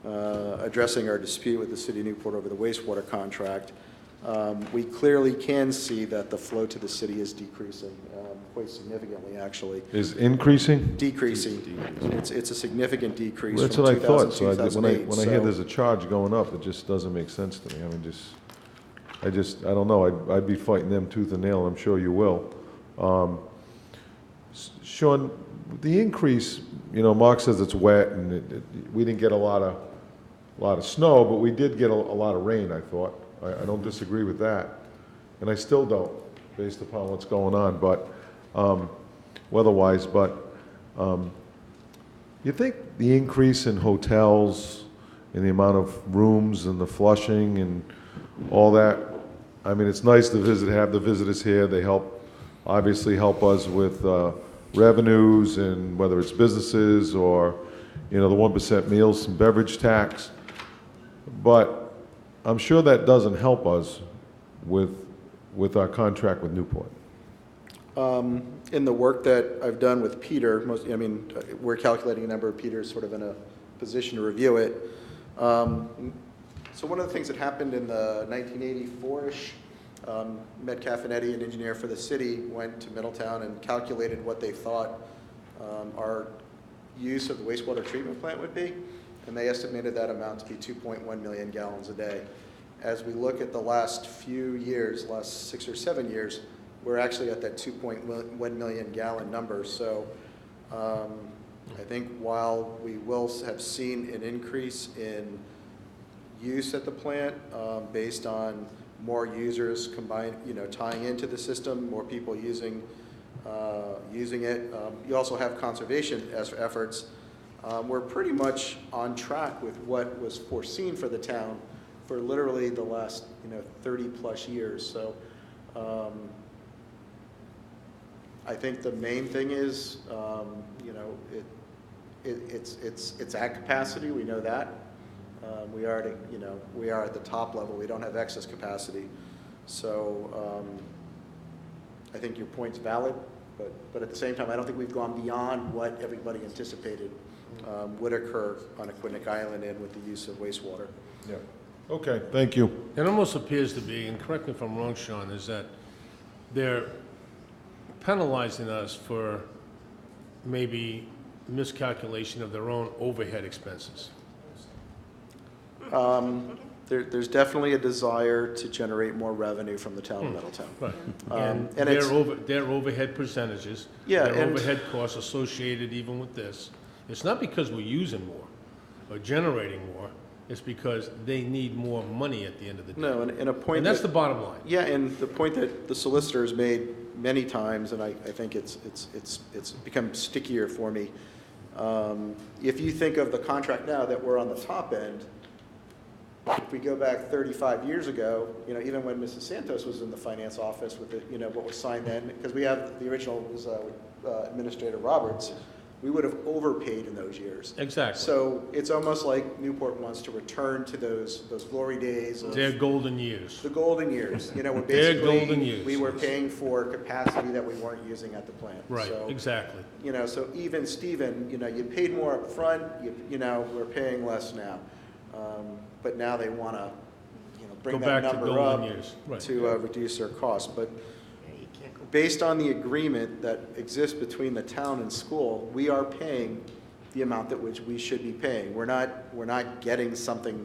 Speaker 5: addressing our dispute with the City of Newport over the wastewater contract, we clearly can see that the flow to the city is decreasing, quite significantly, actually.
Speaker 7: Is increasing?
Speaker 5: Decreasing. It's a significant decrease
Speaker 7: That's
Speaker 5: from
Speaker 7: what I
Speaker 5: 2000
Speaker 7: thought,
Speaker 5: to
Speaker 7: so
Speaker 5: 2008.
Speaker 7: when I hear there's a charge going up, it just doesn't make sense to me. I mean, I don't know, I'd be fighting them tooth and nail, and I'm sure you will. Sean, the increase, you know, Mark says it's wet, and we didn't get a lot of snow, but we did get a lot of rain, I thought. I don't disagree with that, and I still don't, based upon what's going on, but, weather-wise, but, you think the increase in hotels and the amount of rooms and the flushing and all that, I mean, it's nice to have the visitors here, they obviously help us with revenues, and whether it's businesses or, you know, the 1% meals and beverage tax, but I'm sure that doesn't help us with our contract with Newport.
Speaker 5: In the work that I've done with Peter, we're calculating a number of Peter's sort of in a position to review it. So one of the things that happened in the 1984-ish, Metcalf and Eddy, an engineer for the city, went to Middletown and calculated what they thought our use of the wastewater treatment plant would be, and they estimated that amount to be 2.1 million gallons a day. As we look at the last few years, last 6 or 7 years, we're actually at that 2.1 million gallon number. So I think while we will have seen an increase in use at the plant based on more users combined, tying into the system, more people using it. You also have conservation efforts. We're pretty much on track with what was foreseen for the town for literally the last 30 plus years. So I think the main thing is it's at capacity. We know that. We are at the top level. We don't have excess capacity. So I think your point's valid, but at the same time, I don't think we've gone beyond what everybody anticipated would occur on Aquidneck Island and with the use of wastewater.
Speaker 7: Yeah. Okay, thank you.
Speaker 1: It almost appears to be, and correct me if I'm wrong, Sean, is that they're penalizing us for maybe miscalculation of their own overhead expenses.
Speaker 5: There's definitely a desire to generate more revenue from the town of Middletown.
Speaker 1: Right.
Speaker 5: And
Speaker 1: their overhead percentages,
Speaker 5: Yeah,
Speaker 1: their
Speaker 5: and-
Speaker 1: overhead costs associated even with this, it's not because we're using more or generating more, it's because they need more money at the end of the day.
Speaker 5: No, and a point
Speaker 1: And that's
Speaker 5: that-
Speaker 1: the bottom line.
Speaker 5: Yeah, and the point that the solicitor has made many times, and I think it's become stickier for me. If you think of the contract now that we're on the top end, if we go back 35 years ago, even when Mrs. Santos was in the finance office with what was signed then, because we have, the original was Administrator Roberts, we would have overpaid in those years.
Speaker 1: Exactly.
Speaker 5: So it's almost like Newport wants to return to those glory days of
Speaker 1: Their golden years.
Speaker 5: the golden years. When
Speaker 1: Their
Speaker 5: basically
Speaker 1: golden years.
Speaker 5: we were paying for capacity that we weren't using at the plant.
Speaker 1: Right,
Speaker 5: So,
Speaker 1: exactly.
Speaker 5: so even Stephen, you paid more up front, we're paying less now. But now they want to, bring
Speaker 1: Go
Speaker 5: that
Speaker 1: back to
Speaker 5: number
Speaker 1: golden
Speaker 5: up
Speaker 1: years. Right.
Speaker 5: to reduce their costs. But based on the agreement that exists between the town and school, we are paying the amount that which we should be paying. We're not getting something,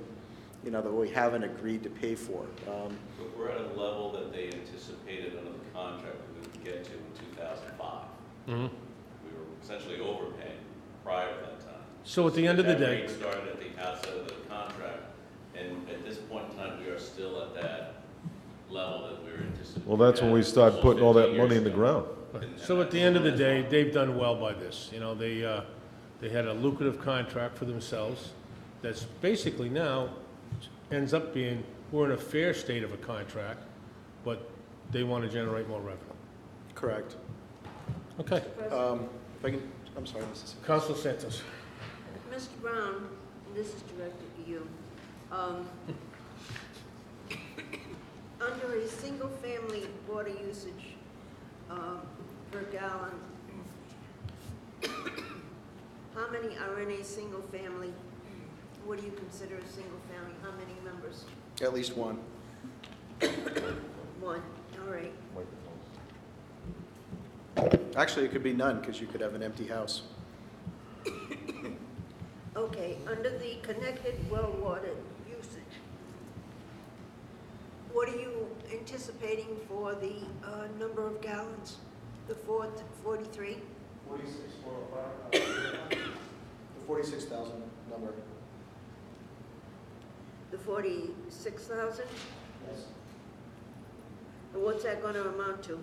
Speaker 5: that we haven't agreed to pay for.
Speaker 9: But we're at a level that they anticipated under the contract that we would get to in 2005.
Speaker 1: Mhm.
Speaker 9: We were essentially overpaying prior to that time.
Speaker 1: So at the end of the
Speaker 9: That
Speaker 1: day,
Speaker 9: rate started at the outset of the contract, and at this point in time, we are still at that level that we were anticipating.
Speaker 7: Well, that's when we start putting all that money in the ground.
Speaker 1: so at the end of the day, they've done well by this. They had a lucrative contract for themselves that's basically now ends up being, we're in a fair state of a contract, but they want to generate more revenue.
Speaker 5: Correct.
Speaker 1: Okay.
Speaker 5: If I can, I'm sorry, Mrs.
Speaker 1: Councilor Santos.
Speaker 3: Mr. Brown, this is directed to you. Under a single-family water usage per gallon, How many are in a single family? What do you consider a single family? How many members?
Speaker 5: At least one.
Speaker 3: One, all right.
Speaker 5: Actually, it could be none, because you could have an empty house.
Speaker 3: Okay, under the connected well water usage, what are you anticipating for the number of gallons? The 43?
Speaker 5: 46, the 46,000 number.
Speaker 3: The 46,000?
Speaker 5: Yes.
Speaker 3: And what's that going to amount to?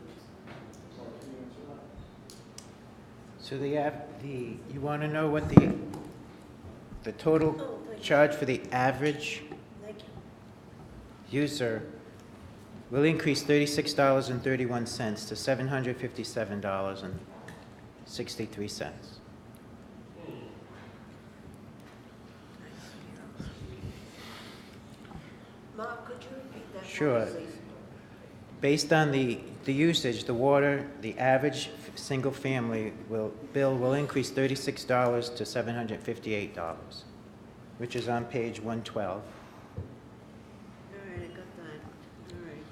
Speaker 21: So you want to know what the total charge for the average
Speaker 3: Thank you.
Speaker 21: user will increase $36.31 to $757.63.
Speaker 3: Mark, could you repeat that? for
Speaker 21: Sure.
Speaker 3: me, please?
Speaker 21: Based on the usage, the water, the average single family bill will increase $36 to $758, which is on page 112.
Speaker 3: All right, I got that. All right.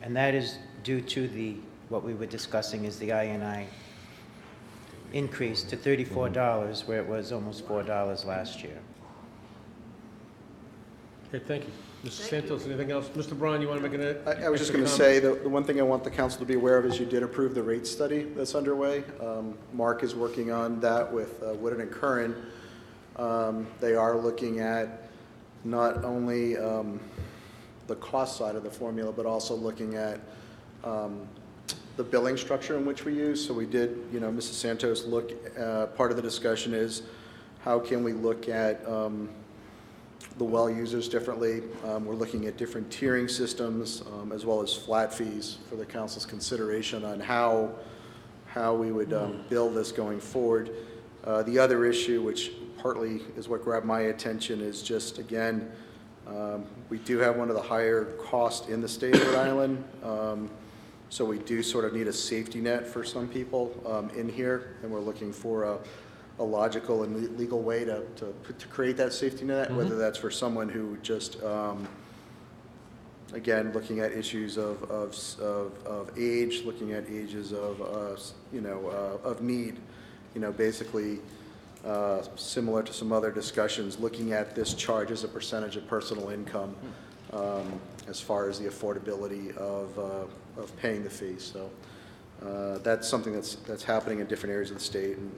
Speaker 21: And that is due to what we were discussing is the INI increase to $34, where it was almost $4 last year.
Speaker 1: Okay, thank you. Mr. Santos, anything else? Mr. Braun, you want to make an
Speaker 5: I was just going to say, the one thing I want the council to be aware of is you did approve the rate study that's underway. Mark is working on that with Woodard and Curran. They are looking at not only the cost side of the formula, but also looking at the billing structure in which we use. So we did, Mrs. Santos, part of the discussion is how can we look at the well users differently. We're looking at different tiering systems as well as flat fees for the council's consideration on how we would bill this going forward. The other issue, which partly is what grabbed my attention, is just, again, we do have one of the higher costs in the state of Rhode Island. So we do sort of need a safety net for some people in here, and we're looking for a logical and legal way to create that safety net, whether that's for someone who just, again, looking at issues of age, looking at ages of need, basically similar to some other discussions, looking at this charge as a percentage of personal income as far as the affordability of paying the fee. So that's something that's happening in different areas of the state, and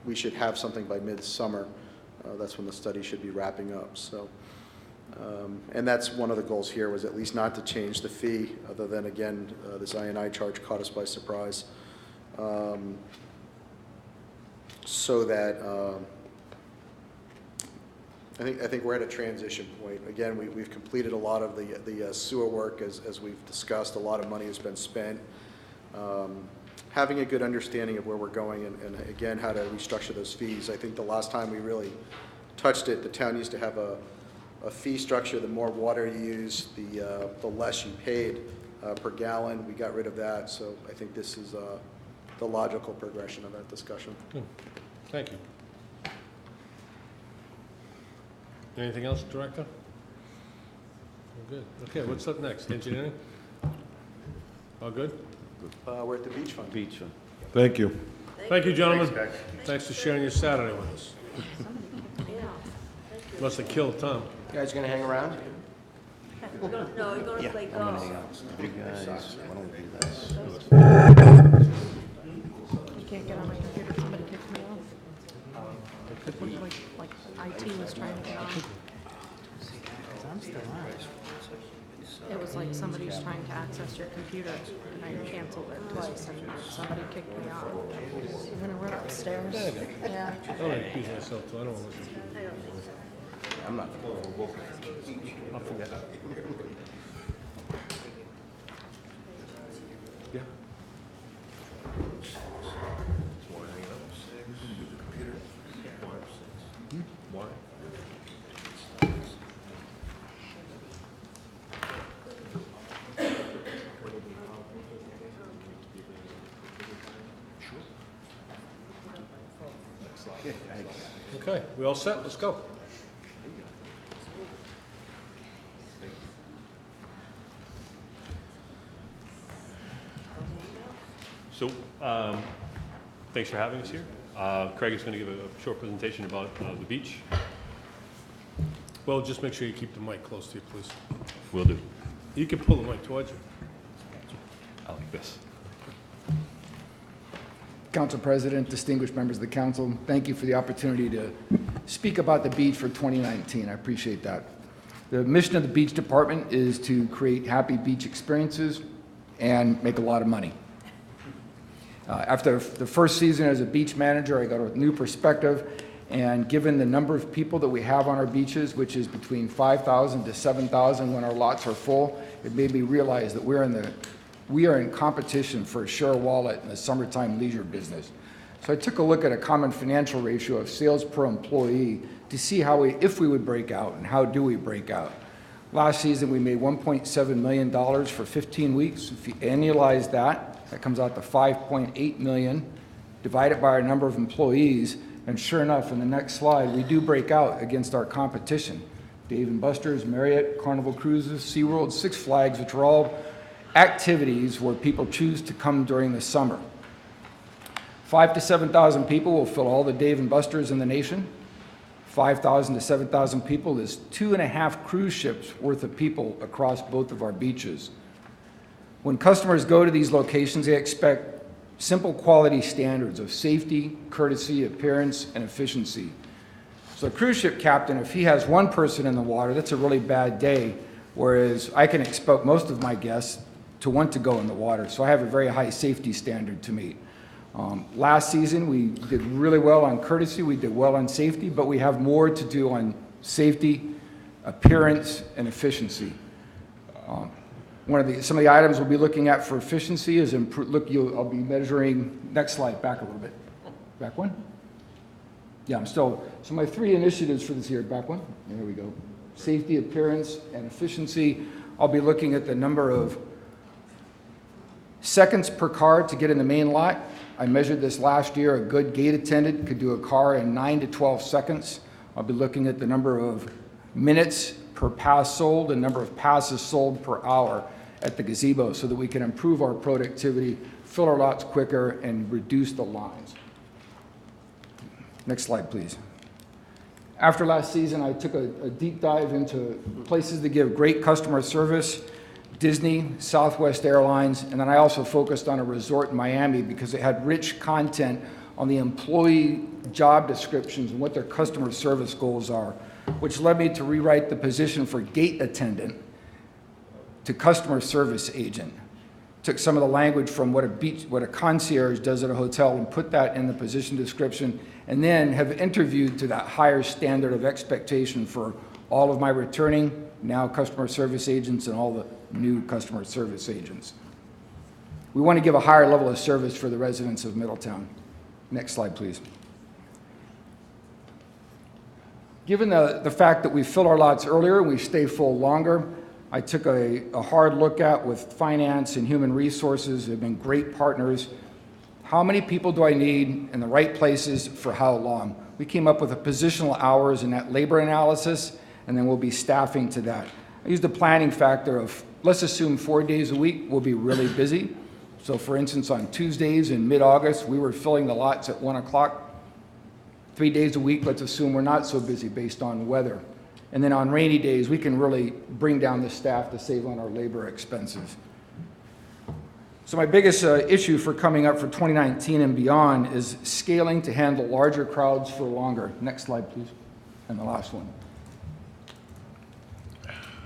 Speaker 5: we should have something by midsummer. That's when the study should be wrapping up. So, and that's one of the goals here, was at least not to change the fee, other than, again, this INI charge caught us by surprise. So that I think we're at a transition point. Again, we've completed a lot of the sewer work, as we've discussed. A lot of money has been spent. Having a good understanding of where we're going and again, how to restructure those fees. I think the last time we really touched it, the town used to have a fee structure. The more water you use, the less you paid per gallon. We got rid of that. So I think this is the logical progression of that discussion.
Speaker 1: Good. Thank you. Anything else, Director? Good. Okay, what's up next? Engineering? All good?
Speaker 5: We're at the beach fund.
Speaker 18: Beach fund.
Speaker 14: Thank you.
Speaker 1: Thank you, gentlemen.
Speaker 10: Thanks, guys.
Speaker 1: Thanks for sharing your Saturday with us. Must have killed Tom.
Speaker 13: You guys gonna hang around?
Speaker 3: No, you're going to play golf.
Speaker 18: You guys, why don't we do this?
Speaker 4: You can't get on my computer, somebody kicked me off. Like IT was trying to get on.
Speaker 21: I'm still on.
Speaker 4: It was like somebody was trying to access your computer, and I canceled it twice, and somebody kicked me off. I'm gonna run upstairs. Yeah.
Speaker 1: I don't like beat myself, too. I don't want to listen.
Speaker 13: I'm not.
Speaker 1: I'll forget. Yeah. Why? Okay, we all set? Let's go.
Speaker 8: So, thanks for having us here. Craig is going to give a short presentation about the beach.
Speaker 1: Well, just make sure you keep the mic close to you, please.
Speaker 8: Will do.
Speaker 1: You can pull the mic towards you.
Speaker 8: I like this.
Speaker 22: Council President, distinguished members of the council, thank you for the opportunity to speak about the beach for 2019. I appreciate that. The mission of the beach department is to create happy beach experiences and make a lot of money. After the first season as a beach manager, I got a new perspective, and given the number of people that we have on our beaches, which is between 5,000 to 7,000 when our lots are full, it made me realize that we are in competition for a share of wallet in the summertime leisure business. So I took a look at a common financial ratio of sales per employee to see if we would break out and how do we break out. Last season, we made $1.7 million for 15 weeks. If you annualize that, that comes out to $5.8 million, divided by our number of employees, and sure enough, in the next slide, we do break out against our competition. Dave & Buster's, Marriott, Carnival Cruises, SeaWorld, Six Flags, which are all activities where people choose to come during the summer. 5,000 to 7,000 people will fill all the Dave & Buster's in the nation. 5,000 to 7,000 people is 2.5 cruise ships worth of people across both of our beaches. When customers go to these locations, they expect simple quality standards of safety, courtesy, appearance, and efficiency. So a cruise ship captain, if he has one person in the water, that's a really bad day, whereas I can expect most of my guests to want to go in the water. So I have a very high safety standard to meet. Last season, we did really well on courtesy, we did well on safety, but we have more to do on safety, appearance, and efficiency. Some of the items we'll be looking at for efficiency is I'll be measuring, next slide, back a little bit. Back one? Yeah, so my 3 initiatives for this year, back one, there we go. Safety, appearance, and efficiency. I'll be looking at the number of seconds per car to get in the main lot. I measured this last year. A good gate attendant could do a car in 9 to 12 seconds. I'll be looking at the number of minutes per pass sold and number of passes sold per hour at the gazebo so that we can improve our productivity, fill our lots quicker, and reduce the lines. Next slide, please. After last season, I took a deep dive into places that give great customer service, Disney, Southwest Airlines, and then I also focused on a resort in Miami because it had rich content on the employee job descriptions and what their customer service goals are, which led me to rewrite the position for gate attendant to customer service agent. Took some of the language from what a concierge does at a hotel and put that in the position description, and then have interviewed to that higher standard of expectation for all of my returning, now customer service agents, and all the new customer service agents. We want to give a higher level of service for the residents of Middletown. Next slide, please. Given the fact that we fill our lots earlier and we stay full longer, I took a hard look at with finance and human resources. They've been great partners. How many people do I need in the right places for how long? We came up with a positional hours in that labor analysis, and then we'll be staffing to that. I used a planning factor of, let's assume 4 days a week we'll be really busy. So for instance, on Tuesdays in mid-August, we were filling the lots at 1 o'clock. 3 days a week, let's assume we're not so busy based on weather. And then on rainy days, we can really bring down the staff to save on our labor expenses. So my biggest issue for coming up for 2019 and beyond is scaling to handle larger crowds for longer. Next slide, please. And the last one.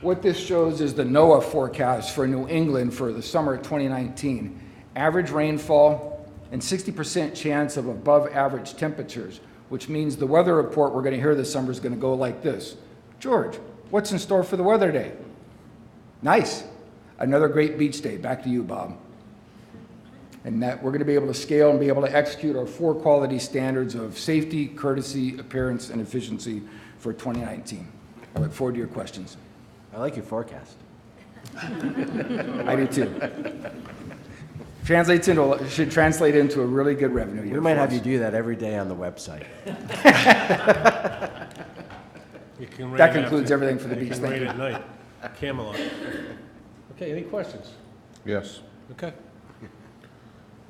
Speaker 22: What this shows is the NOAA forecast for New England for the summer of 2019. Average rainfall and 60% chance of above average temperatures, which means the weather report we're going to hear this summer is going to go like this. George, what's in store for the weather day? Nice. Another great beach day. Back to you, Bob. And that we're going to be able to scale and be able to execute our 4 quality standards of safety, courtesy, appearance, and efficiency for 2019. I look forward to your questions.
Speaker 13: I like your forecast.
Speaker 22: I do too. should translate into a really good revenue year.
Speaker 13: We might
Speaker 22: for
Speaker 13: have
Speaker 22: us.
Speaker 13: you do that every day on the website.
Speaker 1: You can
Speaker 22: That
Speaker 1: rain
Speaker 22: concludes
Speaker 1: after-
Speaker 22: everything for the
Speaker 1: you
Speaker 22: beach.
Speaker 1: can
Speaker 22: Thank
Speaker 1: rain
Speaker 22: you.
Speaker 1: at night. Camelot. Okay, any questions?
Speaker 7: Yes.
Speaker 1: Okay.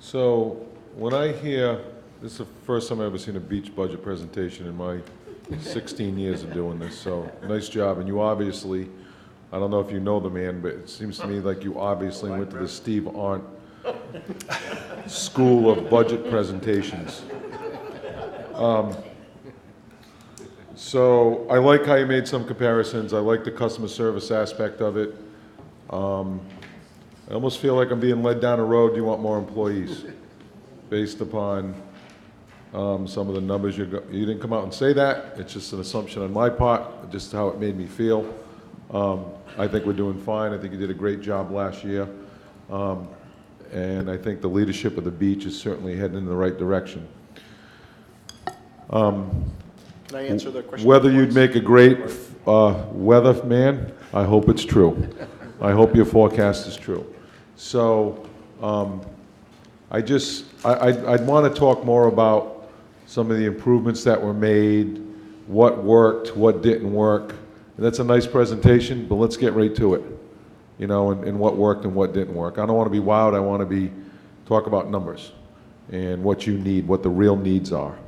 Speaker 7: So when I hear, this is the first time I've ever seen a beach budget presentation in my 16 years of doing this, so nice job. And you obviously, I don't know if you know the man, but it seems to me like you obviously went to the Steve Arndt School of Budget Presentations. So I like how you made some comparisons. I like the customer service aspect of it. I almost feel like I'm being led down a road, you want more employees, based upon some of the numbers you didn't come out and say that, it's just an assumption on my part, just how it made me feel. I think we're doing fine, I think you did a great job last year, and I think the leadership of the beach is certainly heading in the right direction.
Speaker 5: Can I answer the question?
Speaker 7: Whether you'd make a great weatherman, I hope it's true. I hope your forecast is true. So I'd want to talk more about some of the improvements that were made, what worked, what didn't work. And that's a nice presentation, but let's get right to it, you know, and what worked and what didn't work. I don't want to be wild, I want to talk about numbers and what you need, what the real needs are.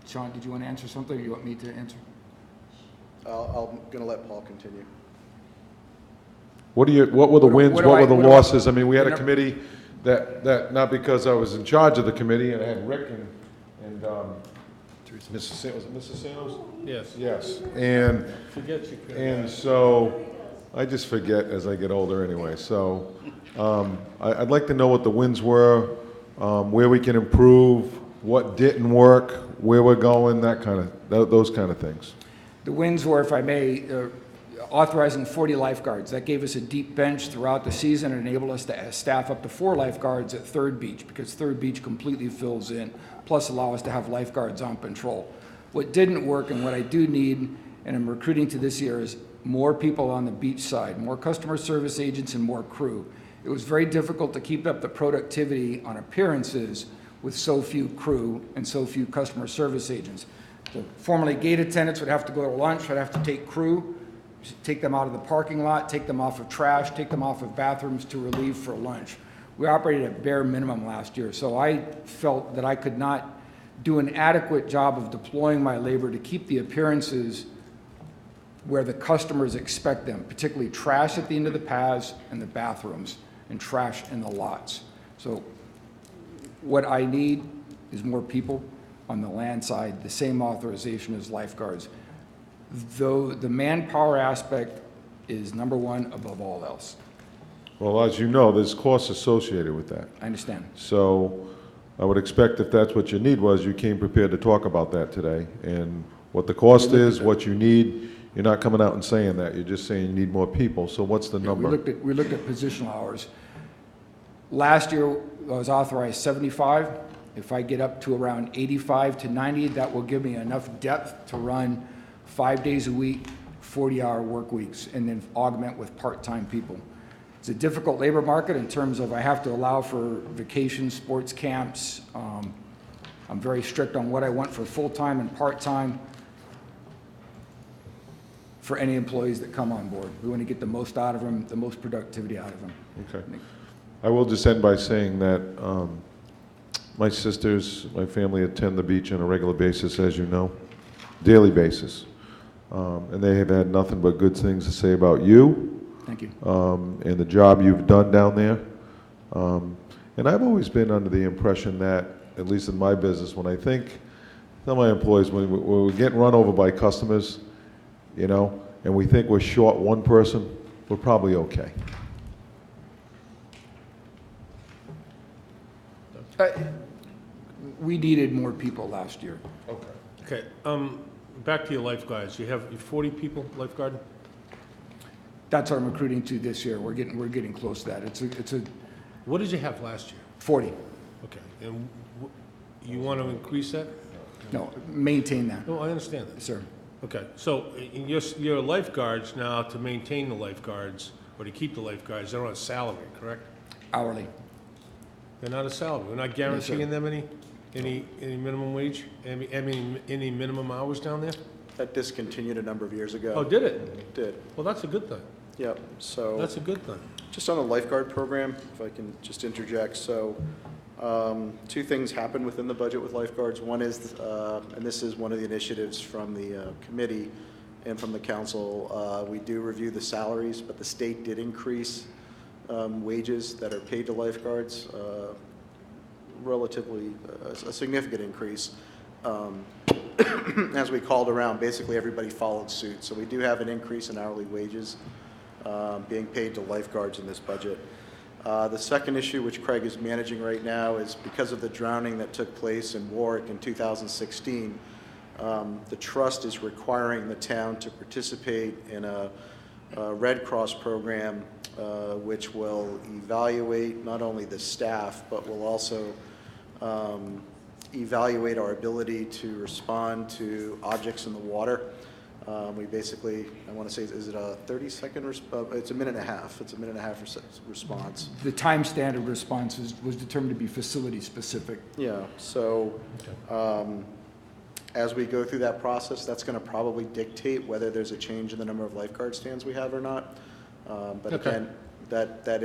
Speaker 22: Sean, did you want to answer something, or you want me to answer?
Speaker 5: I'm going to let Paul continue.
Speaker 7: What were the wins, what were the
Speaker 22: what do
Speaker 7: losses? I mean, we had a
Speaker 22: what do-
Speaker 7: committee that, not because I was in charge of the committee, and I had Rick and Mrs. Sa- was it Mrs. Sanos?
Speaker 1: Yes.
Speaker 7: Yes, and,
Speaker 1: Forget you could.
Speaker 7: and so, I just forget as I get older anyway, so, I'd like to know what the wins were, where we can improve, what didn't work, where we're going, that kind of, those kind of things.
Speaker 22: The wins were, if I may, authorizing 40 lifeguards. That gave us a deep bench throughout the season and enabled us to staff up to 4 lifeguards at Third Beach, because Third Beach completely fills in, plus allow us to have lifeguards on patrol. What didn't work and what I do need, and I'm recruiting to this year, is more people on the beach side, more customer service agents and more crew. It was very difficult to keep up the productivity on appearances with so few crew and so few customer service agents. The formerly gate attendants would have to go to lunch, I'd have to take crew, take them out of the parking lot, take them off of trash, take them off of bathrooms to relieve for lunch. We operated at bare minimum last year, so I felt that I could not do an adequate job of deploying my labor to keep the appearances where the customers expect them, particularly trash at the end of the paths and the bathrooms, and trash in the lots. So what I need is more people on the land side, the same authorization as lifeguards. Though the manpower aspect is number one above all else.
Speaker 7: Well, as you know, there's costs associated with that.
Speaker 22: I understand.
Speaker 7: So I would expect if that's what your need was, you came prepared to talk about that today. And what the cost is, what you need, you're not coming out and saying that, you're just saying you need more people. So what's the number?
Speaker 22: We looked at positional hours. Last year, I was authorized 75. If I get up to around 85 to 90, that will give me enough depth to run 5 days a week, 40-hour work weeks, and then augment with part-time people. It's a difficult labor market in terms of I have to allow for vacation, sports camps. I'm very strict on what I want for full-time and part-time for any employees that come on board. We want to get the most out of them, the most productivity out of them.
Speaker 7: Okay. I will just end by saying that my sisters, my family attend the beach on a regular basis, as you know, daily basis. And they have had nothing but good things to say about you.
Speaker 22: Thank you.
Speaker 7: And the job you've done down there. And I've always been under the impression that, at least in my business, when I think, tell my employees, when we're getting run over by customers, you know, and we think we're short one person, we're probably okay.
Speaker 22: We needed more people last year.
Speaker 7: Okay.
Speaker 1: Okay, back to your lifeguards. You have 40 people lifeguarding?
Speaker 22: That's what I'm recruiting to this year. We're getting close to that. It's a.
Speaker 1: What did you have last year?
Speaker 22: 40.
Speaker 1: Okay, and you want to increase that?
Speaker 22: No, maintain that.
Speaker 1: No, I understand that.
Speaker 22: Yes, sir.
Speaker 1: Okay, so in your lifeguards now, to maintain the lifeguards, or to keep the lifeguards, they're on salary, correct?
Speaker 22: Hourly.
Speaker 1: They're not a salary. We're not guaranteeing them any minimum wage, any minimum hours down there?
Speaker 5: That discontinued a number of years ago.
Speaker 1: Oh, did it?
Speaker 5: It did.
Speaker 1: Well, that's a good thing.
Speaker 5: Yep, so.
Speaker 1: That's a good thing.
Speaker 5: Just on the lifeguard program, if I can just interject, so two things happen within the budget with lifeguards. One is, and this is one of the initiatives from the committee and from the council, we do review the salaries, but the state did increase wages that are paid to lifeguards, relatively a significant increase. As we called around, basically everybody followed suit. So we do have an increase in hourly wages being paid to lifeguards in this budget. The second issue, which Craig is managing right now, is because of the drowning that took place in Warwick in 2016, the trust is requiring the town to participate in a Red Cross program, which will evaluate not only the staff, but will also evaluate our ability to respond to objects in the water. We basically, I want to say, is it a 30-second, it's a minute and a half. It's a minute and a half response.
Speaker 22: The time standard response was determined to be facility specific.
Speaker 5: Yeah, so as we go through that process, that's going to probably dictate whether there's a change in the number of lifeguard stands we have or not. But again, that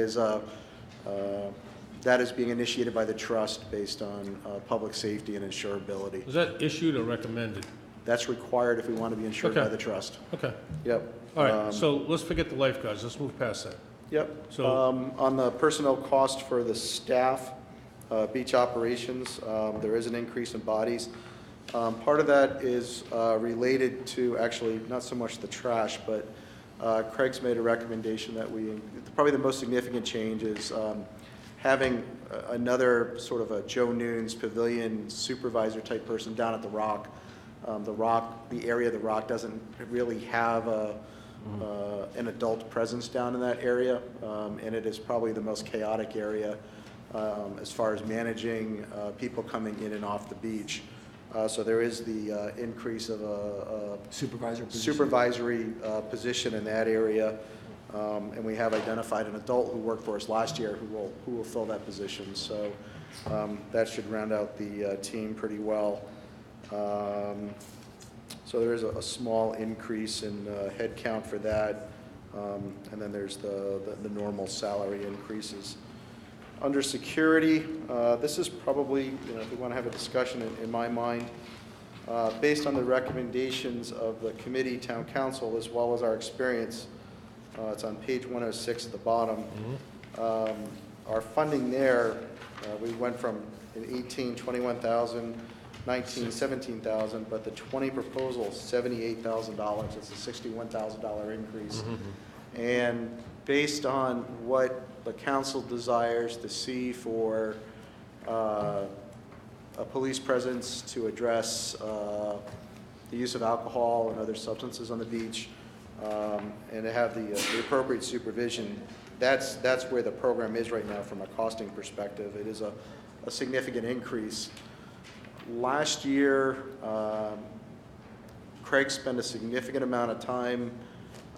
Speaker 5: is being initiated by the trust based on public safety and insurability.
Speaker 1: Was that issued or recommended?
Speaker 5: That's required if we want to be insured by the trust.
Speaker 1: Okay.
Speaker 5: Yep.
Speaker 1: All right, so let's forget the lifeguards. Let's move past that.
Speaker 5: Yep.
Speaker 1: So
Speaker 5: on the personnel cost for the staff, beach operations, there is an increase in bodies. Part of that is related to actually not so much the trash, but Craig's made a recommendation that probably the most significant change is having another sort of a Joe Nunes pavilion supervisor type person down at the Rock. The area of the Rock doesn't really have an adult presence down in that area, and it is probably the most chaotic area as far as managing people coming in and off the beach. So there is the increase of a supervisory position in that area, and we have identified an adult who worked for us last year who will fill that position. So that should round out the team pretty well. So there is a small increase in head count for that, and then there's the normal salary increases. Under security, this is probably, if we want to have a discussion in my mind, based on the recommendations of the committee, town council, as well as our experience, it's on page 106 at the bottom. Our funding there, we went from in 18, 21,000, 19, 17,000, but the 20 proposal, $78,000. It's a $61,000 increase. And based on what the council desires to see for a police presence to address the use of alcohol and other substances on the beach, and to have the appropriate supervision, that's where the program is right now from a costing perspective. It is a significant increase. Last year, Craig spent a significant amount of time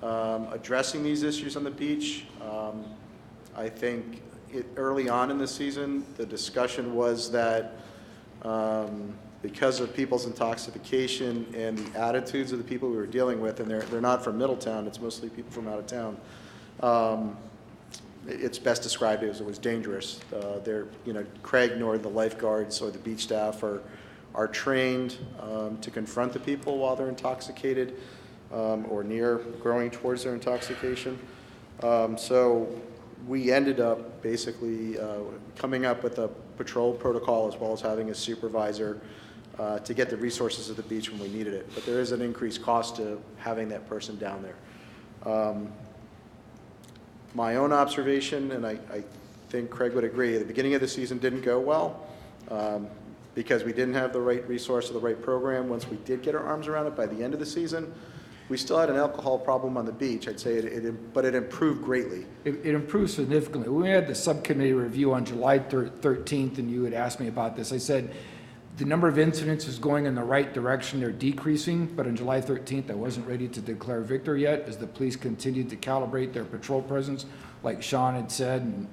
Speaker 5: addressing these issues on the beach. I think early on in the season, the discussion was that because of people's intoxication and the attitudes of the people we were dealing with, and they're not from Middletown, it's mostly people from out of town, it's best described as it was dangerous. Craig nor the lifeguards or the beach staff are trained to confront the people while they're intoxicated or near growing towards their intoxication. So we ended up basically coming up with a patrol protocol as well as having a supervisor to get the resources of the beach when we needed it. But there is an increased cost to having that person down there. My own observation, and I think Craig would agree, the beginning of the season didn't go well because we didn't have the right resource or the right program. Once we did get our arms around it by the end of the season, we still had an alcohol problem on the beach. I'd say but it improved greatly.
Speaker 22: It improved significantly. When we had the subcommittee review on July 13th, and you had asked me about this, I said the number of incidents is going in the right direction. They're decreasing, but on July 13th, I wasn't ready to declare victory yet as the police continued to calibrate their patrol presence, like Sean had said, and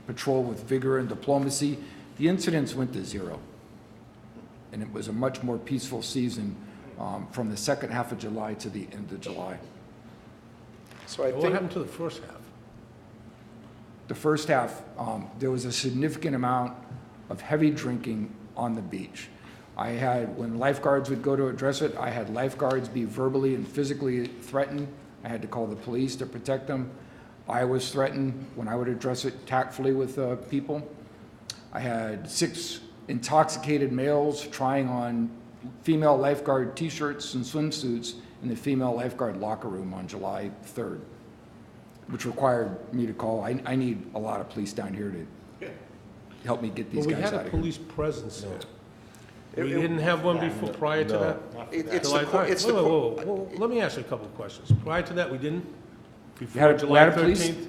Speaker 22: patrol with vigor and diplomacy The incidents went to zero. And it was a much more peaceful season from the second half of July to the end of July.
Speaker 5: So I
Speaker 1: What
Speaker 5: think,
Speaker 1: happened to the first half?
Speaker 22: The first half, there was a significant amount of heavy drinking on the beach. I had, when lifeguards would go to address it, I had lifeguards be verbally and physically threatened. I had to call the police to protect them. I was threatened when I would address it tactfully with people. I had 6 intoxicated males trying on female lifeguard t-shirts and swimsuits in the female lifeguard locker room on July 3rd, which required me to call. I need a lot of police down here to help me get these
Speaker 1: Well,
Speaker 22: guys out
Speaker 1: we
Speaker 22: of
Speaker 1: had a
Speaker 22: here.
Speaker 1: police presence there. We didn't have one before, prior to that?
Speaker 5: it's
Speaker 1: July
Speaker 5: the, co-
Speaker 1: 3rd.
Speaker 5: it's the,
Speaker 1: Wait,
Speaker 5: co-
Speaker 1: wait, whoa, whoa, let me ask you a couple of questions. Prior to that, we didn't?
Speaker 22: We
Speaker 1: Before
Speaker 22: had
Speaker 1: July
Speaker 22: a police,
Speaker 1: 13th?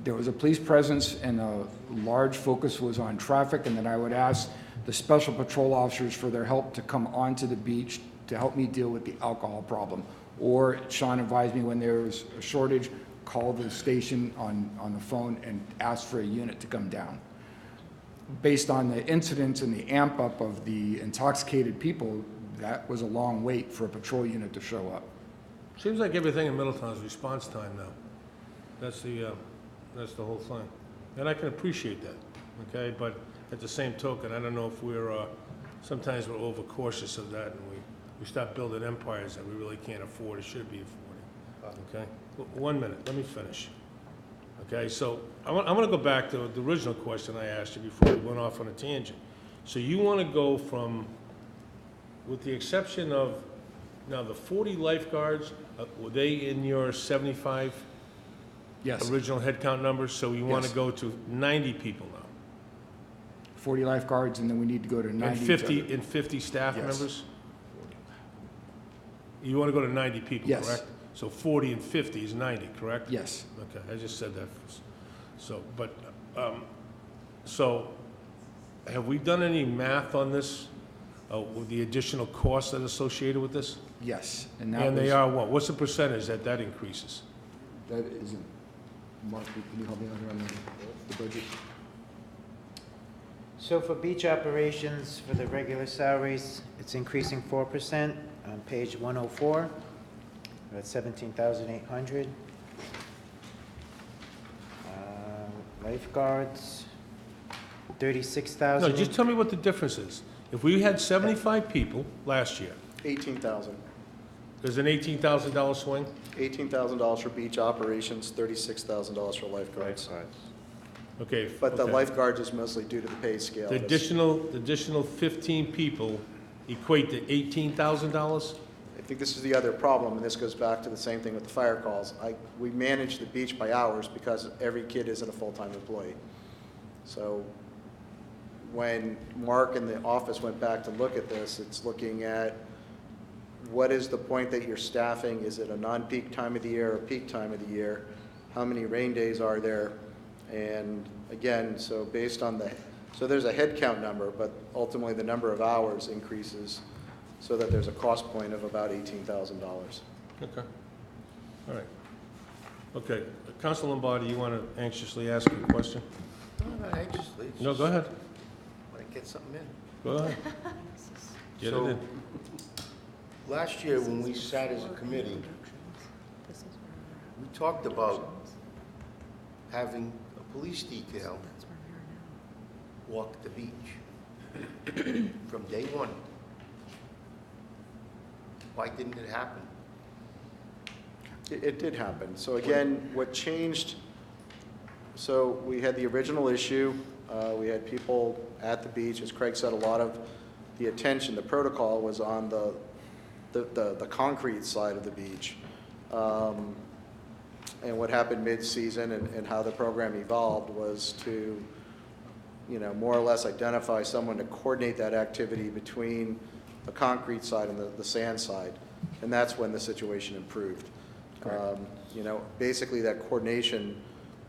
Speaker 22: there was a police presence and a large focus was on traffic, and then I would ask the special patrol officers for their help to come onto the beach to help me deal with the alcohol problem. Or Sean advised me when there was a shortage, call the station on the phone and ask for a unit to come down. Based on the incidents and the amp up of the intoxicated people, that was a long wait for a patrol unit to show up.
Speaker 1: Seems like everything in Middletown is response time now. That's the whole thing. And I can appreciate that, okay? But at the same token, I don't know if sometimes we're overcautious of that and we start building empires that we really can't afford or should be affording, okay? 1 minute, let me finish. Okay, so I'm gonna go back to the original question I asked you before we went off on a tangent. So you wanna go from, with the exception of, now the 40 lifeguards, were they in your 75
Speaker 22: Yes.
Speaker 1: original head count numbers? So you wanna
Speaker 22: Yes.
Speaker 1: go to 90 people now?
Speaker 22: 40 lifeguards, and then we need to go to 90.
Speaker 1: And 50 staff
Speaker 22: Yes.
Speaker 1: members? You wanna go to 90 people,
Speaker 22: Yes.
Speaker 1: correct? So 40 and 50 is 90, correct?
Speaker 22: Yes.
Speaker 1: Okay, I just said that. So, but, so have we done any math on this, with the additional costs that are associated with this?
Speaker 22: Yes, and that
Speaker 1: And they
Speaker 22: was-
Speaker 1: are what? What's the percentage that increases?
Speaker 22: That isn't, Mark, can you help me on the budget?
Speaker 21: So for beach operations, for the regular salaries, it's increasing 4% on page 104. We're at 17,800. Lifeguards, 36,000.
Speaker 1: No, just tell me what the difference is. If we had 75 people last year,
Speaker 5: 18,000.
Speaker 1: there's an $18,000 swing?
Speaker 5: $18,000 for beach operations, $36,000 for lifeguards.
Speaker 1: Okay.
Speaker 5: But the
Speaker 1: okay.
Speaker 5: lifeguards is mostly due to the pay scale.
Speaker 1: The additional 15 people equate to $18,000?
Speaker 5: I think this is the other problem, and this goes back to the same thing with the fire calls. We manage the beach by hours because every kid isn't a full-time employee. So when Mark and the office went back to look at this, it's looking at what is the point that you're staffing? Is it a non-peak time of the year or peak time of the year? How many rain days are there? And again, so based on so there's a head count number, but ultimately the number of hours increases so that there's a cost point of about $18,000.
Speaker 1: Okay. All right. Okay. Council Lombardi, you want to anxiously ask a question?
Speaker 10: No, not anxiously. It's
Speaker 1: No, go
Speaker 10: just
Speaker 1: ahead.
Speaker 10: Want to get something in.
Speaker 1: Go ahead. Get it
Speaker 10: So,
Speaker 1: in.
Speaker 10: last year when we sat as a committee, we talked about having a police detail walk the beach from day one. Why didn't it happen?
Speaker 5: It did happen. So again, what changed, so we had the original issue. We had people at the beach. As Craig said, a lot of the attention, the protocol was on the concrete side of the beach. And what happened mid-season and how the program evolved was to, more or less identify someone to coordinate that activity between the concrete side and the sand side. And that's when the situation improved. Basically that coordination,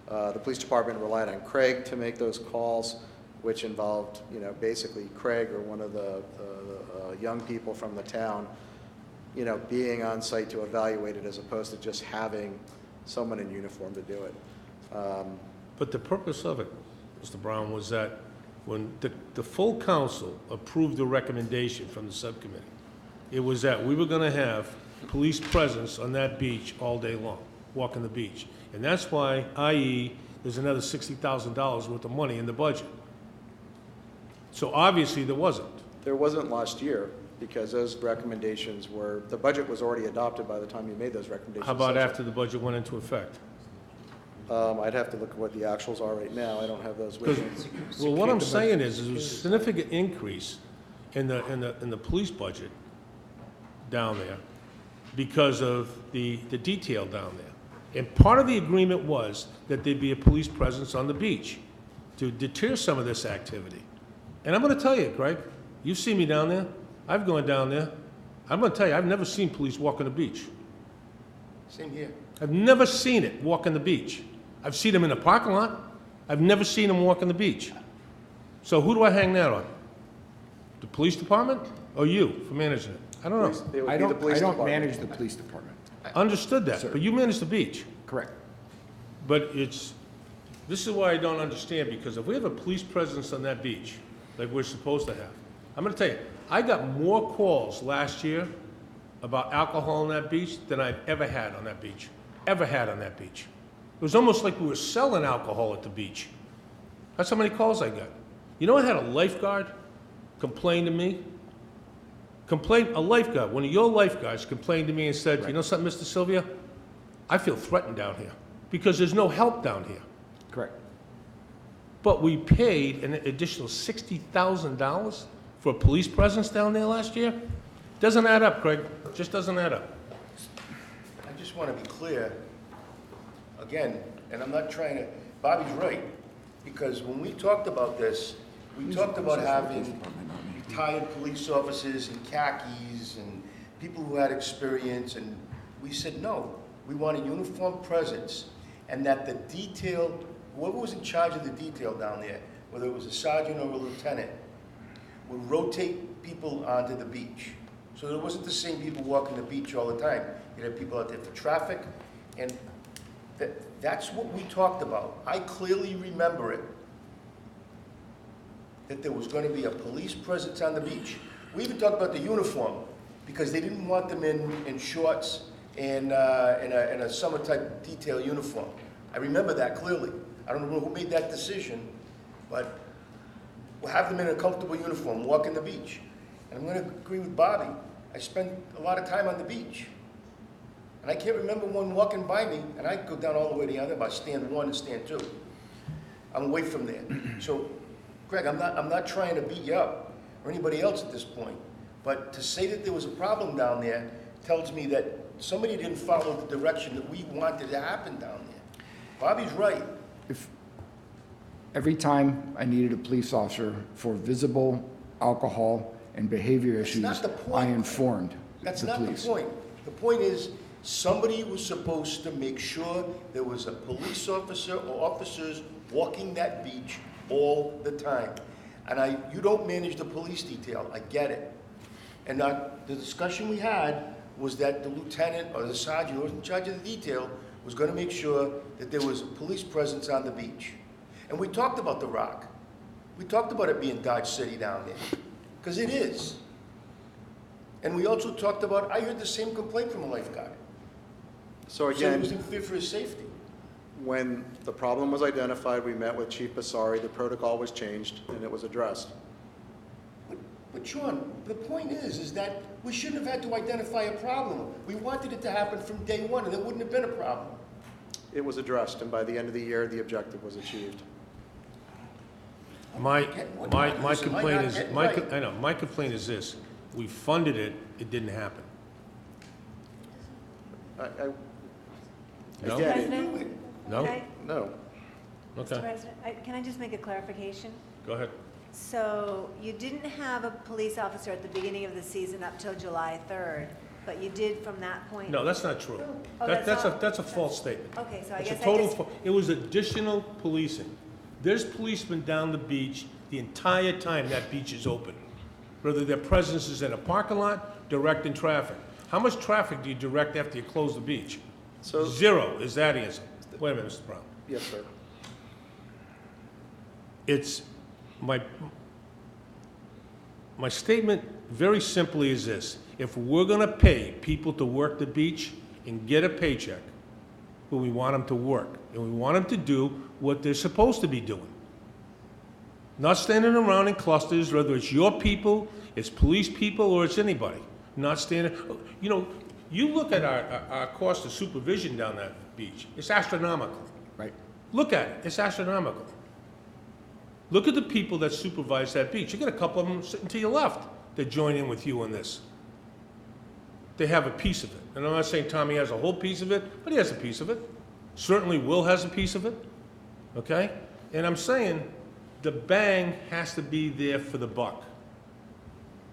Speaker 5: the police department relied on Craig to make those calls, which involved, basically Craig or one of the young people from the town, being on site to evaluate it as opposed to just having someone in uniform to do it.
Speaker 1: But the purpose of it, Mr. Brown, was that when the full council approved the recommendation from the subcommittee, it was that we were gonna have police presence on that beach all day long, walking the beach. And that's why, i.e., there's another $60,000 worth of money in the budget. So obviously, there wasn't.
Speaker 5: There wasn't last year, because those recommendations were, the budget was already adopted by the time you made those recommendations.
Speaker 1: How about after the budget went into effect?
Speaker 5: I'd have to look at what the actuals are right now. I don't have those with me.
Speaker 1: Well, what I'm saying is, there's a significant increase in the police budget down there because of the detail down there. And part of the agreement was that there'd be a police presence on the beach to deter some of this activity. And I'm gonna tell you, Greg, you've seen me down there. I've gone down there. I'm gonna tell you, I've never seen police walk on the beach.
Speaker 10: Same here.
Speaker 1: I've never seen it walk on the beach. I've seen them in the parking lot. I've never seen them walk on the beach. So who do I hang that on? The police department or you for managing it? I don't know.
Speaker 22: I don't manage the police department.
Speaker 1: Understood that, but you manage the beach.
Speaker 22: Correct.
Speaker 1: But this is why I don't understand, because if we have a police presence on that beach, like we're supposed to have, I'm gonna tell you, I got more calls last year about alcohol on that beach than I've ever had on that beach. Ever had on that beach. It was almost like we were selling alcohol at the beach. That's how many calls I got. You know, I had a lifeguard complain to me. A lifeguard, one of your lifeguards complained to me and said, you know something, Mr. Sylvia? I feel threatened down here because there's no help down here.
Speaker 22: Correct.
Speaker 1: But we paid an additional $60,000 for a police presence down there last year? Doesn't add up, Craig. Just doesn't add up.
Speaker 10: I just want to be clear, again, and I'm not trying to, Bobby's right, because when we talked about this, we talked about having retired police officers in khakis and people who had experience, and we said, no, we want a uniform presence, and that the detail, whoever was in charge of the detail down there, whether it was a sergeant or a lieutenant, would rotate people onto the beach. So there wasn't the same people walking the beach all the time. You'd have people out there for traffic, and that's what we talked about. I clearly remember it, that there was going to be a police presence on the beach. We even talked about the uniform, because they didn't want them in shorts and in a summer-type detail uniform. I remember that clearly. I don't know who made that decision, but we'll have them in a comfortable uniform, walking the beach. And I'm going to agree with Bobby. I spent a lot of time on the beach. And I can't remember one walking by me, and I go down all the way to the other, about stand 1 and stand 2. I'm away from there. So, Greg, I'm not trying to beat you up, or anybody else at this point. But to say that there was a problem down there tells me that somebody didn't follow the direction that we wanted to happen down there. Bobby's right.
Speaker 22: If every time I needed a police officer for visible alcohol and behavior issues,
Speaker 10: not the point.
Speaker 22: I informed
Speaker 10: That's
Speaker 22: the
Speaker 10: not
Speaker 22: police.
Speaker 10: the point. The point is, somebody was supposed to make sure there was a police officer or officers walking that beach all the time. And you don't manage the police detail, I get it. And the discussion we had was that the lieutenant or the sergeant who was in charge of the detail was going to make sure that there was a police presence on the beach. And we talked about the Rock. We talked about it being Dodge City down there, because it is. And we also talked about, I heard the same complaint from a lifeguard.
Speaker 5: So
Speaker 10: Said
Speaker 5: again,
Speaker 10: it was in fear for his safety.
Speaker 5: when the problem was identified, we met with Chief Basari, the protocol was changed, and it was addressed.
Speaker 10: But Sean, the point is that we shouldn't have had to identify a problem. We wanted it to happen from day one, and it wouldn't have been a problem.
Speaker 5: It was addressed, and by the end of the year, the objective was achieved.
Speaker 1: My complaint is, my complaint is this: we funded it, it didn't happen. No?
Speaker 5: Again,
Speaker 2: President?
Speaker 1: No?
Speaker 2: Okay.
Speaker 5: no.
Speaker 1: Okay,
Speaker 2: Mr. President, can I just make a clarification?
Speaker 1: go ahead.
Speaker 2: So you didn't have a police officer at the beginning of the season up till July 3rd, but you did from that point?
Speaker 1: No, that's not true.
Speaker 2: Oh,
Speaker 1: That's a false statement.
Speaker 2: Okay, so I
Speaker 1: It's a
Speaker 2: guess I
Speaker 1: total
Speaker 2: just,
Speaker 1: It was additional policing. There's policemen down the beach the entire time that beach is open. Whether their presence is in a parking lot, directing traffic. How much traffic do you direct after you close the beach?
Speaker 5: So,
Speaker 1: Zero is that answer. Wait a minute, Mr. Brown.
Speaker 5: yes, sir.
Speaker 1: It's my statement very simply is this. If we're gonna pay people to work the beach and get a paycheck, but we want them to work, and we want them to do what they're supposed to be doing. Not standing around in clusters, whether it's your people, it's police people, or it's anybody. Not standing, you know, you look at our cost of supervision down that beach, it's astronomical.
Speaker 22: Right.
Speaker 1: Look at it, it's astronomical. Look at the people that supervise that beach. You got a couple of them sitting to your left that join in with you on this. They have a piece of it. And I'm not saying Tommy has a whole piece of it, but he has a piece of it. Certainly Will has a piece of it, okay? And I'm saying the bang has to be there for the buck.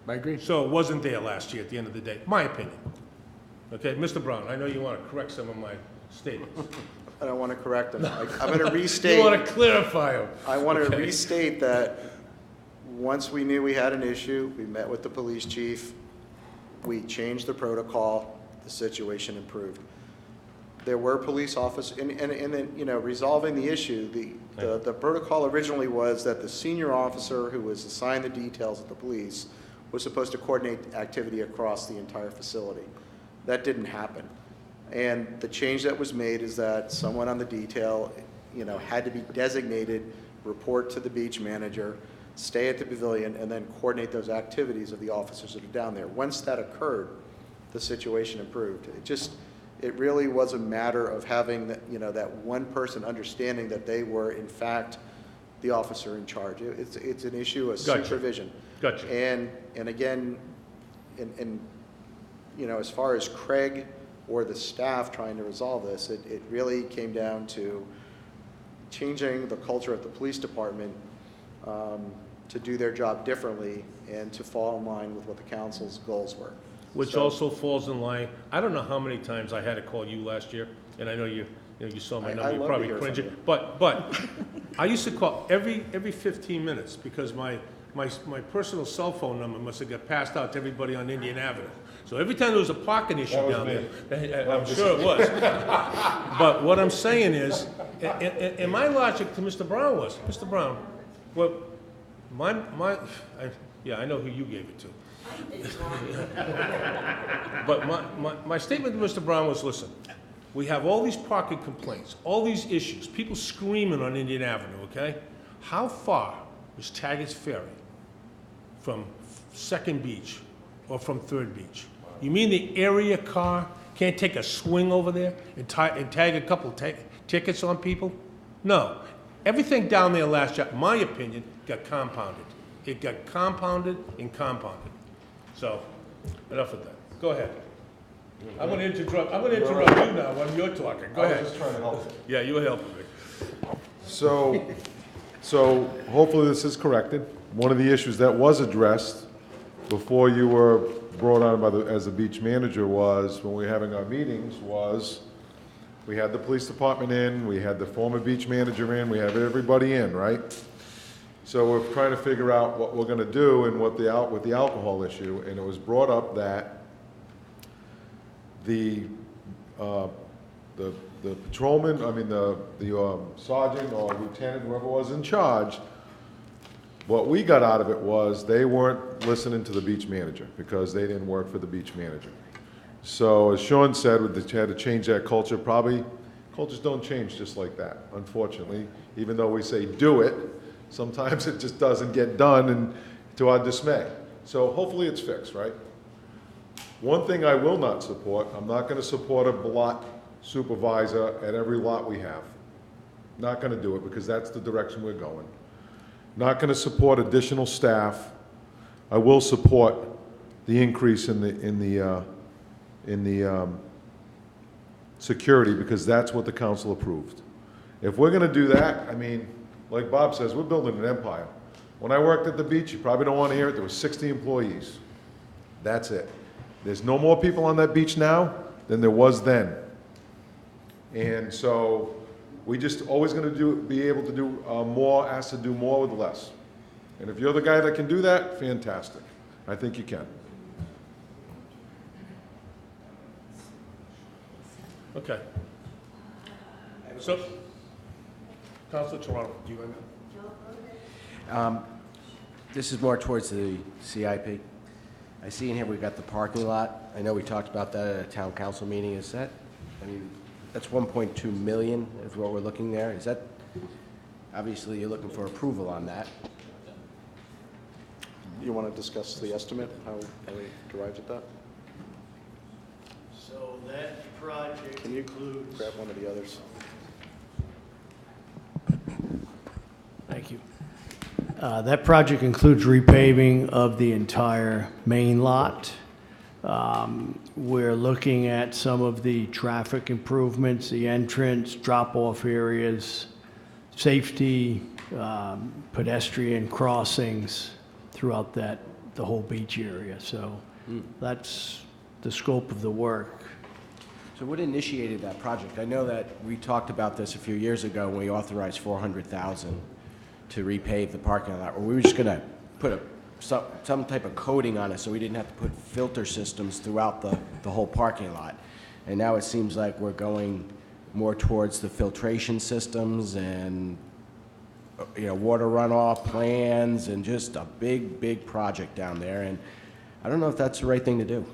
Speaker 22: I agree.
Speaker 1: So it wasn't there last year at the end of the day, my opinion. Okay, Mr. Brown, I know you want to correct some of my statements.
Speaker 5: I don't want to correct them. I'm going to restate.
Speaker 1: You want to clarify them.
Speaker 5: I want to
Speaker 1: Okay.
Speaker 5: restate that once we knew we had an issue, we met with the police chief, we changed the protocol, the situation improved. There were police officers, and then, you know, resolving the issue, the protocol originally was that the senior officer who was assigned the details of the police was supposed to coordinate activity across the entire facility. That didn't happen. And the change that was made is that someone on the detail, you know, had to be designated, report to the beach manager, stay at the pavilion, and then coordinate those activities of the officers that are down there. Once that occurred, the situation improved. It really was a matter of having that, you know, that one person understanding that they were in fact the officer in charge. It's an issue of
Speaker 1: Gotcha.
Speaker 5: supervision.
Speaker 1: Gotcha.
Speaker 5: And again, you know, as far as Craig or the staff trying to resolve this, it really came down to changing the culture at the police department to do their job differently and to fall in line with what the council's goals were.
Speaker 1: Which
Speaker 5: So-
Speaker 1: also falls in line, I don't know how many times I had to call you last year, and I know you saw my
Speaker 5: I
Speaker 1: number, you're
Speaker 5: love to
Speaker 1: probably
Speaker 5: hear from
Speaker 1: cringing.
Speaker 5: you.
Speaker 1: But I used to call every 15 minutes because my personal cell phone number must have got passed out to everybody on Indian Avenue. So every time there was a parking issue
Speaker 7: was
Speaker 1: down
Speaker 7: me.
Speaker 1: there, I'm sure it was. But what I'm saying is, and my logic to Mr. Brown was, Mr. Brown, well, yeah, I know who you gave it to. But my statement to Mr. Brown was, listen, we have all these parking complaints, all these issues, people screaming on Indian Avenue, okay? How far is Taggart's Ferry from Second Beach or from Third Beach? You mean the area car can't take a swing over there and tag a couple tickets on people? No. Everything down there last year, my opinion, got compounded. It got compounded and compounded. So, enough of that. Go ahead. I'm gonna interrupt you now when you're talking. Go ahead.
Speaker 7: I was just trying to help you.
Speaker 1: Yeah, you were helping me.
Speaker 7: So hopefully this is corrected. One of the issues that was addressed before you were brought on as the beach manager was, when we were having our meetings, was we had the police department in, we had the former beach manager in, we have everybody in, right? So we're trying to figure out what we're gonna do and with the alcohol issue, and it was brought up that the patrolman, I mean, the sergeant or lieutenant, whoever was in charge, what we got out of it was they weren't listening to the beach manager because they didn't work for the beach manager. So as Sean said, we had to change that culture. Probably cultures don't change just like that, unfortunately. Even though we say do it, sometimes it just doesn't get done, and to our dismay. So hopefully it's fixed, right? One thing I will not support, I'm not gonna support a lot supervisor at every lot we have. Not gonna do it because that's the direction we're going. Not gonna support additional staff. I will support the increase in the security because that's what the council approved. If we're gonna do that, I mean, like Bob says, we're building an empire. When I worked at the beach, you probably don't want to hear it, there was 60 employees. That's it. There's no more people on that beach now than there was then. And so we just always going to be able to do more, asked to do more with less. And if you're the guy that can do that, fantastic. I think you can.
Speaker 1: Okay. So, Councilor Toronto, do you want to?
Speaker 13: This is more towards the CIP. I see in here we've got the parking lot. I know we talked about that at a town council meeting. Is that, I mean, that's 1.2 million is what we're looking there. Is that, obviously you're looking for approval on that.
Speaker 5: You want to discuss the estimate, how we derived at that?
Speaker 6: So that project
Speaker 5: Can you
Speaker 6: includes...
Speaker 5: grab one of the others?
Speaker 6: Thank you. That project includes repaving of the entire main lot. We're looking at some of the traffic improvements, the entrance, drop-off areas, safety, pedestrian crossings throughout the whole beach area. So that's the scope of the work.
Speaker 13: So what initiated that project? I know that we talked about this a few years ago when we authorized $400,000 to repave the parking lot, or we were just gonna put some type of coating on it so we didn't have to put filter systems throughout the whole parking lot. And now it seems like we're going more towards the filtration systems and, you know, water runoff plans and just a big project down there. And I don't know if that's the right thing to do.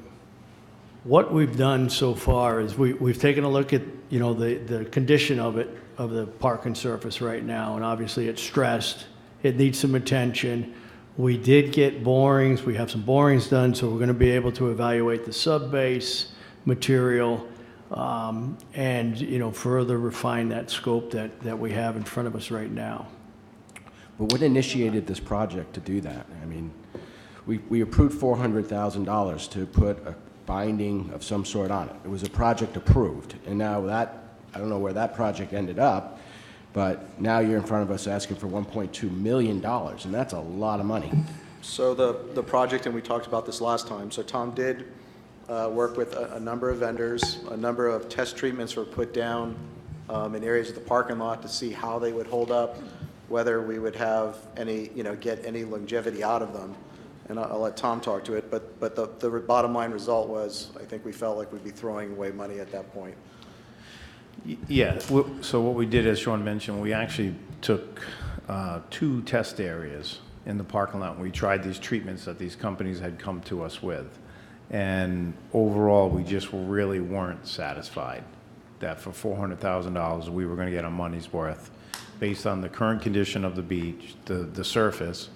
Speaker 6: What we've done so far is we've taken a look at, you know, the condition of it, of the parking surface right now, and obviously it's stressed. It needs some attention. We did get borings. We have some borings done, so we're going to be able to evaluate the subbase material and, you know, further refine that scope that we have in front of us right now.
Speaker 13: But what initiated this project to do that? I mean, we approved $400,000 to put a binding of some sort on it. It was a project approved, and now that, I don't know where that project ended up, but now you're in front of us asking for $1.2 million, and that's a lot of money.
Speaker 5: So the project, and we talked about this last time, so Tom did work with a number of vendors. A number of test treatments were put down in areas of the parking lot to see how they would hold up, whether we would have any, you know, get any longevity out of them. And I'll let Tom talk to it, but the bottom line result was, I think we felt like we'd be throwing away money at that point.
Speaker 19: Yeah, so what we did, as Sean mentioned, we actually took 2 test areas in the parking lot, and we tried these treatments that these companies had come to us with. And overall, we just really weren't satisfied that for $400,000, we were going to get our money's worth based on the current condition of the beach, the surface.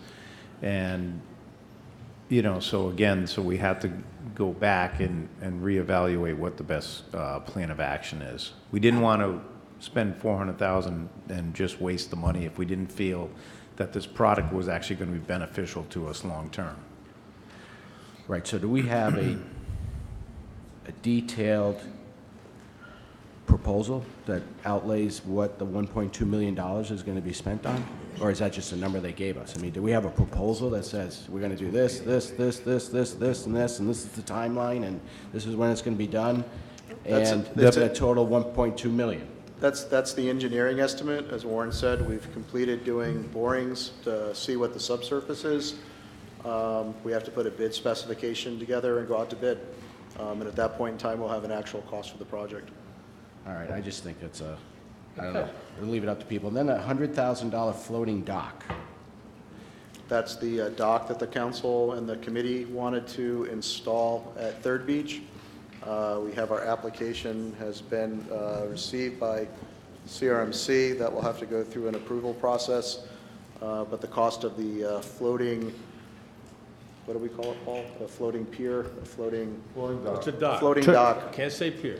Speaker 19: And, you know, so again, so we had to go back and reevaluate what the best plan of action is. We didn't want to spend $400,000 and just waste the money if we didn't feel that this product was actually going to be beneficial to us long term.
Speaker 13: Right, so do we have a detailed proposal that outlays what the $1.2 million is going to be spent on? Or is that just a number they gave us? I mean, do we have a proposal that says we're going to do this, and this, and this is the timeline, and this is when it's going to be done? And that's a total $1.2 million.
Speaker 5: That's the engineering estimate. As Warren said, we've completed doing borings to see what the subsurface is. We have to put a bid specification together and go out to bid. And at that point in time, we'll have an actual cost for the project.
Speaker 13: All right, I just think it's I don't know, we'll leave it up to people. And then a $100,000 floating dock.
Speaker 5: That's the dock that the council and the committee wanted to install at Third Beach. We have our application has been received by CRMC. That will have to go through an approval process. But the cost of the floating, what do we call it, Paul? A floating pier, a floating
Speaker 1: It's a dock.
Speaker 5: floating dock.
Speaker 1: Can't say pier.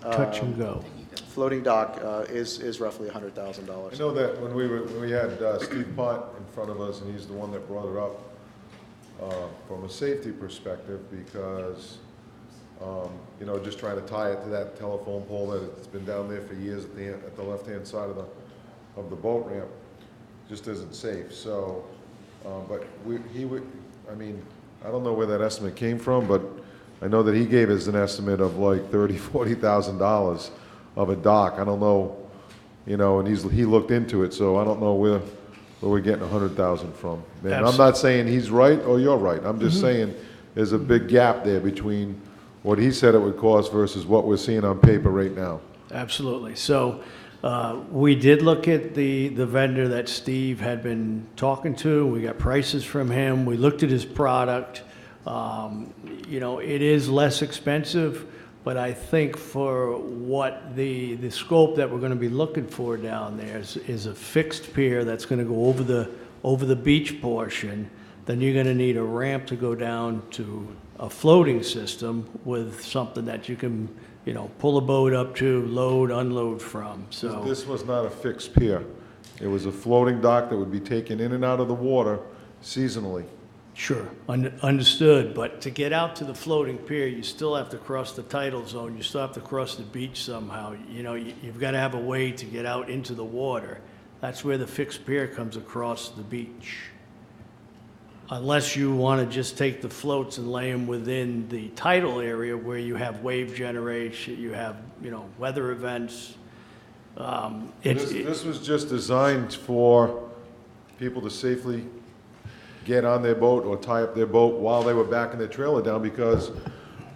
Speaker 6: Touch and go.
Speaker 5: Floating dock is roughly $100,000.
Speaker 7: I know that when we had Steve Pont in front of us, and he's the one that brought it up from a safety perspective, because you know, just trying to tie it to that telephone pole that it's been down there for years at the left-hand side of the boat ramp, just isn't safe. So, but I mean, I don't know where that estimate came from, but I know that he gave us an estimate of like $30,000-$40,000 of a dock. I don't know, you know, and he looked into it, so I don't know where we're getting $100,000 from. And I'm not saying he's right or you're right. I'm just saying there's a big gap there between what he said it would cost versus what we're seeing on paper right now.
Speaker 6: Absolutely. So We did look at the vendor that Steve had been talking to. We got prices from him. We looked at his product. You know, it is less expensive, but I think for what the scope that we're going to be looking for down there is a fixed pier that's going to go over the beach portion. Then you're going to need a ramp to go down to a floating system with something that you can, you know, pull a boat up to, load, unload from. So
Speaker 7: This was not a fixed pier. It was a floating dock that would be taken in and out of the water seasonally.
Speaker 6: Sure, understood, but to get out to the floating pier, you still have to cross the tidal zone, you still have to cross the beach somehow. You know, you've got to have a way to get out into the water. That's where the fixed pier comes across the beach. Unless you want to just take the floats and lay them within the tidal area where you have wave generation, you have, you know, weather events.
Speaker 7: This was just designed for people to safely get on their boat or tie up their boat while they were backing their trailer down, because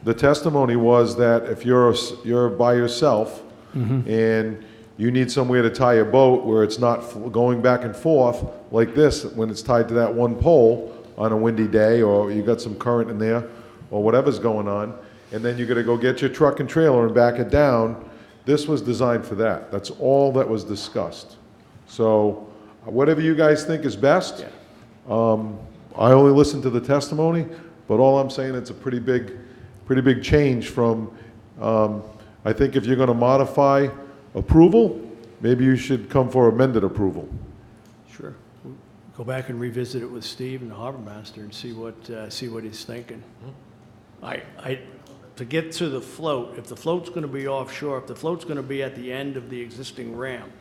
Speaker 7: the testimony was that if you're by yourself and you need somewhere to tie your boat where it's not going back and forth like this when it's tied to that one pole on a windy day, or you got some current in there or whatever's going on, and then you got to go get your truck and trailer and back it down. This was designed for that. That's all that was discussed. So whatever you guys think is best. I only listened to the testimony, but all I'm saying, it's a pretty big change from, I think if you're going to modify approval, maybe you should come for amended approval.
Speaker 6: Sure. We'll go back and revisit it with Steve and the harbor master and see what he's thinking. To get to the float, if the float's going to be offshore, if the float's going to be at the end of the existing ramp,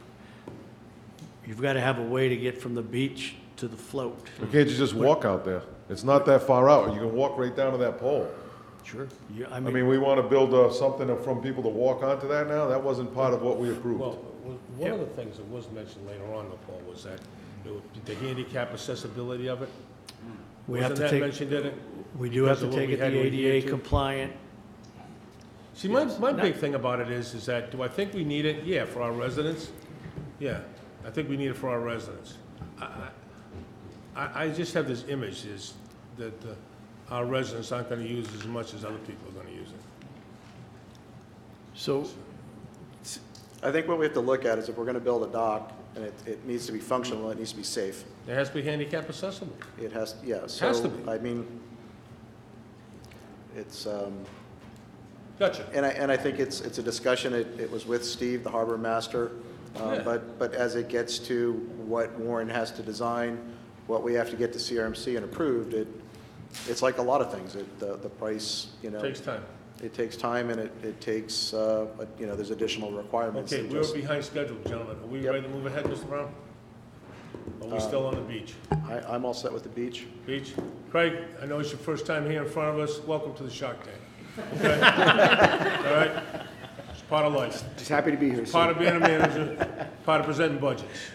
Speaker 6: you've got to have a way to get from the beach to the float.
Speaker 7: Or can't you just walk out there? It's not that far out. You can walk right down to that pole.
Speaker 6: Sure. Yeah,
Speaker 7: I mean, we want to build something from people to walk onto that now? That wasn't part of what we approved.
Speaker 1: Well, one of the things that was mentioned later on, though, Paul, was that the handicap accessibility of it.
Speaker 6: We have to
Speaker 1: Wasn't that
Speaker 6: take,
Speaker 1: mentioned in it?
Speaker 6: we do have
Speaker 1: Because
Speaker 6: to
Speaker 1: of what
Speaker 6: take
Speaker 1: we
Speaker 6: it
Speaker 1: had
Speaker 6: the
Speaker 1: to adhere
Speaker 6: ADA
Speaker 1: to?
Speaker 6: compliant.
Speaker 1: See, my big thing about it is that, do I think we need it? Yeah, for our residents. Yeah, I think we need it for our residents. I just have this image is that our residents aren't going to use as much as other people are going to use it.
Speaker 6: So,
Speaker 5: I think what we have to look at is if we're going to build a dock, and it needs to be functional, it needs to be safe.
Speaker 1: It has to be handicap accessible.
Speaker 5: It has, yeah.
Speaker 1: It has to be.
Speaker 5: I mean, it's,
Speaker 1: Gotcha.
Speaker 5: and I think it's a discussion, it was with Steve, the harbor master,
Speaker 1: Yeah.
Speaker 5: but as it gets to what Warren has to design, what we have to get to CRMC and approved, it's like a lot of things. The price, you know.
Speaker 1: Takes time.
Speaker 5: It takes time, and it takes, you know, there's additional requirements.
Speaker 1: Okay,
Speaker 5: that
Speaker 1: we're
Speaker 5: just-
Speaker 1: behind schedule, gentlemen. Are we ready to move ahead, Mr. Brown? Or are we still on the beach?
Speaker 5: I'm all set with the beach.
Speaker 1: Beach? Craig, I know it's your first time here in front of us. Welcome to the Shark Tank. Okay? All right? It's part of life.
Speaker 22: Just happy to be here.
Speaker 1: It's part of being a manager, part of presenting budgets.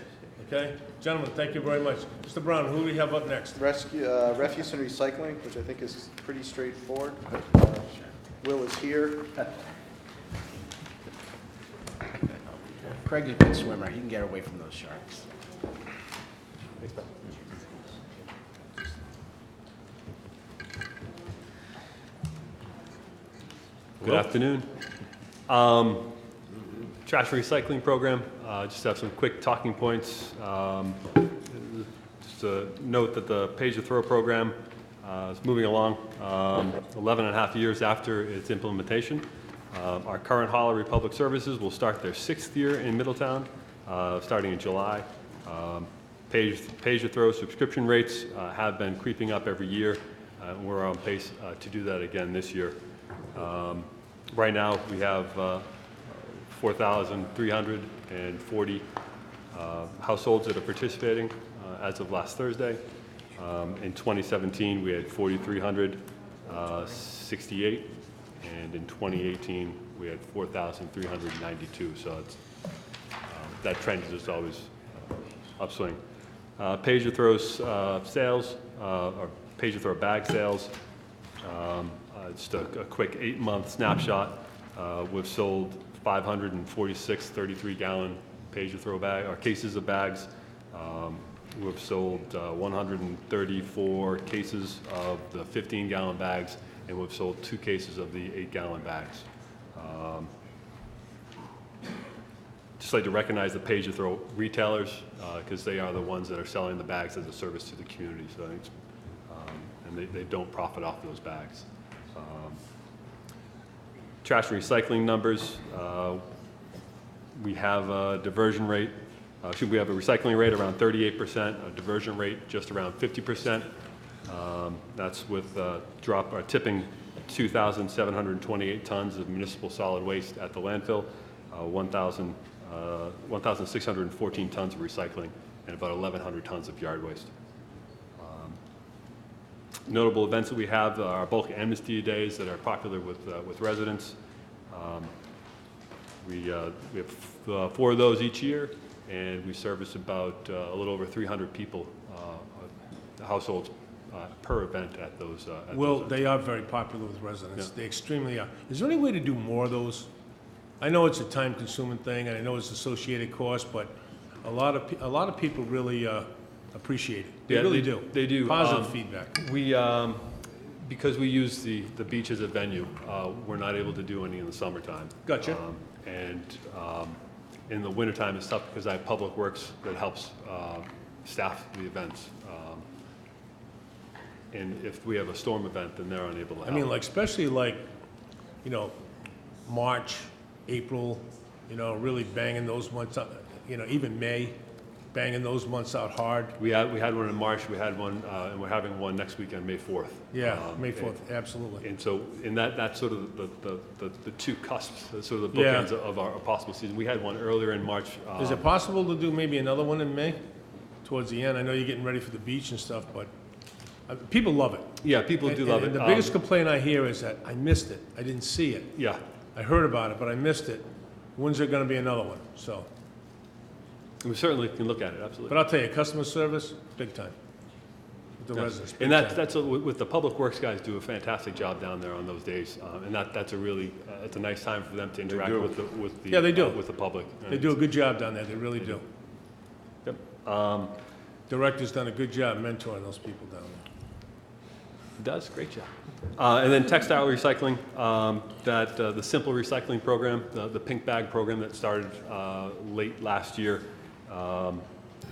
Speaker 1: Okay? Gentlemen, thank you very much. Mr. Brown, who do we have up next?
Speaker 5: Refuse and recycling, which I think is pretty straightforward. Will is here.
Speaker 13: Craig's a good swimmer. He can get away from those sharks.
Speaker 8: Good afternoon. Trash and recycling program, just have some quick talking points. Just a note that the Pay As You Throw program is moving along 11 and a half years after its implementation. Our current Holiday Public Services will start their 6th year in Middletown, starting in July. Pay As You Throw subscription rates have been creeping up every year. We're on pace to do that again this year. Right now, we have 4,340 households that are participating as of last Thursday. In 2017, we had 4,368, and in 2018, we had 4,392. So it's, that trend is just always upswing. Pay As You Throw sales, or Pay As You Throw bag sales. Just a quick 8-month snapshot. We've sold 546 33-gallon pay-as-you-throw bag, or cases of bags. We've sold 134 cases of the 15-gallon bags, and we've sold 2 cases of the 8-gallon bags. Just like to recognize the pay-as-you-throw retailers, because they are the ones that are selling the bags as a service to the community. So, and they don't profit off those bags. Trash and recycling numbers. We have a diversion rate. We have a recycling rate around 38%, a diversion rate just around 50%. That's with tipping 2,728 tons of municipal solid waste at the landfill, 1,614 tons of recycling, and about 1,100 tons of yard waste. Notable events that we have are bulk amnesty days that are popular with residents. We have 4 of those each year, and we service about a little over 300 people, households per event at those.
Speaker 1: Well, they are very popular with residents. They extremely are. Is there any way to do more of those? I know it's a time-consuming thing, and I know it's associated cost, but a lot of people really appreciate it. They really do.
Speaker 8: They do.
Speaker 1: Positive feedback.
Speaker 8: We, because we use the beach as a venue, we're not able to do any in the summertime.
Speaker 1: Gotcha.
Speaker 8: In the wintertime, it's tough because I have Public Works that helps staff the events. And if we have a storm event, then they're unable to help.
Speaker 1: I mean, like, especially like, March, April, really banging those months up, even May, banging those months out hard.
Speaker 8: We had one in March, we had one, and we're having one next weekend, May 4th.
Speaker 1: Yeah, May 4th, absolutely.
Speaker 8: And so, that's sort of the 2 cusps, sort of the bookends of our possible season. We had one earlier in March.
Speaker 1: Is it possible to do maybe another one in May, towards the end? I know you're getting ready for the beach and stuff, but people love it.
Speaker 8: Yeah, people do love it.
Speaker 1: And the biggest complaint I hear is that I missed it. I didn't see it.
Speaker 8: Yeah.
Speaker 1: I heard about it, but I missed it. When's there going to be another one? So.
Speaker 8: We certainly can look at it, absolutely.
Speaker 1: But I'll tell you, customer service, big time. With the residents.
Speaker 8: And that's with the Public Works guys do a fantastic job down there on those days, and that's a really it's a nice time for them to interact with the
Speaker 1: yeah, they do.
Speaker 8: With the public.
Speaker 1: They do a good job down there. They really do.
Speaker 8: Yep.
Speaker 1: Director's done a good job mentoring those people down there.
Speaker 8: Does, great job. And then textile recycling, the Simple Recycling Program, the pink bag program that started late last year.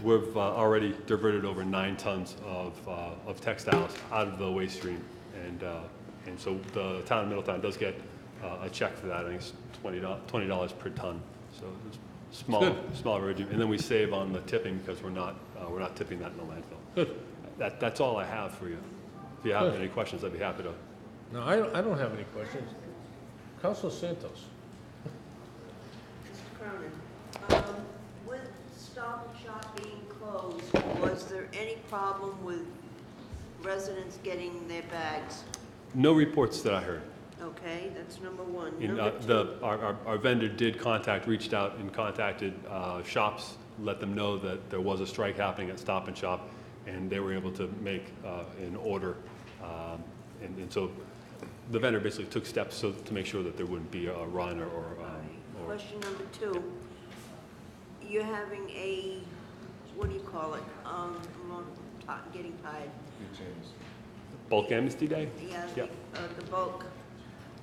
Speaker 8: We've already diverted over 9 tons of textiles out of the waste stream, and so the town of Middletown does get a check for that. I think it's $20 per ton. So it's small revenue, and then we save on the tipping because we're not tipping that in the landfill.
Speaker 1: Good.
Speaker 8: That's all I have for you. If you have any questions, I'd be happy to.
Speaker 1: No, I don't have any questions. Councilor Santos.
Speaker 3: Mr. Cronin, with Stop and Shop being closed, was there any problem with residents getting their bags?
Speaker 8: No reports that I heard.
Speaker 3: Okay, that's number 1.
Speaker 8: And,
Speaker 3: Number 2.
Speaker 8: our vendor reached out and contacted shops, let them know that there was a strike happening at Stop and Shop, and they were able to make an order. And so the vendor basically took steps to make sure that there wouldn't be a run or
Speaker 3: Question number 2. You're having a, what do you call it? I'm getting tired.
Speaker 8: bulk amnesty day?
Speaker 3: Yeah,
Speaker 8: Yep.
Speaker 3: the bulk.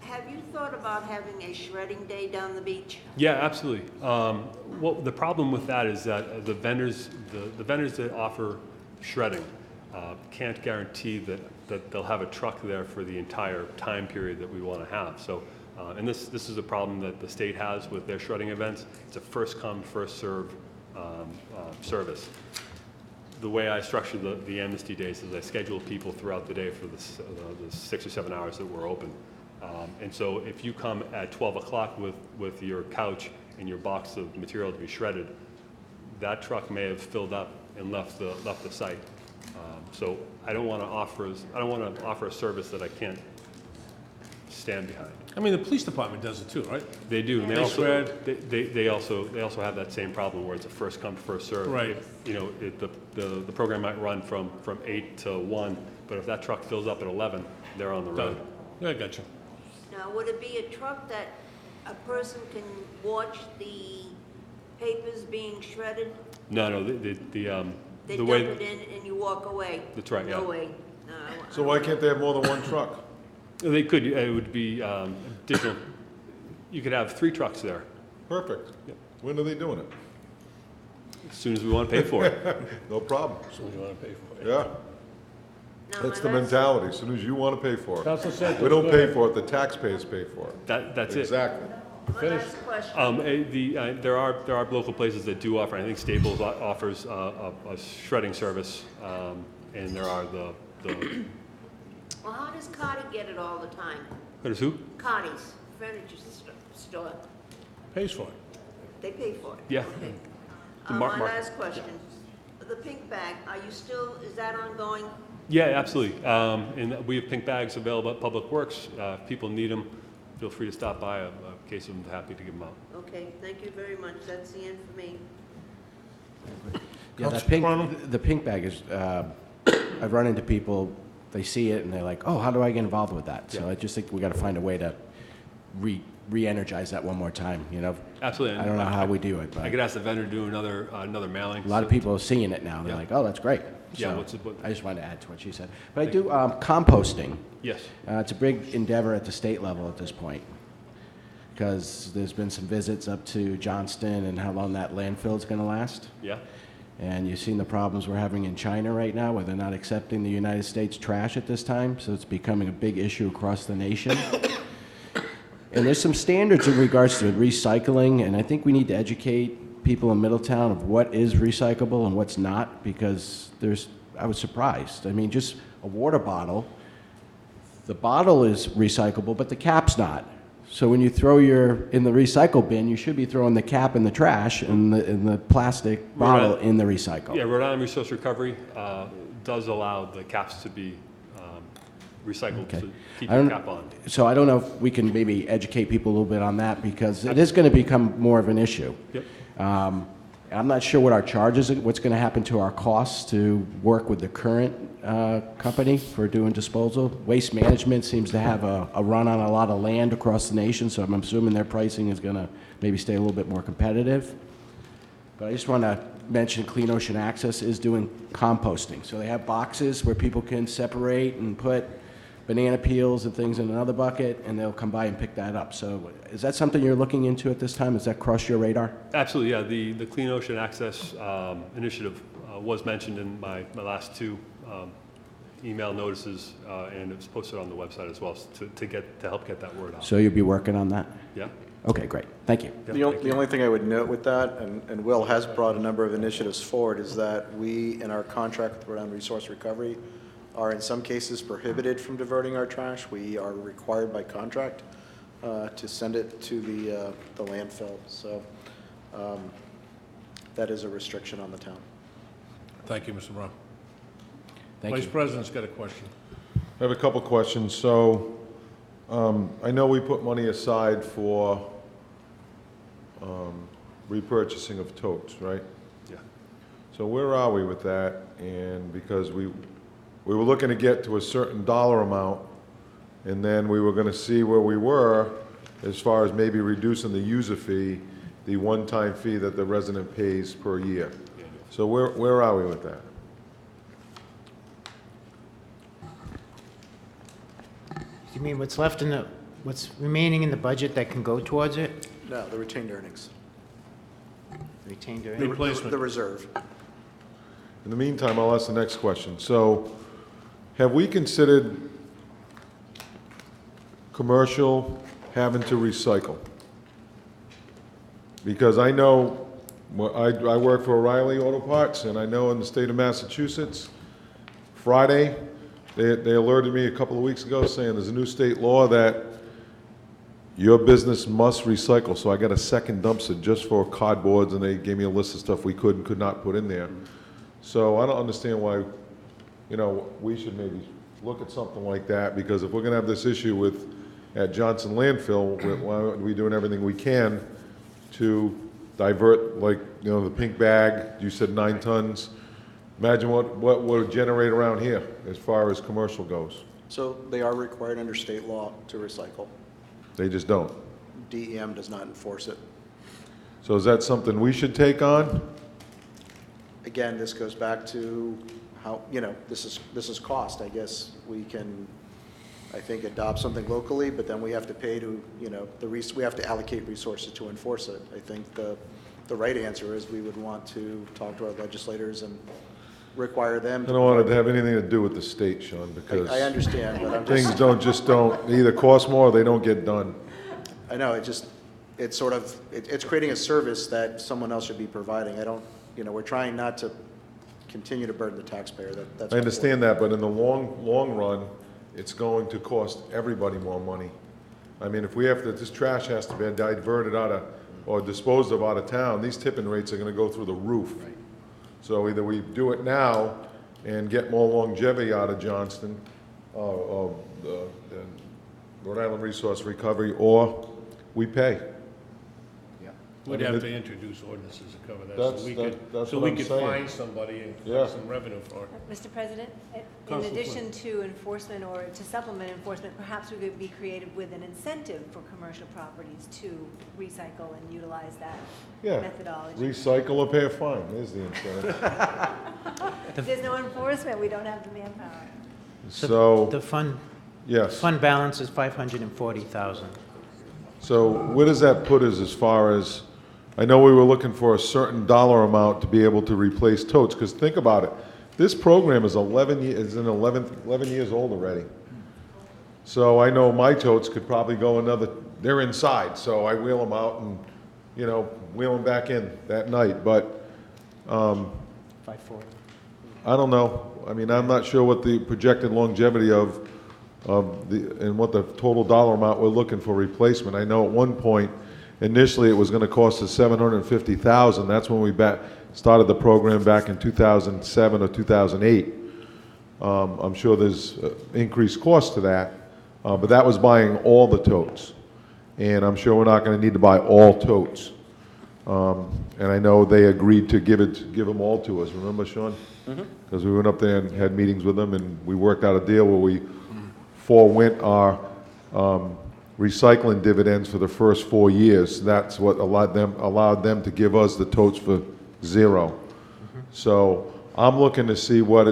Speaker 3: Have you thought about having a shredding day down the beach?
Speaker 8: Yeah, absolutely. Well, the problem with that is that the vendors that offer shredding can't guarantee that they'll have a truck there for the entire time period that we want to have. So, and this is a problem that the state has with their shredding events. It's a first come, first serve service. The way I structure the amnesty days is I schedule people throughout the day for the 6 or 7 hours that we're open. And so if you come at 12 o'clock with your couch and your box of material to be shredded, that truck may have filled up and left the site. So I don't want to offer a service that I can't stand behind.
Speaker 1: I mean, the police department does it too, right?
Speaker 8: They do. And
Speaker 1: They
Speaker 8: they also have that same problem where it's a first come, first serve.
Speaker 1: Right.
Speaker 8: The program might run from 8 to 1, but if that truck fills up at 11, they're on the road.
Speaker 1: Yeah, I got you.
Speaker 3: Now, would it be a truck that a person can watch the papers being shredded?
Speaker 8: No,
Speaker 3: They
Speaker 8: the
Speaker 3: dump
Speaker 8: way.
Speaker 3: it in and you walk away?
Speaker 8: That's right, yeah.
Speaker 3: No way. No,
Speaker 7: So why can't they have more than one truck?
Speaker 8: They could, it would be additional, you could have 3 trucks there,
Speaker 7: Perfect. When are they doing it?
Speaker 8: as soon as we want to pay for it.
Speaker 7: No problem.
Speaker 1: As soon as you want to pay for it.
Speaker 7: Yeah.
Speaker 3: Now,
Speaker 7: That's
Speaker 3: my
Speaker 7: the
Speaker 3: last-
Speaker 7: mentality. As soon as you want to pay for it.
Speaker 1: Councilor Santos,
Speaker 7: We don't
Speaker 1: go
Speaker 7: pay
Speaker 1: ahead.
Speaker 7: for it, the taxpayers pay for it.
Speaker 8: That's it.
Speaker 7: Exactly.
Speaker 3: My last question.
Speaker 8: There are local places that do offer, I think Staples offers a shredding service, and there are the,
Speaker 3: Well, how does Carty get it all the time?
Speaker 8: what is who?
Speaker 3: Carty's furniture store.
Speaker 1: Pays for it.
Speaker 3: They pay for it?
Speaker 8: Yeah.
Speaker 3: Okay.
Speaker 8: The
Speaker 3: My
Speaker 8: Mark-
Speaker 3: last question. The pink bag, are you still, is that ongoing?
Speaker 8: Yeah, absolutely. And we have pink bags available at Public Works. If people need them, feel free to stop by. A case of them, happy to give them out.
Speaker 3: Okay, thank you very much. That's the end for me.
Speaker 13: Yeah, the pink bag is, I've run into people, they see it and they're like, oh, how do I get involved with that? So I just think we got to find a way to re-energize that one more time, you know?
Speaker 8: Absolutely.
Speaker 13: I don't know how we do it,
Speaker 8: I
Speaker 13: but
Speaker 8: could ask the vendor to do another mailing.
Speaker 13: a lot of people are seeing it now. They're
Speaker 8: Yeah.
Speaker 13: like, oh, that's great.
Speaker 8: Yeah,
Speaker 13: So
Speaker 8: what-
Speaker 13: I just wanted to add to what she said. But I do composting.
Speaker 8: Yes.
Speaker 13: It's a big endeavor at the state level at this point, because there's been some visits up to Johnston and how long that landfill is going to last.
Speaker 8: Yeah.
Speaker 13: And you've seen the problems we're having in China right now, where they're not accepting the United States trash at this time, so it's becoming a big issue across the nation. And there's some standards in regards to recycling, and I think we need to educate people in Middletown of what is recyclable and what's not, because I was surprised. I mean, just a water bottle, the bottle is recyclable, but the cap's not. So when you throw in the recycle bin, you should be throwing the cap in the trash and the plastic bottle in the recycle.
Speaker 8: Yeah, Rhode Island Resource Recovery does allow the caps to be recycled to keep
Speaker 13: I
Speaker 8: the
Speaker 13: don't-
Speaker 8: cap on.
Speaker 13: So I don't know if we can maybe educate people a little bit on that, because it is going to become more of an issue.
Speaker 8: Yep.
Speaker 13: I'm not sure what our charges, what's going to happen to our costs to work with the current company for doing disposal. Waste Management seems to have a run on a lot of land across the nation, so I'm assuming their pricing is going to maybe stay a little bit more competitive. But I just want to mention Clean Ocean Access is doing composting. So they have boxes where people can separate and put banana peels and things in another bucket, and they'll come by and pick that up. So is that something you're looking into at this time? Does that cross your radar?
Speaker 8: Absolutely, yeah. The Clean Ocean Access initiative was mentioned in my last 2 email notices, and it's posted on the website as well to help get that word out.
Speaker 13: So you'll be working on that?
Speaker 8: Yeah.
Speaker 13: Okay, great. Thank you.
Speaker 5: The only thing I would note with that, and Will has brought a number of initiatives forward, is that we, in our contract with Rhode Island Resource Recovery, are in some cases prohibited from diverting our trash. We are required by contract to send it to the landfill. So that is a restriction on the town.
Speaker 1: Thank you, Mr. Brown.
Speaker 13: Thank
Speaker 1: Vice
Speaker 13: you.
Speaker 1: President's got a question.
Speaker 7: I have a couple questions. So I know we put money aside for repurchasing of totes, right?
Speaker 8: Yeah.
Speaker 7: So where are we with that? And because we were looking to get to a certain dollar amount, and then we were going to see where we were as far as maybe reducing the user fee, the one-time fee that the resident pays per year. So where are we with that?
Speaker 21: You mean what's left what's remaining in the budget that can go towards it?
Speaker 5: No, the retained earnings.
Speaker 21: Retained
Speaker 5: The-
Speaker 21: earnings?
Speaker 1: Replacement.
Speaker 5: The reserve.
Speaker 7: In the meantime, I'll ask the next question. So have we considered commercial having to recycle? Because I know, I work for O'Reilly Auto Parts, and I know in the state of Massachusetts, Friday, they alerted me a couple of weeks ago saying there's a new state law that your business must recycle. So I got a second dumpster just for cardboards, and they gave me a list of stuff we could and could not put in there. So I don't understand why, we should maybe look at something like that, because if we're gonna have this issue at Johnson landfill, why aren't we doing everything we can to divert, the pink bag, you said 9 tons. Imagine what would generate around here as far as commercial goes.
Speaker 5: So they are required under state law to recycle.
Speaker 7: They just don't.
Speaker 5: DEM does not enforce it.
Speaker 7: So is that something we should take on?
Speaker 5: Again, this goes back to how, this is cost. I guess we can, I think, adopt something locally, but then we have to pay to, we have to allocate resources to enforce it. I think the right answer is we would want to talk to our legislators and require them.
Speaker 7: I don't want it to have anything to do with the state, Sean, because
Speaker 5: I understand, but I'm
Speaker 7: things
Speaker 5: just.
Speaker 7: don't either cost more or they don't get done.
Speaker 5: I know, it's sort of, it's creating a service that someone else should be providing. We're trying not to continue to burden the taxpayer. That's
Speaker 7: I understand that, but in the long run, it's going to cost everybody more money. I mean, if we have to, this trash has to be diverted or disposed of out of town, these tipping rates are gonna go through the roof. Right. So either we do it now and get more longevity out of Johnston, the Rhode Island Resource Recovery, or we pay.
Speaker 1: We'd have to introduce ordinances to cover that, so we could find somebody and collect some revenue for it.
Speaker 2: Mr. President, in
Speaker 1: Councilor
Speaker 2: addition to enforcement or to supplement enforcement, perhaps we could be creative with an incentive for commercial properties to recycle and utilize that methodology.
Speaker 7: Recycle or pay a fine, there's the incentive.
Speaker 2: If there's no enforcement, we don't have the manpower.
Speaker 7: So,
Speaker 21: The fund,
Speaker 7: yes.
Speaker 21: fund balance is 540,000.
Speaker 7: So where does that put us as far as, I know we were looking for a certain dollar amount to be able to replace totes, because think about it. This program is 11 years old already. So I know my totes could probably go they're inside, so I wheel them out and, wheel them back in that night. But
Speaker 21: 540.
Speaker 7: I don't know. I mean, I'm not sure what the projected longevity and what the total dollar amount we're looking for replacement. I know at one point, initially it was going to cost us $750,000. That's when we started the program back in 2007 or 2008. I'm sure there's increased cost to that, but that was buying all the totes. And I'm sure we're not going to need to buy all totes. And I know they agreed to give them all to us. Remember, Sean? Because we went up there and had meetings with them, and we worked out a deal where we forewent our recycling dividends for the first 4 years. That's what allowed them to give us the totes for zero. So I'm looking to see what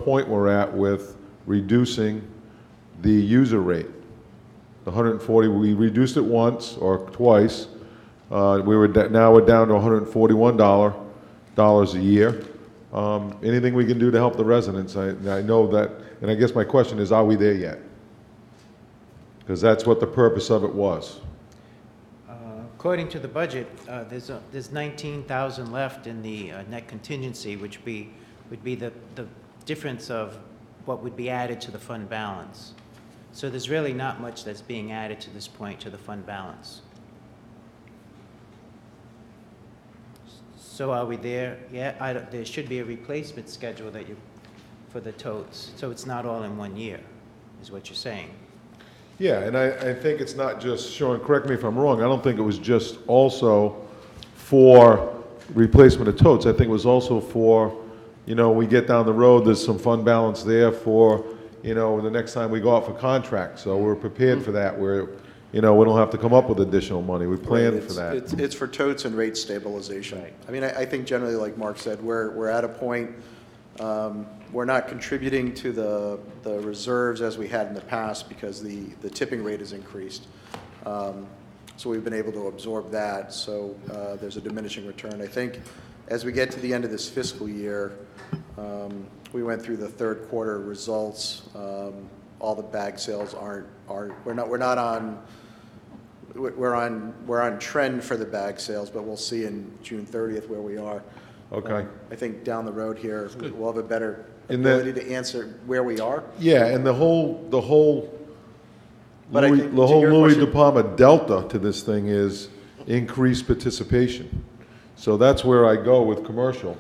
Speaker 7: point we're at with reducing the user rate. The 140, we reduced it once or twice. Now we're down to $141 a year. Anything we can do to help the residents, I know that, and I guess my question is, are we there yet? Because that's what the purpose of it was.
Speaker 21: According to the budget, there's 19,000 left in the net contingency, which would be the difference of what would be added to the fund balance. So there's really not much that's being added to this point to the fund balance. So are we there? Yeah, there should be a replacement schedule for the totes, so it's not all in 1 year, is what you're saying.
Speaker 7: Yeah, and I think it's not just, Sean, correct me if I'm wrong, I don't think it was just also for replacement of totes. I think it was also for, we get down the road, there's some fund balance there for, the next time we go out for contract. So we're prepared for that, where, we don't have to come up with additional money. We planned for that.
Speaker 5: It's for totes and rate stabilization. Right. I mean, I think generally, like Mark said, we're at a point, we're not contributing to the reserves as we had in the past because the tipping rate has increased. So we've been able to absorb that. So there's a diminishing return. I think as we get to the end of this fiscal year, we went through the third quarter results. All the bag sales we're on trend for the bag sales, but we'll see in June 30th where we are.
Speaker 7: Okay.
Speaker 5: I think down the road here, we'll have a better ability to answer where we are.
Speaker 7: Yeah, and the whole
Speaker 5: But I think
Speaker 7: Louis De Palma delta to this thing is increased participation. So that's where I go with commercial,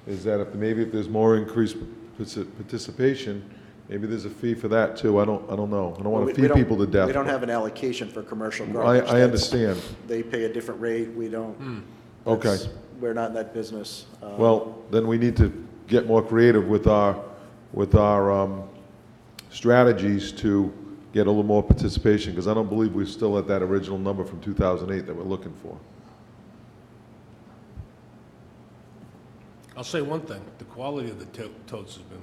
Speaker 7: is that if there's more increased participation, maybe there's a fee for that too. I don't know. I don't want to feed people to death.
Speaker 5: We don't have an allocation for commercial garbage.
Speaker 7: I understand.
Speaker 5: They pay a different rate. We don't.
Speaker 7: Okay.
Speaker 5: We're not in that business.
Speaker 7: Well, then we need to get more creative with our strategies to get a little more participation, because I don't believe we're still at that original number from 2008 that we're looking for.
Speaker 1: I'll say one thing, the quality of the totes has been,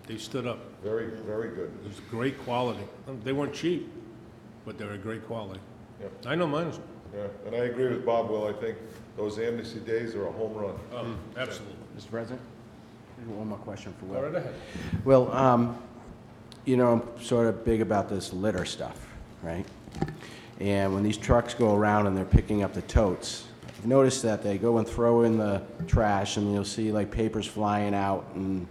Speaker 1: they stood up.
Speaker 7: Very, very good.
Speaker 1: It was great quality. They weren't cheap, but they were great quality.
Speaker 7: Yeah.
Speaker 1: I know mine is.
Speaker 7: Yeah, and I agree with Bob, Will. I think those amnesty days are a home run.
Speaker 1: Absolutely.
Speaker 13: Mr. President, one more question for Will.
Speaker 1: Go right ahead.
Speaker 13: Will, you know, I'm sort of big about this litter stuff, right? And when these trucks go around and they're picking up the totes, I've noticed that they go and throw in the trash and you'll see like papers flying out, and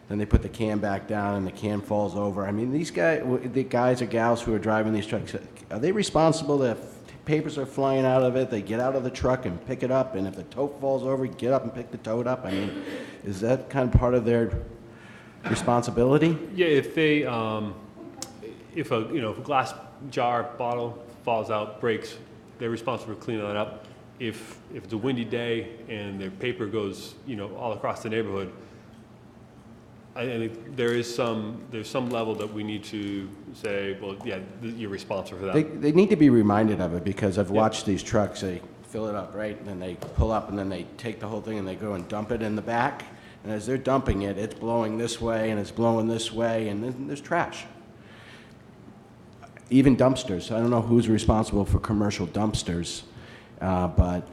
Speaker 13: then they put the can back down and the can falls over. I mean, these guys, the guys or gals who are driving these trucks, are they responsible if papers are flying out of it, they get out of the truck and pick it up, and if the tote falls over, get up and pick the tote up? I mean, is that kind of part of their responsibility?
Speaker 8: Yeah, if they, if a glass jar, bottle falls out, breaks, they're responsible for cleaning that up. If it's a windy day and their paper goes, all across the neighborhood, I think there's some level that we need to say, well, yeah, you're responsible for that.
Speaker 13: They need to be reminded of it, because I've watched these trucks, they fill it up, right? And then they pull up and then they take the whole thing and they go and dump it in the back. And as they're dumping it, it's blowing this way and it's blowing this way, and then there's trash. Even dumpsters. I don't know who's responsible for commercial dumpsters, but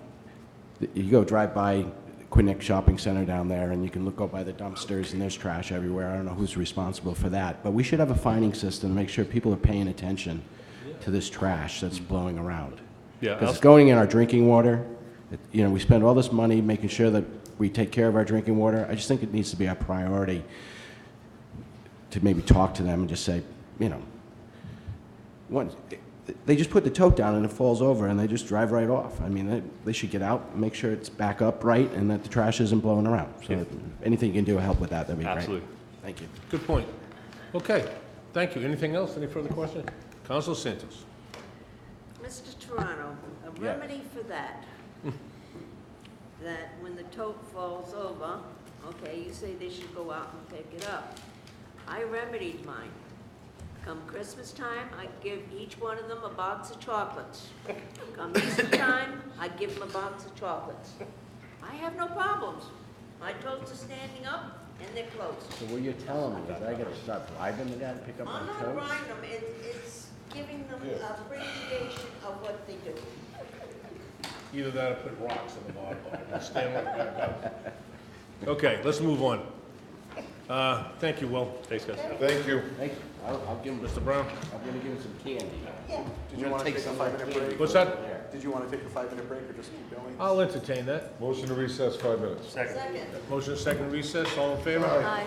Speaker 13: you go drive by Quinnick Shopping Center down there and you can go by the dumpsters and there's trash everywhere. I don't know who's responsible for that. But we should have a finding system to make sure people are paying attention to this trash that's blowing around.
Speaker 8: Yeah,
Speaker 13: Because it's going in our drinking water. We spend all this money making sure that we take care of our drinking water. I just think it needs to be our priority to maybe talk to them and just say, they just put the tote down and it falls over and they just drive right off. I mean, they should get out and make sure it's back up right and that the trash isn't blowing around. So anything you can do to help with that, that'd be great.
Speaker 8: Absolutely.
Speaker 13: Thank you.
Speaker 1: Good point. Okay, thank you. Anything else? Any further questions? Councilor Santos.
Speaker 3: Mr. Toronto, a
Speaker 13: Yeah.
Speaker 3: remedy for that, that when the tote falls over, okay, you say they should go out and pick it up. I remedied mine. Come Christmas time, I give each one of them a box of chocolates. Come Easter time, I give them a box of chocolates. I have no problems. My totes are standing up and they're closed.
Speaker 13: So what you're telling me is I gotta start bribing the guy to pick up my
Speaker 3: I'm not
Speaker 13: totes?
Speaker 3: bribing them, it's giving them a appreciation of what they do.
Speaker 1: Either that or put rocks in the bottom and stand like that. Okay, let's move on. Thank you, Will.
Speaker 8: Thanks, guys.
Speaker 7: Thank you.
Speaker 13: Thank you. I'll give him,
Speaker 1: Mr. Brown?
Speaker 13: I'm gonna give him some candy.
Speaker 5: Did you want to take a 5-minute break?
Speaker 1: What's that?
Speaker 5: Did you want to take a 5-minute break or just keep going?
Speaker 1: I'll entertain that.
Speaker 7: Motion to recess 5 minutes.
Speaker 3: Second.
Speaker 1: Motion and second recess, all in favor?
Speaker 2: Aye.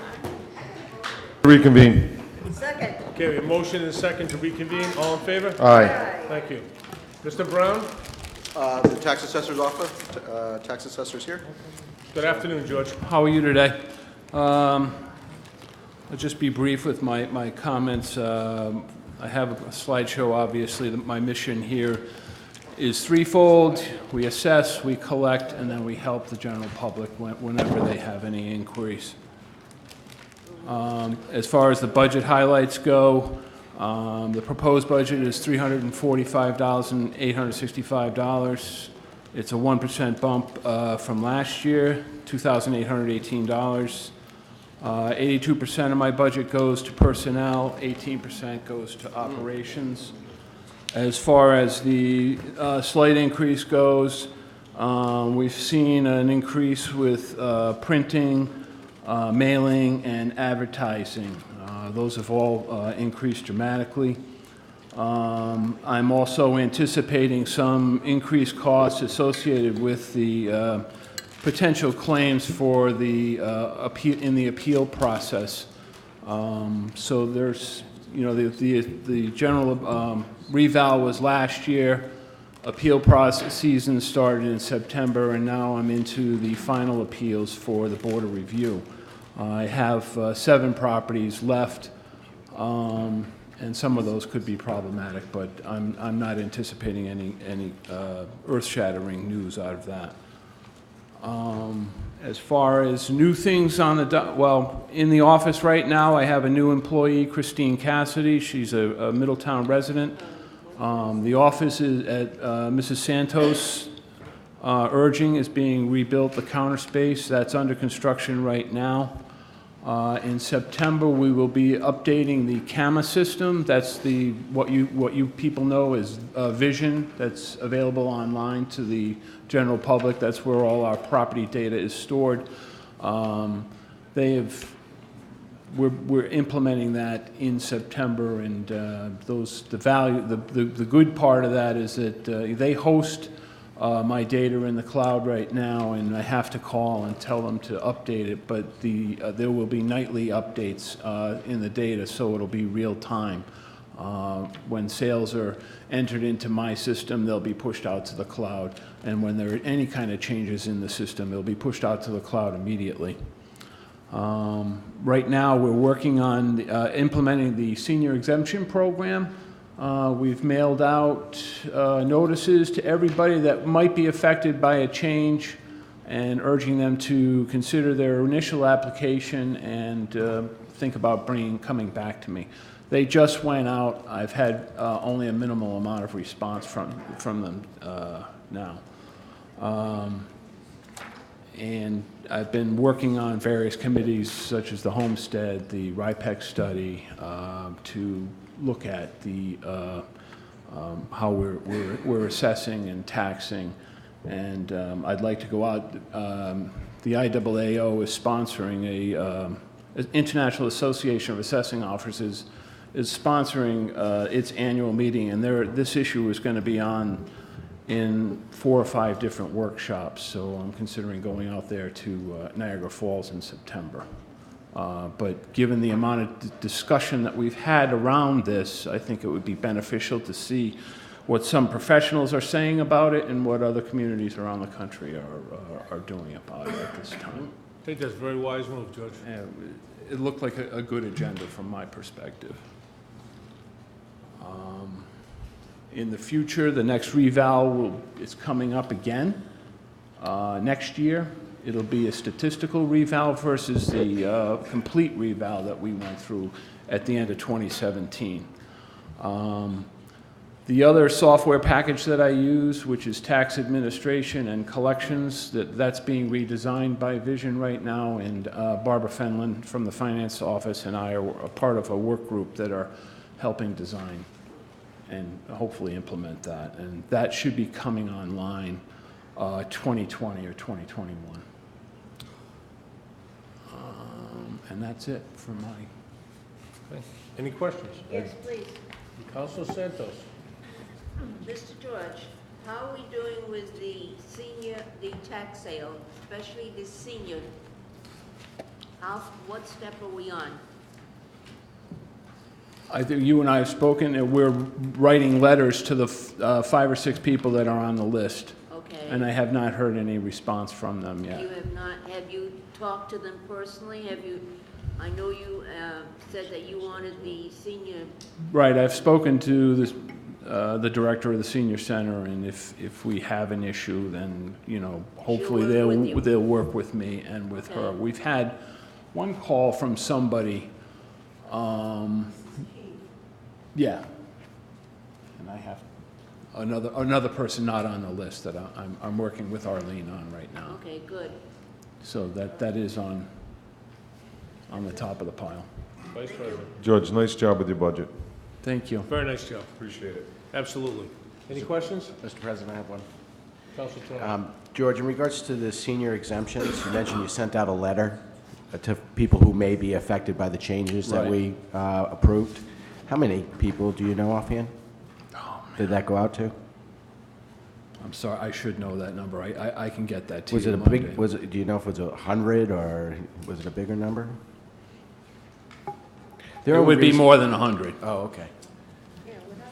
Speaker 7: Reconvene.
Speaker 3: Second.
Speaker 1: Okay, we have motion and second to reconvene, all in favor?
Speaker 7: Aye.
Speaker 1: Thank you. Mr. Brown?
Speaker 5: The tax assessor's office, tax assessor's here.
Speaker 1: Good afternoon, George.
Speaker 11: How are you today? I'll just be brief with my comments. I have a slideshow, obviously. My mission here is threefold. We assess, we collect, and then we help the general public whenever they have any inquiries. As far as the budget highlights go, the proposed budget is $345,865. It's a 1% bump from last year, $2,818. 82% of my budget goes to personnel, 18% goes to operations. As far as the slight increase goes, we've seen an increase with printing, mailing, and advertising. Those have all increased dramatically. I'm also anticipating some increased costs associated with the potential claims for the appeal process. So there's, the general reval was last year. Appeal process season started in September, and now I'm into the final appeals for the Board of Review. I have 7 properties left, and some of those could be problematic, but I'm not anticipating any earth-shattering news out of that. As far as new things on in the office right now, I have a new employee, Christine Cassidy. She's a Middletown resident. The office is at Mrs. Santos' Urging is being rebuilt, the counter space, that's under construction right now. In September, we will be updating the CAMA system. That's what you people know as Vision, that's available online to the general public. That's where all our property data is stored. We're implementing that in September, and the good part of that is that they host my data in the cloud right now, and I have to call and tell them to update it, but there will be nightly updates in the data, so it'll be real time. When sales are entered into my system, they'll be pushed out to the cloud, and when there are any kind of changes in the system, they'll be pushed out to the cloud immediately. Right now, we're working on implementing the senior exemption program. We've mailed out notices to everybody that might be affected by a change and urging them to consider their initial application and think about coming back to me. They just went out. I've had only a minimal amount of response from them now. And I've been working on various committees such as the Homestead, the RIPEC study, to look at how we're assessing and taxing. And I'd like to go out. The IAAO is sponsoring International Association of Assessing Officers is sponsoring its annual meeting, and this issue is going to be on in 4 or 5 different workshops, so I'm considering going out there to Niagara Falls in September. But given the amount of discussion that we've had around this, I think it would be beneficial to see what some professionals are saying about it and what other communities around the country are doing about it at this time.
Speaker 1: I think that's a very wise move, Judge.
Speaker 11: It looked like a good agenda from my perspective. In the future, the next reval is coming up again next year. It'll be a statistical reval versus the complete reval that we went through at the end of 2017. The other software package that I use, which is tax administration and collections, that's being redesigned by Vision right now, and Barbara Fenlon from the finance office and I are a part of a work group that are helping design and hopefully implement that. And that should be coming online 2020 or 2021. And that's it for my...
Speaker 1: Okay. Any questions?
Speaker 3: Yes, please.
Speaker 1: Councilor Santos.
Speaker 3: Mr. George, how are we doing with the tax sale, especially the senior? What step are we on?
Speaker 11: I think you and I have spoken, and we're writing letters to the 5 or 6 people that are on the list.
Speaker 3: Okay.
Speaker 11: And I have not heard any response from them yet.
Speaker 3: You have not, have you talked to them personally? I know you said that you wanted the senior.
Speaker 11: Right, I've spoken to the director of the senior center, and if we have an issue, then, hopefully they'll work with me and with her. We've had one call from somebody, yeah, and I have another person not on the list that I'm working with Arlene on right now.
Speaker 3: Okay, good.
Speaker 11: So that is on the top of the pile.
Speaker 1: Vice President.
Speaker 7: George, nice job with your budget.
Speaker 11: Thank you.
Speaker 1: Very nice job.
Speaker 7: Appreciate it.
Speaker 1: Absolutely. Any questions?
Speaker 13: Mr. President, I have one.
Speaker 1: Councilor Torrey.
Speaker 13: George, in regards to the senior exemptions, you mentioned you sent out a letter to people who may be affected by the changes that we approved. How many people do you know offhand?
Speaker 11: Oh, man.
Speaker 13: Did that go out to?
Speaker 11: I'm sorry, I should know that number. I can get that to
Speaker 13: Was
Speaker 11: you
Speaker 13: it a
Speaker 11: Monday.
Speaker 13: big? Do you know if it was 100 or was it a bigger number?
Speaker 11: It would be more than 100.
Speaker 13: Oh, okay.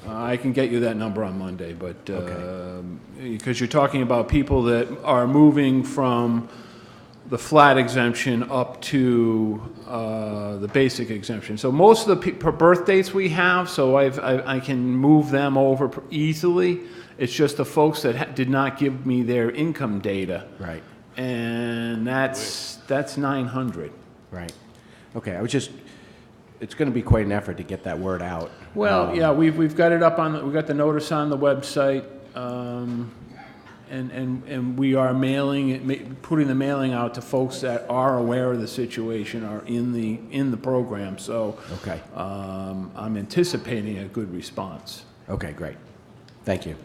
Speaker 11: I can get you that number on Monday, but because you're talking about people that are moving from the flat exemption up to the basic exemption. So most of the birth dates we have, so I can move them over easily. It's just the folks that did not give me their income data.
Speaker 13: Right.
Speaker 11: And that's 900.
Speaker 13: Right. Okay. It's going to be quite an effort to get that word out.
Speaker 11: Well, yeah, we've got it up on. We've got the notice on the website. And we are mailing, putting the mailing out to folks that are aware of the situation, are in the program, so.
Speaker 12: Okay.
Speaker 11: I'm anticipating a good response.
Speaker 12: Okay, great. Thank you.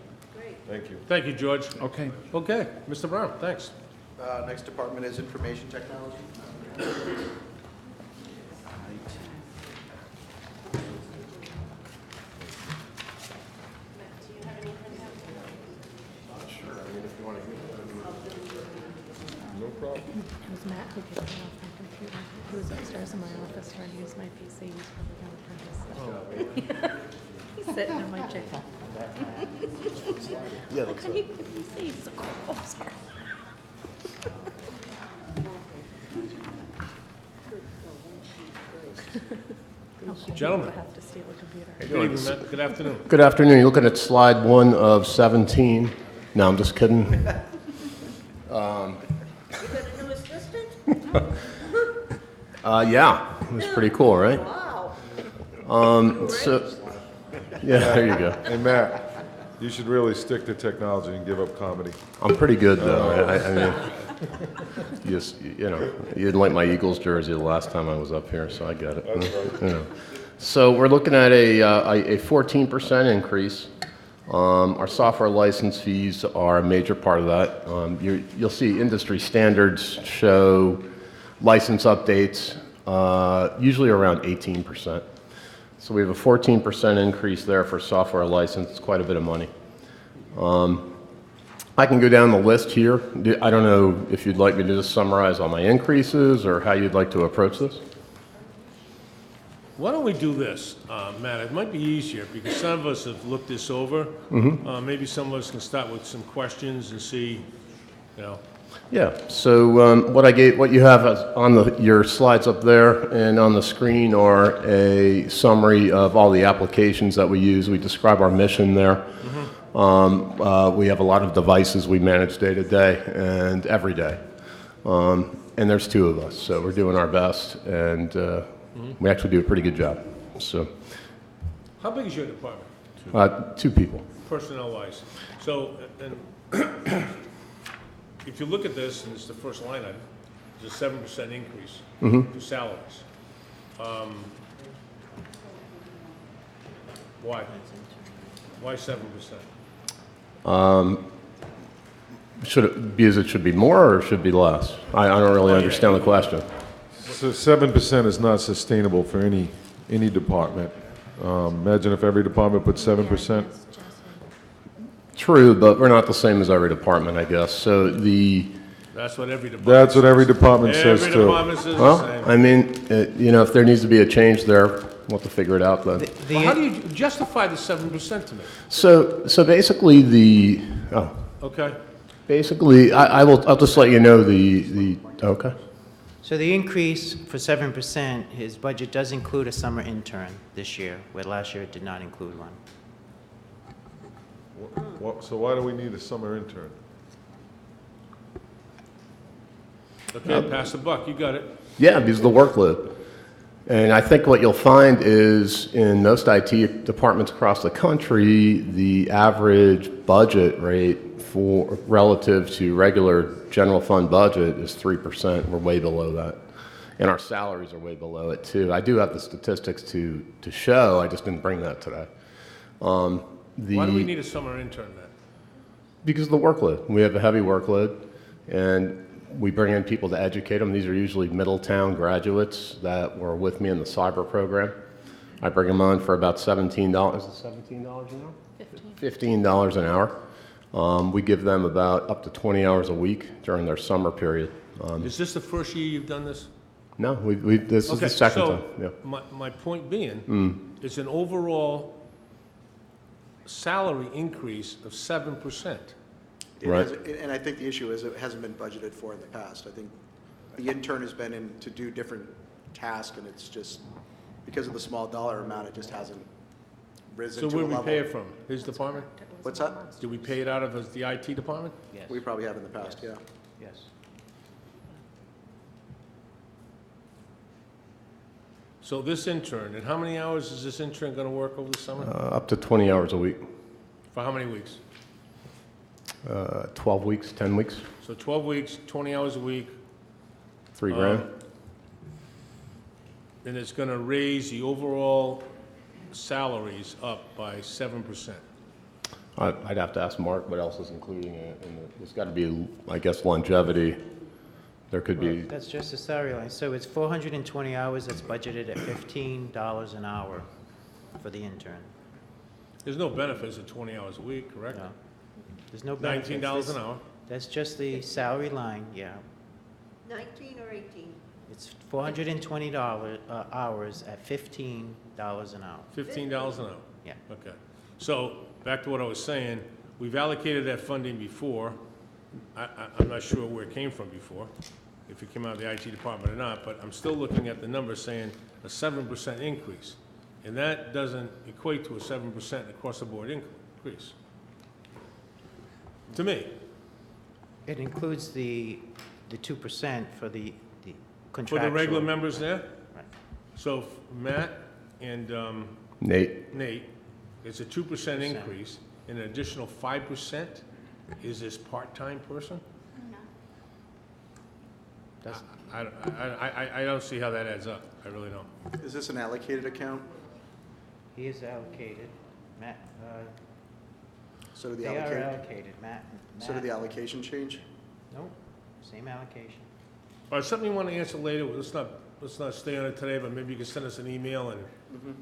Speaker 7: Thank you.
Speaker 1: Thank you, George.
Speaker 11: Okay.
Speaker 1: Okay, Mr. Brown, thanks.
Speaker 5: Next department is information technology.
Speaker 7: No problem.
Speaker 4: It was Matt who picked it off my computer. He was upstairs in my office trying to use my PC. He's probably going to print this. He's sitting in my chair.
Speaker 5: Yeah,
Speaker 4: How can you put PCs? Oh, sorry.
Speaker 1: Gentlemen.
Speaker 4: I have to steal a computer.
Speaker 1: Good evening, Matt. Good afternoon.
Speaker 16: Good afternoon. You're looking at slide 1 of 17. No, I'm just kidding.
Speaker 3: You got a new assistant?
Speaker 16: Yeah, it was pretty cool, right?
Speaker 3: Wow.
Speaker 16: Yeah, there you go.
Speaker 7: Hey, Matt, you should really stick to technology and give up comedy.
Speaker 16: I'm pretty good, though. I mean, you know, you didn't like my Eagles jersey the last time I was up here, so I get it.
Speaker 7: That's right.
Speaker 16: You know. So we're looking at a 14% increase. Our software license fees are a major part of that. You'll see industry standards show license updates, usually around 18%. So we have a 14% increase there for software license. It's quite a bit of money. I can go down the list here. I don't know if you'd like me to just summarize all my increases or how you'd like to approach this.
Speaker 1: Why don't we do this, Matt? It might be easier because some of us have looked this over. Maybe some of us can start with some questions and see, you know.
Speaker 16: Yeah. So what you have on your slides up there and on the screen are a summary of all the applications that we use. We describe our mission there. We have a lot of devices we manage day to day and every day. And there's 2 of us, so we're doing our best, and we actually do a pretty good job. So,
Speaker 1: How big is your department?
Speaker 16: 2 people.
Speaker 1: Personnel-wise. So, and if you look at this, and it's the first line item, there's a 7% increase to salaries. Why? Why 7%?
Speaker 16: Should it be as it should be more or should it be less? I don't really understand the question.
Speaker 7: So 7% is not sustainable for any department. Imagine if every department put 7%.
Speaker 16: True, but we're not the same as every department, I guess. So
Speaker 1: That's what every department
Speaker 7: That's what every department says
Speaker 1: Every
Speaker 7: too.
Speaker 1: department says the
Speaker 16: well,
Speaker 1: same.
Speaker 16: I mean, you know, if there needs to be a change there, we'll have to figure it out then.
Speaker 1: Well, how do you justify the 7% to me?
Speaker 16: So basically
Speaker 1: Okay.
Speaker 16: basically, I'll just let you know okay.
Speaker 21: So the increase for 7%, his budget does include a summer intern this year, where last year it did not include one.
Speaker 7: So why do we need a summer intern?
Speaker 1: Okay, pass the buck, you got it.
Speaker 16: Yeah, because of the workload. And I think what you'll find is in most IT departments across the country, the average budget rate for relative to regular general fund budget is 3%. We're way below that. And our salaries are way below it too. I do have the statistics to show, I just didn't bring that today.
Speaker 1: Why do we need a summer intern then?
Speaker 16: Because of the workload. We have a heavy workload, and we bring in people to educate them. These are usually Middletown graduates that were with me in the cyber program. I bring them on for about $17. Is it $17 an hour? $15 an hour. We give them about up to 20 hours a week during their summer period.
Speaker 1: Is this the first year you've done this?
Speaker 16: No, this is the second time. Yeah.
Speaker 1: My point being, it's an overall salary increase of 7%.
Speaker 16: Right.
Speaker 5: And I think the issue is it hasn't been budgeted for in the past. I think the intern has been in to do different tasks, and it's just, because of the small dollar amount, it just hasn't risen
Speaker 1: So
Speaker 5: to a
Speaker 1: where
Speaker 5: level.
Speaker 1: we pay it from? His department?
Speaker 5: What's that?
Speaker 1: Do we pay it out of the IT department?
Speaker 21: Yes.
Speaker 5: We probably have in the past, yeah.
Speaker 21: Yes.
Speaker 1: So this intern, and how many hours is this intern going to work over the summer?
Speaker 16: Up to 20 hours a week.
Speaker 1: For how many weeks?
Speaker 16: 12 weeks, 10 weeks,
Speaker 1: So 12 weeks, 20 hours a week.
Speaker 16: $3,000.
Speaker 1: And it's going to raise the overall salaries up by 7%.
Speaker 16: I'd have to ask Mark what else is including it. There's got to be, I guess, longevity. There could be,
Speaker 21: That's just the salary line. So it's 420 hours that's budgeted at $15 an hour for the intern.
Speaker 1: There's no benefits at 20 hours a week, correct?
Speaker 21: No. There's no benefits.
Speaker 1: $19 an hour.
Speaker 21: That's just the salary line, yeah.
Speaker 3: 19 or 18?
Speaker 21: It's $420 hours at $15 an hour.
Speaker 1: $15 an hour?
Speaker 21: Yeah.
Speaker 1: Okay. So, back to what I was saying, we've allocated that funding before. I'm not sure where it came from before, if it came out of the IT department or not, but I'm still looking at the numbers saying a 7% increase. And that doesn't equate to a 7% across-the-board increase. To me.
Speaker 21: It includes the 2% for the
Speaker 1: For
Speaker 21: contractual.
Speaker 1: the regular members there?
Speaker 21: Right.
Speaker 1: So Matt and
Speaker 16: Nate.
Speaker 1: it's a 2% increase, and an additional 5% is this part-time person?
Speaker 21: That's-
Speaker 1: I don't see how that adds up. I really don't.
Speaker 5: Is this an allocated account?
Speaker 21: He is allocated. Matt,
Speaker 5: So did the
Speaker 21: they are
Speaker 5: allocation?
Speaker 21: allocated, Matt.
Speaker 5: So did the allocation change?
Speaker 21: Nope, same allocation.
Speaker 1: All right, something you want to answer later, let's not stay on it today, but maybe you can send us an email and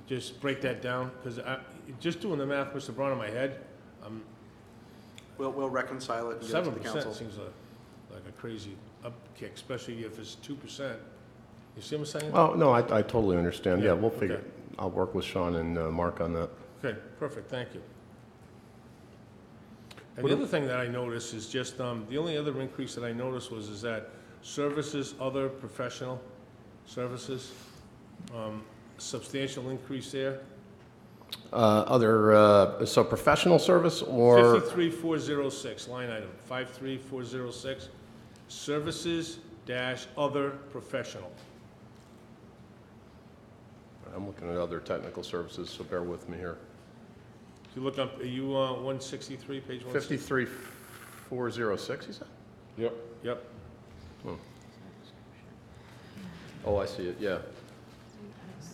Speaker 1: just break that down, because just doing the math, Mr. Braun, in my head,
Speaker 5: We'll reconcile it and get it to the
Speaker 1: 7%
Speaker 5: council.
Speaker 1: seems like a crazy upkick, especially if it's 2%. You see what I'm saying?
Speaker 16: Oh, no, I totally understand. Yeah, we'll figure,
Speaker 1: okay.
Speaker 16: I'll work with Sean and Mark on that.
Speaker 1: Okay, perfect, thank you. And the other thing that I noticed is just, the only other increase that I noticed is that services, other professional services, substantial increase there.
Speaker 16: So professional service or?
Speaker 1: 53406, line item, 53406, services dash other professional.
Speaker 16: I'm looking at other technical services, so bear with me here.
Speaker 1: If you look up, are you 163, page 163?
Speaker 16: 53406, you said?
Speaker 1: Yep.
Speaker 16: Oh, I see it, yeah.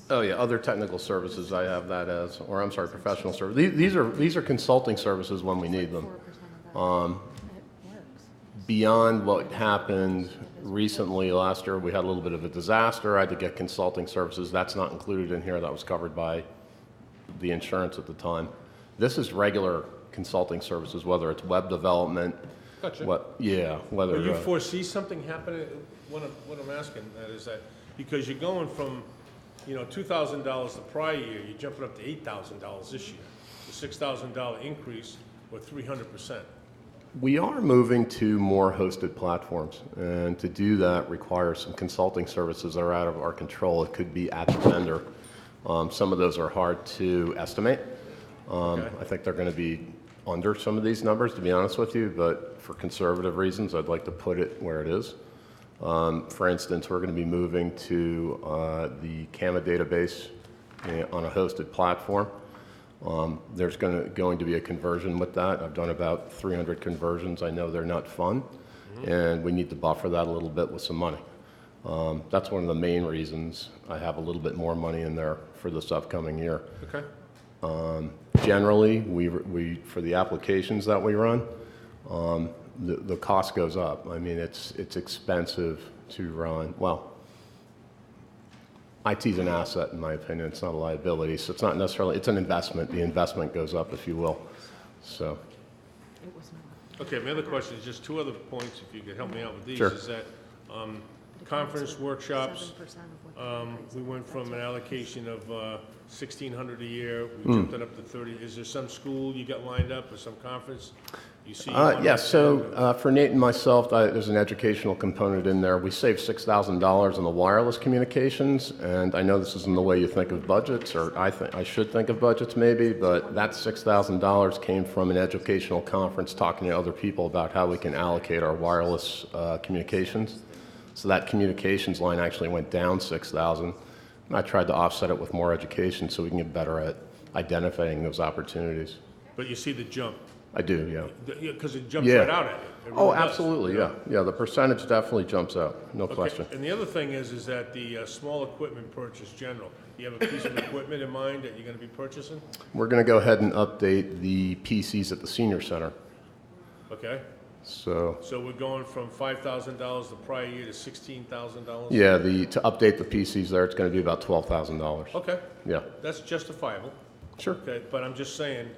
Speaker 16: Oh, yeah, other technical services, I have that as, or I'm sorry, professional service. These are consulting services when we need them. Beyond what happened recently, last year, we had a little bit of a disaster. I had to get consulting services. That's not included in here. That was covered by the insurance at the time. This is regular consulting services, whether it's web development.
Speaker 1: Gotcha.
Speaker 16: Whether.
Speaker 1: Do you foresee something happening? What I'm asking that is that, because you're going from, $2,000 the prior year, you're jumping up to $8,000 this year. The $6,000 increase, or 300%.
Speaker 16: We are moving to more hosted platforms, and to do that requires some consulting services that are out of our control. It could be at the vendor. Some of those are hard to estimate. I think they're going to be under some of these numbers, to be honest with you, but for conservative reasons, I'd like to put it where it is. For instance, we're going to be moving to the CAMA database on a hosted platform. There's going to be a conversion with that. I've done about 300 conversions. I know they're not fun, and we need to buffer that a little bit with some money. That's one of the main reasons I have a little bit more money in there for this upcoming year.
Speaker 1: Okay.
Speaker 16: Generally, we for the applications that we run, the cost goes up. I mean, it's expensive to run. Well, IT is an asset, in my opinion. It's not a liability, so it's not necessarily, it's an investment. The investment goes up, if you will. So.
Speaker 1: Okay, my other question is just two other points, if you could help me out with these.
Speaker 16: Sure.
Speaker 1: Is that conference workshops, we went from an allocation of $1,600 a year, we jumped it up to 30. Is there some school you got lined up or some conference you see?
Speaker 16: Yes, so for Nate and myself, there's an educational component in there. We saved $6,000 on the wireless communications, and I know this isn't the way you think of budgets, or I should think of budgets maybe, but that $6,000 came from an educational conference talking to other people about how we can allocate our wireless communications. So that communications line actually went down $6,000. I tried to offset it with more education so we can get better at identifying those opportunities.
Speaker 1: But you see the jump?
Speaker 16: I do, yeah.
Speaker 1: Because it jumps
Speaker 16: Yeah.
Speaker 1: right out at you. It
Speaker 16: Oh,
Speaker 1: really does.
Speaker 16: absolutely, yeah. Yeah, the percentage definitely jumps out, no
Speaker 1: Okay,
Speaker 16: question.
Speaker 1: and the other thing is that the small equipment purchase general, you have a piece of equipment in mind that you're gonna be purchasing?
Speaker 16: We're going to go ahead and update the PCs at the senior center.
Speaker 1: Okay,
Speaker 16: So,
Speaker 1: so we're going from $5,000 the prior year to $16,000?
Speaker 16: yeah, to update the PCs there, it's going to be about $12,000.
Speaker 1: Okay.
Speaker 16: Yeah.
Speaker 1: That's justifiable.
Speaker 16: Sure.
Speaker 1: Okay, but I'm just saying,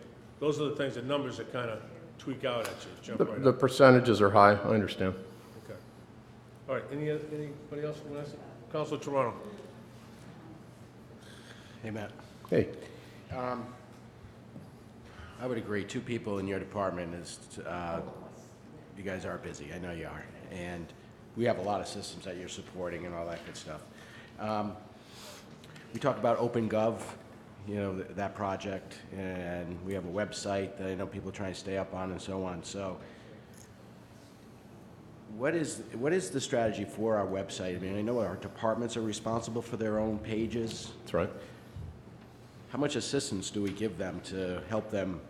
Speaker 1: those are the things, the numbers that kind of tweak out at you, jump right
Speaker 16: The
Speaker 1: up.
Speaker 16: percentages are high, I understand.
Speaker 1: Okay. All right, anybody else want to ask? Councilor Toronto?
Speaker 12: Hey, Matt.
Speaker 16: Hey.
Speaker 12: I would agree, two people in your department is, you guys are busy, I know you are. And we have a lot of systems that you're supporting and all that good stuff. We talked about OpenGov, you know, that project, and we have a website that I know people are trying to stay up on and so on. So what is the strategy for our website? I mean, I know our departments are responsible for their own pages.
Speaker 16: That's right.
Speaker 12: How much assistance do we give them to help them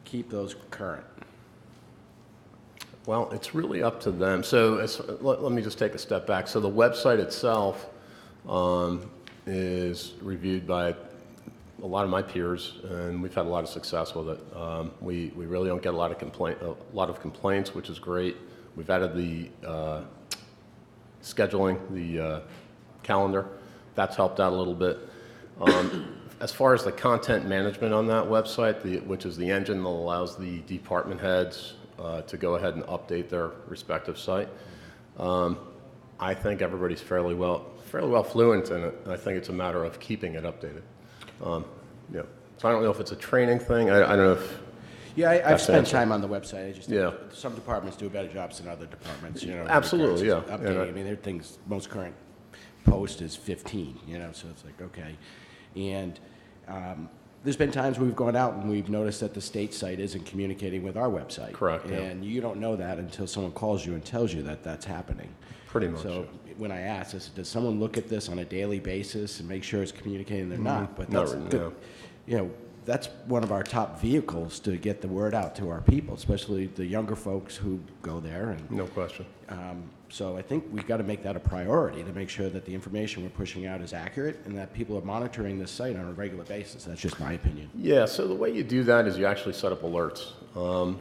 Speaker 12: keep those current?
Speaker 16: Well, it's really up to them. So let me just take a step back. So the website itself is reviewed by a lot of my peers, and we've had a lot of success with it. We really don't get a lot of complaints, which is great. We've added the scheduling, the calendar. That's helped out a little bit. As far as the content management on that website, which is the engine that allows the department heads to go ahead and update their respective site, I think everybody's fairly well fluent in it. I think it's a matter of keeping it updated. Yeah. So I don't know if it's a training thing. I don't know if.
Speaker 12: Yeah, I've
Speaker 16: that's the
Speaker 12: spent
Speaker 16: answer.
Speaker 12: time on the website. I just think
Speaker 16: Yeah.
Speaker 12: some departments do better jobs than other departments, you know.
Speaker 16: Absolutely,
Speaker 12: in regards to
Speaker 16: yeah.
Speaker 12: Updating.
Speaker 16: And
Speaker 12: I mean, their things, most current post is 15, you know, so it's like, okay. And there's been times we've gone out and we've noticed that the state site isn't communicating with our website.
Speaker 16: Correct, yeah.
Speaker 12: And you don't know that until someone calls you and tells you that that's happening.
Speaker 16: Pretty much,
Speaker 12: So when I asked, I said, does someone look at this on a daily basis and make sure it's communicating? They're not, but
Speaker 16: Not
Speaker 12: that's
Speaker 16: really,
Speaker 12: good.
Speaker 16: no.
Speaker 12: You know, that's one of our top vehicles to get the word out to our people, especially the younger folks who go there. And
Speaker 16: No question.
Speaker 12: so I think we've got to make that a priority to make sure that the information we're pushing out is accurate and that people are monitoring this site on a regular basis. That's just my opinion.
Speaker 16: Yeah, so the way you do that is you actually set up alerts.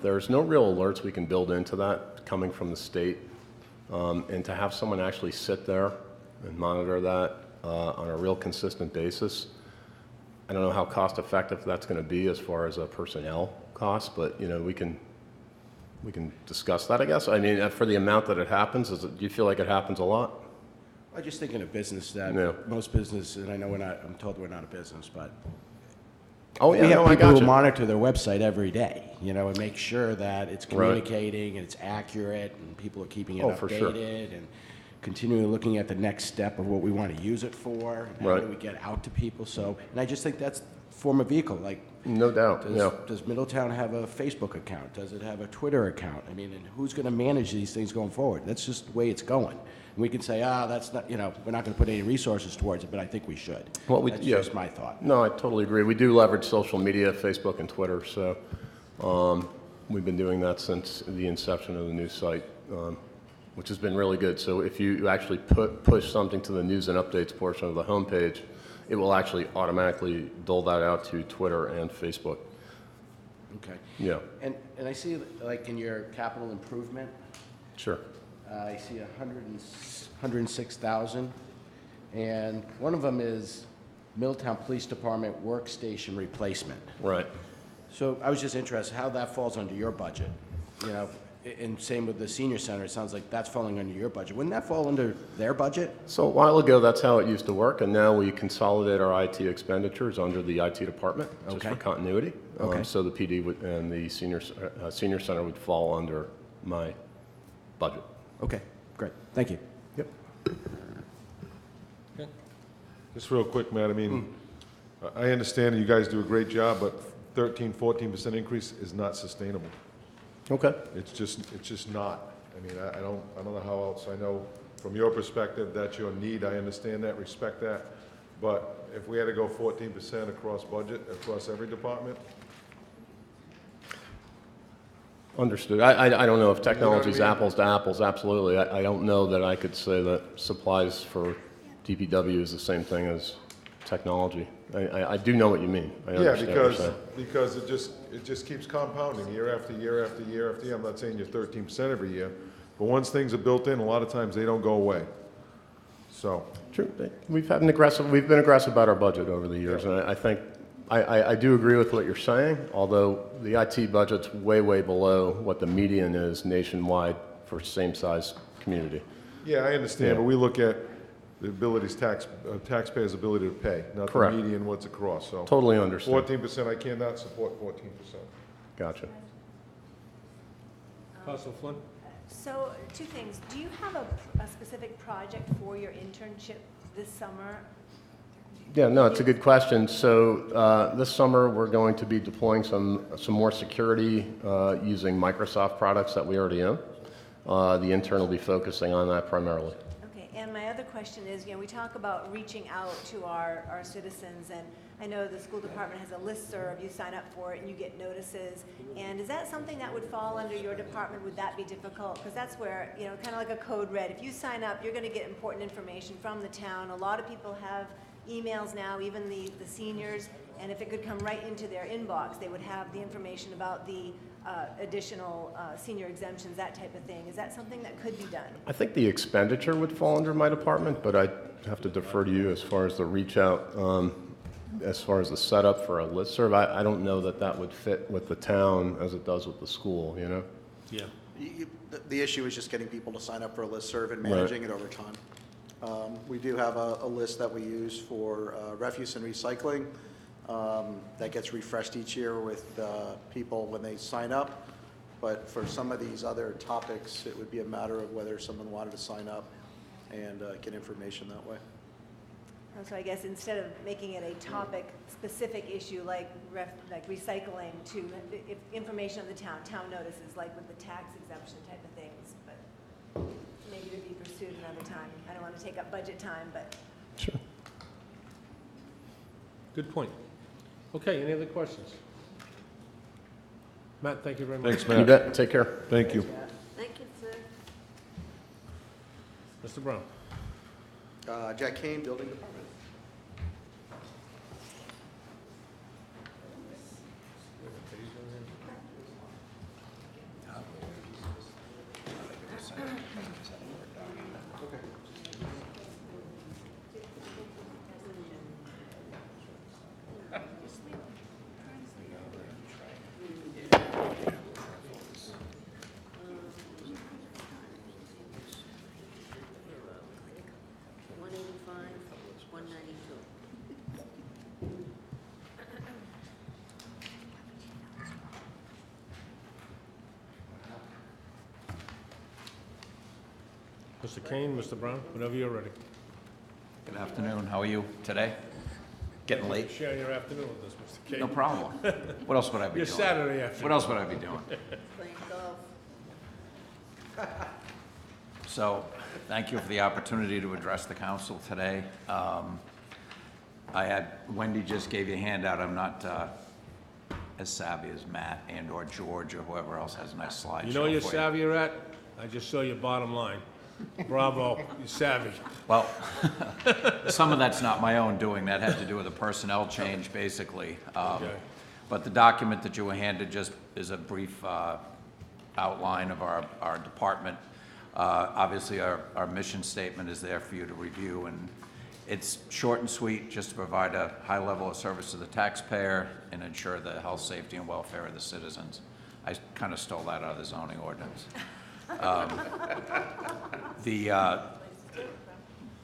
Speaker 16: There's no real alerts we can build into that coming from the state. And to have someone actually sit there and monitor that on a real consistent basis, I don't know how cost effective that's going to be as far as a personnel cost, but you know, we can discuss that, I guess. I mean, for the amount that it happens, do you feel like it happens a lot?
Speaker 12: I just think in a business that
Speaker 16: Yeah.
Speaker 12: most businesses, and I know I'm told we're not a business, but
Speaker 16: Oh, yeah,
Speaker 12: we have
Speaker 16: no, I
Speaker 12: people who
Speaker 16: gotcha.
Speaker 12: monitor their website every day, you know, and make sure that it's
Speaker 16: Right.
Speaker 12: communicating and it's accurate and people are keeping it
Speaker 16: Oh,
Speaker 12: updated
Speaker 16: for sure.
Speaker 12: and continually looking at the next step of what we want to use it for and how
Speaker 16: Right.
Speaker 12: do we get out to people. So, and I just think that's a form of vehicle. Like,
Speaker 16: No doubt, yeah.
Speaker 12: does Middletown have a Facebook account? Does it have a Twitter account? I mean, and who's going to manage these things going forward? That's just the way it's going. And we can say, that's not, you know, we're not going to put any resources towards it, but I think we should.
Speaker 16: Well,
Speaker 12: That's just my thought.
Speaker 16: No, I totally agree. We do leverage social media, Facebook and Twitter, so we've been doing that since the inception of the new site, which has been really good. So if you actually push something to the news and updates portion of the homepage, it will actually automatically dole that out to Twitter and Facebook.
Speaker 12: Okay.
Speaker 16: Yeah,
Speaker 12: And I see, like, in your capital improvement,
Speaker 16: sure.
Speaker 12: I see 106,000, and one of them is Middletown Police Department workstation replacement.
Speaker 16: Right.
Speaker 12: So I was just interested how that falls under your budget, you know, and same with the senior center, it sounds like that's falling under your budget. Wouldn't that fall under their budget?
Speaker 16: So a while ago, that's how it used to work, and now we consolidate our IT expenditures under the IT department, just
Speaker 12: Okay.
Speaker 16: for continuity.
Speaker 12: Okay.
Speaker 16: So the PD and the senior center would fall under my budget.
Speaker 12: Okay, great, thank you.
Speaker 16: Yep.
Speaker 7: Just real quick, Matt, I mean, I understand that you guys do a great job, but 14% increase is not sustainable.
Speaker 16: Okay.
Speaker 7: It's just not. I mean, I don't know how else. I know from your perspective, that's your need. I understand that, respect that. But if we had to go 14% across budget, across every department,
Speaker 16: Understood. I don't know if technology is
Speaker 7: mean?
Speaker 16: apples to apples, absolutely. I don't know that I could say that supplies for DPW is the same thing as technology. I do know what you mean. I
Speaker 7: Yeah,
Speaker 16: understand what you're saying.
Speaker 7: because it just keeps compounding year after year after year after year. I'm not saying you're 13% every year, but once things are built in, a lot of times they don't go away. So.
Speaker 16: True. We've been aggressive about our budget over the years, and I think, I do agree with what you're saying, although the IT budget's way, way below what the median is nationwide for same-size community.
Speaker 7: Yeah, I understand,
Speaker 16: Yeah.
Speaker 7: but we look at the taxpayers' ability to pay, not the
Speaker 16: Correct.
Speaker 7: median, what's across, so.
Speaker 16: Totally understand.
Speaker 7: 14%, I cannot support 14%.
Speaker 16: Gotcha.
Speaker 1: Council Flynn?
Speaker 2: So, two things. Do you have a specific project for your internship this summer?
Speaker 16: Yeah, no, it's a good question. So this summer, we're going to be deploying some more security using Microsoft products that we already own. The intern will be focusing on that primarily.
Speaker 2: Okay, and my other question is, we talk about reaching out to our citizens, and I know the school department has a listserv, you sign up for it and you get notices, and is that something that would fall under your department? Would that be difficult? Because that's where, kind of like a code red, if you sign up, you're going to get important information from the town. A lot of people have emails now, even the seniors, and if it could come right into their inbox, they would have the information about the additional senior exemptions, that type of thing. Is that something that could be done?
Speaker 16: I think the expenditure would fall under my department, but I have to defer to you as far as the reach out. As far as the setup for a listserv, I don't know that that would fit with the town as it does with the school,
Speaker 1: Yeah.
Speaker 5: The issue is just getting people to sign up for a listserv and managing it over time. We do have a list that we use for refuse and recycling that gets refreshed each year with people when they sign up. But for some of these other topics, it would be a matter of whether someone wanted to sign up and get information that way.
Speaker 2: So I guess instead of making it a topic-specific issue like recycling, to if information on the town notices, like with the tax exemption type of things, but maybe to be pursued another time. I don't want to take up budget time, but.
Speaker 16: Sure.
Speaker 1: Good point. Okay, any other questions? Matt, thank you very much.
Speaker 7: Thanks, Matt.
Speaker 16: You bet. Take care.
Speaker 7: Thank you.
Speaker 3: Thank you, sir.
Speaker 1: Mr. Brown?
Speaker 5: Jack Kane, Building Department.
Speaker 1: Mr. Kane, Mr. Brown, whenever you're ready.
Speaker 15: Good afternoon. How are you today? Getting late?
Speaker 1: Share your afternoon with us, Mr. Kane.
Speaker 15: No problem. What else would I be
Speaker 1: Your
Speaker 15: doing?
Speaker 1: Saturday afternoon.
Speaker 15: What else would I be doing?
Speaker 3: Playing golf.
Speaker 15: So, thank you for the opportunity to address the council today. Wendy just gave you a handout. I'm not as savvy as Matt and/or George or whoever else has a nice slideshow.
Speaker 1: You know you're
Speaker 15: for
Speaker 1: savvy you're at? I just saw your bottom line. Bravo, you're savvy.
Speaker 15: Well, some of that's not my own doing. That had to do with a personnel change, basically.
Speaker 1: Okay.
Speaker 15: But the document that you were handed just is a brief outline of our department. Obviously, our mission statement is there for you to review, and it's short and sweet, just to provide a high level of service to the taxpayer and ensure the health, safety, and welfare of the citizens. I kind of stole that out of the zoning ordinance.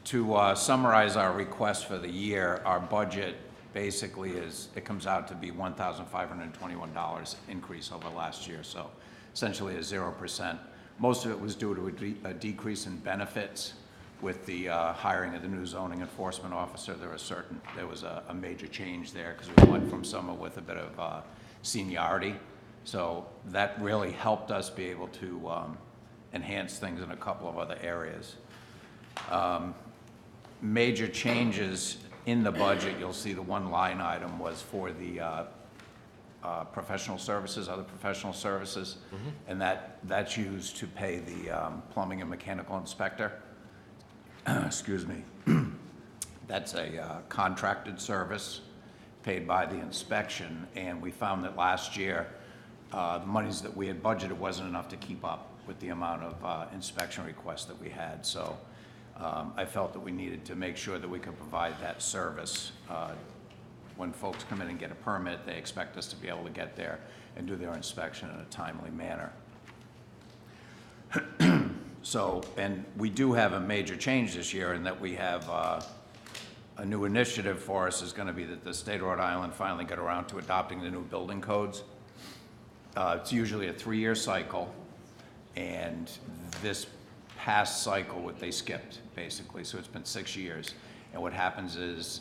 Speaker 15: To summarize our request for the year, our budget basically it comes out to be $1,521 increase over last year, so essentially a 0%. Most of it was due to a decrease in benefits with the hiring of the new zoning enforcement officer. There was a major change there because we went from someone with a bit of seniority. So that really helped us be able to enhance things in a couple of other areas. Major changes in the budget, you'll see the one line item was for the professional services, other professional services, and that's used to pay the plumbing and mechanical inspector. Excuse me. That's a contracted service paid by the inspection, and we found that last year, the monies that we had budgeted wasn't enough to keep up with the amount of inspection requests that we had. So I felt that we needed to make sure that we could provide that service. When folks come in and get a permit, they expect us to be able to get there and do their inspection in a timely manner. So, and we do have a major change this year in that we have a new initiative for us is going to be that the state of Rhode Island finally got around to adopting the new building codes. It's usually a 3-year cycle, and this past cycle, they skipped, basically, so it's been 6 years. And what happens is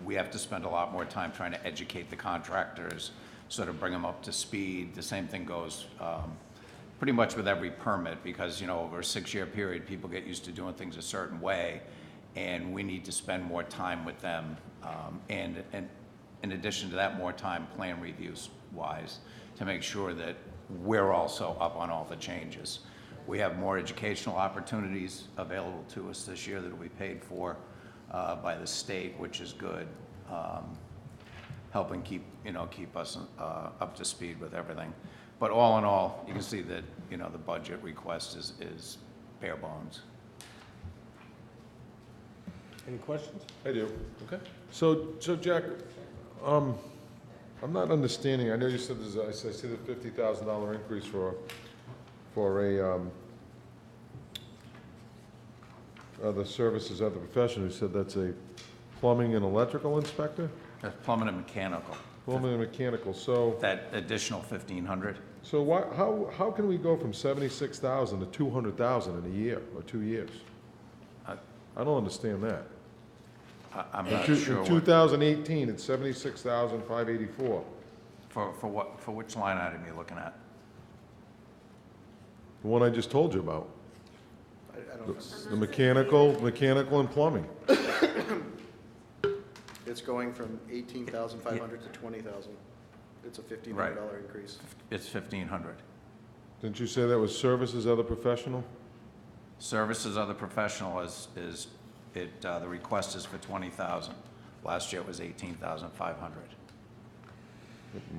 Speaker 15: we have to spend a lot more time trying to educate the contractors, sort of bring them up to speed. The same thing goes pretty much with every permit, because, you know, over a 6-year period, people get used to doing things a certain way, and we need to spend more time with them. And in addition to that, more time plan reviews wise to make sure that we're also up on all the changes. We have more educational opportunities available to us this year that will be paid for by the state, which is good, helping keep us up to speed with everything. But all in all, you can see that, you know, the budget request is bare bones.
Speaker 1: Any questions?
Speaker 7: I do.
Speaker 1: Okay.
Speaker 7: So Jack, I'm not understanding, I know you said I see the $50,000 increase for the services of the professional. You said that's a plumbing and electrical inspector?
Speaker 15: That's plumbing and mechanical.
Speaker 7: Plumbing and mechanical, so.
Speaker 15: That additional 1,500.
Speaker 7: So how can we go from 76,000 to 200,000 in a year or 2 years? I don't understand that.
Speaker 15: I'm not
Speaker 7: In
Speaker 15: sure.
Speaker 7: 2018, it's 76,584.
Speaker 15: For what? For which line item are you looking at?
Speaker 7: The one I just told you about. The mechanical and plumbing.
Speaker 5: It's going from 18,500 to 20,000. It's a $1,500 increase.
Speaker 15: It's 1,500.
Speaker 7: Didn't you say that was services other professional?
Speaker 15: Services other professional the request is for 20,000. Last year it was 18,500.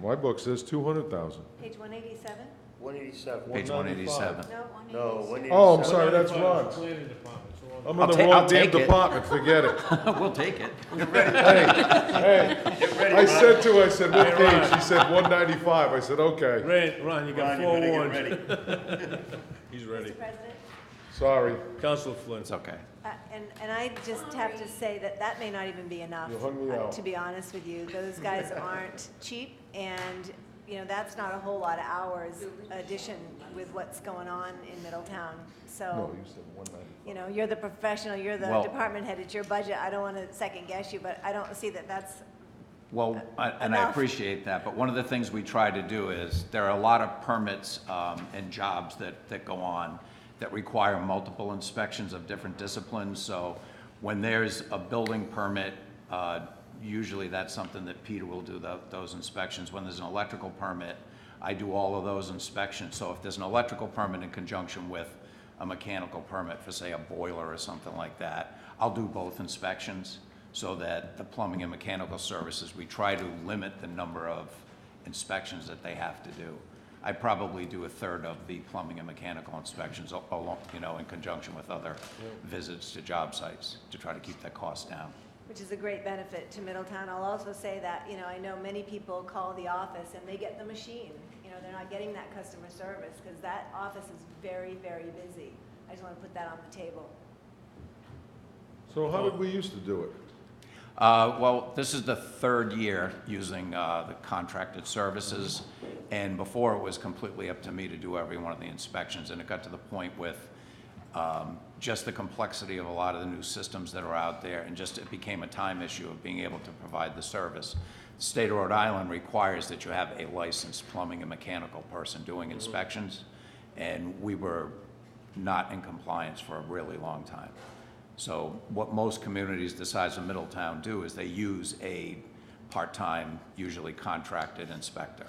Speaker 7: My book says 200,000.
Speaker 2: Page 187?
Speaker 10: 187.
Speaker 15: Page 187.
Speaker 10: No, 187.
Speaker 7: Oh, I'm sorry, that's wrong. I'm in the wrong damn department, forget it.
Speaker 15: We'll take it.
Speaker 7: Hey, I said, what page? She said 195. I said, okay.
Speaker 1: Ron, you got forewarned. He's ready.
Speaker 2: Mr. President?
Speaker 7: Sorry.
Speaker 1: Councilor Flynn.
Speaker 15: It's okay.
Speaker 2: And I just have to say that may not even be enough,
Speaker 7: You hung me out.
Speaker 2: to be honest with you. Those guys aren't cheap, and, you know, that's not a whole lot of hours addition with what's going on in Middletown. So,
Speaker 7: No, you said 195.
Speaker 2: you know, you're the professional, you're the
Speaker 15: Well-
Speaker 2: department head, it's your budget. I don't want to second guess you, but I don't see that that's,
Speaker 15: Well, and I
Speaker 2: enough.
Speaker 15: appreciate that, but one of the things we try to do is, there are a lot of permits and jobs that go on that require multiple inspections of different disciplines. So when there's a building permit, usually that's something that Peter will do those inspections. When there's an electrical permit, I do all of those inspections. So if there's an electrical permit in conjunction with a mechanical permit for, say, a boiler or something like that, I'll do both inspections so that the plumbing and mechanical services, we try to limit the number of inspections that they have to do. I probably do a third of the plumbing and mechanical inspections, along, you know, in conjunction with other visits to job sites to try to keep that cost down.
Speaker 2: which is a great benefit to Middletown. I'll also say that, you know, I know many people call the office and they get the machine. You know, they're not getting that customer service because that office is very, very busy. I just want to put that on the table.
Speaker 7: So how did we used to do it?
Speaker 15: Well, this is the third year using the contracted services, and before it was completely up to me to do every one of the inspections, and it got to the point with just the complexity of a lot of the new systems that are out there, and just it became a time issue of being able to provide the service. The state of Rhode Island requires that you have a licensed plumbing and mechanical person doing inspections, and we were not in compliance for a really long time. So what most communities the size of Middletown do is they use a part-time, usually contracted inspector.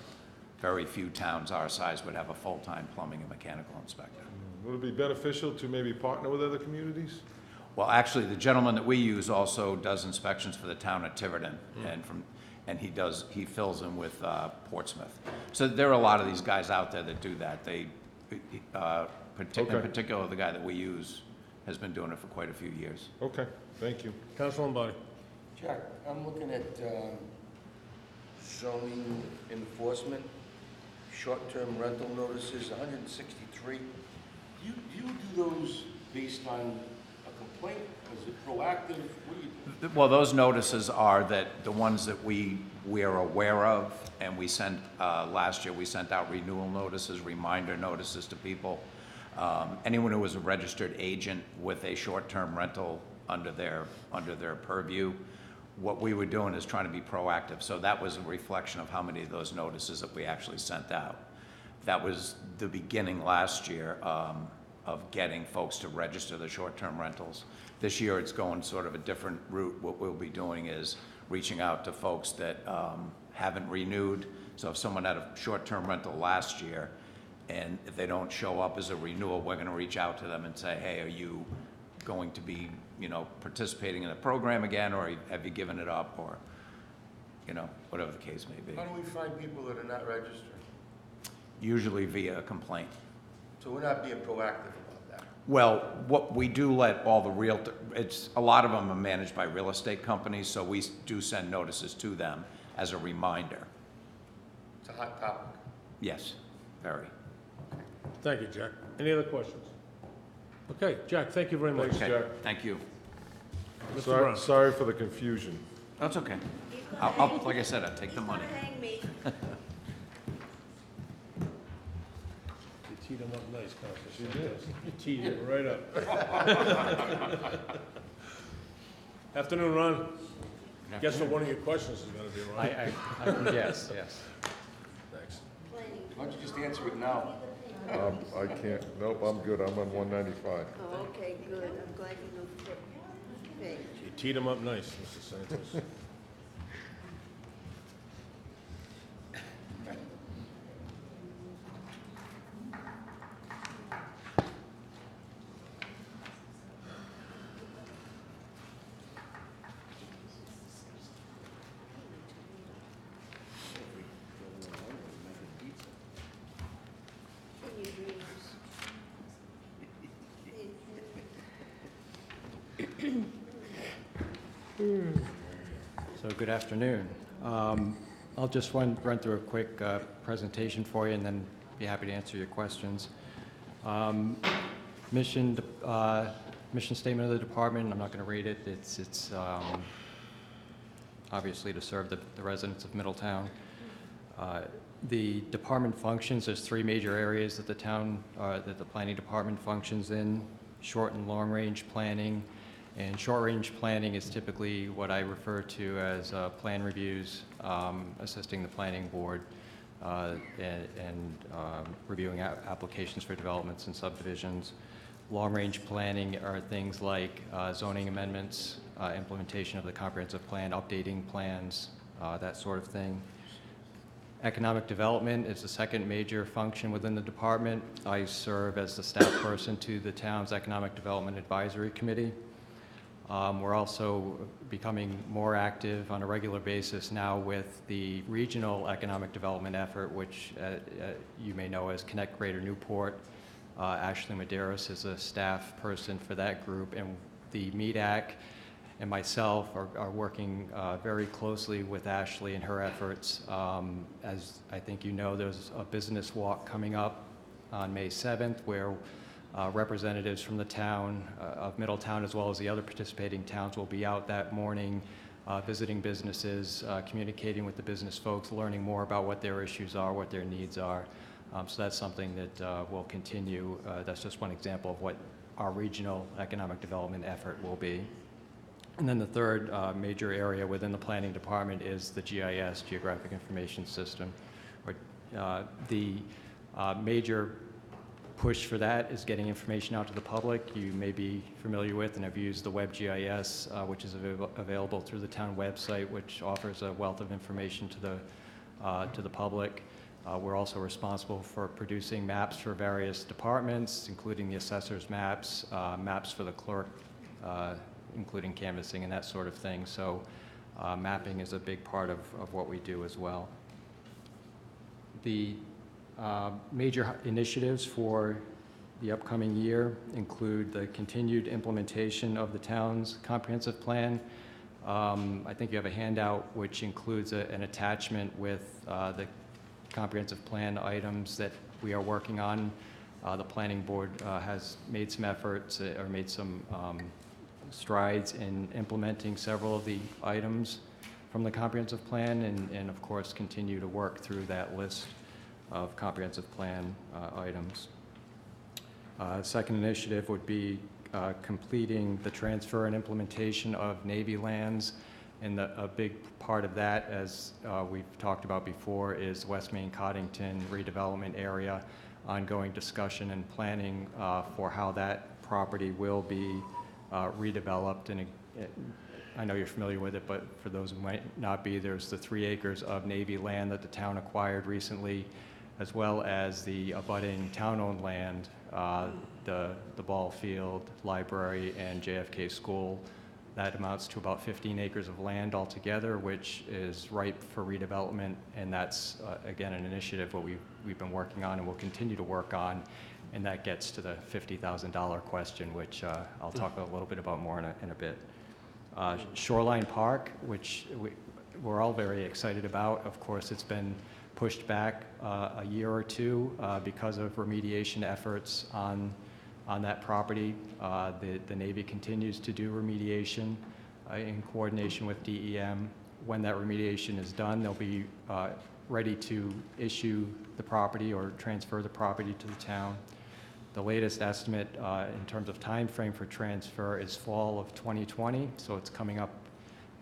Speaker 15: Very few towns our size would have a full-time plumbing and mechanical inspector.
Speaker 7: Would it be beneficial to maybe partner with other communities?
Speaker 15: Well, actually, the gentleman that we use also does inspections for the town of Tiverton, and he fills in with Portsmouth. So there are a lot of these guys out there that do that. In particular, the guy that we use has been doing it for quite a few years.
Speaker 7: Okay, thank you.
Speaker 1: Councilor Lombardi.
Speaker 12: Jack, I'm looking at zoning enforcement, short-term rental notices, 163. Do you do those based on a complaint? Is it proactive? What do you do?
Speaker 15: Well, those notices are the ones that we are aware of, and we sent, last year, we sent out renewal notices, reminder notices to people. Anyone who was a registered agent with a short-term rental under their purview, what we were doing is trying to be proactive. So that was a reflection of how many of those notices that we actually sent out. That was the beginning last year of getting folks to register the short-term rentals. This year, it's going sort of a different route. What we'll be doing is reaching out to folks that haven't renewed. So if someone had a short-term rental last year, and if they don't show up as a renewal, we're going to reach out to them and say, hey, are you going to be, participating in the program again, or have you given it up, or, whatever the case may be.
Speaker 12: How do we find people that are not registered?
Speaker 15: Usually via a complaint.
Speaker 12: So we're not being proactive about that.
Speaker 15: Well, what we do let all the a lot of them are managed by real estate companies, so we do send notices to them as a reminder.
Speaker 12: It's a hot topic.
Speaker 15: Yes, very.
Speaker 1: Thank you, Jack. Any other questions? Okay, Jack, thank you very much.
Speaker 7: Thanks, Jack.
Speaker 15: Thank you.
Speaker 1: Mr. Brown.
Speaker 7: Sorry for the confusion.
Speaker 15: That's okay. Like I said, I'll take the money.
Speaker 3: Hang me.
Speaker 1: You teed him up nice, Councilor.
Speaker 7: She did.
Speaker 1: You teed him right up. Afternoon, Ron. Guess what one of your questions is going to be, Ron?
Speaker 17: I can guess, yes.
Speaker 1: Thanks.
Speaker 12: Why don't you just answer it now?
Speaker 7: I can't, nope, I'm good, I'm on 195.
Speaker 3: Oh, okay, good. I'm glad you know the page.
Speaker 1: You teed him up nice, Mr. Santos.
Speaker 3: In your dreams.
Speaker 17: So good afternoon. I'll just run through a quick presentation for you and then be happy to answer your questions. Mission statement of the department, I'm not going to read it. It's obviously to serve the residents of Middletown. The department functions, there's three major areas that the planning department functions in: short and long range planning. And short range planning is typically what I refer to as plan reviews, assisting the planning board and reviewing applications for developments and subdivisions. Long range planning are things like zoning amendments, implementation of the comprehensive plan, updating plans, that sort of thing. Economic development is the second major function within the department. I serve as the staff person to the town's Economic Development Advisory Committee. We're also becoming more active on a regular basis now with the regional economic development effort, which you may know as Connect Greater Newport. Ashley Medeiros is a staff person for that group, and the MEDAC and myself are working very closely with Ashley and her efforts. As I think you know, there's a business walk coming up on May 7th where representatives from the town of Middletown, as well as the other participating towns, will be out that morning visiting businesses, communicating with the business folks, learning more about what their issues are, what their needs are. So that's something that will continue. That's just one example of what our regional economic development effort will be. And then the third major area within the planning department is the GIS, Geographic Information System. The major push for that is getting information out to the public. You may be familiar with and have used the WebGIS, which is available through the town website, which offers a wealth of information to the public. We're also responsible for producing maps for various departments, including the assessor's maps, maps for the clerk, including canvassing and that sort of thing. So mapping is a big part of what we do as well. The major initiatives for the upcoming year include the continued implementation of the town's comprehensive plan. I think you have a handout which includes an attachment with the comprehensive plan items that we are working on. The planning board has made some efforts or made some strides in implementing several of the items from the comprehensive plan, and of course continue to work through that list of comprehensive plan items. Second initiative would be completing the transfer and implementation of Navy lands, and a big part of that, as we've talked about before, is West Main Coddington redevelopment area, ongoing discussion and planning for how that property will be redeveloped. And I know you're familiar with it, but for those who might not be, there's the 3 acres of Navy land that the town acquired recently, as well as the abutting town-owned land, the ball field, library, and JFK School. That amounts to about 15 acres of land altogether, which is ripe for redevelopment, and that's, again, an initiative what we've been working on and will continue to work on, and that gets to the $50,000 question, which I'll talk a little bit about more in a bit. Shoreline Park, which we're all very excited about. Of course, it's been pushed back a year or two because of remediation efforts on that property. The Navy continues to do remediation in coordination with DEM. When that remediation is done, they'll be ready to issue the property or transfer the property to the town. The latest estimate in terms of time frame for transfer is fall of 2020, so it's coming up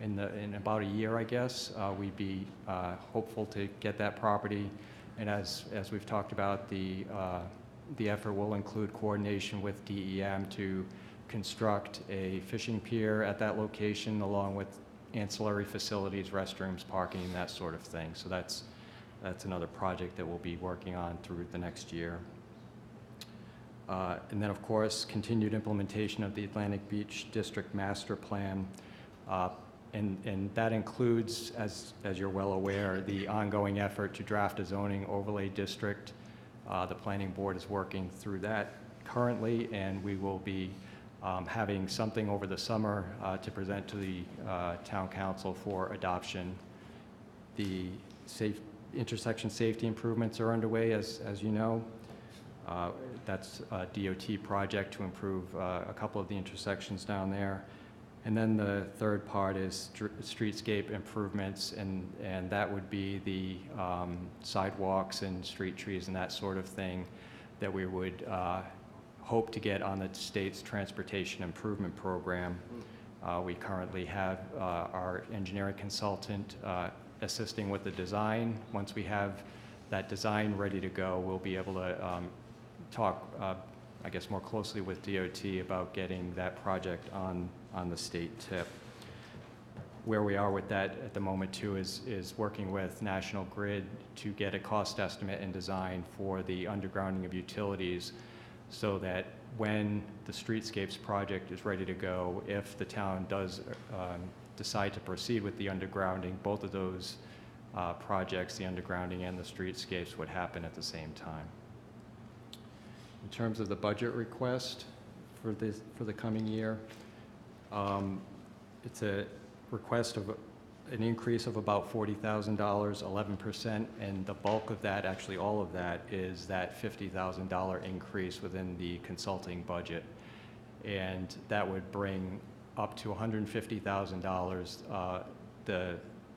Speaker 17: in about a year, I guess. We'd be hopeful to get that property, and as we've talked about, the effort will include coordination with DEM to construct a fishing pier at that location, along with ancillary facilities, restrooms, parking, and that sort of thing. So that's another project that we'll be working on through the next year. And then, of course, continued implementation of the Atlantic Beach District Master Plan. And that includes, as you're well aware, the ongoing effort to draft a zoning overlay district. The planning board is working through that currently, and we will be having something over the summer to present to the town council for adoption. The intersection safety improvements are underway, as you know. That's a DOT project to improve a couple of the intersections down there. And then the third part is streetscape improvements, and that would be the sidewalks and street trees and that sort of thing that we would hope to get on the state's transportation improvement program. We currently have our engineering consultant assisting with the design. Once we have that design ready to go, we'll be able to talk, I guess, more closely with DOT about getting that project on the state tip. Where we are with that at the moment, too, is working with National Grid to get a cost estimate and design for the undergrounding of utilities, so that when the streetscapes project is ready to go, if the town does decide to proceed with the undergrounding, both of those projects, the undergrounding and the streetscapes, would happen at the same time. In terms of the budget request for the coming year, it's a request of an increase of about $40,000, 11%, and the bulk of that, actually all of that, is that $50,000 increase within the consulting budget. And that would bring up to $150,000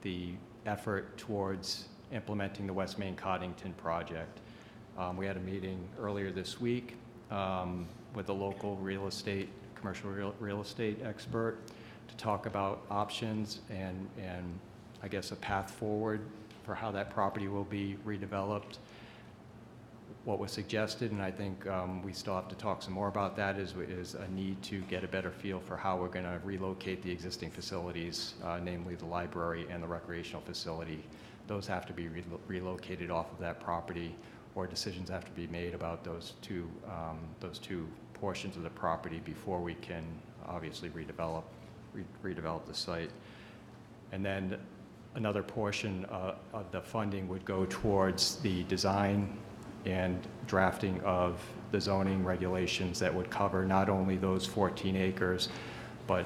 Speaker 17: the effort towards implementing the West Main Coddington project. We had a meeting earlier this week with a local commercial real estate expert to talk about options and I guess a path forward for how that property will be redeveloped. what was suggested, and I think we still have to talk some more about that, is a need to get a better feel for how we're going to relocate the existing facilities, namely the library and the recreational facility. Those have to be relocated off of that property, or decisions have to be made about those two portions of the property before we can obviously redevelop the site. And then another portion of the funding would go towards the design and drafting of the zoning regulations that would cover not only those 14 acres, but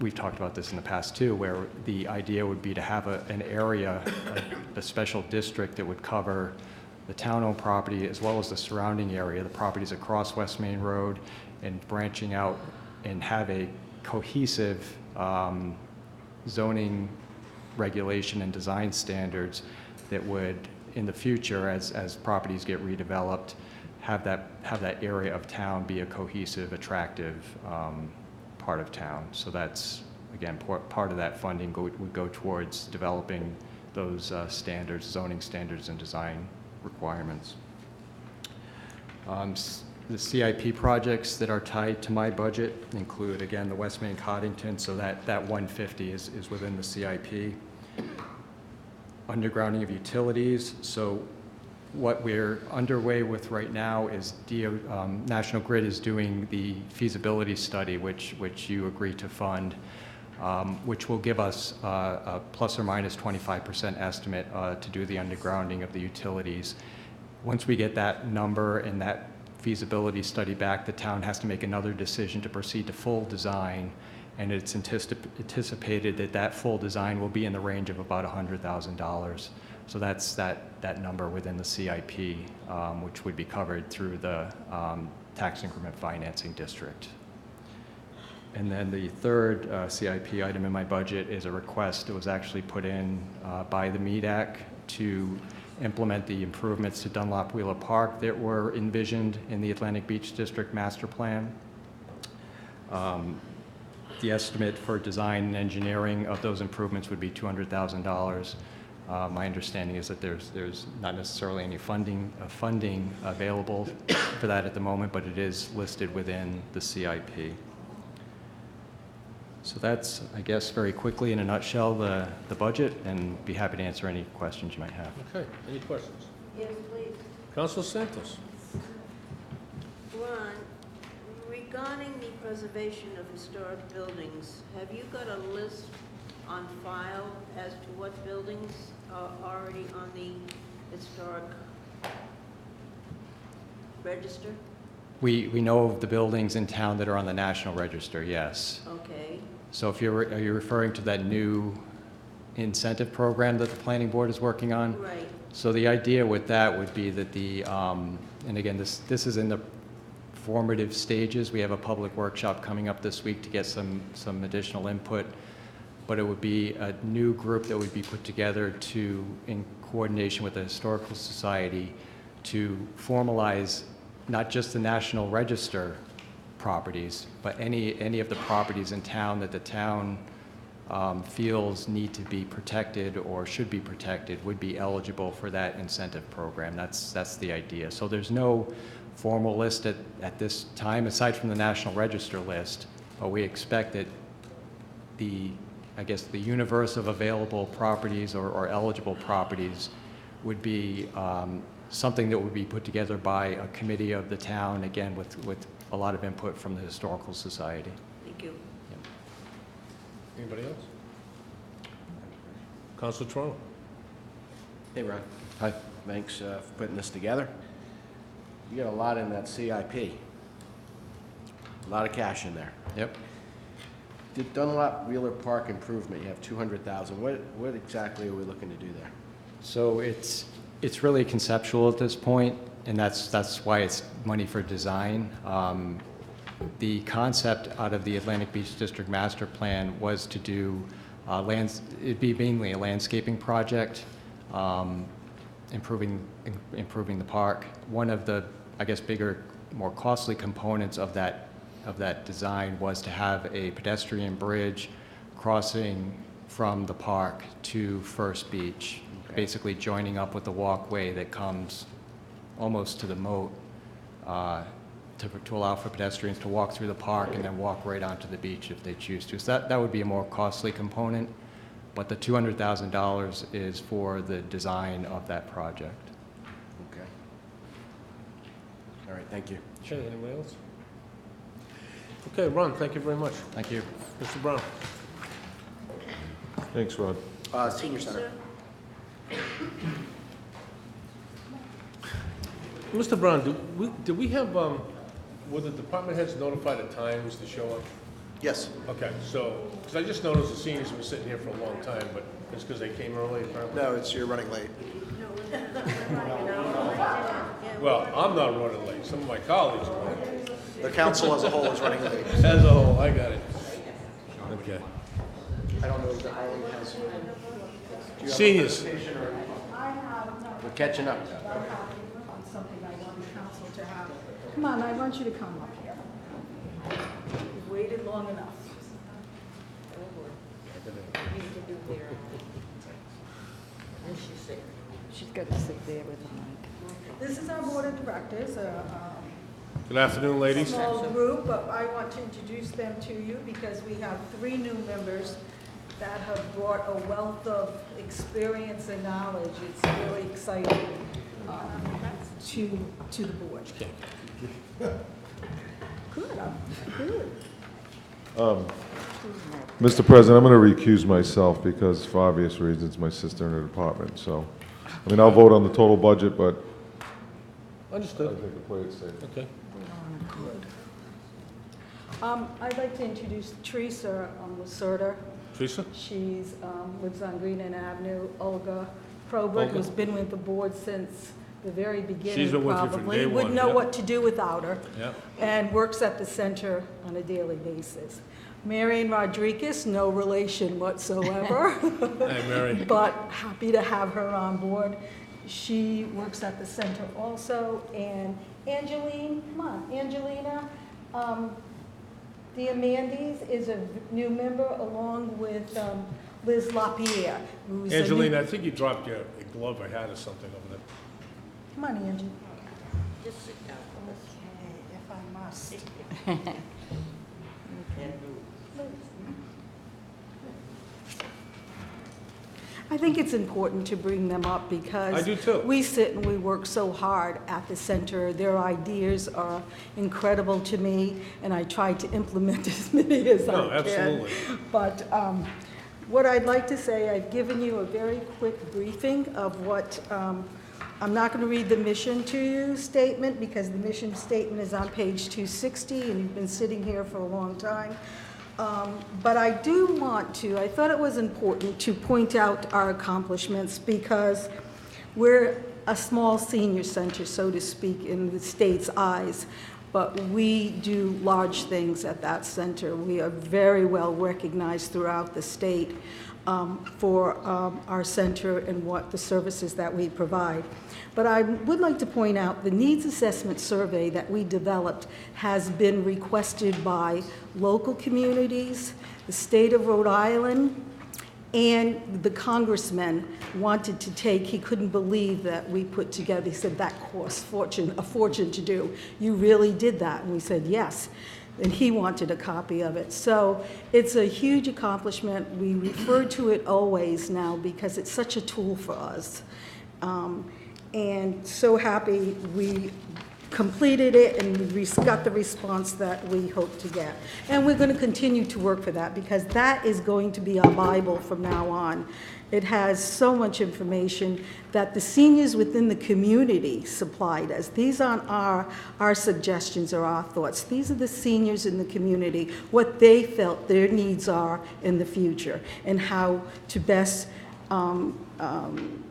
Speaker 17: we've talked about this in the past too, where the idea would be to have an area, a special district that would cover the town-owned property as well as the surrounding area, the properties across West Main Road, and branching out and have a cohesive zoning regulation and design standards that would, in the future, as properties get redeveloped, have that area of town be a cohesive, attractive part of town. So that's, again, part of that funding would go towards developing those standards, zoning standards and design requirements. The CIP projects that are tied to my budget include, again, the West Main Coddington, so that 150 is within the CIP. Undergrounding of utilities, so what we're underway with right now is National Grid is doing the feasibility study, which you agreed to fund, which will give us a plus or minus 25% estimate to do the undergrounding of the utilities. Once we get that number and that feasibility study back, the town has to make another decision to proceed to full design, and it's anticipated that that full design will be in the range of about $100,000. So that's that number within the CIP, which would be covered through the tax increment financing district. And then the third CIP item in my budget is a request that was actually put in by the MEDAC to implement the improvements to Dunlop Wheeler Park that were envisioned in the Atlantic Beach District Master Plan. The estimate for design and engineering of those improvements would be $200,000. My understanding is that there's not necessarily any funding available for that at the moment, but it is listed within the CIP. So that's, I guess, very quickly in a nutshell, the budget, and be happy to answer any questions you might have.
Speaker 1: Okay, any questions?
Speaker 3: Yes, please.
Speaker 1: Councilor Santos.
Speaker 3: Ron, regarding the preservation of historic buildings, have you got a list on file as to what buildings are already on the historic register?
Speaker 17: We know of the buildings in town that are on the National Register, yes.
Speaker 3: Okay.
Speaker 17: So if are you referring to that new incentive program that the planning board is working on?
Speaker 3: Right.
Speaker 17: So the idea with that would be that and again, this is in the formative stages. We have a public workshop coming up this week to get some additional input, but it would be a new group that would be put together in coordination with the Historical Society, to formalize not just the National Register properties, but any of the properties in town that the town feels need to be protected or should be protected would be eligible for that incentive program. That's the idea. So there's no formal list at this time, aside from the National Register list, but we expect that the universe of available properties or eligible properties would be something that would be put together by a committee of the town, again, with a lot of input from the Historical Society.
Speaker 3: Thank you.
Speaker 1: Anybody else? Councilor Toronto.
Speaker 13: Hey, Ron.
Speaker 17: Hi.
Speaker 13: Thanks for putting this together. You got a lot in that CIP. A lot of cash in there.
Speaker 17: Yep.
Speaker 13: The Dunlop Wheeler Park improvement, you have $200,000. What exactly are we looking to do there?
Speaker 17: So it's really conceptual at this point, and that's why it's money for design. The concept out of the Atlantic Beach District Master Plan was to do it'd be mainly a landscaping project, improving the park. One of the, I guess, bigger, more costly components of that design was to have a pedestrian bridge crossing from the park to First Beach, basically joining up with the walkway that comes almost to the moat, to allow for pedestrians to walk through the park and then walk right onto the beach if they choose to. So that would be a more costly component, but the $200,000 is for the design of that project.
Speaker 13: Okay. All right, thank you.
Speaker 1: Okay, anybody else? Okay, Ron, thank you very much.
Speaker 17: Thank you.
Speaker 1: Mr. Brown?
Speaker 7: Thanks, Rod.
Speaker 5: Senior Center.
Speaker 1: Mr. Brown, do we have, were the department heads notified of times to show up?
Speaker 5: Yes.
Speaker 1: Okay, so, because I just noticed the seniors were sitting here for a long time, but it's because they came early apparently?
Speaker 5: No, you're running late.
Speaker 1: Well, I'm not running late, some of my colleagues are running late.
Speaker 5: The council as a whole is running late.
Speaker 1: As a whole, I got it. Okay.
Speaker 5: I don't know if Arlene has. Do you have
Speaker 1: Seniors.
Speaker 5: a presentation or-
Speaker 13: We're catching up.
Speaker 9: Something I want the council to have. Come on, I want you to come up here. You've waited long enough. She's got to sit there with the mic. This is our board of directors,
Speaker 1: Good afternoon, ladies.
Speaker 9: small group, but I want to introduce them to you because we have 3 new members that have brought a wealth of experience and knowledge. It's really exciting to the board. Good, good.
Speaker 7: Mr. President, I'm going to recuse myself because for obvious reasons, my sister in the department, so, I mean, I'll vote on the total budget, but
Speaker 1: Understood.
Speaker 7: I think the play it safe.
Speaker 1: Okay.
Speaker 9: I'd like to introduce Teresa Lacerda.
Speaker 1: Teresa?
Speaker 9: She's, lives on Green End Avenue. Olga Probert, who's been with the board since the very beginning,
Speaker 1: She's been with you from
Speaker 9: probably.
Speaker 1: day one,
Speaker 9: Wouldn't know
Speaker 1: yeah.
Speaker 9: what to do without her.
Speaker 1: Yeah.
Speaker 9: And works at the center on a daily basis. Marion Rodriguez, no relation whatsoever.
Speaker 1: Hey, Mary.
Speaker 9: But happy to have her on board. She works at the center also. And Angeline, come on, Angelina Diamandis is a new member along with Liz LaPierre, who's a new-
Speaker 1: Angelina, I think you dropped your glove or hat or something over there.
Speaker 9: Come on, Angie. Just sit down. Okay, if I must. I think it's important to bring them up because
Speaker 1: I do too.
Speaker 9: we sit and we work so hard at the center. Their ideas are incredible to me, and I try to implement as many as I
Speaker 1: No,
Speaker 9: can.
Speaker 1: absolutely.
Speaker 9: But what I'd like to say, I've given you a very quick briefing of what, I'm not going to read the mission to you statement because the mission statement is on page 260 and you've been sitting here for a long time. But I do want to, I thought it was important to point out our accomplishments because we're a small senior center, so to speak, in the state's eyes. But we do large things at that center. We are very well recognized throughout the state for our center and what the services that we provide. But I would like to point out the needs assessment survey that we developed has been requested by local communities, the state of Rhode Island, and the congressman wanted to take, he couldn't believe that we put together, he said, that cost a fortune to do. You really did that? And we said, yes. And he wanted a copy of it. So it's a huge accomplishment. We refer to it always now because it's such a tool for us. And so happy we completed it and we got the response that we hoped to get. And we're going to continue to work for that because that is going to be our Bible from now on. It has so much information that the seniors within the community supplied us. These aren't our suggestions or our thoughts. These are the seniors in the community, what they felt their needs are in the future and how to best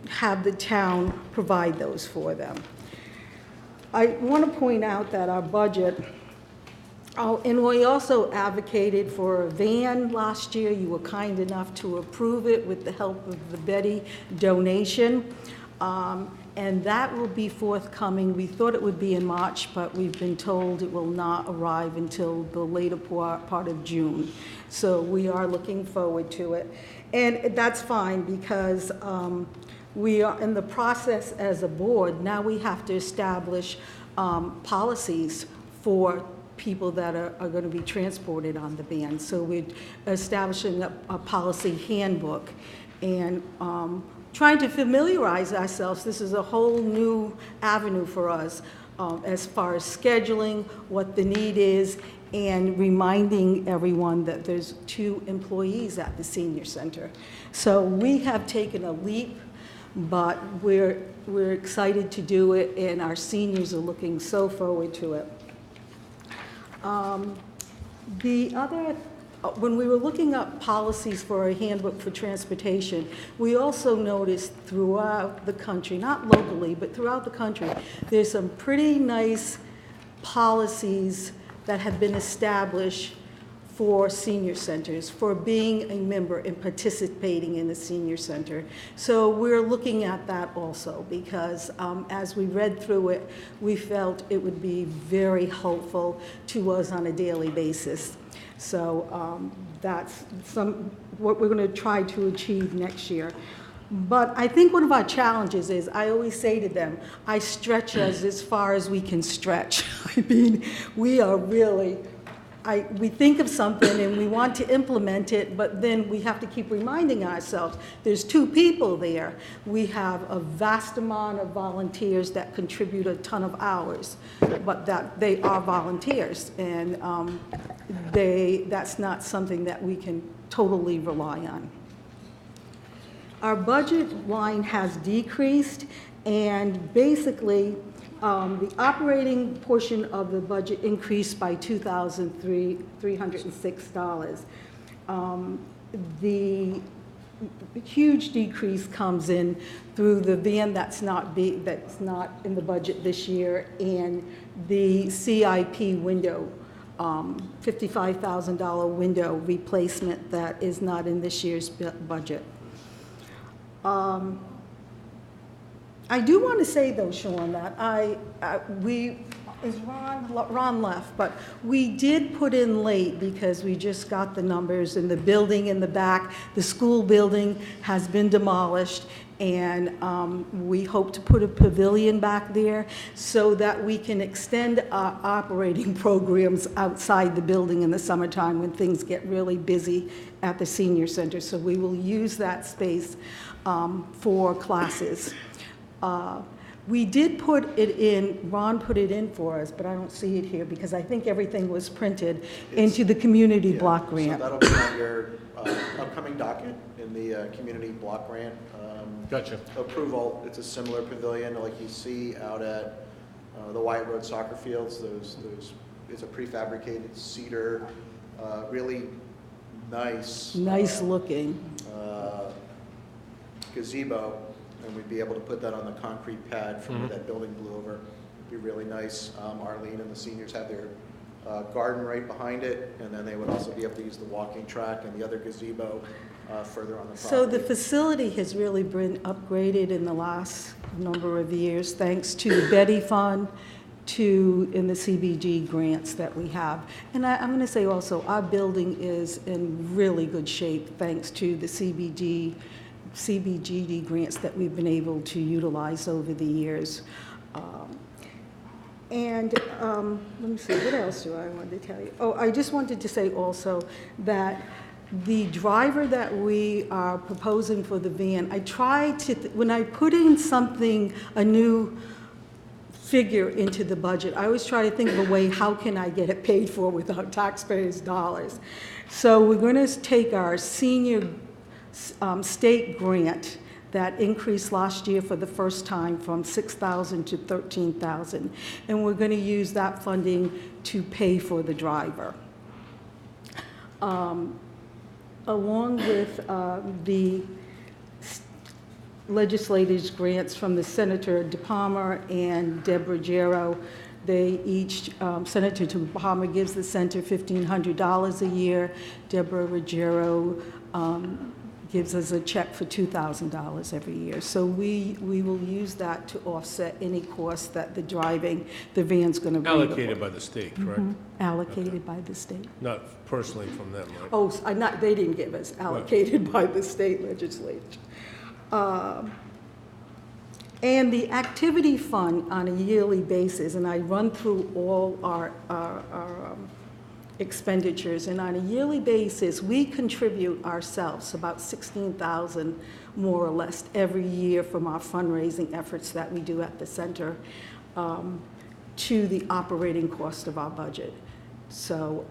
Speaker 9: have the town provide those for them. I want to point out that our budget, and we also advocated for a van last year. You were kind enough to approve it with the help of the Betty donation. And that will be forthcoming. We thought it would be in March, but we've been told it will not arrive until the later part of June. So we are looking forward to it. And that's fine because we are in the process as a board, now we have to establish policies for people that are going to be transported on the van. So we're establishing a policy handbook and trying to familiarize ourselves. This is a whole new avenue for us as far as scheduling, what the need is, and reminding everyone that there's 2 employees at the senior center. So we have taken a leap, but we're excited to do it, and our seniors are looking so forward to it. When we were looking up policies for a handbook for transportation, we also noticed throughout the country, not locally, but throughout the country, there's some pretty nice policies that have been established for senior centers, for being a member and participating in the senior center. So we're looking at that also because as we read through it, we felt it would be very helpful to us on a daily basis. So that's what we're going to try to achieve next year. But I think one of our challenges is, I always say to them, I stretch us as far as we can stretch. I mean, we are really, we think of something and we want to implement it, but then we have to keep reminding ourselves, there's 2 people there. We have a vast amount of volunteers that contribute a ton of hours, but that they are volunteers, and that's not something that we can totally rely on. Our budget line has decreased, and basically, the operating portion of the budget increased by $2,306. The huge decrease comes in through the van that's not in the budget this year, and the CIP window, $55,000 window replacement that is not in this year's budget. I do want to say, though, Sean, that Ron left, but we did put in late because we just got the numbers, and the building in the back, the school building has been demolished, and we hope to put a pavilion back there so that we can extend our operating programs outside the building in the summertime when things get really busy at the senior center. So we will use that space for classes. We did put it in, Ron put it in for us, but I don't see it here because I think everything was printed into the community block grant.
Speaker 5: So that'll be on your upcoming docket in the community block grant.
Speaker 1: Gotcha.
Speaker 5: Approval. It's a similar pavilion like you see out at the Wyatt Road soccer fields. It's a prefabricated cedar, really nice.
Speaker 9: Nice looking.
Speaker 5: Gazebo, and we'd be able to put that on the concrete pad from where that building blew over. It'd be really nice. Arlene and the seniors have their garden right behind it, and then they would also be able to use the walking track and the other gazebo further on the property.
Speaker 9: So the facility has really been upgraded in the last number of years, thanks to the Betty Fund, in the CBG grants that we have. And I'm going to say also, our building is in really good shape, thanks to the CBGD grants that we've been able to utilize over the years. Let me see, what else do I want to tell you? Oh, I just wanted to say also that the driver that we are proposing for the van, I tried to, when I put in something, a new figure into the budget, I always try to think of a way, how can I get it paid for without taxpayers' dollars? So we're going to take our senior state grant that increased last year for the first time from $6,000 to $13,000, and we're going to use that funding to pay for the driver. Along with the legislators' grants from the Senator DePalma and Deborah Jarrow, they each, Senator DePalma gives the center $1,500 a year. Deborah Ruggiero gives us a check for $2,000 every year. So we will use that to offset any cost that the van's going to bring.
Speaker 1: Allocated by the state, correct?
Speaker 9: Allocated by the state.
Speaker 1: Not personally from them, right?
Speaker 9: Oh, they didn't give us, allocated by the state legislature. And the activity fund on a yearly basis, and I run through all our expenditures, and on a yearly basis, we contribute ourselves about $16,000 more or less every year from our fundraising efforts that we do at the center to the operating cost of our budget. So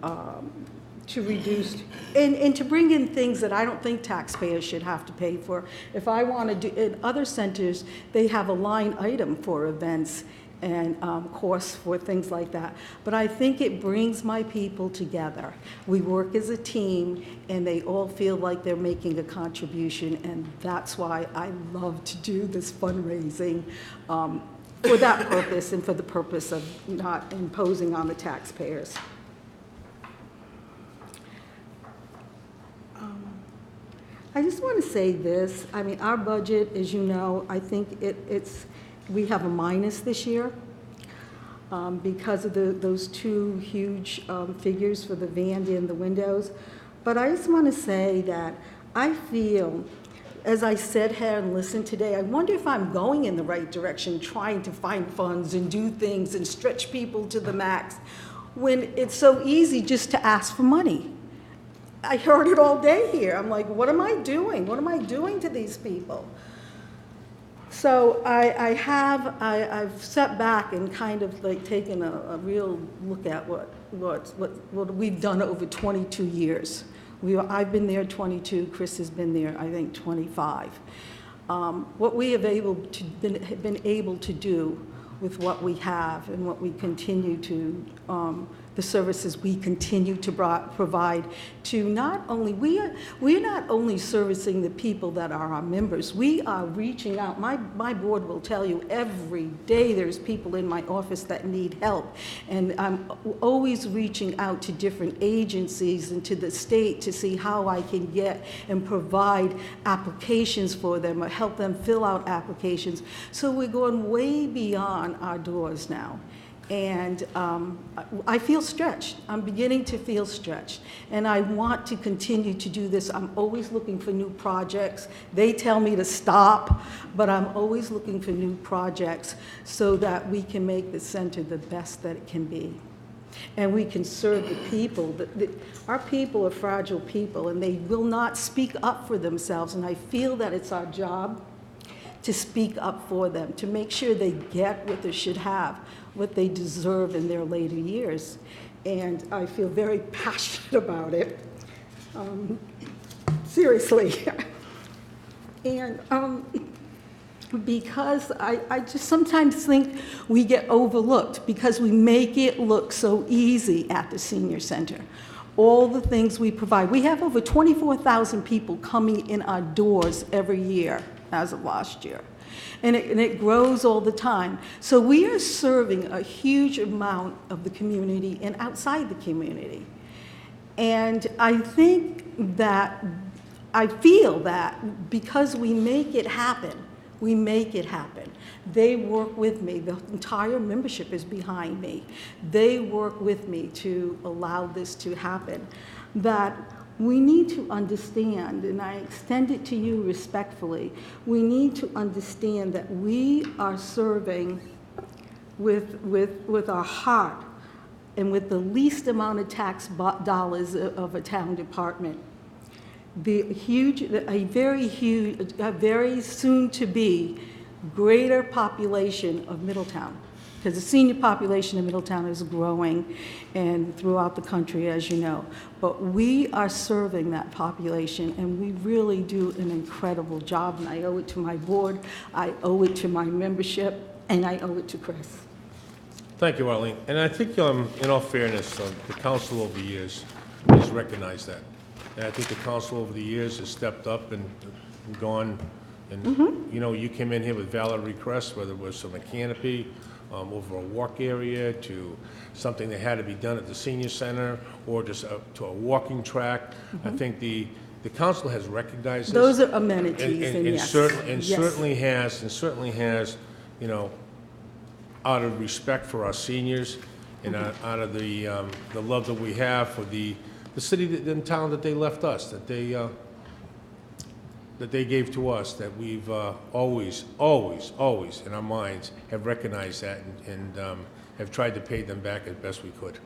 Speaker 9: to reduce, and to bring in things that I don't think taxpayers should have to pay for. If I want to do, in other centers, they have a line item for events and costs for things like that. But I think it brings my people together. We work as a team, and they all feel like they're making a contribution, and that's why I love to do this fundraising for that purpose and for the purpose of not imposing on the taxpayers. I just want to say this. I mean, our budget, as you know, I think we have a minus this year because of those two huge figures for the Vandy and the windows. But I just want to say that I feel, as I sat here and listened today, I wonder if I'm going in the right direction, trying to find funds and do things and stretch people to the max, when it's so easy just to ask for money. I heard it all day here. I'm like, what am I doing? What am I doing to these people? So I've sat back and kind of like taken a real look at what we've done over 22 years. I've been there 22, Chris has been there, I think, 25. What we have been able to do with what we have and what we continue to, the services we continue to provide to not only, we are not only servicing the people that are our members, we are reaching out. My board will tell you every day there's people in my office that need help. And I'm always reaching out to different agencies and to the state to see how I can get and provide applications for them or help them fill out applications. So we're going way beyond our doors now. And I feel stretched. I'm beginning to feel stretched. And I want to continue to do this. I'm always looking for new projects. They tell me to stop, but I'm always looking for new projects so that we can make the center the best that it can be. And we can serve the people. Our people are fragile people, and they will not speak up for themselves. And I feel that it's our job to speak up for them, to make sure they get what they should have, what they deserve in their later years. And I feel very passionate about it, seriously. And because I just sometimes think we get overlooked because we make it look so easy at the senior center. All the things we provide. We have over 24,000 people coming in our doors every year as of last year. And it grows all the time. So we are serving a huge amount of the community and outside the community. And I think that, I feel that because we make it happen, we make it happen. They work with me. The entire membership is behind me. They work with me to allow this to happen. That we need to understand, and I extend it to you respectfully, we need to understand that we are serving with our heart and with the least amount of tax dollars of a town department. A very soon to be greater population of Middletown, because the senior population of Middletown is growing and throughout the country, as you know. But we are serving that population, and we really do an incredible job, and I owe it to my board, I owe it to my membership, and I owe it to Chris.
Speaker 1: Thank you, Arlene. And I think, in all fairness, the council over the years has recognized that. And I think the council over the years has stepped up and gone, and you know, you came in here with valid requests, whether it was from a canopy, over a walk area, to something that had to be done at the senior center, or just to a walking track. I think the council has recognized this.
Speaker 9: Those are amenities, and yes.
Speaker 1: Certainly has, you know, out of respect for our seniors, and out of the love that we have for the city and town that they left us, that that they gave to us, that we've always, always, always, in our minds, have recognized that and have tried to pay them back as best we could.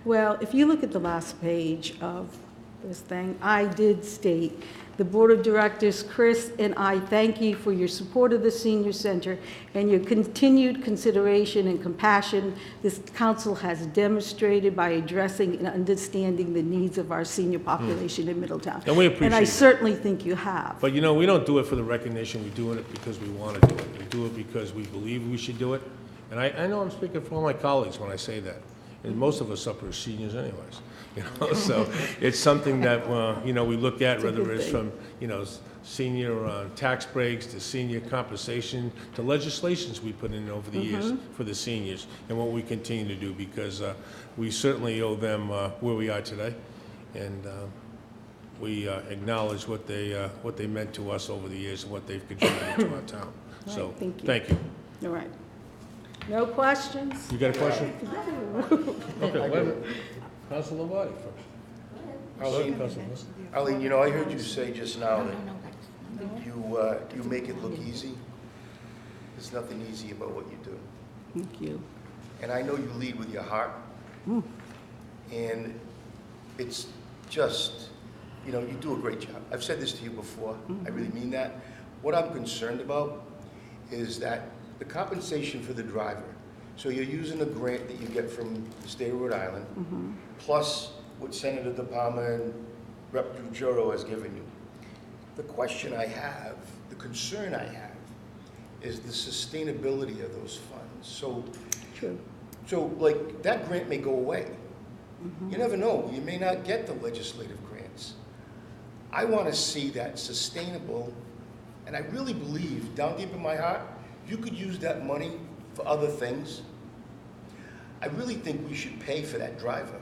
Speaker 9: Well, if you look at the last page of this thing, I did state, the Board of Directors, Chris and I thank you for your support of the Senior Center and your continued consideration and compassion this council has demonstrated by addressing and understanding the needs of our senior population in Middletown.
Speaker 1: And we appreciate
Speaker 9: And I
Speaker 1: that.
Speaker 9: certainly think you have.
Speaker 1: But you know, we don't do it for the recognition, we're doing it because we want to do it. We do it because we believe we should do it. And I know I'm speaking for all my colleagues when I say that. And most of us up are seniors anyways, you know, so it's something that, you know, we look at, whether it's from, you know, senior tax breaks to senior compensation to legislations we put in over the years for the seniors and what we continue to do, because we certainly owe them where we are today. And we acknowledge what they meant to us over the years and what they've contributed to our town. So,
Speaker 9: thank you.
Speaker 1: thank you.
Speaker 9: All right. No questions?
Speaker 1: You got a question? Okay, wait a minute. Councilor Lombardi first.
Speaker 12: Arlene, you know, I heard you say just now that you make it look easy. There's nothing easy about what you do.
Speaker 9: Thank you.
Speaker 12: And I know you lead with your heart. And it's just, you know, you do a great job. I've said this to you before. I really mean that. What I'm concerned about is that the compensation for the driver. So you're using a grant that you get from the state of Rhode Island, plus what Senator De Palma and Rep. Giugiaro has given you. The question I have, the concern I have, is the sustainability of those funds. So, so like, that grant may go away. You never know. You may not get the legislative grants. I want to see that sustainable, and I really believe, down deep in my heart, you could use that money for other things. I really think we should pay for that driver.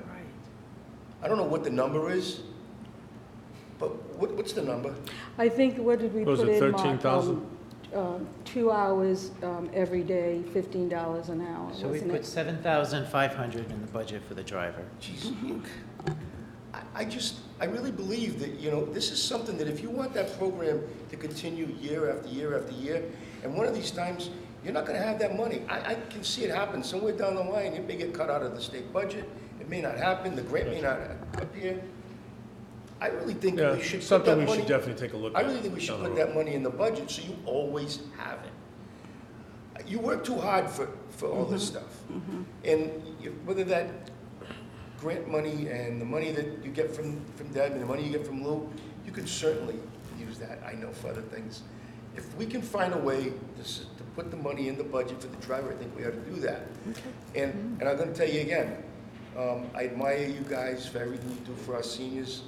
Speaker 12: I don't know what the number is, but what's the number?
Speaker 9: I think, what did we
Speaker 1: Was
Speaker 9: put
Speaker 1: it
Speaker 9: in, Mark?
Speaker 1: 13,000?
Speaker 9: 2 hours every day, $15 an hour,
Speaker 21: So we
Speaker 9: wasn't
Speaker 21: put
Speaker 9: it?
Speaker 21: $7,500 in the budget for the driver.
Speaker 12: Jeez, I really believe that, you know, this is something that if you want that program to continue year after year after year, and one of these times, you're not going to have that money. I can see it happen somewhere down the line. It may get cut out of the state budget. It may not happen. The grant may not appear. I really think we should put
Speaker 1: something
Speaker 12: that
Speaker 1: we
Speaker 12: money.
Speaker 1: should definitely take a look at.
Speaker 12: I really think we should put that money in the budget so you always have it. You work too hard for all this stuff. And whether that grant money and the money that you get from Deb and the money you get from Lou, you can certainly use that, I know, for other things. If we can find a way to put the money in the budget for the driver, I think we ought to do that. And I'm going to tell you again, I admire you guys for everything you do for our seniors.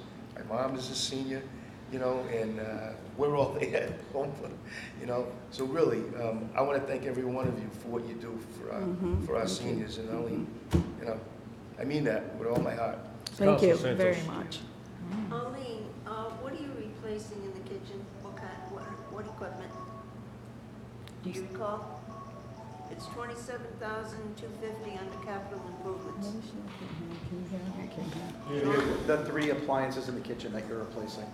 Speaker 12: My mom is a senior, you know, and we're all there at home, you know. So really, I want to thank every one of you for what you do for our seniors. And Arlene, you know, I mean that with all my heart.
Speaker 9: Thank you very much.
Speaker 3: Arlene, what are you replacing in the kitchen? What equipment? Do you recall? It's $27,250 under capital improvements.
Speaker 5: The 3 appliances in the kitchen that you're replacing.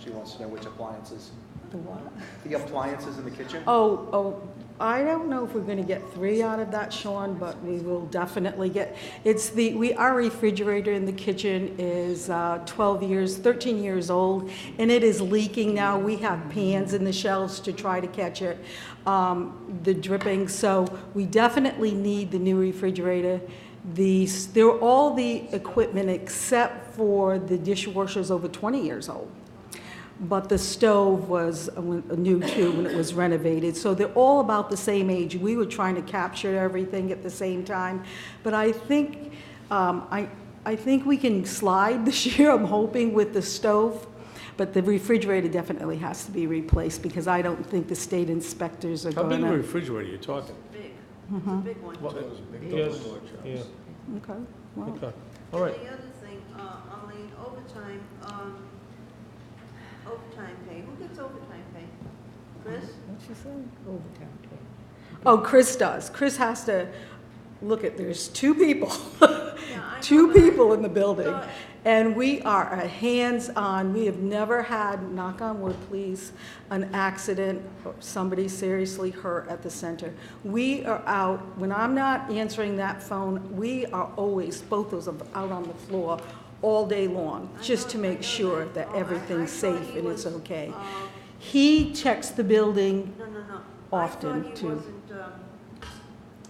Speaker 5: She wants to know which appliances.
Speaker 9: The what?
Speaker 5: The appliances in the kitchen?
Speaker 9: Oh, I don't know if we're going to get 3 out of that, Sean, but we will definitely get, our refrigerator in the kitchen is 13 years old, and it is leaking now. We have pans in the shelves to try to catch it, the dripping, so we definitely need the new refrigerator. They're all the equipment except for the dishwasher's over 20 years old. But the stove was new too when it was renovated. So they're all about the same age. We were trying to capture everything at the same time. But I think, I think we can slide this year, I'm hoping, with the stove. But the refrigerator definitely has to be replaced because I don't think the state inspectors are
Speaker 1: How
Speaker 9: going to.
Speaker 1: big of a refrigerator are you talking?
Speaker 3: Big. It's a big one.
Speaker 1: Yes, yeah.
Speaker 9: Okay, wow.
Speaker 1: Okay, all right.
Speaker 3: The other thing, Arlene, overtime pay. Who gets overtime pay? Chris?
Speaker 9: What'd she say? Overtime pay. Oh, Chris does. Chris has to, look at, there's 2 people. Two people in the building. And we are a hands-on. We have never had, knock on wood, please, an accident or somebody seriously hurt at the center. We are out, when I'm not answering that phone, we are always, both of us, out on the floor all day long, just to make sure that everything's safe and it's okay. He checks the building often,
Speaker 3: I thought he
Speaker 9: too.
Speaker 3: wasn't,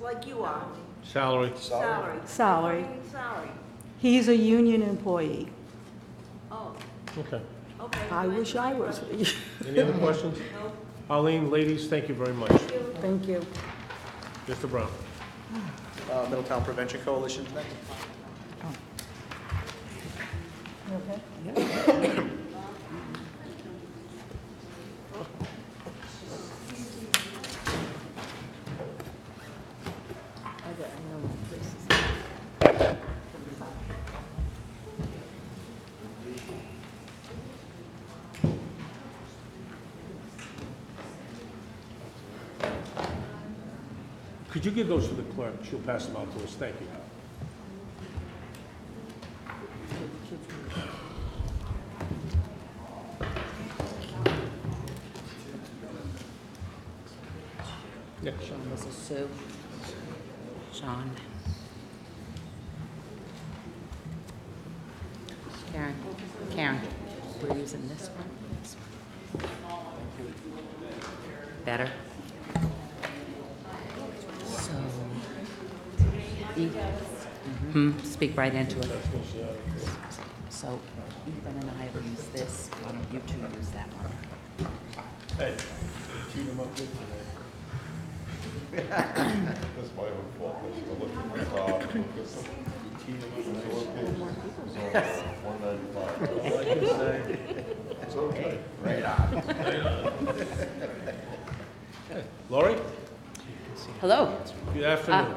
Speaker 3: like you are.
Speaker 1: Salary.
Speaker 3: Salary.
Speaker 9: Salary.
Speaker 3: Salary.
Speaker 9: He's a union employee.
Speaker 3: Oh,
Speaker 1: Okay.
Speaker 3: okay.
Speaker 9: I wish I was.
Speaker 1: Any other questions? Arlene, ladies, thank you very much.
Speaker 9: Thank you.
Speaker 1: Mr. Brown.
Speaker 5: Middletown Prevention Coalition tonight.
Speaker 1: Could you give those to the clerk? She'll pass them out to us. Thank you. Yeah.
Speaker 14: Sean, this is Sue. Sean. Karen. Karen, we're using this one. This one. Better? So, speak right into it. So, Ethan and I will use this. Why don't you two use that one?
Speaker 1: Hey, keep them up good today.
Speaker 7: That's my own fault. I should have looked at my top. It's okay.
Speaker 15: Right on.
Speaker 1: Lori?
Speaker 14: Hello.
Speaker 1: Good afternoon.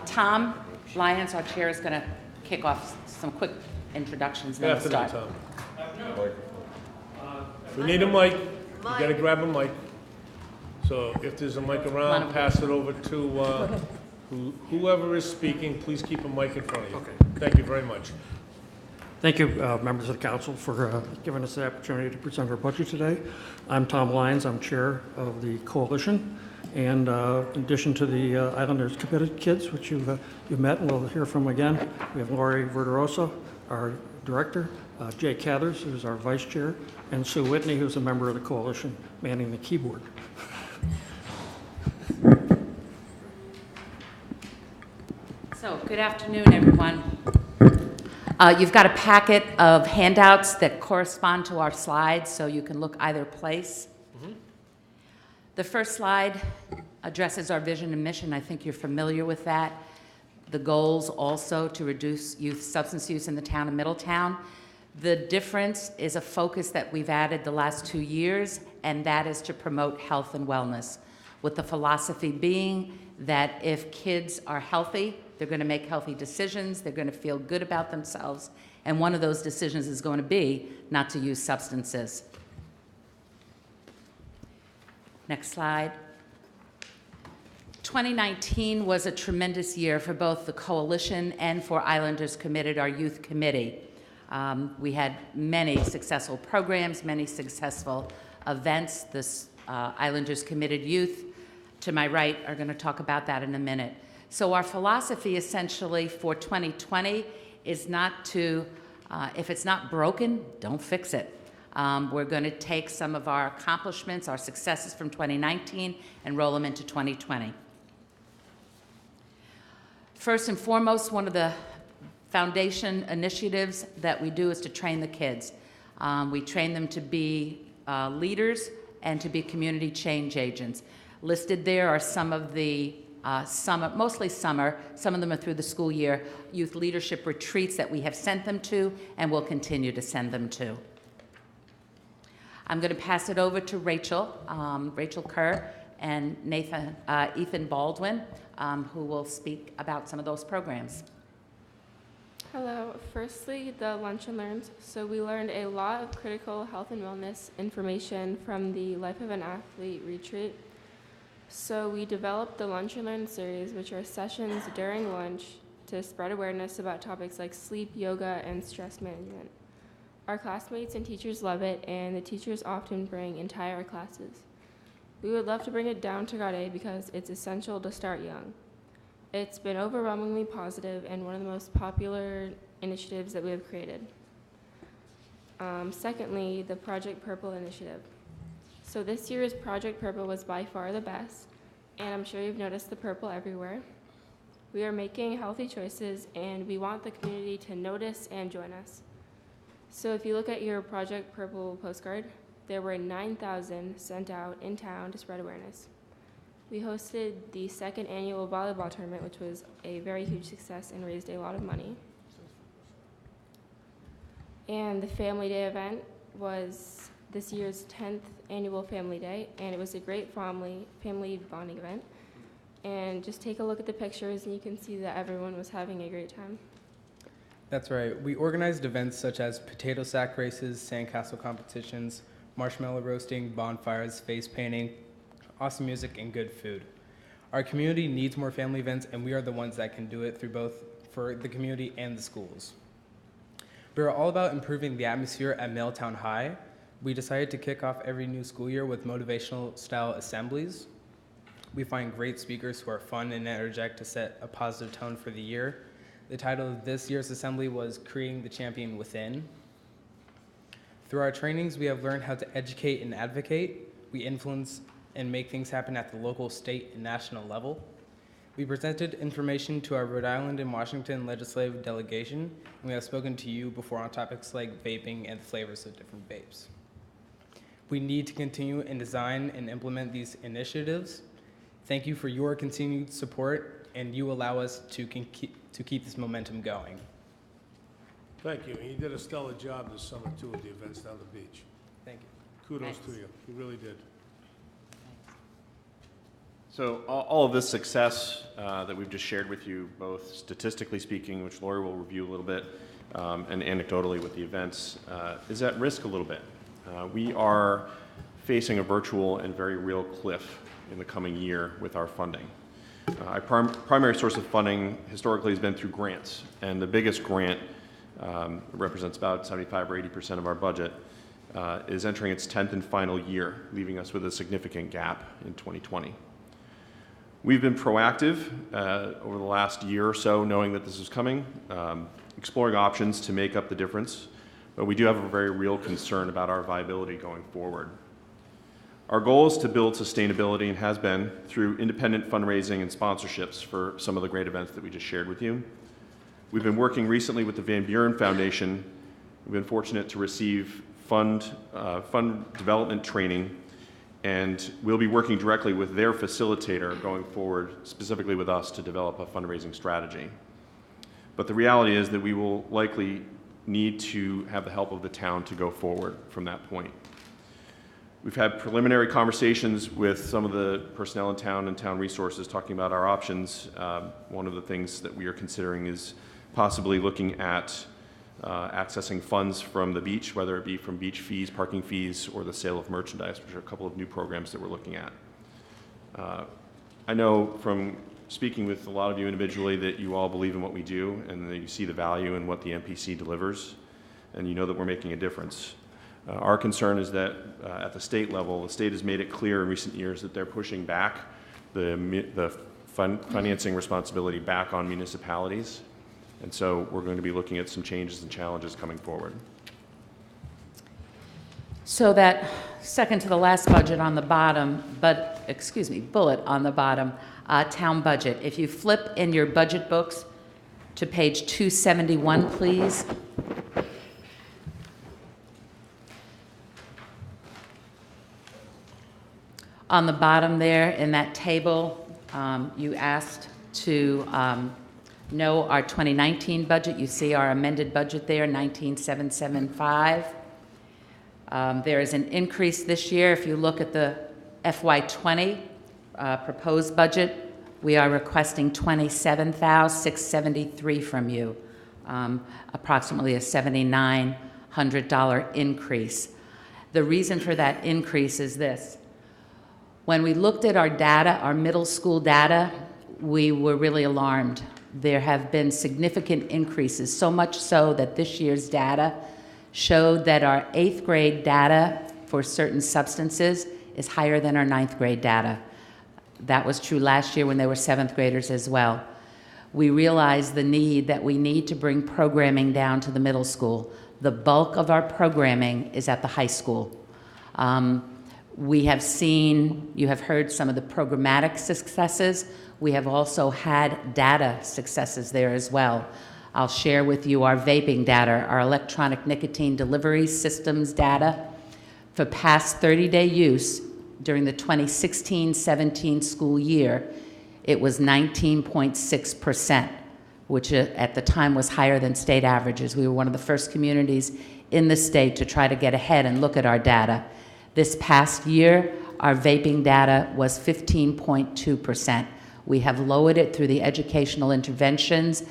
Speaker 14: Tom Lyons, our chair, is going to kick off some quick introductions.
Speaker 1: Good
Speaker 14: Then we'll
Speaker 1: afternoon,
Speaker 14: start.
Speaker 1: Tom. We need a mic. You gotta grab a mic. So if there's a mic around, pass it over to whoever is speaking. Please keep a mic in front of you. Okay. Thank you very much.
Speaker 20: Thank you, members of the council, for giving us the opportunity to present our budget today. I'm Tom Lyons. I'm chair of the coalition. And in addition to the Islanders Committed Kids, which you've met and we'll hear from again, we have Lori Verderosa, our director, Jay Cathers, who's our vice chair, and Sue Whitney, who's a member of the coalition, manning the keyboard.
Speaker 14: So, good afternoon, everyone. You've got a packet of handouts that correspond to our slides, so you can look either place. The first slide addresses our vision and mission. I think you're familiar with that. The goals also to reduce youth substance use in the town of Middletown. The difference is a focus that we've added the last 2 years, and that is to promote health and wellness, with the philosophy being that if kids are healthy, they're going to make healthy decisions, they're going to feel good about themselves, and one of those decisions is going to be not to use substances. Next slide. 2019 was a tremendous year for both the coalition and for Islanders Committed, our youth committee. We had many successful programs, many successful events. The Islanders Committed Youth, to my right, are going to talk about that in a minute. So our philosophy essentially for 2020 is not to, if it's not broken, don't fix it. We're going to take some of our accomplishments, our successes from 2019, and roll them into 2020. First and foremost, one of the foundation initiatives that we do is to train the kids. We train them to be leaders and to be community change agents. Listed there are some of the summer, mostly summer, some of them are through the school year, youth leadership retreats that we have sent them to and will continue to send them to. I'm going to pass it over to Rachel Kerr and Ethan Baldwin, who will speak about some of those programs.
Speaker 23: Hello. Firstly, the Lunch and Learns. So we learned a lot of critical health and wellness information from the Life of an Athlete retreat. So we developed the Lunch and Learn series, which are sessions during lunch to spread awareness about topics like sleep, yoga, and stress management. Our classmates and teachers love it, and the teachers often bring entire classes. We would love to bring it down to grade A because it's essential to start young. It's been overwhelmingly positive and one of the most popular initiatives that we have created. Secondly, the Project Purple initiative. So this year's Project Purple was by far the best, and I'm sure you've noticed the purple everywhere. We are making healthy choices, and we want the community to notice and join us. So if you look at your Project Purple postcard, there were 9,000 sent out in town to spread awareness. We hosted the second annual volleyball tournament, which was a very huge success and raised a lot of money. And the Family Day event was this year's 10th annual Family Day, and it was a great family bonding event. And just take a look at the pictures and you can see that everyone was having a great time.
Speaker 6: That's right. We organized events such as potato sack races, sandcastle competitions, marshmallow roasting, bonfires, face painting, awesome music, and good food. Our community needs more family events, and we are the ones that can do it through both for the community and the schools. We are all about improving the atmosphere at Middletown High. We decided to kick off every new school year with motivational style assemblies. We find great speakers who are fun and energetic to set a positive tone for the year. The title of this year's assembly was Creating the Champion Within. Through our trainings, we have learned how to educate and advocate. We influence and make things happen at the local, state, and national level. We presented information to our Rhode Island and Washington legislative delegation, and we have spoken to you before on topics like vaping and the flavors of different vapes. We need to continue and design and implement these initiatives. Thank you for your continued support, and you allow us to keep this momentum going.
Speaker 1: Thank you. And you did a stellar job this summer, too, with the events down the beach.
Speaker 6: Thank you.
Speaker 1: Kudos
Speaker 6: Thanks.
Speaker 1: to you. You really did.
Speaker 18: So all of this success that we've just shared with you, both statistically speaking, which Lori will review a little bit, and anecdotally with the events, is at risk a little bit. We are facing a virtual and very real cliff in the coming year with our funding. Our primary source of funding historically has been through grants, and the biggest grant represents about 75 or 80% of our budget, is entering its 10th and final year, leaving us with a significant gap in 2020. We've been proactive over the last year or so, knowing that this is coming, exploring options to make up the difference, but we do have a very real concern about our viability going forward. Our goal is to build sustainability, and has been, through independent fundraising and sponsorships for some of the great events that we just shared with you. We've been working recently with the Van Buren Foundation. We've been fortunate to receive fund development training, and we'll be working directly with their facilitator going forward, specifically with us, to develop a fundraising strategy. But the reality is that we will likely need to have the help of the town to go forward from that point. We've had preliminary conversations with some of the personnel in town and town resources talking about our options. One of the things that we are considering is possibly looking at accessing funds from the beach, whether it be from beach fees, parking fees, or the sale of merchandise, which are a couple of new programs that we're looking at. I know from speaking with a lot of you individually that you all believe in what we do, and that you see the value in what the MPC delivers, and you know that we're making a difference. Our concern is that at the state level, the state has made it clear in recent years that they're pushing back the financing responsibility back on municipalities. And so we're going to be looking at some changes and challenges coming forward.
Speaker 14: So that second to the last budget on the bottom, bullet on the bottom, town budget. If you flip in your budget books to page 271, please. On the bottom there in that table, you asked to know our 2019 budget. You see our amended budget there, 19,775. There is an increase this year. If you look at the FY20 proposed budget, we are requesting $27,673 from you, approximately a $7,900 increase. The reason for that increase is this. When we looked at our data, our middle school data, we were really alarmed. There have been significant increases, so much so that this year's data showed that our 8th grade data for certain substances is higher than our 9th grade data. That was true last year when they were 7th graders as well. We realize the need that we need to bring programming down to the middle school. The bulk of our programming is at the high school. We have seen, you have heard some of the programmatic successes. We have also had data successes there as well. I'll share with you our vaping data, our electronic nicotine delivery systems data. For past 30-day use during the 2016-17 school year, it was 19.6%, which at the time was higher than state averages. We were one of the first communities in the state to try to get ahead and look at our data. This past year, our vaping data was 15.2%. We have lowered it through the educational interventions.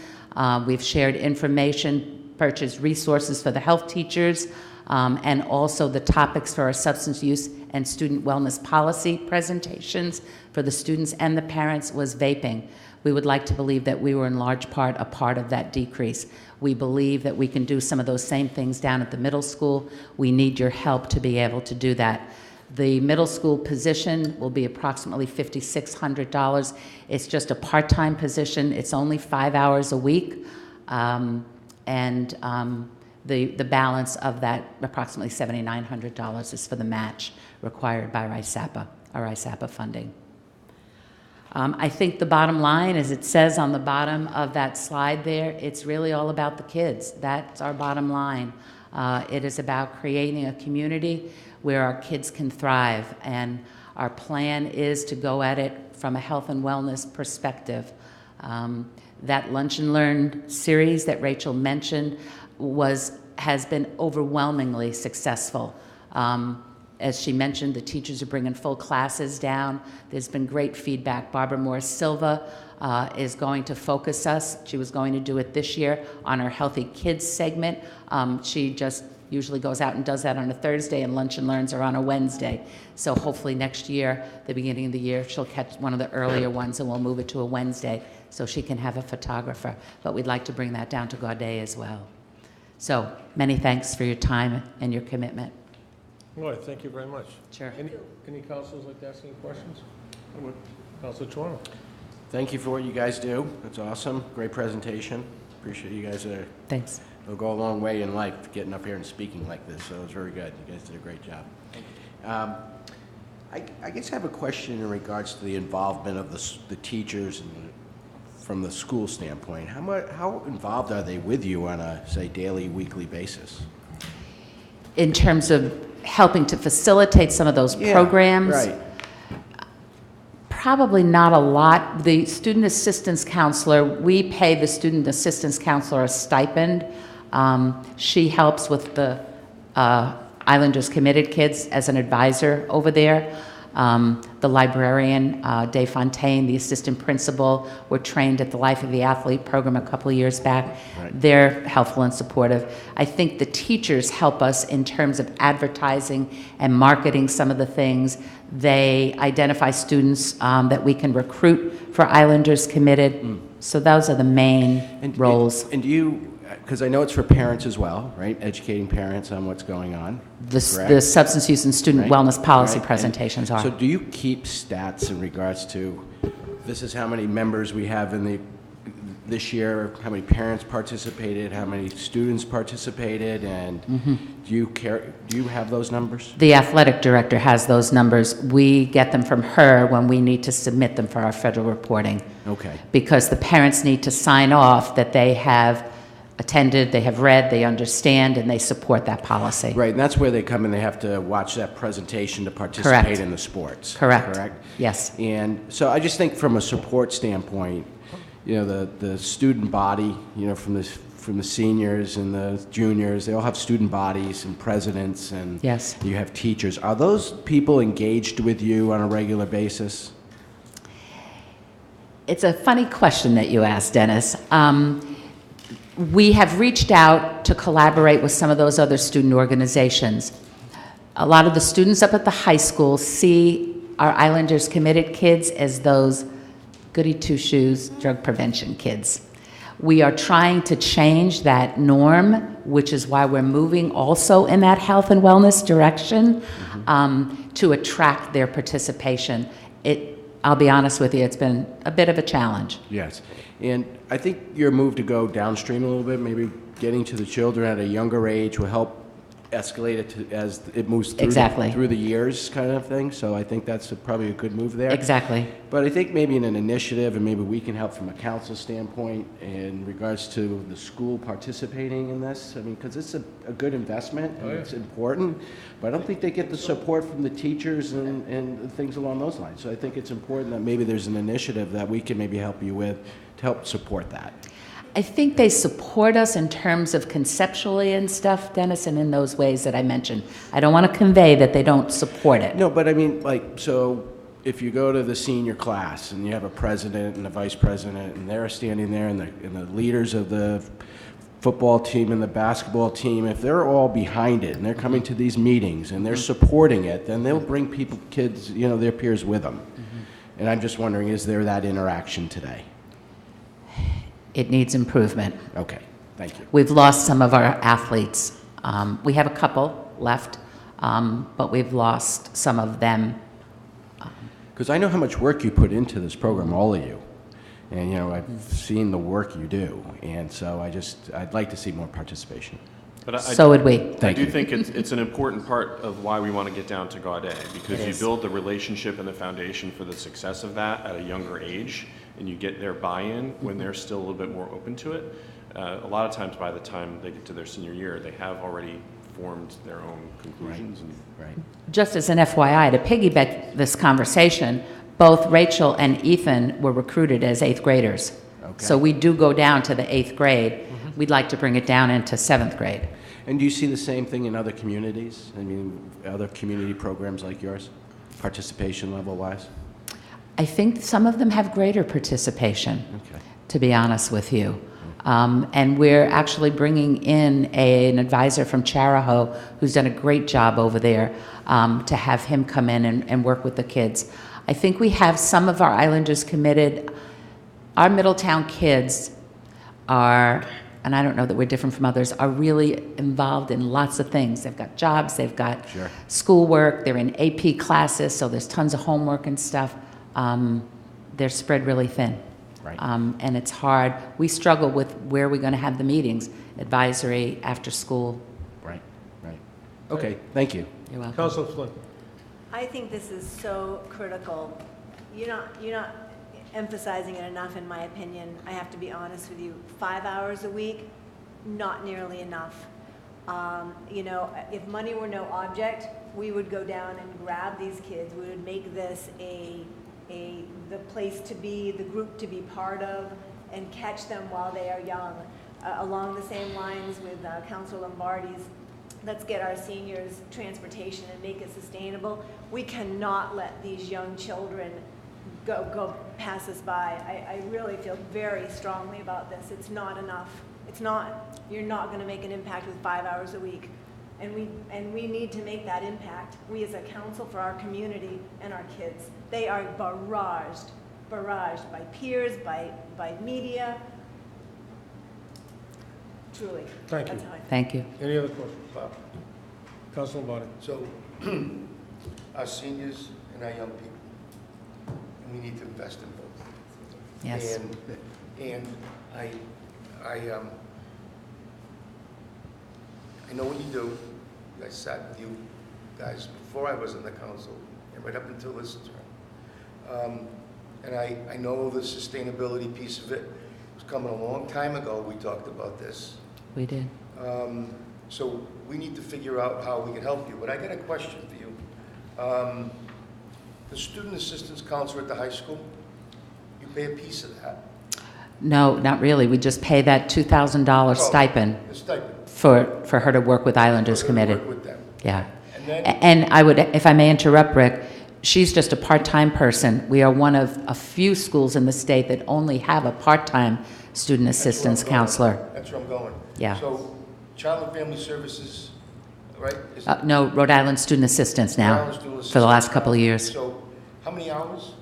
Speaker 14: We've shared information, purchased resources for the health teachers, and also the topics for our substance use and student wellness policy presentations for the students and the parents was vaping. We would like to believe that we were in large part a part of that decrease. We believe that we can do some of those same things down at the middle school. We need your help to be able to do that. The middle school position will be approximately $5,600. It's just a part-time position. It's only 5 hours a week. The balance of that, approximately $7,900, is for the match required by RISAPA, our RISAPA funding. I think the bottom line, as it says on the bottom of that slide there, it's really all about the kids. That's our bottom line. It is about creating a community where our kids can thrive, and our plan is to go at it from a health and wellness perspective. That Lunch and Learn series that Rachel mentioned has been overwhelmingly successful. As she mentioned, the teachers are bringing full classes down. There's been great feedback. Barbara Morris-Silva is going to focus us. She was going to do it this year on our Healthy Kids segment. She just usually goes out and does that on a Thursday, and Lunch and Learns are on a Wednesday. So hopefully next year, the beginning of the year, she'll catch one of the earlier ones and we'll move it to a Wednesday so she can have a photographer. But we'd like to bring that down to Gaudet as well. So many thanks for your time and your commitment.
Speaker 1: All right, thank you very much.
Speaker 14: Sure.
Speaker 1: Any councilors like to ask any questions? Councilor Toronto.
Speaker 13: Thank you for what you guys do. That's awesome. Great presentation. Appreciate you guys.
Speaker 14: Thanks.
Speaker 13: It'll go a long way in life getting up here and speaking like this, so it was very good. You guys did a great job. I guess I have a question in regards to the involvement of the teachers and from the school standpoint. How involved are they with you on a, say, daily, weekly basis?
Speaker 14: In terms of helping to facilitate some of those programs?
Speaker 13: Right.
Speaker 14: Probably not a lot. The student assistance counselor, we pay the student assistance counselor a stipend. She helps with the Islanders Committed kids as an advisor over there. The librarian, Dave Fontaine, the assistant principal, were trained at the Life of the Athlete program a couple of years back. Right. They're helpful and supportive. I think the teachers help us in terms of advertising and marketing some of the things. They identify students that we can recruit for Islanders Committed. So those are the main roles.
Speaker 13: And do you, because I know it's for parents as well, right? Educating parents on what's going on.
Speaker 14: The substance use and student wellness policy presentations are.
Speaker 13: So do you keep stats in regards to, this is how many members we have in this year, how many parents participated, how many students participated, and do you have those numbers?
Speaker 14: The athletic director has those numbers. We get them from her when we need to submit them for our federal reporting.
Speaker 13: Okay.
Speaker 14: Because the parents need to sign off that they have attended, they have read, they understand, and they support that policy.
Speaker 13: Right, and that's where they come and they have to watch that presentation to participate
Speaker 14: Correct.
Speaker 13: in the sports.
Speaker 14: Correct. Yes.
Speaker 13: And so I just think from a support standpoint, you know, the student body, you know, from the seniors and the juniors, they all have student bodies and presidents, and
Speaker 14: yes.
Speaker 13: You have teachers. Are those people engaged with you on a regular basis?
Speaker 14: It's a funny question that you asked, Dennis. We have reached out to collaborate with some of those other student organizations. A lot of the students up at the high school see our Islanders Committed kids as those goody two-shoes drug prevention kids. We are trying to change that norm, which is why we're moving also in that health and wellness direction, to attract their participation. I'll be honest with you, it's been a bit of a challenge.
Speaker 13: Yes, and I think your move to go downstream a little bit, maybe getting to the children at a younger age will help escalate it as it moves through,
Speaker 14: Exactly.
Speaker 13: through the years kind of thing. So I think that's probably a good move there.
Speaker 14: Exactly.
Speaker 13: But I think maybe in an initiative, and maybe we can help from a council standpoint in regards to the school participating in this. I mean, because it's a good investment, and it's important, but I don't think they get the support from the teachers and things along those lines. So I think it's important that maybe there's an initiative that we can maybe help you with to help support that.
Speaker 14: I think they support us in terms of conceptually and stuff, Dennis, and in those ways that I mentioned. I don't want to convey that they don't support it.
Speaker 13: No, but I mean, like, so if you go to the senior class and you have a president and a vice president and they're standing there and the leaders of the football team and the basketball team, if they're all behind it and they're coming to these meetings and they're supporting it, then they'll bring kids, their peers with them. And I'm just wondering, is there that interaction today?
Speaker 14: It needs improvement.
Speaker 13: Okay, thank you.
Speaker 14: We've lost some of our athletes. We have a couple left, but we've lost some of them.
Speaker 13: Because I know how much work you put into this program, all of you. And, I've seen the work you do. And so I'd like to see more participation.
Speaker 18: But
Speaker 14: So would we.
Speaker 18: I do think it's an important part of why we want to get down to Gaudet, because you build the relationship and the foundation for the success of that at a younger age, and you get their buy-in when they're still a little bit more open to it. A lot of times by the time they get to their senior year, they have already formed their own conclusions.
Speaker 13: Right.
Speaker 14: Just as an FYI, to piggyback this conversation, both Rachel and Ethan were recruited as 8th graders.
Speaker 13: Okay.
Speaker 14: So we do go down to the 8th grade. We'd like to bring it down into 7th grade.
Speaker 13: And do you see the same thing in other communities? I mean, other community programs like yours, participation level-wise?
Speaker 14: I think some of them have greater participation, to be honest with you. And we're actually bringing in an advisor from Charahoe who's done a great job over there to have him come in and work with the kids. I think we have some of our Islanders committed. Our Middletown kids are, and I don't know that we're different from others, are really involved in lots of things. They've got jobs, they've got schoolwork, they're in AP classes, so there's tons of homework and stuff. They're spread really thin.
Speaker 13: Right.
Speaker 14: And it's hard. We struggle with where we're going to have the meetings, advisory, after school.
Speaker 13: Right. Okay, thank you.
Speaker 14: You're welcome.
Speaker 1: Councilor Flynn.
Speaker 2: I think this is so critical. You're not emphasizing it enough, in my opinion. I have to be honest with you. 5 hours a week, not nearly enough. If money were no object, we would go down and grab these kids. We would make this the place to be, the group to be part of, and catch them while they are young. Along the same lines with Councilor Lombardi's, let's get our seniors transportation and make it sustainable. We cannot let these young children go pass us by. I really feel very strongly about this. It's not enough. It's not. You're not going to make an impact with 5 hours a week. And we need to make that impact. We as a council for our community and our kids. They are barraged by peers, by media. Truly.
Speaker 1: Thank you.
Speaker 2: That's how I feel.
Speaker 14: Thank you.
Speaker 1: Any other questions? Bob? Councilor Lombardi.
Speaker 10: So, our seniors and our young people, we need to invest in both.
Speaker 14: Yes.
Speaker 10: And I know what you do. I sat with you guys before I was in the council and right up until this term. And I know the sustainability piece of it. It was coming a long time ago. We talked about this.
Speaker 14: We did.
Speaker 10: So we need to figure out how we can help you. But I got a question for you. The student assistance counselor at the high school, you pay a piece of that.
Speaker 14: No, not really. We just pay that $2,000 stipend.
Speaker 10: The stipend.
Speaker 14: For her to work with Islanders Committed.
Speaker 10: Work with them.
Speaker 14: Yeah.
Speaker 10: And then,
Speaker 14: And I would, if I may interrupt, Rick, she's just a part-time person. We are one of a few schools in the state that only have a part-time student assistance counselor.
Speaker 10: That's where I'm going.
Speaker 14: Yeah.
Speaker 10: So, Child and Family Services, right? Is
Speaker 14: No, Rhode Island Student Assistance now,
Speaker 10: Rhode Island Student
Speaker 14: for the last
Speaker 10: Assistance
Speaker 14: couple of years.
Speaker 10: So, how many hours?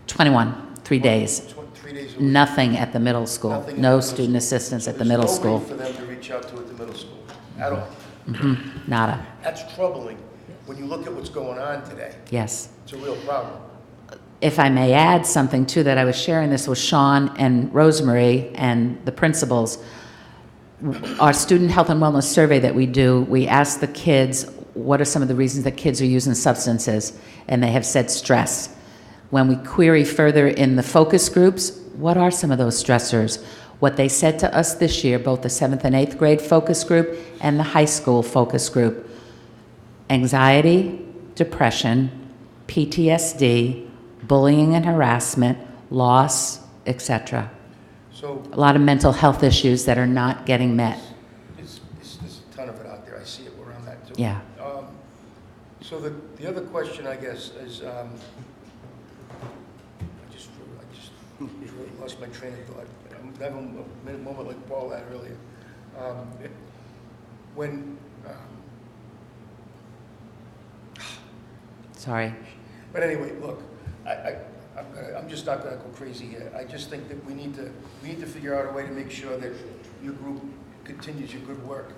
Speaker 14: 21, 3 days.
Speaker 12: 3 days a week?
Speaker 14: Nothing at the middle school.
Speaker 12: Nothing at
Speaker 14: No
Speaker 12: the middle
Speaker 14: student
Speaker 12: school.
Speaker 14: assistance
Speaker 12: So
Speaker 14: at the middle
Speaker 12: There's no
Speaker 14: school.
Speaker 12: way for them to reach out to at the middle school, at all.
Speaker 14: Nada.
Speaker 12: That's troubling when you look at what's going on today.
Speaker 14: Yes.
Speaker 12: It's a real problem.
Speaker 14: If I may add something too, that I was sharing this with Sean and Rosemary and the principals. Our student health and wellness survey that we do, we ask the kids, what are some of the reasons that kids are using substances? And they have said stress. When we query further in the focus groups, what are some of those stressors? What they said to us this year, both the 7th and 8th grade focus group and the high school focus group: anxiety, depression, PTSD, bullying and harassment, loss, etc.
Speaker 12: So
Speaker 14: A lot of mental health issues that are not getting met.
Speaker 12: there's a ton of it out there. I see it where I'm at too.
Speaker 14: Yeah.
Speaker 12: So the other question, I guess, is, I just really lost my train of thought. I'm having a moment like Paul had earlier. When,
Speaker 14: Sorry.
Speaker 12: but anyway, look, I'm just not gonna go crazy here. I just think that we need to figure out a way to make sure that your group continues your good work.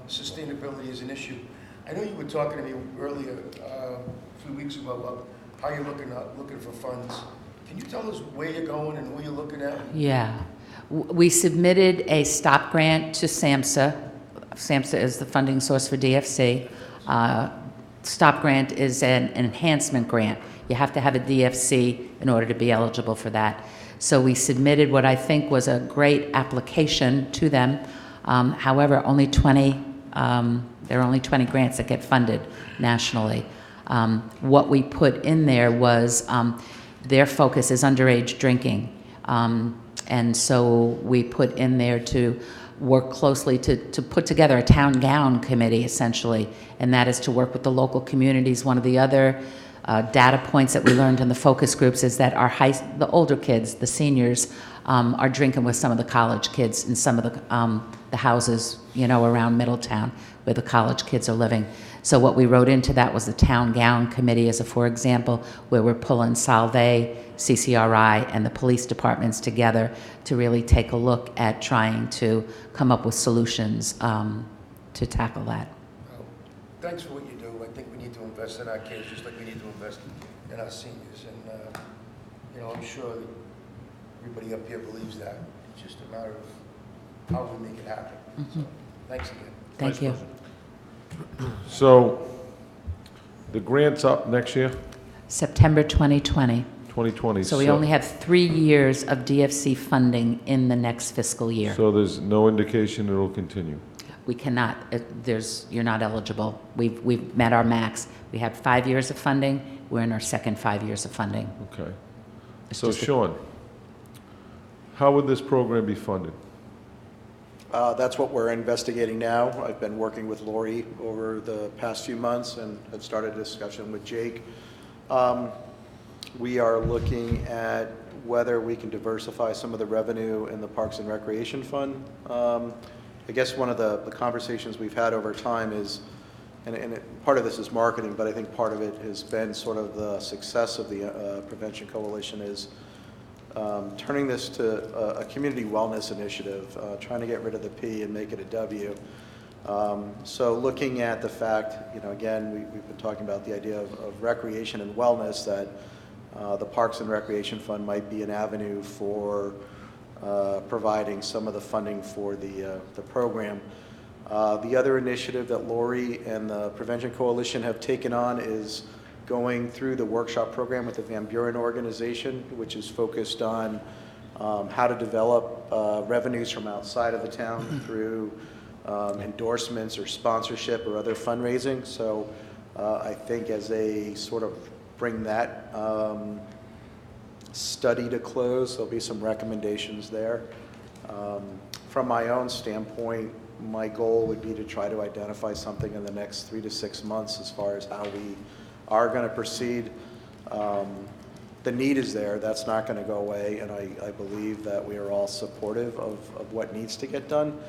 Speaker 12: Sustainability is an issue. I know you were talking to me earlier, a few weeks ago, about how you're looking for funds. Can you tell us where you're going and who you're looking at?
Speaker 14: Yeah. We submitted a STOP grant to SAMHSA. SAMHSA is the funding source for DFC. STOP grant is an enhancement grant. You have to have a DFC in order to be eligible for that. So we submitted what I think was a great application to them. However, there are only 20 grants that get funded nationally. What we put in there was their focus is underage drinking. And so we put in there to work closely to put together a town gown committee, essentially, and that is to work with the local communities. One of the other data points that we learned in the focus groups is that the older kids, the seniors, are drinking with some of the college kids in some of the houses, around Middletown where the college kids are living. So what we wrote into that was the town gown committee as a for example, where we're pulling Salve, CCRI, and the police departments together to really take a look at trying to come up with solutions to tackle that.
Speaker 12: Well, thanks for what you do. I think we need to invest in our kids just like we need to invest in our seniors. And, I'm sure that everybody up here believes that. It's just a matter of how we make it happen. So, thanks again.
Speaker 14: Thank you.
Speaker 7: So, the grant's up next year,
Speaker 14: September 2020.
Speaker 7: 2020.
Speaker 14: So we only have 3 years of DFC funding in the next fiscal year.
Speaker 7: So there's no indication it'll continue?
Speaker 14: We cannot, you're not eligible. We've met our max. We have 5 years of funding. We're in our second 5 years of funding.
Speaker 7: Okay. So Sean, how would this program be funded?
Speaker 5: That's what we're investigating now. I've been working with Lori over the past few months and have started a discussion with Jake. We are looking at whether we can diversify some of the revenue in the Parks and Recreation Fund. I guess one of the conversations we've had over time is, part of this is marketing, but I think part of it has been sort of the success of the Prevention Coalition is turning this to a community wellness initiative, trying to get rid of the P and make it a W. So looking at the fact, again, we've been talking about the idea of recreation and wellness, that the Parks and Recreation Fund might be an avenue for providing some of the funding for the program. The other initiative that Lori and the Prevention Coalition have taken on is going through the workshop program with the Van Buren organization, which is focused on how to develop revenues from outside of the town through endorsements or sponsorship or other fundraising. So I think as they sort of bring that study to close, there'll be some recommendations there. From my own standpoint, my goal would be to try to identify something in the next 3 to 6 months as far as how we are going to proceed. The need is there. That's not going to go away, and I believe that we are all supportive of what needs to get done.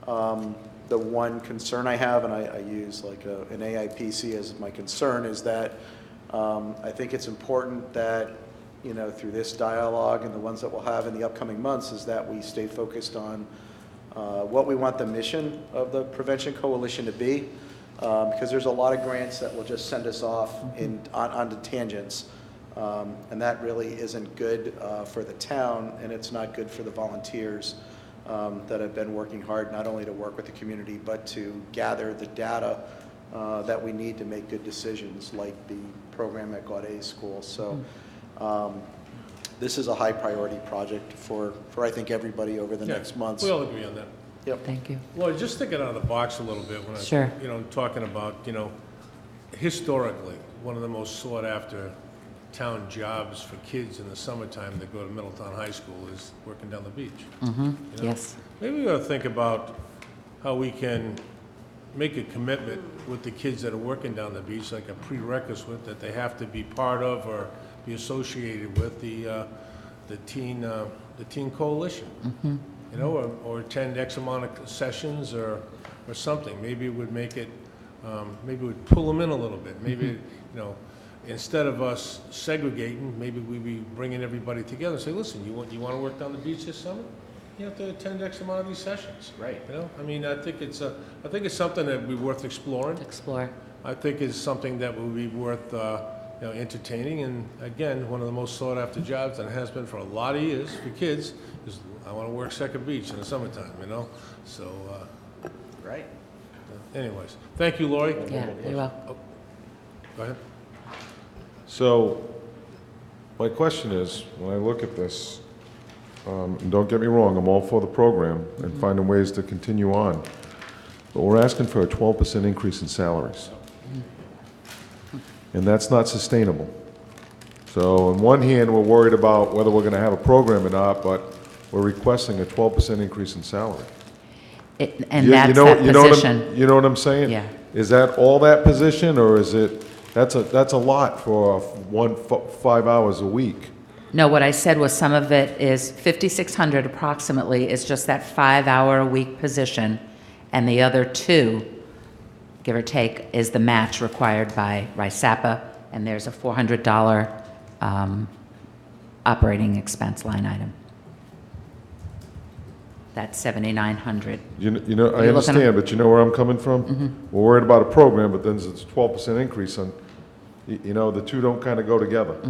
Speaker 5: The one concern I have, and I use like an AIPC as my concern, is that I think it's important that you know, through this dialogue and the ones that we'll have in the upcoming months, is that we stay focused on what we want the mission of the Prevention Coalition to be, because there's a lot of grants that will just send us off onto tangents, and that really isn't good for the town, and it's not good for the volunteers that have been working hard not only to work with the community, but to gather the data that we need to make good decisions, like the program at Gaudet School. So this is a high priority project for I think everybody over the next months.
Speaker 1: We all agree on that.
Speaker 5: Yep.
Speaker 14: Thank you.
Speaker 1: Lloyd, just thinking out of the box a little bit when
Speaker 14: Sure.
Speaker 1: talking about, historically, one of the most sought after town jobs for kids in the summertime that go to Middletown High School is working down the beach.
Speaker 14: Yes.
Speaker 1: Maybe we ought to think about how we can make a commitment with the kids that are working down the beach, like a prerequisite that they have to be part of or be associated with the teen coalition. Or attend X amount of sessions or something. Maybe it would make it, maybe it would pull them in a little bit. Maybe, instead of us segregating, maybe we'd be bringing everybody together and say, listen, you want to work down the beach this summer? You have to attend X amount of these sessions.
Speaker 13: Right.
Speaker 1: I think it's something that would be worth exploring. I think it's something that would be worth, entertaining. And again, one of the most sought after jobs, and it has been for a lot of years for kids, is I want to work Second Beach in the summertime, So,
Speaker 13: Right.
Speaker 1: Anyways, thank you, Lori.
Speaker 14: Yeah, you're welcome.
Speaker 1: Oh, go ahead.
Speaker 7: So, my question is, when I look at this, and don't get me wrong, I'm all for the program and finding ways to continue on, but we're asking for a 12% increase in salaries. And that's not sustainable. So on one hand, we're worried about whether we're going to have a program or not, but we're requesting a 12% increase in salary.
Speaker 14: That position.
Speaker 7: You know what I'm saying?
Speaker 14: Yeah.
Speaker 7: Is that all that position, or is it, that's a lot for 5 hours a week?
Speaker 14: No, what I said was some of it is 5,600 approximately is just that 5-hour-a-week position, and the other 2, give or take, is the match required by RISAPA, and there's a $400 operating expense line item. That's 7,900.
Speaker 7: I understand, but you know where I'm coming from? We're worried about a program, but then there's a 12% increase on, the two don't kind of go together.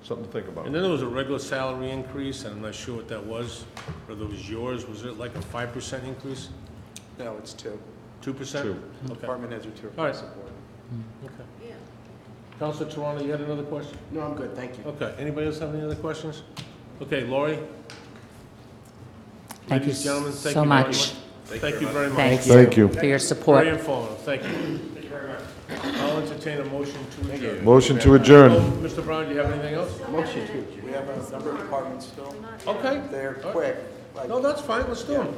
Speaker 7: Something to think about.
Speaker 1: And then there was a regular salary increase, and I'm not sure what that was, whether it was yours. Was it like a 5% increase?
Speaker 5: No, it's 2.
Speaker 1: 2%?
Speaker 7: 2.
Speaker 1: Okay.
Speaker 5: Department heads are 2
Speaker 1: All right.
Speaker 5: across the board.
Speaker 1: Okay. Councilor Toronto, you had another question?
Speaker 13: No, I'm good, thank you.
Speaker 1: Okay. Anybody else have any other questions? Okay, Lori?
Speaker 14: Thank you
Speaker 1: Ladies and gentlemen, thank
Speaker 14: so
Speaker 1: you
Speaker 14: much.
Speaker 1: Thank you very much.
Speaker 14: Thank you.
Speaker 7: Thank you.
Speaker 14: For your support.
Speaker 1: Very informative. Thank you. Thank you very much. I'll entertain a motion to adjourn.
Speaker 7: Motion to adjourn.
Speaker 1: Oh, Mr. Brown, do you have anything else?
Speaker 5: Motion to. We have a number of departments still.
Speaker 1: Okay.
Speaker 5: They're
Speaker 1: All right.
Speaker 5: quick. Like-
Speaker 1: No, that's fine. Let's do them.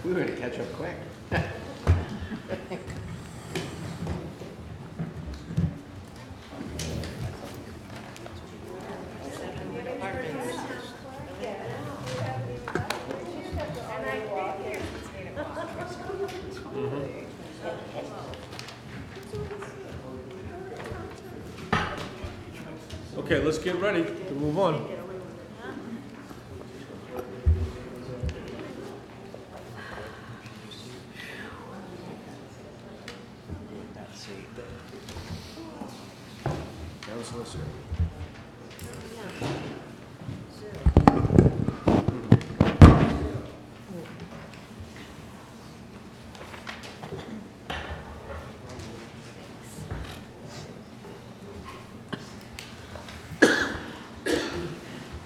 Speaker 13: We were going to catch up quick.
Speaker 1: Okay, let's get ready to move on.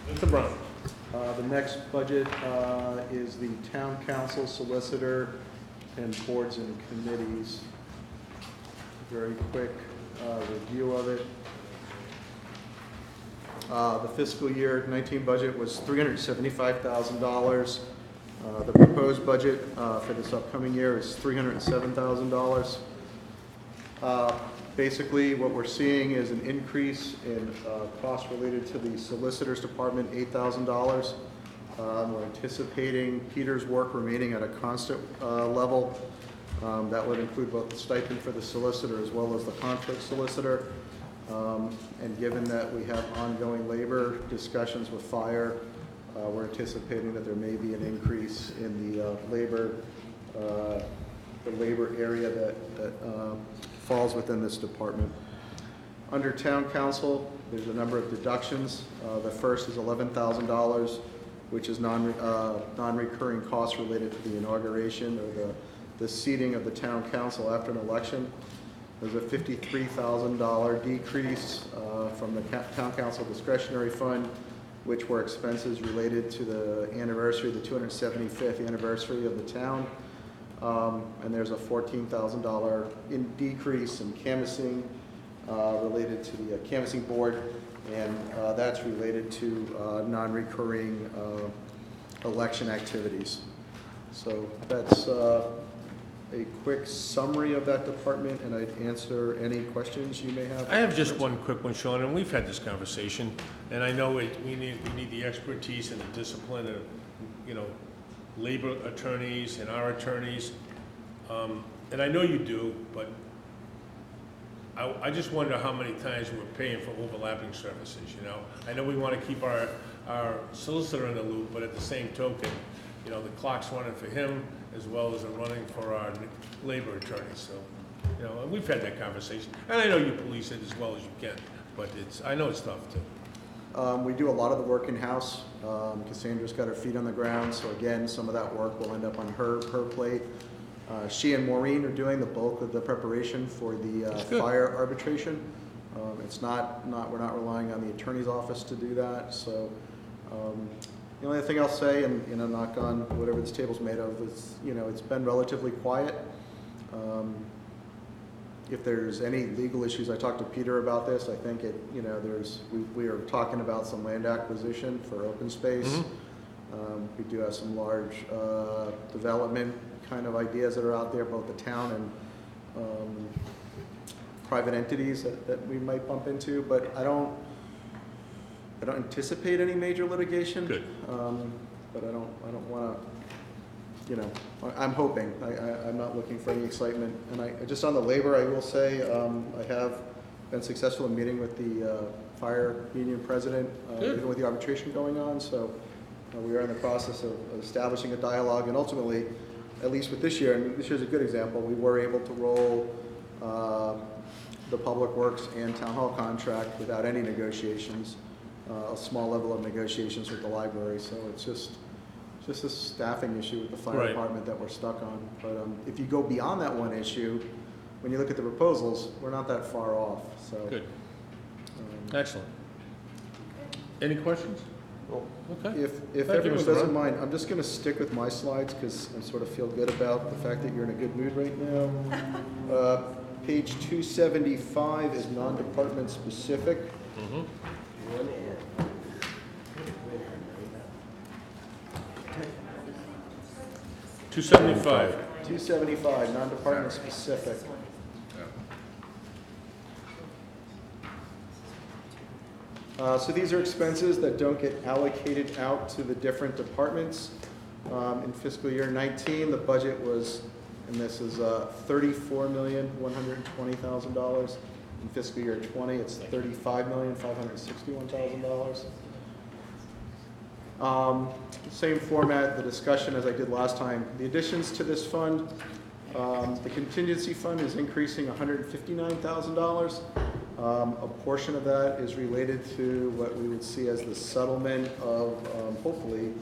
Speaker 1: Mr. Brown.
Speaker 5: The next budget is the town council, solicitor, and boards and committees. Very quick review of it. The fiscal year 19 budget was $375,000. The proposed budget for this upcoming year is $307,000. Basically, what we're seeing is an increase in costs related to the solicitor's department, $8,000. We're anticipating Peter's work remaining at a constant level. That would include both the stipend for the solicitor as well as the conflict solicitor. And given that we have ongoing labor discussions with fire, we're anticipating that there may be an increase in the labor area that falls within this department. Under town council, there's a number of deductions. The first is $11,000, which is non-recurring costs related to the inauguration or the seating of the town council after an election. There's a $53,000 decrease from the town council discretionary fund, which were expenses related to the anniversary, the 275th anniversary of the town. And there's a $14,000 decrease in canvassing related to the canvassing board, and that's related to non-recurring election activities. So that's a quick summary of that department, and I'd answer any questions you may have.
Speaker 1: I have just one quick one, Sean, and we've had this conversation, and I know we need the expertise and the discipline of, you know, labor attorneys and our attorneys, and I know you do, but I just wonder how many times we're paying for overlapping services, you know? I know we want to keep our solicitor in the loop, but at the same token, you know, the clock's running for him as well as running for our labor attorneys, so, you know, and we've had that conversation. And I know you police it as well as you can, but I know it's tough too.
Speaker 5: We do a lot of the work in-house. Cassandra's got her feet on the ground, so again, some of that work will end up on her plate. She and Maureen are doing the bulk of the preparation for the fire arbitration. It's not we're not relying on the attorney's office to do that. So the only thing I'll say, and you know, knock on whatever this table's made of, is, you know, it's been relatively quiet. If there's any legal issues, I talked to Peter about this. I think you know, we are talking about some land acquisition for open space. Mm-hmm. We do have some large development kind of ideas that are out there, both the town and private entities that we might bump into. But I don't anticipate any major litigation. Good. But I don't want to. You know, I'm hoping. I'm not looking for any excitement. And just on the labor, I will say I have been successful in meeting with the fire union president, even with the arbitration going on. So we are in the process of establishing a dialogue, and ultimately, at least with this year, and this year's a good example, we were able to roll the Public Works and Town Hall contract without any negotiations, a small level of negotiations with the library. So it's just a staffing issue with the fire department that we're stuck on. But if you go beyond that one issue, when you look at the proposals, we're not that far off. So
Speaker 1: good. Excellent. Any questions? Well, okay.
Speaker 5: If everyone doesn't mind, I'm just going to stick with my slides because I sort of feel good about the fact that you're in a good mood right now. Page 275 is non-department specific. Mm-hmm.
Speaker 1: 275.
Speaker 5: 275, non-department specific. So these are expenses that don't get allocated out to the different departments. In fiscal year 19, the budget was, and this is $34,120,000. In fiscal year 20, it's $35,561,000. Same format, the discussion as I did last time. The additions to this fund, the contingency fund is increasing $159,000. A portion of that is related to what we would see as the settlement of, hopefully,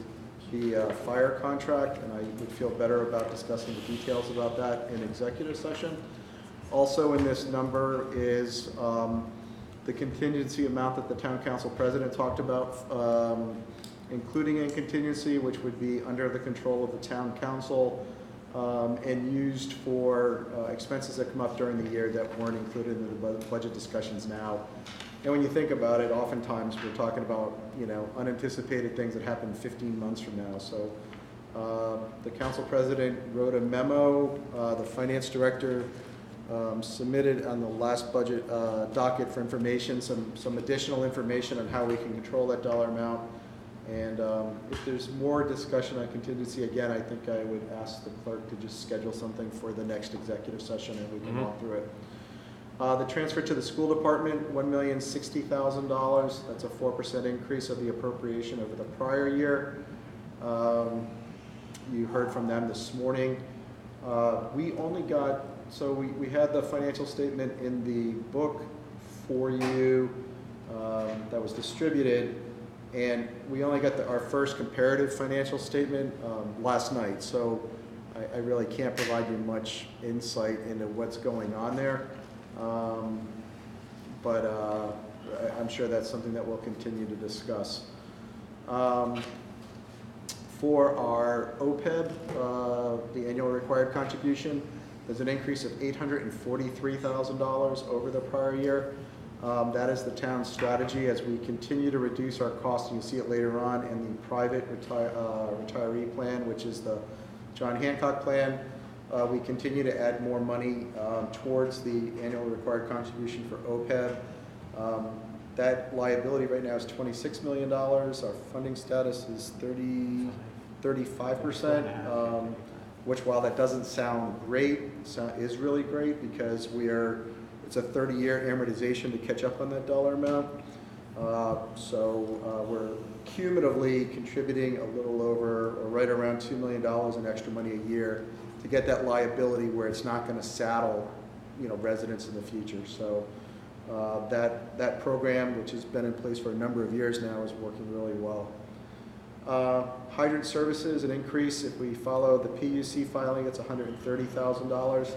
Speaker 5: the fire contract, and I would feel better about discussing the details about that in executive session. Also in this number is the contingency amount that the town council president talked about, including in contingency, which would be under the control of the town council and used for expenses that come up during the year that weren't included in the budget discussions now. And when you think about it, oftentimes we're talking about, you know, unanticipated things that happen 15 months from now. So the council president wrote a memo. The finance director submitted on the last budget docket for information, some additional information on how we can control that dollar amount. And if there's more discussion on contingency, again, I think I would ask the clerk to just schedule something for the next executive session and we can walk through it. The transfer to the school department, $1,060,000. That's a 4% increase of the appropriation over the prior year. You heard from them this morning. We only got, so we had the financial statement in the book for you that was distributed, and we only got our first comparative financial statement last night. So I really can't provide you much insight into what's going on there. But I'm sure that's something that we'll continue to discuss. For our OPEB, the annual required contribution, there's an increase of $843,000 over the prior year. That is the town's strategy as we continue to reduce our costs. You can see it later on in the private retiree plan, which is the John Hancock plan. We continue to add more money towards the annual required contribution for OPEB. That liability right now is $26 million. Our funding status is 35%, which while that doesn't sound great, is really great because it's a 30-year amortization to catch up on that dollar amount. So we're cumulatively contributing a little over or right around $2 million in extra money a year to get that liability where it's not going to saddle, residents in the future. So that program, which has been in place for a number of years now, is working really well. Hydrant services, an increase. If we follow the PUC filing, it's $130,000.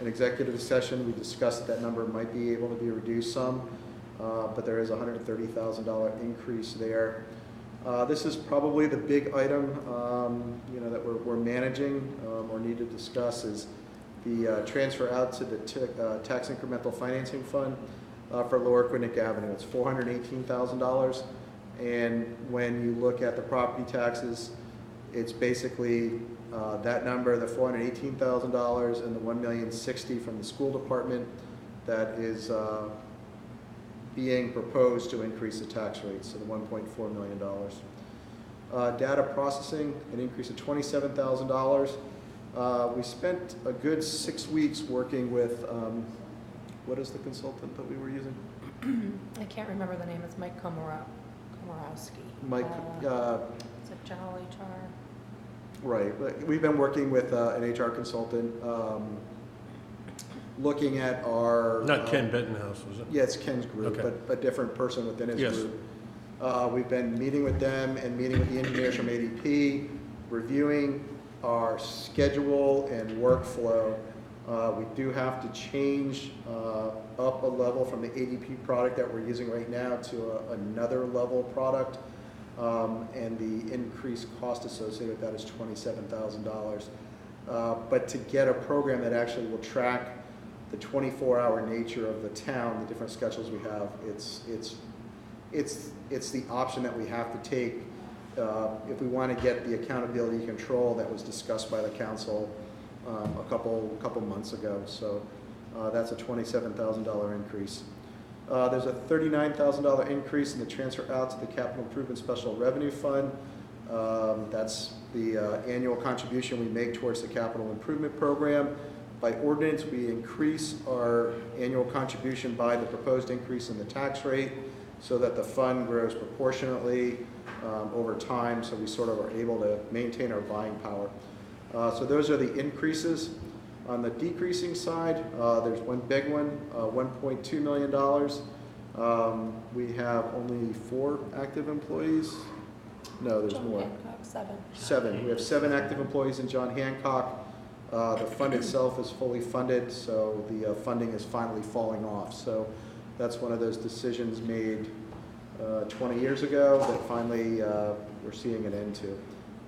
Speaker 5: In executive session, we discussed that number might be able to be reduced some, but there is a $130,000 increase there. This is probably the big item, that we're managing or need to discuss is the transfer out to the tax incremental financing fund for Lower Quinnick Avenue. It's $418,000, and when you look at the property taxes, it's basically that number, the $418,000 and the $1,060,000 from the school department that is being proposed to increase the tax rate, so the $1.4 million. Data processing, an increase of $27,000. We spent a good 6 weeks working with, what is the consultant that we were using?
Speaker 8: I can't remember the name. It's Mike Komorowski.
Speaker 5: Mike.
Speaker 8: Is it General HR?
Speaker 5: Right. We've been working with an HR consultant, looking at our...
Speaker 1: Not Ken Bettenhouse, was it?
Speaker 5: Yeah, it's Ken's group,
Speaker 1: Okay.
Speaker 5: but a different person within his
Speaker 1: Yes.
Speaker 5: group. We've been meeting with them and meeting with the engineers from ADP, reviewing our schedule and workflow. We do have to change up a level from the ADP product that we're using right now to another level product. And the increased cost associated with that is $27,000. But to get a program that actually will track the 24-hour nature of the town, the different schedules we have, it's the option that we have to take if we want to get the accountability control that was discussed by the council a couple months ago. So that's a $27,000 increase. There's a $39,000 increase in the transfer out to the Capital Improvement Special Revenue Fund. That's the annual contribution we make towards the capital improvement program. By ordinance, we increase our annual contribution by the proposed increase in the tax rate so that the fund grows proportionately over time, so we sort of are able to maintain our buying power. So those are the increases. On the decreasing side, there's one big one, $1.2 million. We have only 4 active employees. No, there's more.
Speaker 8: Hancock, 7.
Speaker 5: 7. We have 7 active employees in John Hancock. The fund itself is fully funded, so the funding is finally falling off. So that's one of those decisions made 20 years ago that finally we're seeing an end to.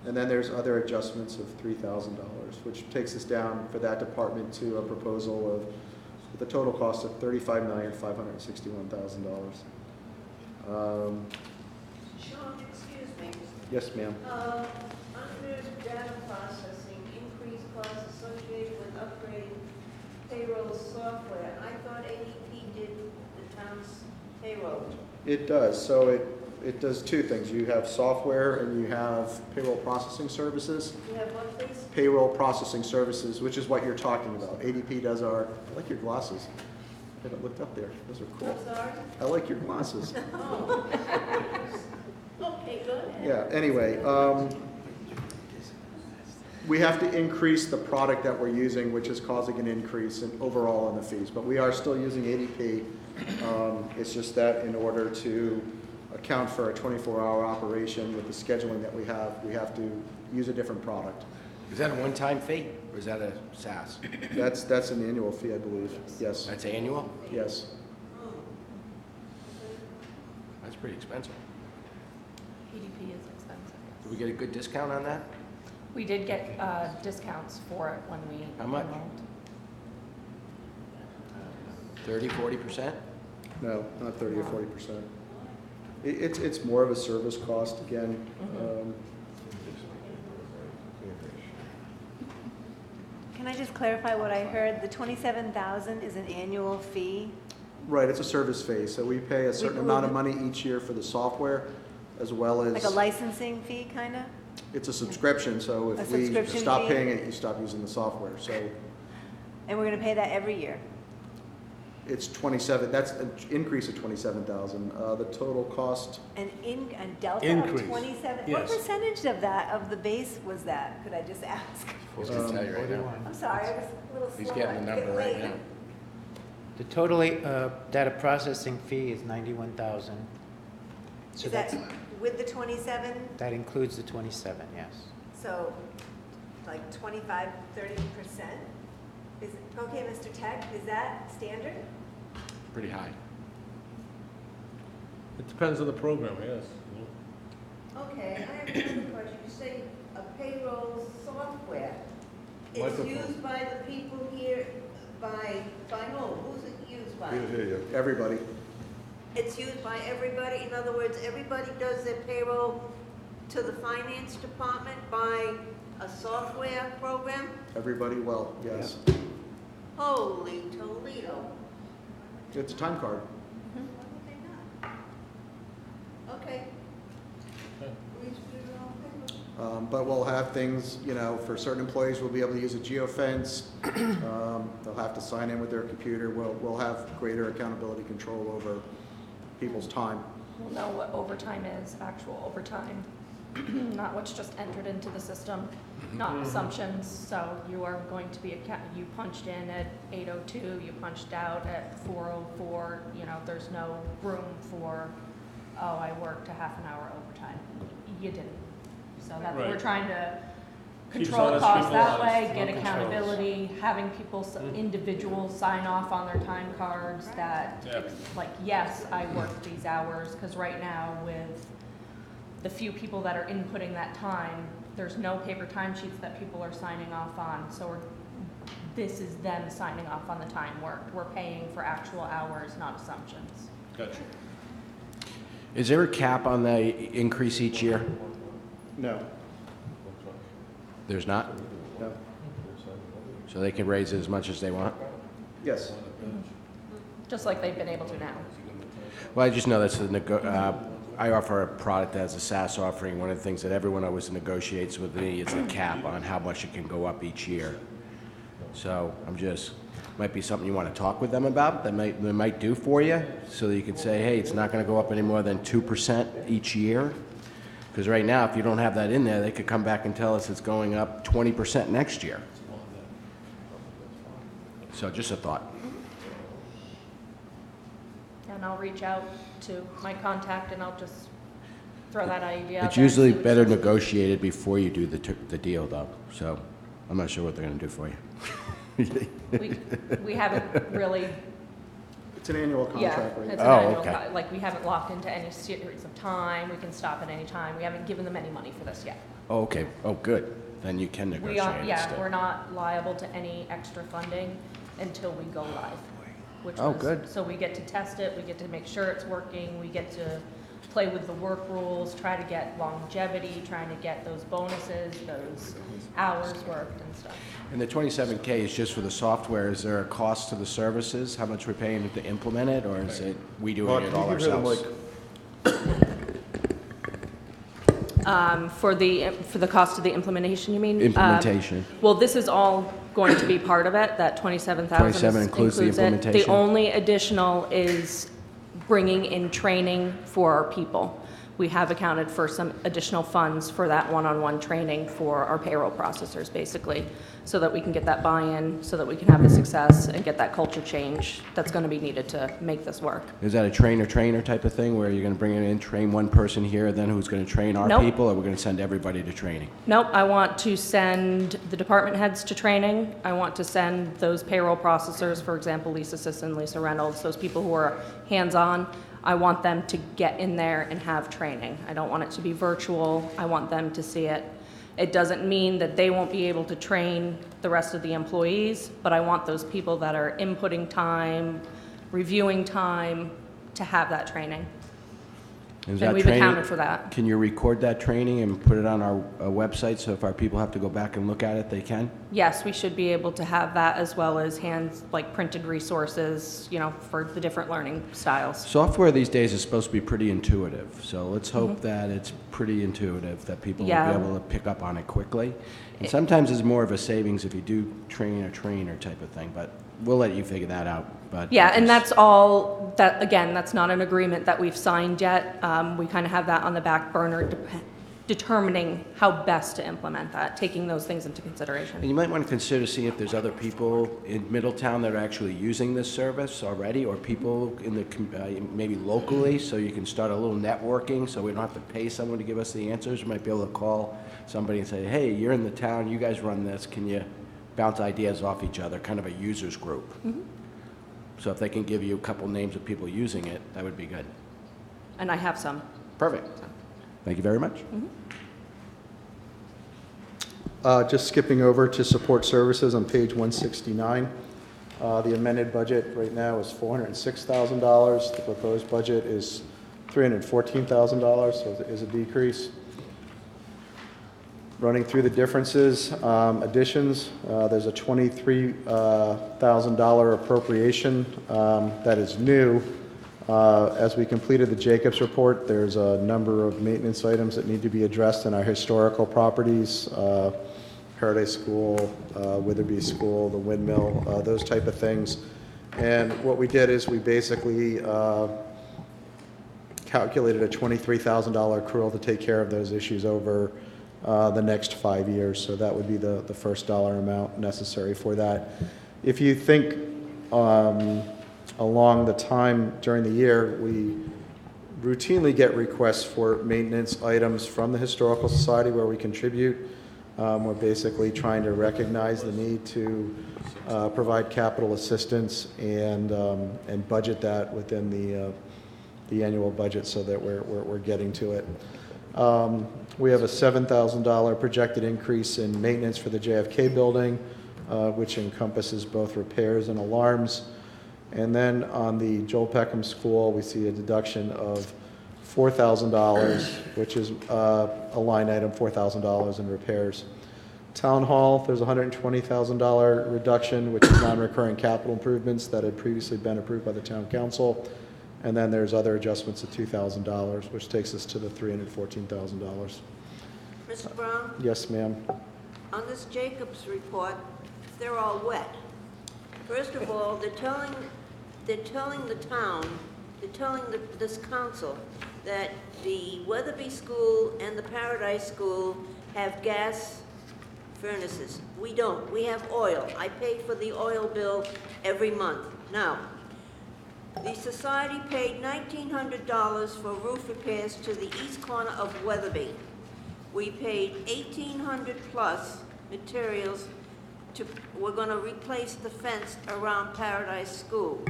Speaker 5: And then there's other adjustments of $3,000, which takes us down for that department to a proposal of the total cost of $35,561,000.
Speaker 3: Sean, excuse me.
Speaker 5: Yes, ma'am.
Speaker 3: Under data processing, increased costs associated with upgrading payroll software. I thought ADP did the town's payroll.
Speaker 5: It does. So it does 2 things. You have software and you have payroll processing services.
Speaker 3: You have what, please?
Speaker 5: Payroll processing services, which is what you're talking about. ADP does our, I like your glasses. haven't looked up there. Those are cool.
Speaker 3: I'm sorry?
Speaker 5: I like your glasses.
Speaker 3: Okay, go ahead.
Speaker 5: Yeah, anyway, we have to increase the product that we're using, which is causing an increase in overall in the fees. But we are still using ADP. It's just that in order to account for a 24-hour operation with the scheduling that we have to use a different product.
Speaker 13: Is that a one-time fee, or is that a SaaS?
Speaker 5: That's an annual fee, I believe. Yes.
Speaker 13: That's annual?
Speaker 5: Yes.
Speaker 13: That's pretty expensive.
Speaker 8: EDP is expensive.
Speaker 13: Do we get a good discount on that?
Speaker 8: We did get discounts for it when we
Speaker 13: How much?
Speaker 8: enrolled.
Speaker 13: 30, 40%?
Speaker 5: No, not 30 or 40%. It's more of a service cost again.
Speaker 2: Can I just clarify what I heard? The 27,000 is an annual fee?
Speaker 5: Right, it's a service fee, so we pay a certain amount of money each year for the software, as well as...
Speaker 2: Like a licensing fee, kind of?
Speaker 5: It's a subscription, so
Speaker 2: A
Speaker 5: if we
Speaker 2: subscription
Speaker 5: stop
Speaker 2: fee?
Speaker 5: paying it, you stop using the software. So
Speaker 2: And we're going to pay that every year?
Speaker 5: it's 27, that's an increase of 27,000. The total cost,
Speaker 2: A delta
Speaker 1: Increase.
Speaker 2: of 27? What
Speaker 1: Yes.
Speaker 2: percentage of that, of the base was that? Could I just ask?
Speaker 13: He's going to tell you right now.
Speaker 2: I'm sorry, I was a little slow.
Speaker 13: He's getting the number right now.
Speaker 21: The total data processing fee is 91,000. So
Speaker 2: Is that
Speaker 21: that's,
Speaker 2: with the 27?
Speaker 21: that includes the 27, yes.
Speaker 2: So like 25, 30%? Is, okay, Mr. Tech, is that standard?
Speaker 13: Pretty high.
Speaker 1: It depends on the program, yes.
Speaker 3: Okay, I have another question. You say a payroll software. It's
Speaker 1: Microphone.
Speaker 3: used by the people here, by whom? Who's it used by?
Speaker 5: everybody.
Speaker 3: It's used by everybody? In other words, everybody does their payroll to the finance department by a software program?
Speaker 5: Everybody, well, yes.
Speaker 3: Holy Toledo.
Speaker 5: It's a time card.
Speaker 3: Okay.
Speaker 5: But we'll have things, you know, for certain employees, we'll be able to use a geofence. They'll have to sign in with their computer. We'll have greater accountability control over people's time.
Speaker 8: We'll know what overtime is, actual overtime, not what's just entered into the system, not assumptions. So you are going to be, you punched in at 8:02, you punched out at 4:04, you know, there's no room for, oh, I worked a half an hour overtime. You didn't. So that, we're
Speaker 1: Right.
Speaker 8: trying to
Speaker 1: Keeps
Speaker 8: control
Speaker 1: honest
Speaker 8: costs
Speaker 1: people
Speaker 8: that
Speaker 1: honest,
Speaker 8: way,
Speaker 1: no
Speaker 8: get
Speaker 1: controls.
Speaker 8: accountability, having people, individuals sign off on their time cards that,
Speaker 1: Yeah.
Speaker 8: like, yes, I worked these hours, because right now with the few people that are inputting that time, there's no paper timesheets that people are signing off on, so this is them signing off on the time worked. We're paying for actual hours, not assumptions.
Speaker 1: Gotcha.
Speaker 13: Is there a cap on the increase each year?
Speaker 5: No,
Speaker 13: There's not?
Speaker 5: no.
Speaker 13: So they can raise it as much as they want?
Speaker 5: Yes.
Speaker 8: Just like they've been able to now.
Speaker 13: Well, I just know that's I offer a product as a SaaS offering. One of the things that everyone always negotiates with me is the cap on how much it can go up each year. So might be something you want to talk with them about that they might do for you, so that you can say, hey, it's not going to go up any more than 2% each year. Because right now, if you don't have that in there, they could come back and tell us it's going up 20% next year. So just a thought.
Speaker 8: And I'll reach out to my contact and I'll just throw that idea out
Speaker 13: It's
Speaker 8: there and
Speaker 13: usually
Speaker 8: see what
Speaker 13: better
Speaker 8: she says.
Speaker 13: negotiated before you do the deal, though. So I'm not sure what they're going to do for you.
Speaker 8: We haven't really,
Speaker 5: It's an annual
Speaker 8: yeah,
Speaker 5: contract, right?
Speaker 8: it's an
Speaker 13: Oh,
Speaker 8: annual,
Speaker 13: okay.
Speaker 8: like, we haven't locked into any series of time, we can stop at any time, we haven't given them any money for this yet.
Speaker 13: Oh, okay. Oh, good. Then you can
Speaker 8: We
Speaker 13: negotiate
Speaker 8: are,
Speaker 13: it
Speaker 8: yeah,
Speaker 13: still.
Speaker 8: we're not liable to any extra funding until we go live. Which
Speaker 13: Oh,
Speaker 8: was-
Speaker 13: good.
Speaker 8: So we get to test it, we get to make sure it's working, we get to play with the work rules, try to get longevity, trying to get those bonuses, those hours worked and stuff.
Speaker 13: And the 27K is just for the software. Is there a cost to the services? How much we're paying to implement it, or is it we doing
Speaker 7: Mark,
Speaker 13: it
Speaker 7: can
Speaker 13: all
Speaker 7: you give her the
Speaker 13: ourselves?
Speaker 7: mic?
Speaker 8: For the cost of the implementation, you mean?
Speaker 13: Implementation.
Speaker 8: Well, this is all going to be part of it, that 27,000
Speaker 13: 27 includes the
Speaker 8: it.
Speaker 13: implementation?
Speaker 8: The only additional is bringing in training for our people. We have accounted for some additional funds for that one-on-one training for our payroll processors, basically, so that we can get that buy-in, so that we can have the success and get that culture change that's going to be needed to make this work.
Speaker 13: Is that a trainer type of thing, where you're going to bring it in, train one person here, then who's going to train our
Speaker 8: Nope.
Speaker 13: people, or we're going to send everybody to training?
Speaker 8: Nope, I want to send the department heads to training. I want to send those payroll processors, for example, Lisa Sisson, Lisa Reynolds, those people who are hands-on. I want them to get in there and have training. I don't want it to be virtual. I want them to see it. It doesn't mean that they won't be able to train the rest of the employees, but I want those people that are inputting time, reviewing time, to have that training.
Speaker 13: Is
Speaker 8: And
Speaker 13: that
Speaker 8: we've
Speaker 13: training-
Speaker 8: accounted for that.
Speaker 13: Can you record that training and put it on our website, so if our people have to go back and look at it, they can?
Speaker 8: Yes, we should be able to have that, as well as printed resources, for the different learning styles.
Speaker 13: Software these days is supposed to be pretty intuitive, so let's hope that it's pretty intuitive, that people will
Speaker 8: Yeah.
Speaker 13: be able to pick up on it quickly. And sometimes it's more of a savings if you do train a trainer type of thing, but we'll let you figure that out. But
Speaker 8: Yeah, and that's all, again, that's not an agreement that we've signed yet. We kind of have that on the back burner, determining how best to implement that, taking those things into consideration.
Speaker 13: And you might want to consider seeing if there's other people in Middletown that are actually using this service already, or people in the, maybe locally, so you can start a little networking, so we don't have to pay someone to give us the answers. You might be able to call somebody and say, hey, you're in the town, you guys run this, can you bounce ideas off each other, kind of a users group. So if they can give you a couple names of people using it, that would be good.
Speaker 8: And I have some.
Speaker 13: Perfect. Thank you very much.
Speaker 5: Just skipping over to support services on page 169. The amended budget right now is $406,000. The proposed budget is $314,000, so it is a decrease. Running through the differences, additions, there's a $23,000 appropriation that is new. As we completed the Jacobs report, there's a number of maintenance items that need to be addressed in our historical properties, Paradise School, Witherby School, the windmill, those type of things. And what we did is we basically calculated a $23,000 accrual to take care of those issues over the next 5 years. So that would be the first dollar amount necessary for that. If you think along the time during the year, we routinely get requests for maintenance items from the Historical Society where we contribute. We're basically trying to recognize the need to provide capital assistance and budget that within the annual budget so that we're getting to it. We have a $7,000 projected increase in maintenance for the JFK building, which encompasses both repairs and alarms. And then on the Joel Peckham School, we see a deduction of $4,000, which is a line item, $4,000 in repairs. Town Hall, there's a $120,000 reduction, which is non-recurring capital improvements that had previously been approved by the town council. And then there's other adjustments of $2,000, which takes us to the $314,000.
Speaker 3: Mr. Brown,
Speaker 5: Yes, ma'am.
Speaker 3: on this Jacobs report, they're all wet. First of all, they're telling the town, this council, that the Weatherby School and the Paradise School have gas furnaces. We don't. We have oil. I pay for the oil bill every month. Now, the society paid $1,900 for roof repairs to the east corner of Weatherby. We paid $1,800 plus materials we're going to replace the fence around Paradise School.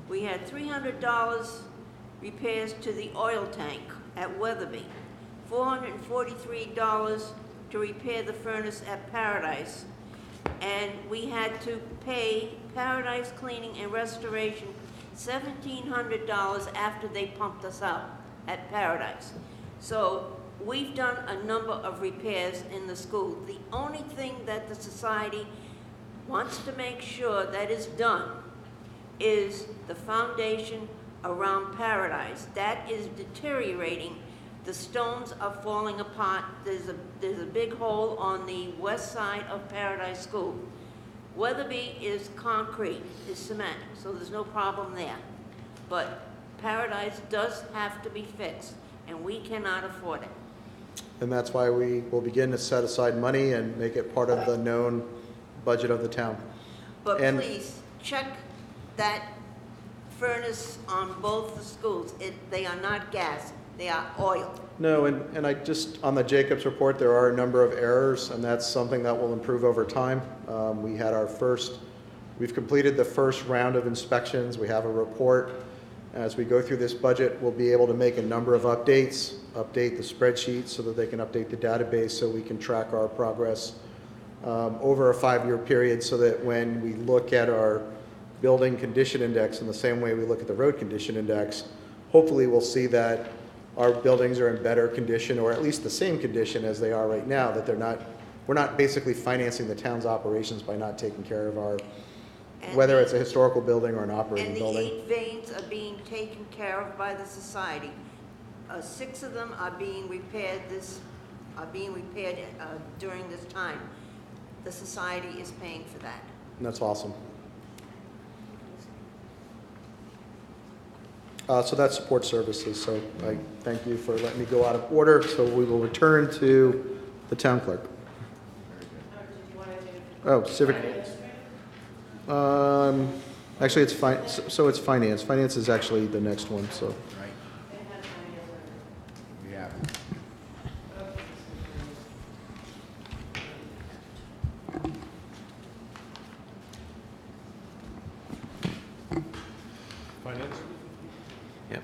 Speaker 3: We had $300 repairs to the oil tank at Weatherby, $443 to repair the furnace at Paradise, and we had to pay Paradise Cleaning and Restoration $1,700 after they pumped us out at Paradise. So we've done a number of repairs in the school. The only thing that the society wants to make sure that is done is the foundation around Paradise. That is deteriorating. The stones are falling apart. There's a big hole on the west side of Paradise School. Weatherby is concrete, is cement, so there's no problem there. But Paradise does have to be fixed, and we cannot afford it.
Speaker 5: And that's why we will begin to set aside money and make it part of the known budget of the town.
Speaker 3: But
Speaker 5: And-
Speaker 3: please, check that furnace on both the schools. They are not gas, they are oil.
Speaker 5: No, and I just, on the Jacobs report, there are a number of errors, and that's something that will improve over time. We've completed the first round of inspections. We have a report. As we go through this budget, we'll be able to make a number of updates, update the spreadsheet so that they can update the database so we can track our progress over a 5-year period, so that when we look at our building condition index in the same way we look at the road condition index, hopefully we'll see that our buildings are in better condition, or at least the same condition as they are right now, that we're not basically financing the town's operations by not taking care of our, whether it's a historical building or an operating building.
Speaker 3: And the 8 veins are being taken care of by the society. 6 of them are being repaired during this time. The society is paying for that.
Speaker 5: And that's awesome. So that's support services, so I thank you for letting me go out of order. So we will return to the town clerk. Oh, civic. Actually, it's fine, so it's finance. Finance is actually the next one, so.
Speaker 13: Right. Yeah.
Speaker 1: Finance?
Speaker 21: Yep.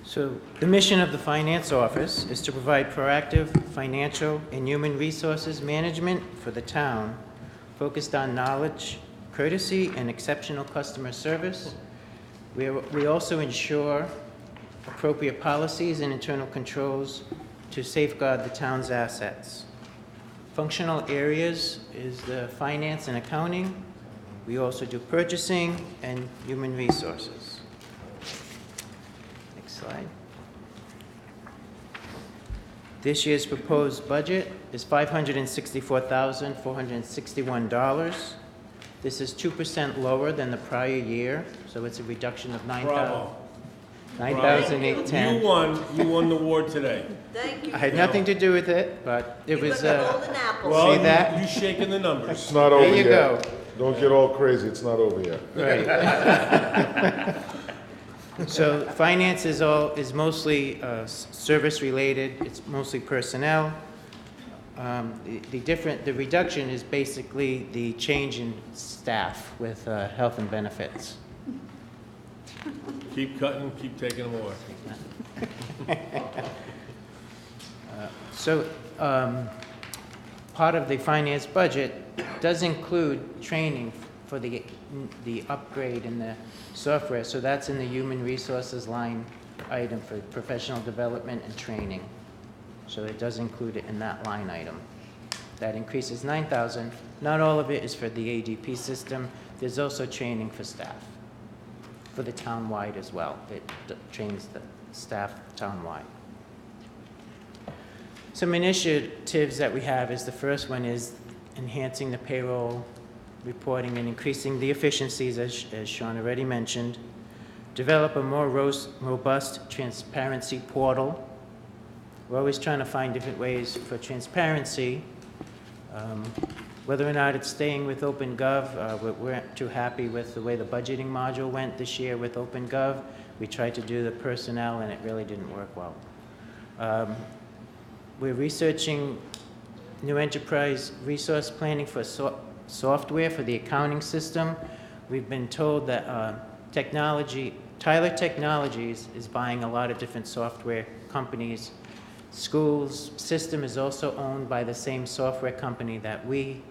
Speaker 21: So the mission of the Finance Office is to provide proactive financial and human resources management for the town, focused on knowledge, courtesy, and exceptional customer service. We also ensure appropriate policies and internal controls to safeguard the town's assets. Functional areas is the finance and accounting. We also do purchasing and human resources. Next slide. This year's proposed budget is $564,461. This is 2% lower than the prior year, so it's a reduction of
Speaker 1: Bravo.
Speaker 21: $9,810.
Speaker 1: You won the award today.
Speaker 3: Thank you.
Speaker 21: I had nothing to do with it, but it was,
Speaker 3: got the golden apple.
Speaker 1: Well,
Speaker 21: see that?
Speaker 1: you shaking the numbers.
Speaker 7: It's not over
Speaker 21: There
Speaker 7: yet.
Speaker 21: you go.
Speaker 7: Don't get all crazy, it's not over yet.
Speaker 21: Right. So finance is mostly service-related, it's mostly personnel. The reduction is basically the change in staff with health and benefits.
Speaker 1: Keep cutting, keep taking them away.
Speaker 21: Part of the finance budget does include training for the upgrade in the software, so that's in the human resources line item for professional development and training. So it does include it in that line item. That increases $9,000. Not all of it is for the ADP system. There's also training for staff, for the townwide as well. It trains the staff townwide. Some initiatives that we have is the first one is enhancing the payroll reporting and increasing the efficiencies, as Sean already mentioned. Develop a more robust transparency portal. We're always trying to find different ways for transparency. Whether or not it's staying with OpenGov, we weren't too happy with the way the budgeting module went this year with OpenGov. We tried to do the personnel and it really didn't work well. We're researching new enterprise resource planning for software for the accounting system. We've been told that Tyler Technologies is buying a lot of different software companies. Schools system is also owned by the same software company that we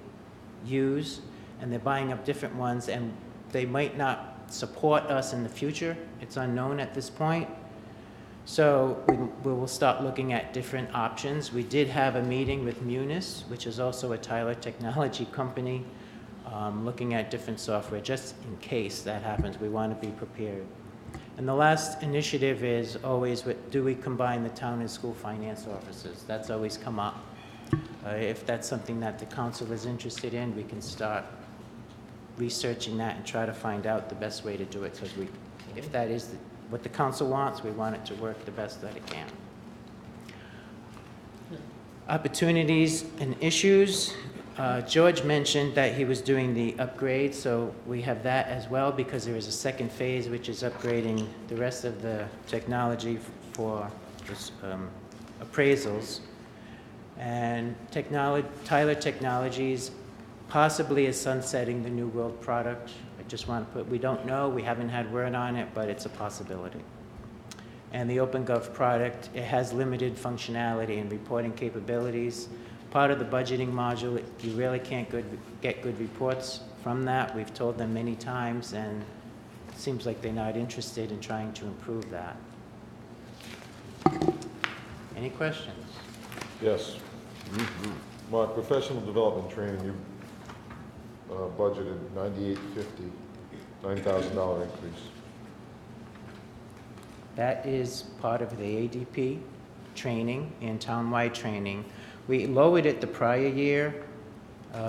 Speaker 21: use, and they're buying up different ones, and they might not support us in the future. It's unknown at this point. So we will start looking at different options. We did have a meeting with Munis, which is also a Tyler Technology company, looking at different software, just in case that happens. We want to be prepared. And the last initiative is always, do we combine the town and school finance offices? That's always come up. If that's something that the council is interested in, we can start researching that and try to find out the best way to do it, because if that is what the council wants, we want it to work the best that it can. Opportunities and issues. George mentioned that he was doing the upgrade, so we have that as well, because there is a second phase, which is upgrading the rest of the technology for appraisals. And Tyler Technologies possibly is sunsetting the New World product. I just want to we don't know, we haven't had word on it, but it's a possibility. And the OpenGov product, it has limited functionality and reporting capabilities. Part of the budgeting module, you really can't get good reports from that. We've told them many times, and it seems like they're not interested in trying to improve that. Any questions?
Speaker 7: Yes. Mark, professional development training, you budgeted $98.50, $9,000 increase.
Speaker 21: That is part of the ADP training and townwide training. We lowered it the prior year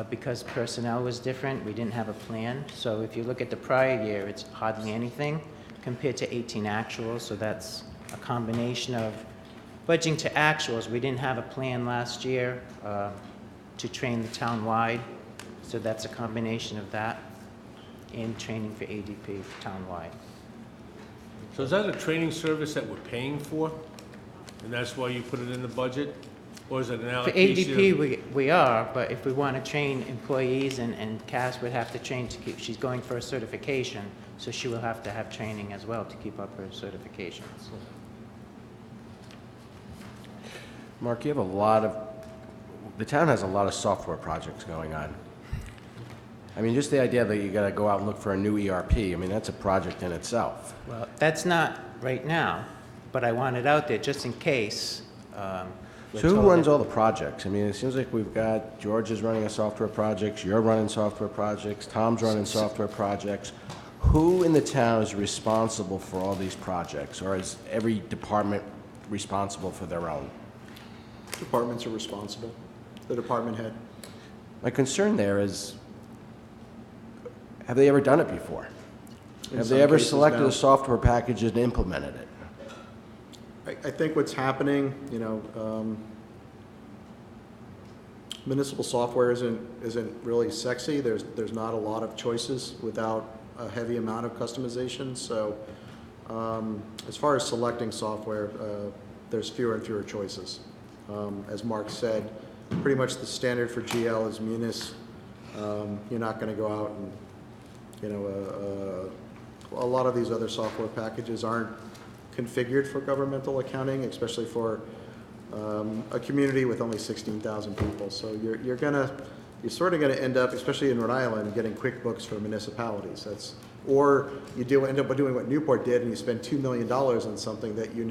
Speaker 21: because personnel was different. We didn't have a plan. So if you look at the prior year, it's hardly anything compared to 18 actuals. So that's a combination of budgeting to actuals. We didn't have a plan last year to train the townwide. So that's a combination of that and training for ADP townwide.
Speaker 1: So is that a training service that we're paying for? And that's why you put it in the budget? Or is it an
Speaker 21: For
Speaker 1: allocation?
Speaker 21: ADP, we are, but if we want to train employees, and Cass would have to train to keep, she's going for a certification, so she will have to have training as well to keep up her certifications.
Speaker 13: Mark, you have the town has a lot of software projects going on. I mean, just the idea that you gotta go out and look for a new ERP, I mean, that's a project in itself.
Speaker 21: Well, that's not right now, but I want it out there just in case.
Speaker 13: So who runs all the projects? I mean, it seems like we've got, George is running a software project, you're running software projects, Tom's running software projects. Who in the town is responsible for all these projects, or is every department responsible for their own?
Speaker 5: Departments are responsible, the department head.
Speaker 13: My concern there is, have they ever done it before?
Speaker 5: In
Speaker 13: Have
Speaker 5: some
Speaker 13: they ever
Speaker 5: cases,
Speaker 13: selected
Speaker 5: no.
Speaker 13: a software package and implemented it?
Speaker 5: I think what's happening, municipal software isn't really sexy. There's not a lot of choices without a heavy amount of customization. So as far as selecting software, there's fewer and fewer choices. As Mark said, pretty much the standard for GL is Munis. You're not going to go out and, a lot of these other software packages aren't configured for governmental accounting, especially for a community with only 16,000 people. So you're sort of gonna end up, especially in Rhode Island, getting QuickBooks for municipalities. Or you end up doing what Newport did, and you spend $2 million on something that you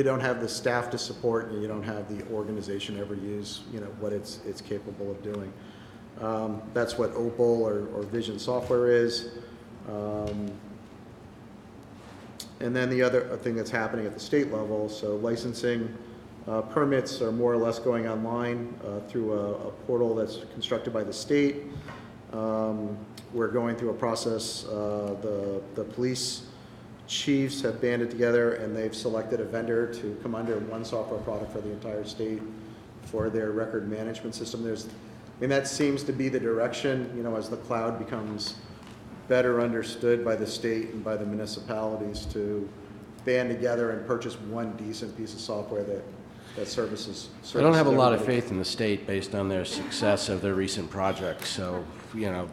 Speaker 5: don't have the staff to support, and you don't have the organization ever use, what it's capable of doing. That's what Opal or Vision Software is. And then the other thing that's happening at the state level, so licensing permits are more or less going online through a portal that's constructed by the state. We're going through a process. The police chiefs have banded together, and they've selected a vendor to come under one software product for the entire state for their record management system. That seems to be the direction, as the cloud becomes better understood by the state and by the municipalities, to band together and purchase one decent piece of software that services
Speaker 13: I don't have a lot of
Speaker 5: everybody.
Speaker 13: faith in the state based on their success of their recent projects, so,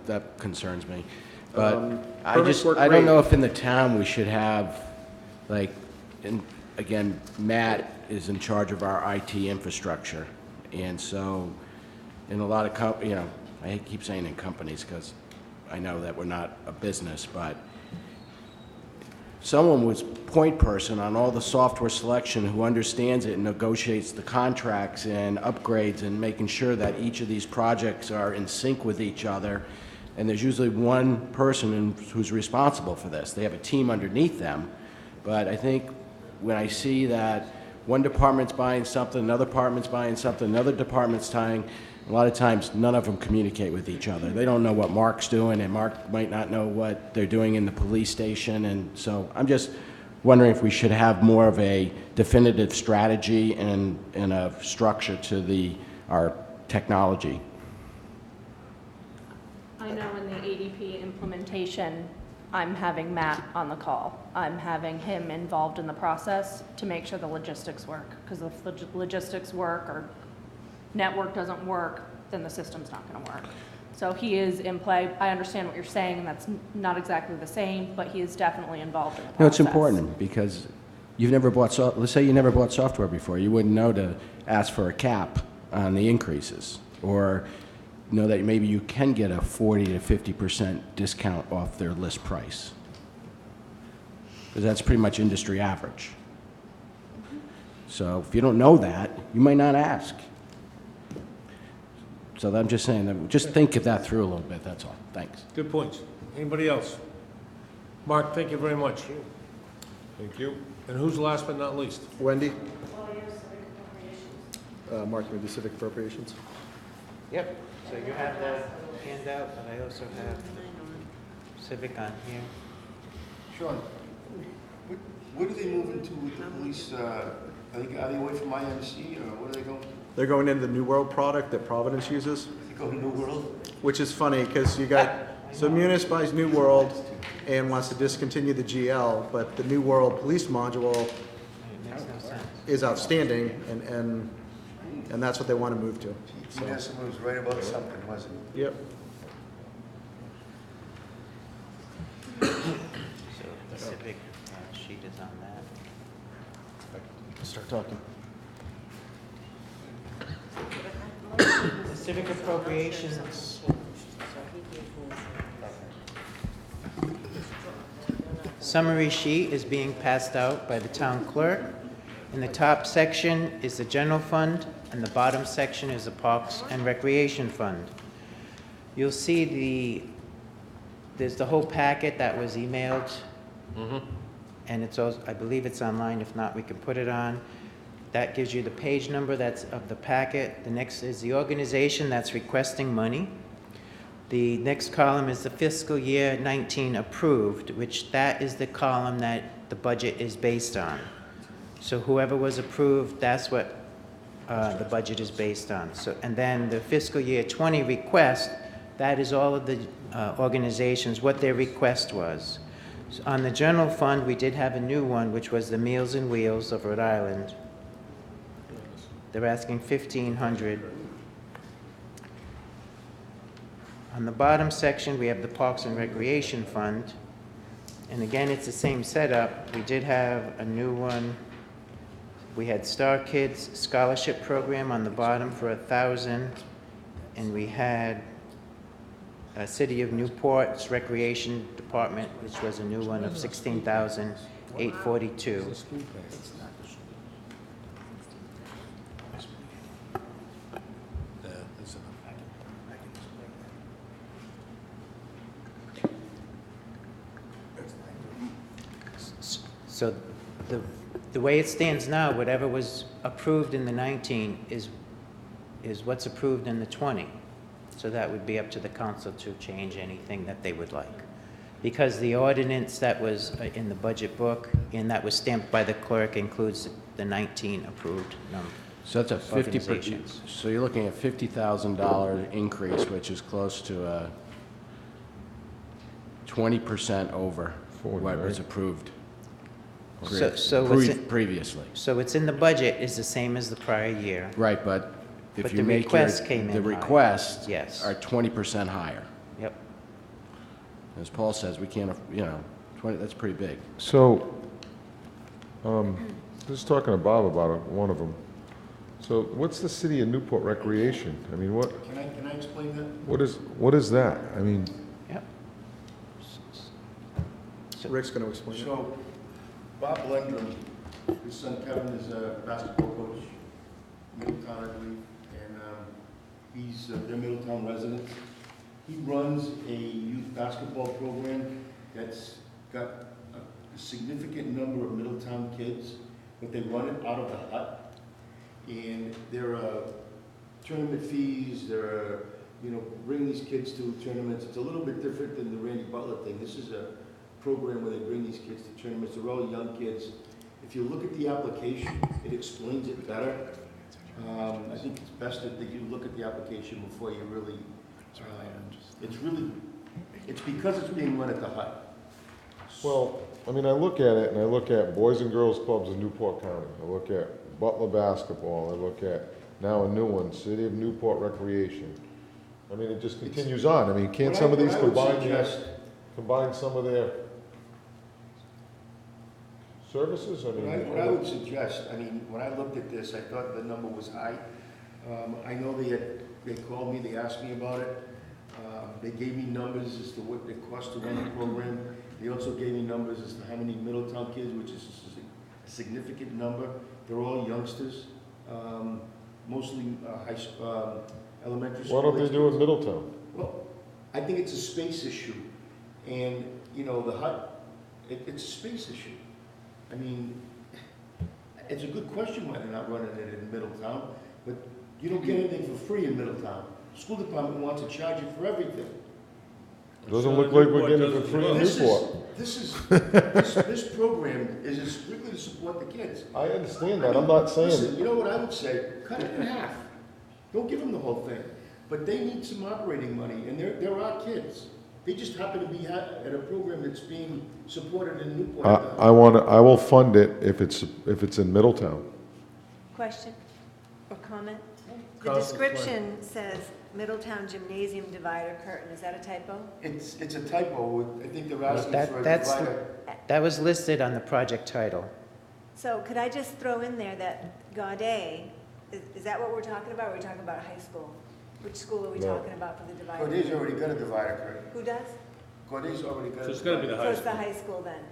Speaker 13: that concerns me. But I don't know if in the town we should have, again, Matt is in charge of our IT infrastructure. And so, in a lot of, I keep saying in companies because I know that we're not a business, but someone was point person on all the software selection who understands it and negotiates the contracts and upgrades and making sure that each of these projects are in sync with each other, And there's usually one person who's responsible for this. They have a team underneath them. But I think when I see that one department's buying something, another department's buying something, another department's tying, a lot of times none of them communicate with each other. They don't know what Mark's doing, and Mark might not know what they're doing in the police station. And so I'm just wondering if we should have more of a definitive strategy and a structure to our technology.
Speaker 8: I know in the ADP implementation, I'm having Matt on the call. I'm having him involved in the process to make sure the logistics work. Because if the logistics work or network doesn't work, then the system's not going to work. So he is in play. I understand what you're saying, and that's not exactly the same, but he is definitely involved in the process.
Speaker 13: No, it's important because you've never bought, let's say you never bought software before. You wouldn't know to ask for a cap on the increases, or know that maybe you can get a 40 to 50% discount off their list price. Because that's pretty much industry average. So if you don't know that, you might not ask. So I'm just saying that, just think of that through a little bit, that's all. Thanks.
Speaker 1: Good points. Anybody else? Mark, thank you very much.
Speaker 7: Thank you.
Speaker 1: And who's last but not least?
Speaker 5: Wendy? Mark, you do civic appropriations?
Speaker 21: Yep, so you have the handout, but I also have civic on here.
Speaker 12: Sean, what are they moving to with the police? Are they away from IMC, or what are they going to?
Speaker 5: They're going into the New World product that Providence uses.
Speaker 12: They go to New World?
Speaker 5: Which is funny, because you got, so Munis buys New World and wants to discontinue the GL, but the New World police module is outstanding, and that's what they want to move to. So.
Speaker 12: Munis was right about something, wasn't it?
Speaker 5: Yep.
Speaker 21: So the civic sheet is on that.
Speaker 5: Start talking.
Speaker 21: The civic appropriations. Summary sheet is being passed out by the town clerk. In the top section is the general fund, and the bottom section is the Parks and Recreation Fund. You'll see there's the whole packet that was emailed, and it's also, I believe it's online. If not, we can put it on. That gives you the page number that's of the packet. The next is the organization that's requesting money. The next column is the fiscal year 19 approved, which that is the column that the budget is based on. So whoever was approved, that's what the budget is based on. So, and then the fiscal year 20 request, that is all of the organizations, what their request was. So on the general fund, we did have a new one, which was the Meals and Wheels of Rhode Island. They're asking $1,500. On the bottom section, we have the Parks and Recreation Fund. And again, it's the same setup. We did have a new one. We had Star Kids Scholarship Program on the bottom for $1,000. And we had City of Newport's Recreation Department, which was a new one of $16,842. So the way it stands now, whatever was approved in the 19 is what's approved in the 20. So that would be up to the council to change anything that they would like. Because the ordinance that was in the budget book and that was stamped by the clerk includes the 19 approved number.
Speaker 13: So that's a 50%. So you're looking at $50,000 increase, which is close to a 20% over what was approved previously.
Speaker 21: So it's in the budget is the same as the prior year.
Speaker 13: Right, but if you
Speaker 21: the
Speaker 13: make
Speaker 21: requests came in
Speaker 13: the
Speaker 21: higher.
Speaker 13: requests
Speaker 21: Yes.
Speaker 13: are 20% higher.
Speaker 21: Yep.
Speaker 13: As Paul says, we can't, 20, that's pretty big.
Speaker 7: So, just talking to Bob about one of them. So what's the City of Newport Recreation? I mean, what?
Speaker 12: Can I explain that?
Speaker 7: What is that? I mean.
Speaker 21: Yep.
Speaker 5: Rick's going to explain it.
Speaker 12: So, Bob Lendrum, his son Kevin is a basketball coach, Middletown, I believe, and he's, they're Middletown residents. He runs a youth basketball program that's got a significant number of Middletown kids, but they run it out of the hut. And there are tournament fees, there are, bring these kids to tournaments. It's a little bit different than the Randy Butler thing. This is a program where they bring these kids to tournaments. They're all young kids. If you look at the application, it explains it better. I think it's best that you look at the application before you really, it's because it's being run at the hut.
Speaker 7: Well, I mean, I look at it, and I look at Boys and Girls Clubs in Newport County. I look at Butler Basketball. I look at, now a new one, City of Newport Recreation. I mean, it just continues on. I mean, can't some of these combine some of their services? I mean,
Speaker 12: What I would suggest, when I looked at this, I thought the number was high. I know they called me, they asked me about it. They gave me numbers as to what it cost to run the program. They also gave me numbers as to how many Middletown kids, which is a significant number. They're all youngsters, mostly elementary school.
Speaker 7: why don't they do it in Middletown?
Speaker 12: Well, I think it's a space issue. And, the hut, it's a space issue. I mean, it's a good question why they're not running it in Middletown, but you don't get anything for free in Middletown. School department wants to charge you for everything.
Speaker 7: Doesn't look like we're getting it for free in Newport.
Speaker 12: This program is strictly to support the kids.
Speaker 7: I understand that, I'm not saying.
Speaker 12: Listen, you know what I would say? Cut it in half. Don't give them the whole thing. But they need some operating money, and there are kids. They just happen to be at a program that's being supported in Newport.
Speaker 7: I will fund it if it's in Middletown.
Speaker 2: Question or comment? The
Speaker 1: Council
Speaker 2: description says Middletown Gymnasium divider curtain. Is that a typo?
Speaker 12: It's a typo. I think they're asking for a
Speaker 21: That's
Speaker 12: divider.
Speaker 21: that was listed on the project title.
Speaker 2: So could I just throw in there that Gaudet, is that what we're talking about? Or are we talking about high school? Which school are we
Speaker 7: No.
Speaker 2: talking about for the divider?
Speaker 12: Gaudet's already got a divider curtain.
Speaker 2: Who does?
Speaker 12: Gaudet's already got a divider.
Speaker 1: So it's gotta be the
Speaker 2: So
Speaker 1: high
Speaker 2: it's the
Speaker 1: school.
Speaker 2: high school then?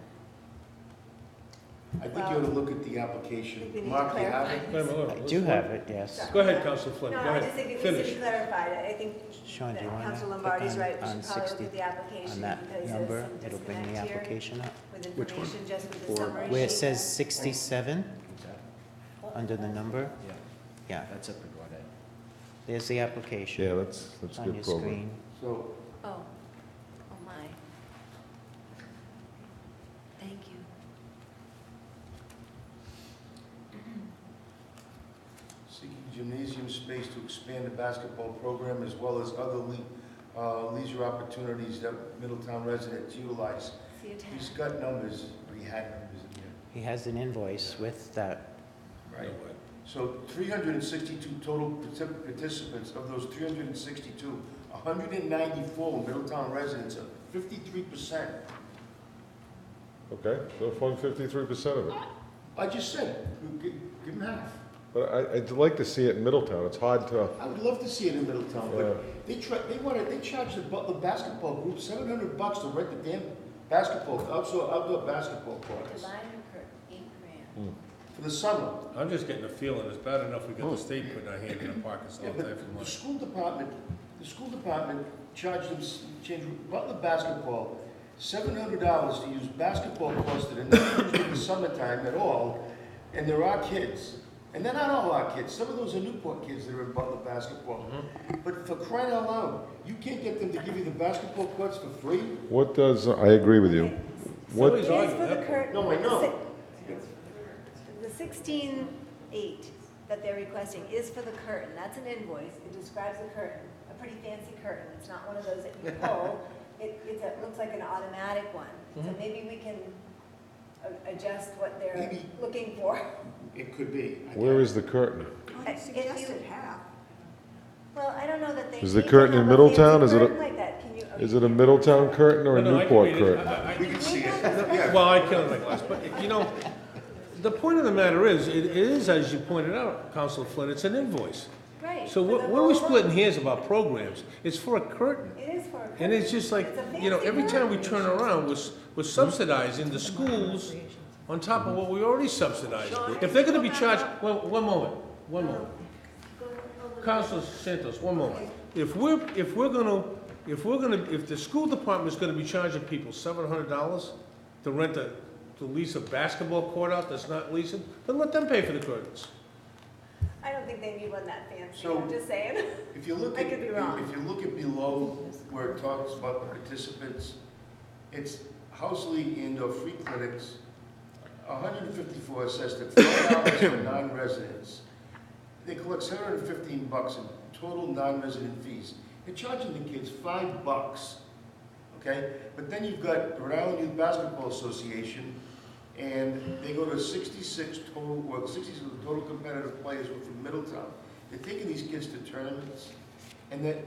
Speaker 12: I think you ought to look at the application.
Speaker 2: We need to
Speaker 12: Mark, you have
Speaker 2: clarify.
Speaker 12: it?
Speaker 1: Wait a minute,
Speaker 21: I
Speaker 1: let's
Speaker 21: do
Speaker 1: vote.
Speaker 21: have it, yes.
Speaker 1: Go ahead, Councilor Flynn,
Speaker 2: No,
Speaker 1: go
Speaker 2: I
Speaker 1: ahead.
Speaker 2: just think it needs to be
Speaker 1: Finish.
Speaker 2: clarified. I think
Speaker 21: Sean, do you
Speaker 2: that
Speaker 21: want to
Speaker 2: Council
Speaker 21: click
Speaker 2: Lombardi's right. We
Speaker 21: on
Speaker 2: should probably
Speaker 21: 60,
Speaker 2: look at the application
Speaker 21: on that
Speaker 2: because
Speaker 21: number?
Speaker 2: there's some
Speaker 21: It'll bring the
Speaker 2: disconnect here
Speaker 21: application up.
Speaker 2: with
Speaker 1: Which one?
Speaker 2: information just with the summary
Speaker 21: Where it
Speaker 2: sheet
Speaker 21: says
Speaker 2: there.
Speaker 21: 67, under the number, yeah,
Speaker 13: That's up to Gaudet.
Speaker 21: there's the application.
Speaker 7: Yeah, that's
Speaker 21: It's
Speaker 7: a
Speaker 21: on
Speaker 7: good
Speaker 21: your
Speaker 7: program.
Speaker 21: screen.
Speaker 12: So,
Speaker 2: Oh, my. Thank you.
Speaker 12: seeking gymnasium space to expand the basketball program as well as other leisure opportunities that Middletown residents utilize.
Speaker 2: See you,
Speaker 12: He's
Speaker 2: Tad.
Speaker 12: got numbers, or he had numbers in here.
Speaker 21: He has an invoice with that.
Speaker 12: Right. So 362 total participants. Of those 362, 194 were Middletown residents, 53%.
Speaker 7: Okay, so fund 53% of it.
Speaker 12: I just said, give them half.
Speaker 7: But I'd like to see it in Middletown. It's hard to,
Speaker 12: I would love to see it in Middletown,
Speaker 7: Yeah.
Speaker 12: but they charge the Butler basketball group $700 to rent the damn outdoor basketball courts
Speaker 2: Divider curtain, $8,000.
Speaker 12: for the summer.
Speaker 1: I'm just getting a feeling, it's bad enough we got the state putting our hand in the pockets all
Speaker 12: Yeah,
Speaker 1: the time
Speaker 12: but
Speaker 1: for
Speaker 12: the
Speaker 1: money.
Speaker 12: school department charged them, changed Butler basketball $700 to use basketball courts that are not used in the summertime at all, and there are kids. And they're not all our kids. Some of those are Newport kids that are in Butler basketball. But for crying out loud, you can't get them to give you the basketball courts for free?
Speaker 7: what does, I agree with you. What,
Speaker 2: It is for the curtain.
Speaker 12: No, I know.
Speaker 2: The 16.8 that they're requesting is for the curtain. That's an invoice. It describes a curtain, a pretty fancy curtain. It's not one of those that you pull. It looks like an automatic one. So maybe we can adjust what they're
Speaker 12: Maybe.
Speaker 2: looking for.
Speaker 12: It could be.
Speaker 7: where is the curtain?
Speaker 2: I suggested half. Well, I don't know that they.
Speaker 7: Is the
Speaker 2: need to
Speaker 7: curtain in
Speaker 2: have a
Speaker 7: Middletown?
Speaker 2: fancy
Speaker 7: Is it a-
Speaker 2: curtain like that. Can you-
Speaker 7: Is it a Middletown curtain or a
Speaker 1: No, I can
Speaker 7: Newport
Speaker 1: read it.
Speaker 7: curtain?
Speaker 12: We can see it.
Speaker 1: Well, I can't my glass, but, the point of the matter is, it is, as you pointed out, Councilor Flynn, it's an invoice.
Speaker 2: Right.
Speaker 1: So
Speaker 2: for
Speaker 1: what
Speaker 2: the
Speaker 1: are we
Speaker 2: whole
Speaker 1: splitting
Speaker 2: month.
Speaker 1: hairs about programs? It's for a curtain.
Speaker 2: It is for a curtain.
Speaker 1: And it's just like,
Speaker 2: It's a fancy
Speaker 1: every time we
Speaker 2: curtain.
Speaker 1: turn around, we're subsidizing the schools on top of what we already subsidized. If they're gonna be charged, well, one moment. Councilor Santos, one moment. If we're gonna if the school department's gonna be charging people $700 to rent to lease a basketball court out that's not leasing, then let them pay for the curtains.
Speaker 2: I don't think they need one that fancy,
Speaker 12: So,
Speaker 2: I'm just saying.
Speaker 12: If you look
Speaker 2: I
Speaker 12: at,
Speaker 2: could be wrong.
Speaker 12: if you look at below where it talks about the participants, it's house league and/or free clinics. 154 says that $4 for non-residents. They collect $715 in total non-resident fees. They're charging the kids $5, okay? But then you've got Rhode Island Youth Basketball Association, and they go to 66 total competitive players from Middletown. They're taking these kids to tournaments, and that.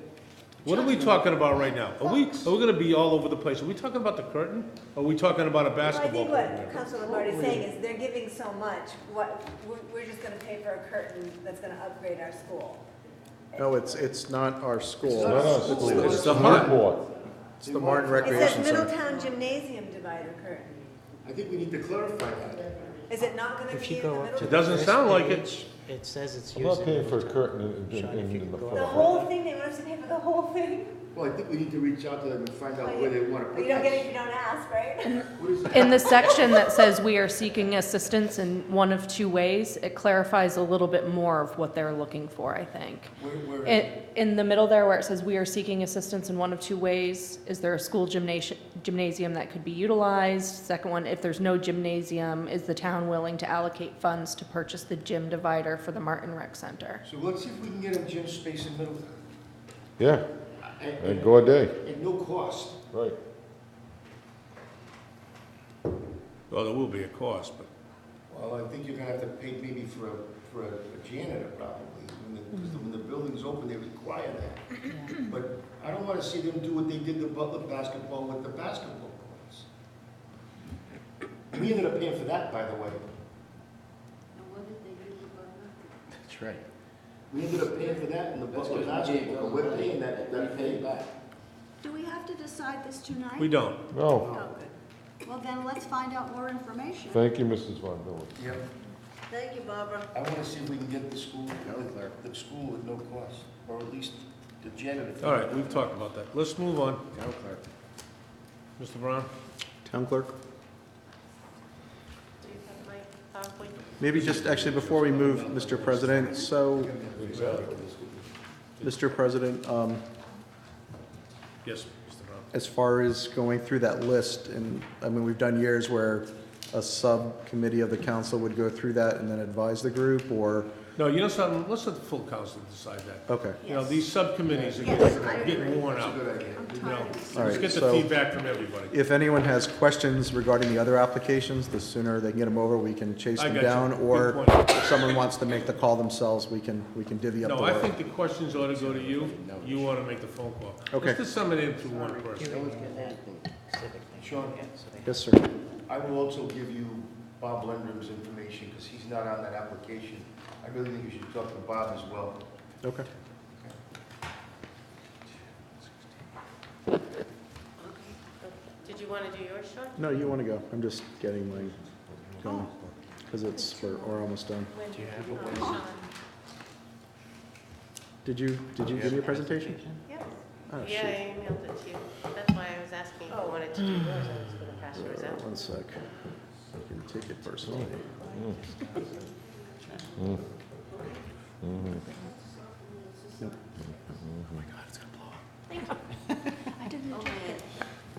Speaker 1: What are we talking about right now? Are we gonna be all over the place? Are we talking about the curtain? Or are we talking about a basketball
Speaker 2: Well, I
Speaker 1: program?
Speaker 2: think what Councilor Lombardi is saying is they're giving so much, we're just gonna pay for a curtain that's gonna upgrade our school.
Speaker 5: No, it's not our school.
Speaker 7: It's not our school.
Speaker 1: It's the HUD.
Speaker 5: It's the Martin
Speaker 2: It
Speaker 5: Recreation
Speaker 2: says
Speaker 5: Center.
Speaker 2: Middletown Gymnasium divider curtain.
Speaker 12: I think we need to clarify that.
Speaker 2: Is it not gonna
Speaker 21: If
Speaker 2: be
Speaker 21: you
Speaker 2: in the
Speaker 21: go up
Speaker 2: middle?
Speaker 21: to
Speaker 1: It
Speaker 21: the
Speaker 1: doesn't
Speaker 21: first
Speaker 1: sound like
Speaker 21: page, it says it's
Speaker 7: I'm
Speaker 21: used.
Speaker 7: not paying for a curtain in
Speaker 21: Sean, if you
Speaker 7: the
Speaker 21: could go
Speaker 7: front.
Speaker 2: The whole thing, they want us to pay for the whole thing?
Speaker 12: Well, I think we need to reach out to them and find out where they want to
Speaker 2: But
Speaker 12: put
Speaker 2: you don't get it
Speaker 12: this.
Speaker 2: if you don't ask, right?
Speaker 12: What is it?
Speaker 4: In the section that says we are seeking assistance in one of two ways, it clarifies a little bit more of what they're looking for, I think.
Speaker 12: Where is it?
Speaker 4: In the middle there where it says we are seeking assistance in one of two ways, is there a school gymnasium that could be utilized? Second one, if there's no gymnasium, is the town willing to allocate funds to purchase the gym divider for the Martin Rec Center?
Speaker 12: So let's see if we can get a gym space in Middletown.
Speaker 7: Yeah, and go a day,
Speaker 12: At no cost.
Speaker 7: right.
Speaker 1: Well, there will be a cost, but
Speaker 12: Well, I think you're gonna have to pay maybe for a janitor probably. Because when the building's open, they require that. But I don't wanna see them do what they did to Butler basketball with the basketball courts. We ended up paying for that, by the way.
Speaker 13: That's right.
Speaker 12: We ended up paying for that in the Butler basketball, but we're paying that pay back.
Speaker 11: Do we have to decide this tonight?
Speaker 1: we don't.
Speaker 7: No,
Speaker 11: Oh, good. Well, then let's find out more information.
Speaker 7: thank you, Mrs. Von Miller.
Speaker 12: Yep.
Speaker 3: Thank you, Barbara.
Speaker 12: I wanna see if we can get the school at no cost, or at least the janitor.
Speaker 1: All right, we've talked about that. Let's move on. Mr. Brown?
Speaker 5: Town clerk? Maybe just, actually, before we move, Mr. President, so, Mr. President,
Speaker 1: Yes, Mr. Brown.
Speaker 5: as far as going through that list, and, I mean, we've done years where a subcommittee of the council would go through that and then advise the group, or,
Speaker 1: No, you know something, let's let the full council decide that.
Speaker 5: okay.
Speaker 1: You know, these subcommittees are getting worn out. You know,
Speaker 5: All
Speaker 1: let's
Speaker 5: right,
Speaker 1: get the
Speaker 5: so-
Speaker 1: feedback from everybody.
Speaker 5: If anyone has questions regarding the other applications, the sooner they can get them over, we can chase
Speaker 1: I
Speaker 5: them
Speaker 1: got you.
Speaker 5: down,
Speaker 1: Good
Speaker 5: or
Speaker 1: point.
Speaker 5: if someone wants to make the call themselves, we can divvy up the
Speaker 1: No,
Speaker 5: work.
Speaker 1: I think the questions ought to go to you. You ought to make the phone call.
Speaker 5: Okay.
Speaker 1: Let's disseminate it to one person.
Speaker 12: Sean,
Speaker 5: Yes, sir.
Speaker 12: I will also give you Bob Lindgren's information, because he's not on that application. I really think you should talk to Bob as well.
Speaker 5: Okay.
Speaker 19: Did you want to do yours, Sean?
Speaker 5: No, you want to go. I'm just getting my, going, because we're almost done.
Speaker 19: Do you have a Sean?
Speaker 5: Did you give me a presentation?
Speaker 19: Yeah.
Speaker 5: Oh,
Speaker 19: Yeah,
Speaker 5: shoot.
Speaker 19: I emailed it to you. That's why I was asking if you wanted to do yours. I was going to pass yours out.
Speaker 5: One sec. I can take it personally. Yep. Oh my God, it's gonna blow up.
Speaker 19: Thank you. I didn't enjoy it.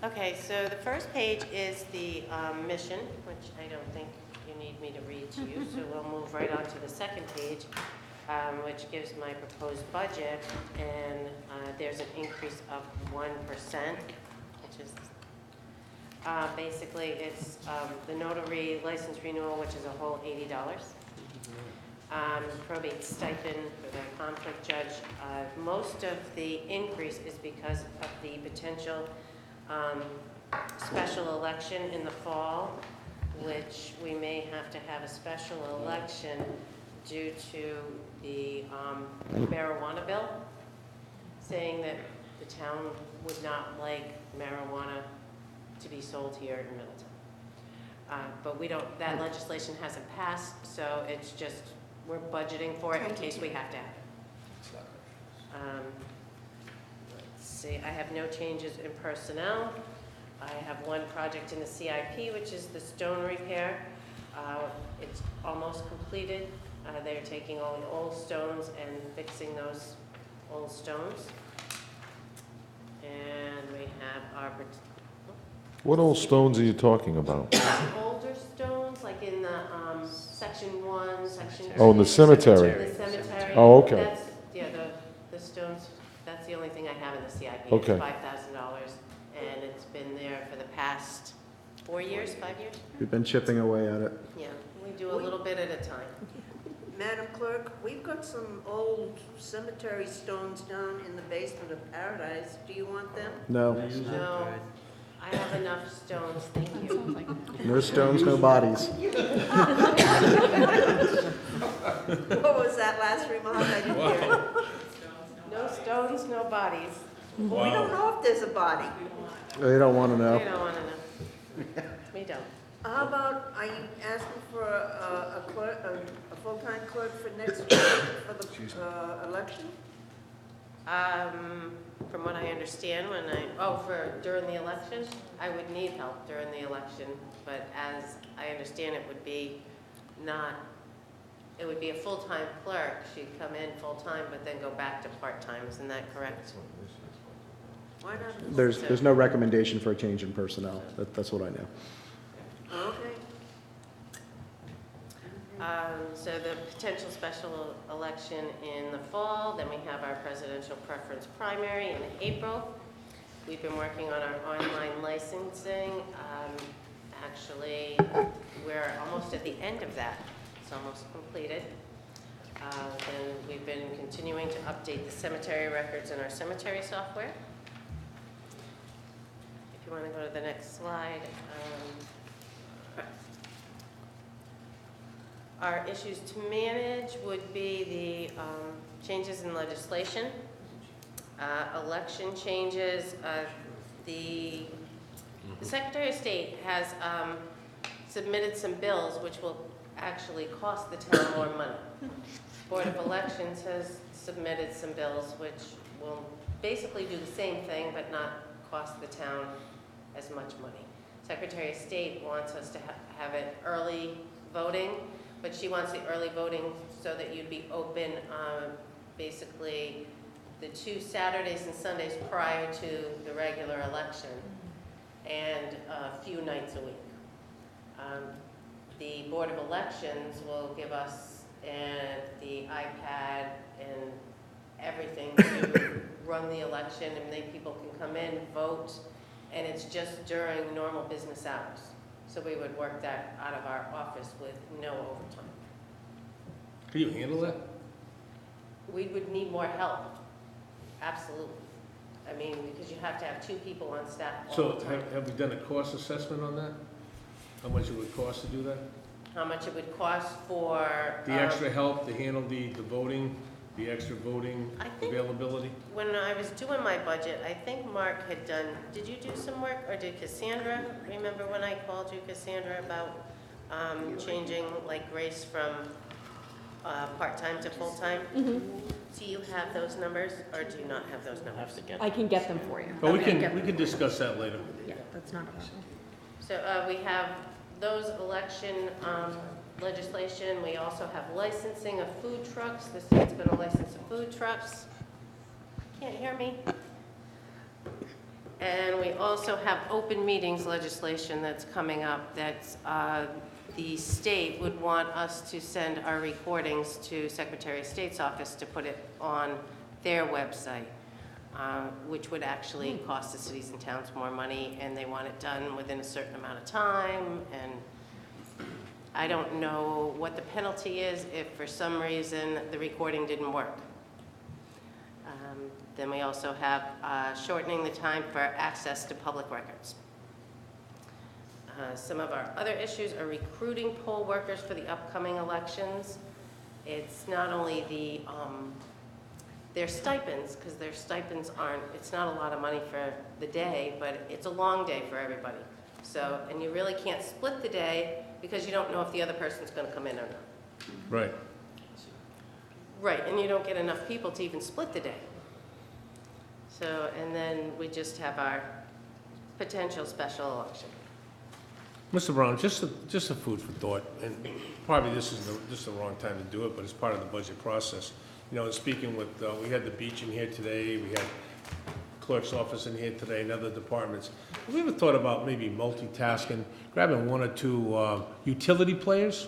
Speaker 19: Okay, so the first page is the mission, which I don't think you need me to read to you, so we'll move right on to the second page, which gives my proposed budget, and there's an increase of 1%, which is basically it's the notary license renewal, which is a whole $80. Probate stipend for the conflict judge. Most of the increase is because of the potential special election in the fall, which we may have to have a special election due to the marijuana bill, saying that the town would not like marijuana to be sold here in Middletown. But we don't, that legislation hasn't passed, so it's just, we're budgeting for it in case we have to have it. Let's see, I have no changes in personnel. I have one project in the CIP, which is the stone repair. It's almost completed. They're taking all the old stones and fixing those old stones. And we have our
Speaker 7: What old stones are you talking about?
Speaker 19: older stones, like in the section 1, section 2.
Speaker 7: Oh, in the cemetery.
Speaker 19: The cemetery.
Speaker 7: Oh, okay.
Speaker 19: That's, yeah, the stones, that's the only thing I have in the CIP.
Speaker 7: Okay.
Speaker 19: It's $5,000, and it's been there for the past 4 years, 5 years?
Speaker 16: We've been chipping away at it.
Speaker 19: Yeah, we do a little bit at a time.
Speaker 3: Madam Clerk, we've got some old cemetery stones down in the basement of Paradise. Do you want them?
Speaker 16: No.
Speaker 19: No, I have enough stones, thank you.
Speaker 16: No stones, no bodies.
Speaker 3: What was that last remark? I didn't hear it.
Speaker 19: No stones, no bodies.
Speaker 3: Well, we don't know if there's a body.
Speaker 16: They don't want to
Speaker 19: We
Speaker 16: know.
Speaker 19: don't want to know. We don't.
Speaker 3: How about, are you asking for a clerk, a full-time clerk for next week for the election?
Speaker 19: From what I understand, during the election, I would need help during the election, but as I understand it would be it would be a full-time clerk. She'd come in full-time, but then go back to part-time. Isn't that correct?
Speaker 3: Why not?
Speaker 16: There's no recommendation for a change in personnel. That's what I know.
Speaker 3: Okay.
Speaker 19: So the potential special election in the fall, then we have our presidential preference primary in April. We've been working on our online licensing. Actually, we're almost at the end of that. It's almost completed. And we've been continuing to update the cemetery records in our cemetery software. If you want to go to the next slide. Our issues to manage would be the changes in legislation, election changes. The Secretary of State has submitted some bills which will actually cost the town more money. Board of Elections has submitted some bills which will basically do the same thing but not cost the town as much money. Secretary of State wants us to have it early voting, but she wants the early voting so that you'd be open basically the 2 Saturdays and Sundays prior to the regular election and a few nights a week. The Board of Elections will give us the iPad and everything to run the election, and then people can come in, vote, and it's just during normal business hours. So we would work that out of our office with no overtime.
Speaker 1: Can you handle that?
Speaker 19: We would need more help, absolutely. I mean, because you have to have 2 people on staff all
Speaker 1: So
Speaker 19: the time.
Speaker 1: have we done a cost assessment on that? How much it would cost to do that?
Speaker 19: How much it would cost for...
Speaker 1: The extra help to handle the voting, the extra voting availability?
Speaker 19: When I was doing my budget, I think Mark had done, did you do some work, or did Cassandra? Remember when I called you, Cassandra, about changing like Grace from part-time to full-time? Do you have those numbers, or do you not have those numbers?
Speaker 4: I can get them for you.
Speaker 1: But we can discuss that later.
Speaker 4: Yeah, that's not a problem.
Speaker 19: So we have those election legislation. We also have licensing of food trucks. The state's going to license the food trucks. Can't hear me? And we also have open meetings legislation that's coming up that's the state would want us to send our recordings to Secretary of State's office to put it on their website, which would actually cost the cities and towns more money, and they want it done within a certain amount of time. And I don't know what the penalty is if for some reason the recording didn't work. Then we also have shortening the time for access to public records. Some of our other issues are recruiting poll workers for the upcoming elections. It's not only their stipends, because their stipends it's not a lot of money for the day, but it's a long day for everybody. So, and you really can't split the day because you don't know if the other person's going to come in or not.
Speaker 1: Right.
Speaker 19: Right, and you don't get enough people to even split the day. So, and then we just have our potential special election.
Speaker 1: Mr. Brown, just a food for thought, and probably this is just the wrong time to do it, but it's part of the budget process. You know, in speaking with, we had the beach in here today, we had clerk's office in here today, and other departments. Have we ever thought about maybe multitasking, grabbing one or two utility players,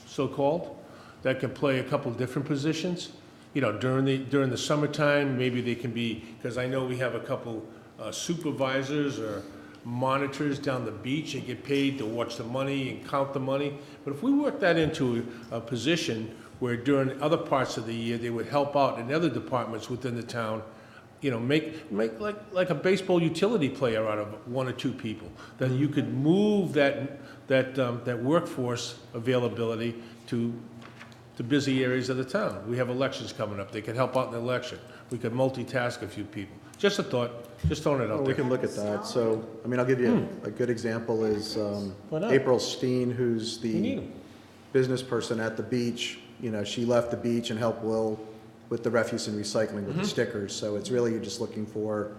Speaker 1: so-called, that can play a couple different positions? You know, during the summertime, maybe they can be, because I know we have a couple supervisors or monitors down the beach and get paid to watch the money and count the money. But if we work that into a position where during other parts of the year, they would help out in other departments within the town, you know, make like a baseball utility player out of one or two people, that you could move that workforce availability to busy areas of the town. We have elections coming up. They could help out in the election. We could multitask a few people. Just a thought, just throwing it out
Speaker 16: Well,
Speaker 1: there.
Speaker 16: we can look at that. So, I mean, I'll give you a good example is
Speaker 1: Why not?
Speaker 16: April Steen, who's
Speaker 1: We need
Speaker 16: the
Speaker 1: 'em.
Speaker 16: business person at the beach. You know, she left the beach and helped Will with the refuse and recycling with the stickers. So it's really, you're just looking for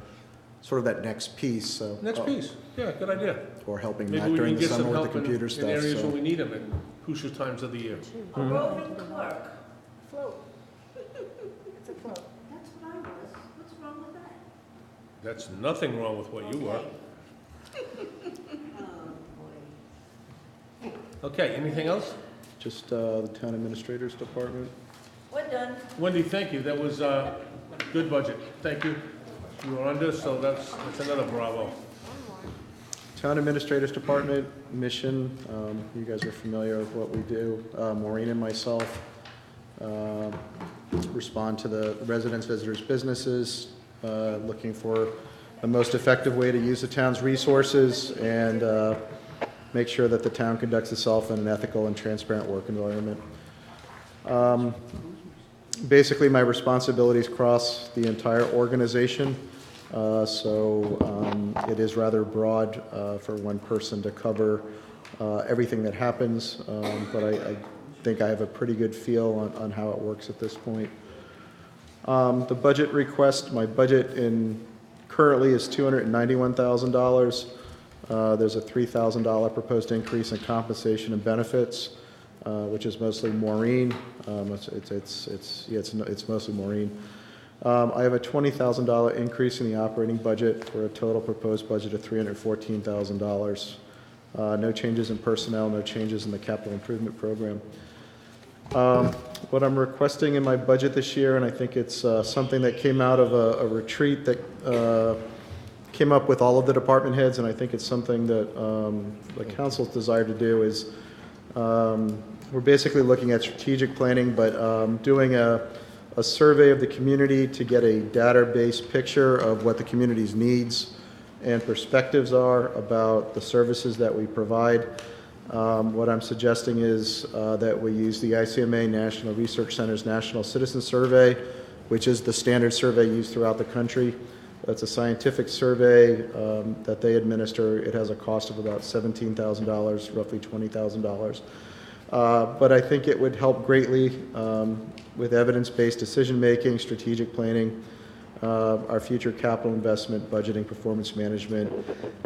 Speaker 16: sort of that next piece, so.
Speaker 1: Next piece, yeah, good idea.
Speaker 16: Or helping
Speaker 1: Maybe
Speaker 16: Matt
Speaker 1: we
Speaker 16: during
Speaker 1: can
Speaker 16: the
Speaker 1: get some
Speaker 16: summer with
Speaker 1: help
Speaker 16: the computer stuff,
Speaker 1: in areas
Speaker 16: so.
Speaker 1: where we need them at crucial times of the year.
Speaker 3: A roving clerk.
Speaker 2: Float. It's a float.
Speaker 11: That's what I was. What's wrong with that?
Speaker 1: That's nothing wrong with what you were. Okay, anything else?
Speaker 16: Just the town administrator's department.
Speaker 3: We're done.
Speaker 1: Wendy, thank you, that was good budget, thank you. You were under, so that's another bravo.
Speaker 16: Town administrator's department, mission, you guys are familiar with what we do. Maureen and myself respond to the residents, visitors, businesses, looking for the most effective way to use the town's resources and make sure that the town conducts itself in an ethical and transparent work environment. Basically, my responsibilities cross the entire organization, so it is rather broad for one person to cover everything that happens, but I think I have a pretty good feel on how it works at this point. The budget request, my budget currently is $291,000. There's a $3,000 proposed increase in compensation and benefits, which is mostly Maureen. It's mostly Maureen. I have a $20,000 increase in the operating budget for a total proposed budget of $314,000. No changes in personnel, no changes in the capital improvement program. What I'm requesting in my budget this year, and I think it's something that came out of a retreat that came up with all of the department heads, and I think it's something that the council's desire to do is we're basically looking at strategic planning, but doing a survey of the community to get a database picture of what the community's needs and perspectives are about the services that we provide. What I'm suggesting is that we use the ICMA National Research Center's National Citizen Survey, which is the standard survey used throughout the country. That's a scientific survey that they administer. It has a cost of about $17,000, roughly $20,000. But I think it would help greatly with evidence-based decision-making, strategic planning, our future capital investment, budgeting, performance management.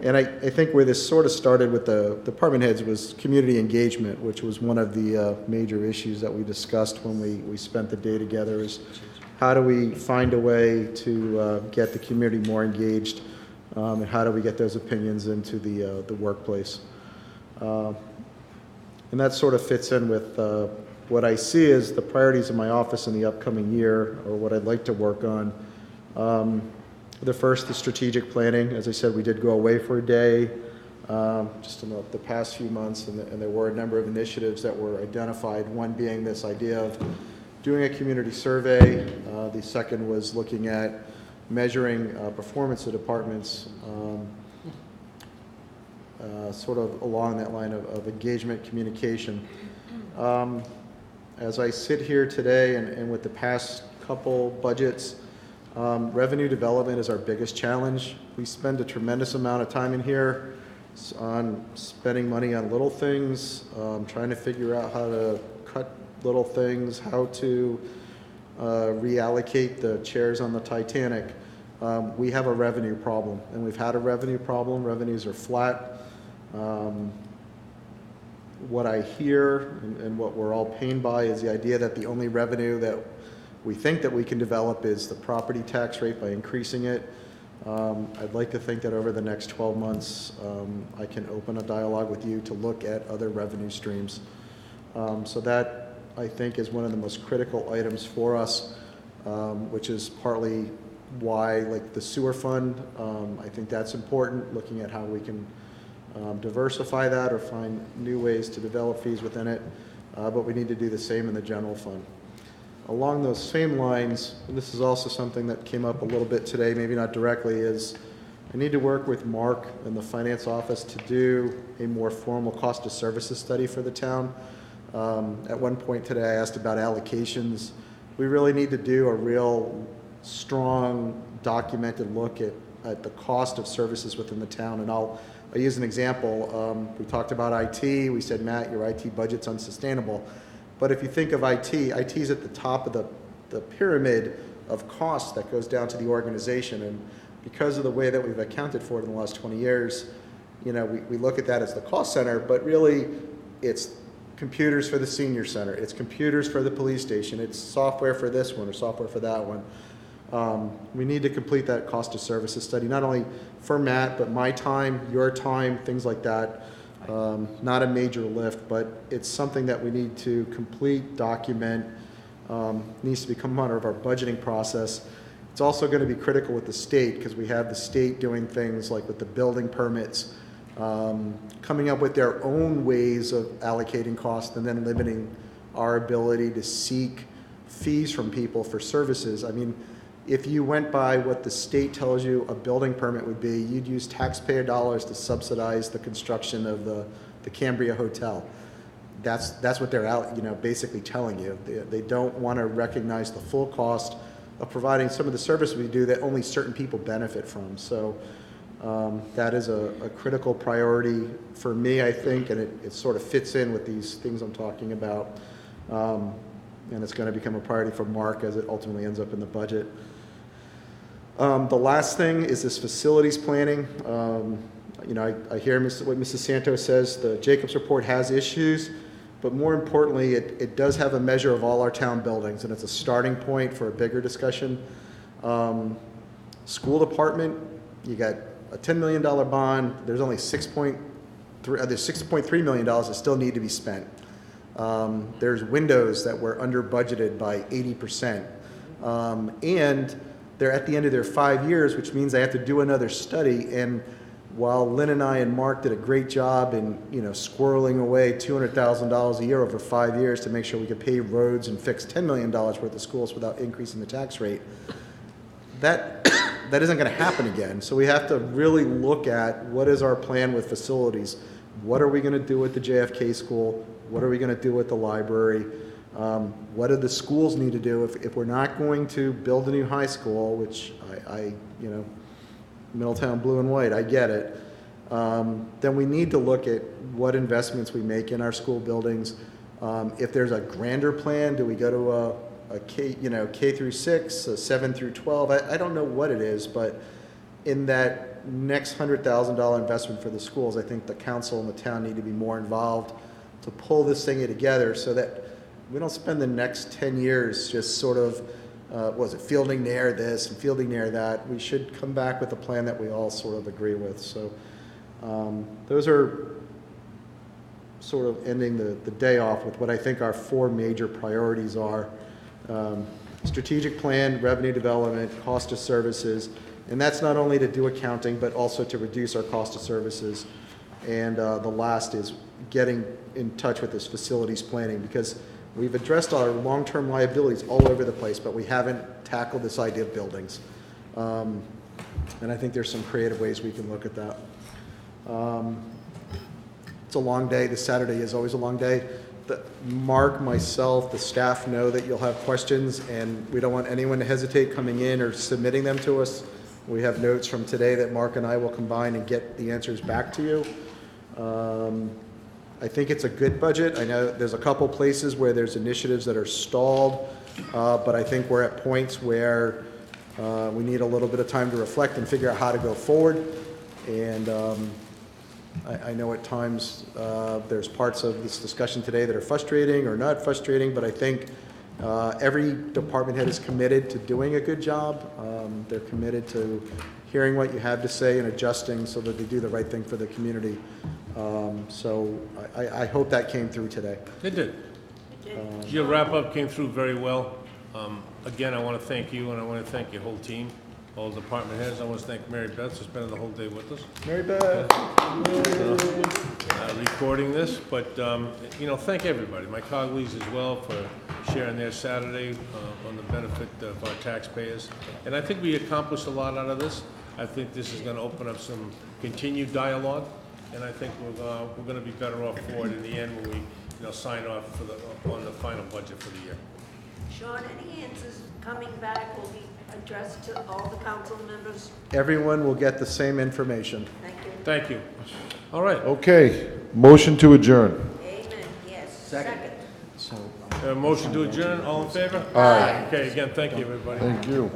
Speaker 16: And I think where this sort of started with the department heads was community engagement, which was one of the major issues that we discussed when we spent the day together, is how do we find a way to get the community more engaged, and how do we get those opinions into the workplace. And that sort of fits in with what I see as the priorities of my office in the upcoming year, or what I'd like to work on. The first is strategic planning. As I said, we did go away for a day just in the past few months, and there were a number of initiatives that were identified, one being this idea of doing a community survey. The second was looking at measuring performance of departments, sort of along that line of engagement, communication. As I sit here today and with the past couple budgets, revenue development is our biggest challenge. We spend a tremendous amount of time in here on spending money on little things, trying to figure out how to cut little things, how to reallocate the chairs on the Titanic. we have a revenue problem, and we've had a revenue problem. Revenues are flat. What I hear and what we're all pained by is the idea that the only revenue that we think that we can develop is the property tax rate by increasing it. I'd like to think that over the next 12 months, I can open a dialogue with you to look at other revenue streams. So that, I think, is one of the most critical items for us, which is partly why, like the sewer fund, I think that's important, looking at how we can diversify that or find new ways to develop fees within it, but we need to do the same in the general fund. Along those same lines, and this is also something that came up a little bit today, maybe not directly, is I need to work with Mark and the finance office to do a more formal cost of services study for the town. At one point today, I asked about allocations. We really need to do a real strong documented look at the cost of services within the town. And I'll use an example. We talked about IT. We said, Matt, your IT budget's unsustainable. But if you think of IT is at the top of the pyramid of costs that goes down to the organization. And because of the way that we've accounted for it in the last 20 years, you know, we look at that as the cost center, but really it's computers for the senior center. It's computers for the police station. It's software for this one or software for that one. We need to complete that cost of services study, not only for Matt, but my time, your time, things like that. Not a major lift, but it's something that we need to complete, document, needs to become part of our budgeting process. It's also going to be critical with the state because we have the state doing things like with the building permits, coming up with their own ways of allocating costs and then limiting our ability to seek fees from people for services. I mean, if you went by what the state tells you a building permit would be, you'd use taxpayer dollars to subsidize the construction of the Cambria Hotel. That's what they're out, you know, basically telling you. They don't want to recognize the full cost of providing some of the services we do that only certain people benefit from. So that is a critical priority for me, I think, and it sort of fits in with these things I'm talking about. And it's going to become a priority for Mark as it ultimately ends up in the budget. The last thing is this facilities planning. You know, I hear what Mrs. Santos says. The Jacobs report has issues, but more importantly, it does have a measure of all our town buildings, and it's a starting point for a bigger discussion. School department, you got a $10 million bond. There's only $6.3 million that still need to be spent. There's windows that were under budgeted by 80%. And they're at the end of their 5 years, which means they have to do another study. And while Lynn and I and Mark did a great job in, you know, squirreling away $200,000 a year over 5 years to make sure we could pave roads and fix $10 million worth of schools without increasing the tax rate, that isn't going to happen again. So we have to really look at what is our plan with facilities. What are we going to do with the JFK school? What are we going to do with the library? What do the schools need to do if we're not going to build a new high school, which I you know, Middletown blue and white, I get it. Then we need to look at what investments we make in our school buildings. If there's a grander plan, do we go to a K, you know, K through 6, a 7 through 12? I don't know what it is, but in that next $100,000 investment for the schools, I think the council and the town need to be more involved to pull this thing together so that we don't spend the next 10 years just sort of, fielding near this and fielding near that. We should come back with a plan that we all sort of agree with. So those are sort of ending the day off with what I think our 4 major priorities are. Strategic plan, revenue development, cost of services, and that's not only to do accounting, but also to reduce our cost of services. And the last is getting in touch with this facilities planning, because we've addressed our long-term liabilities all over the place, but we haven't tackled this idea of buildings. And I think there's some creative ways we can look at that. It's a long day. This Saturday is always a long day. Mark, myself, the staff know that you'll have questions, and we don't want anyone to hesitate coming in or submitting them to us. We have notes from today that Mark and I will combine and get the answers back to you. I think it's a good budget. I know there's a couple places where there's initiatives that are stalled, but I think we're at points where We need a little bit of time to reflect and figure out how to go forward. And I know at times there's parts of this discussion today that are frustrating or not frustrating, but I think every department head is committed to doing a good job. They're committed to hearing what you have to say and adjusting so that they do the right thing for the community. So I hope that came through today.
Speaker 1: It did. Your wrap-up came through very well. Again, I want to thank you, and I want to thank your whole team, all the department heads. I want to thank Mary Beth for spending the whole day with us.
Speaker 16: Mary Beth!
Speaker 1: Recording this, but, you know, thank everybody, my colleagues as well for sharing their Saturday on the benefit of our taxpayers. And I think we accomplished a lot out of this. I think this is going to open up some continued dialogue, and I think we're going to be better off for it in the end when we, you know, sign off on the final budget for the year.
Speaker 3: Sean, any answers coming back will be addressed to all the council members?
Speaker 16: Everyone will get the same information.
Speaker 3: Thank you.
Speaker 1: Thank you. All right.
Speaker 7: Okay, motion to adjourn.
Speaker 3: Amen, yes. Second.
Speaker 1: Motion to adjourn, all in favor?
Speaker 7: Aye.
Speaker 1: Okay, again, thank you, everybody.
Speaker 7: Thank you.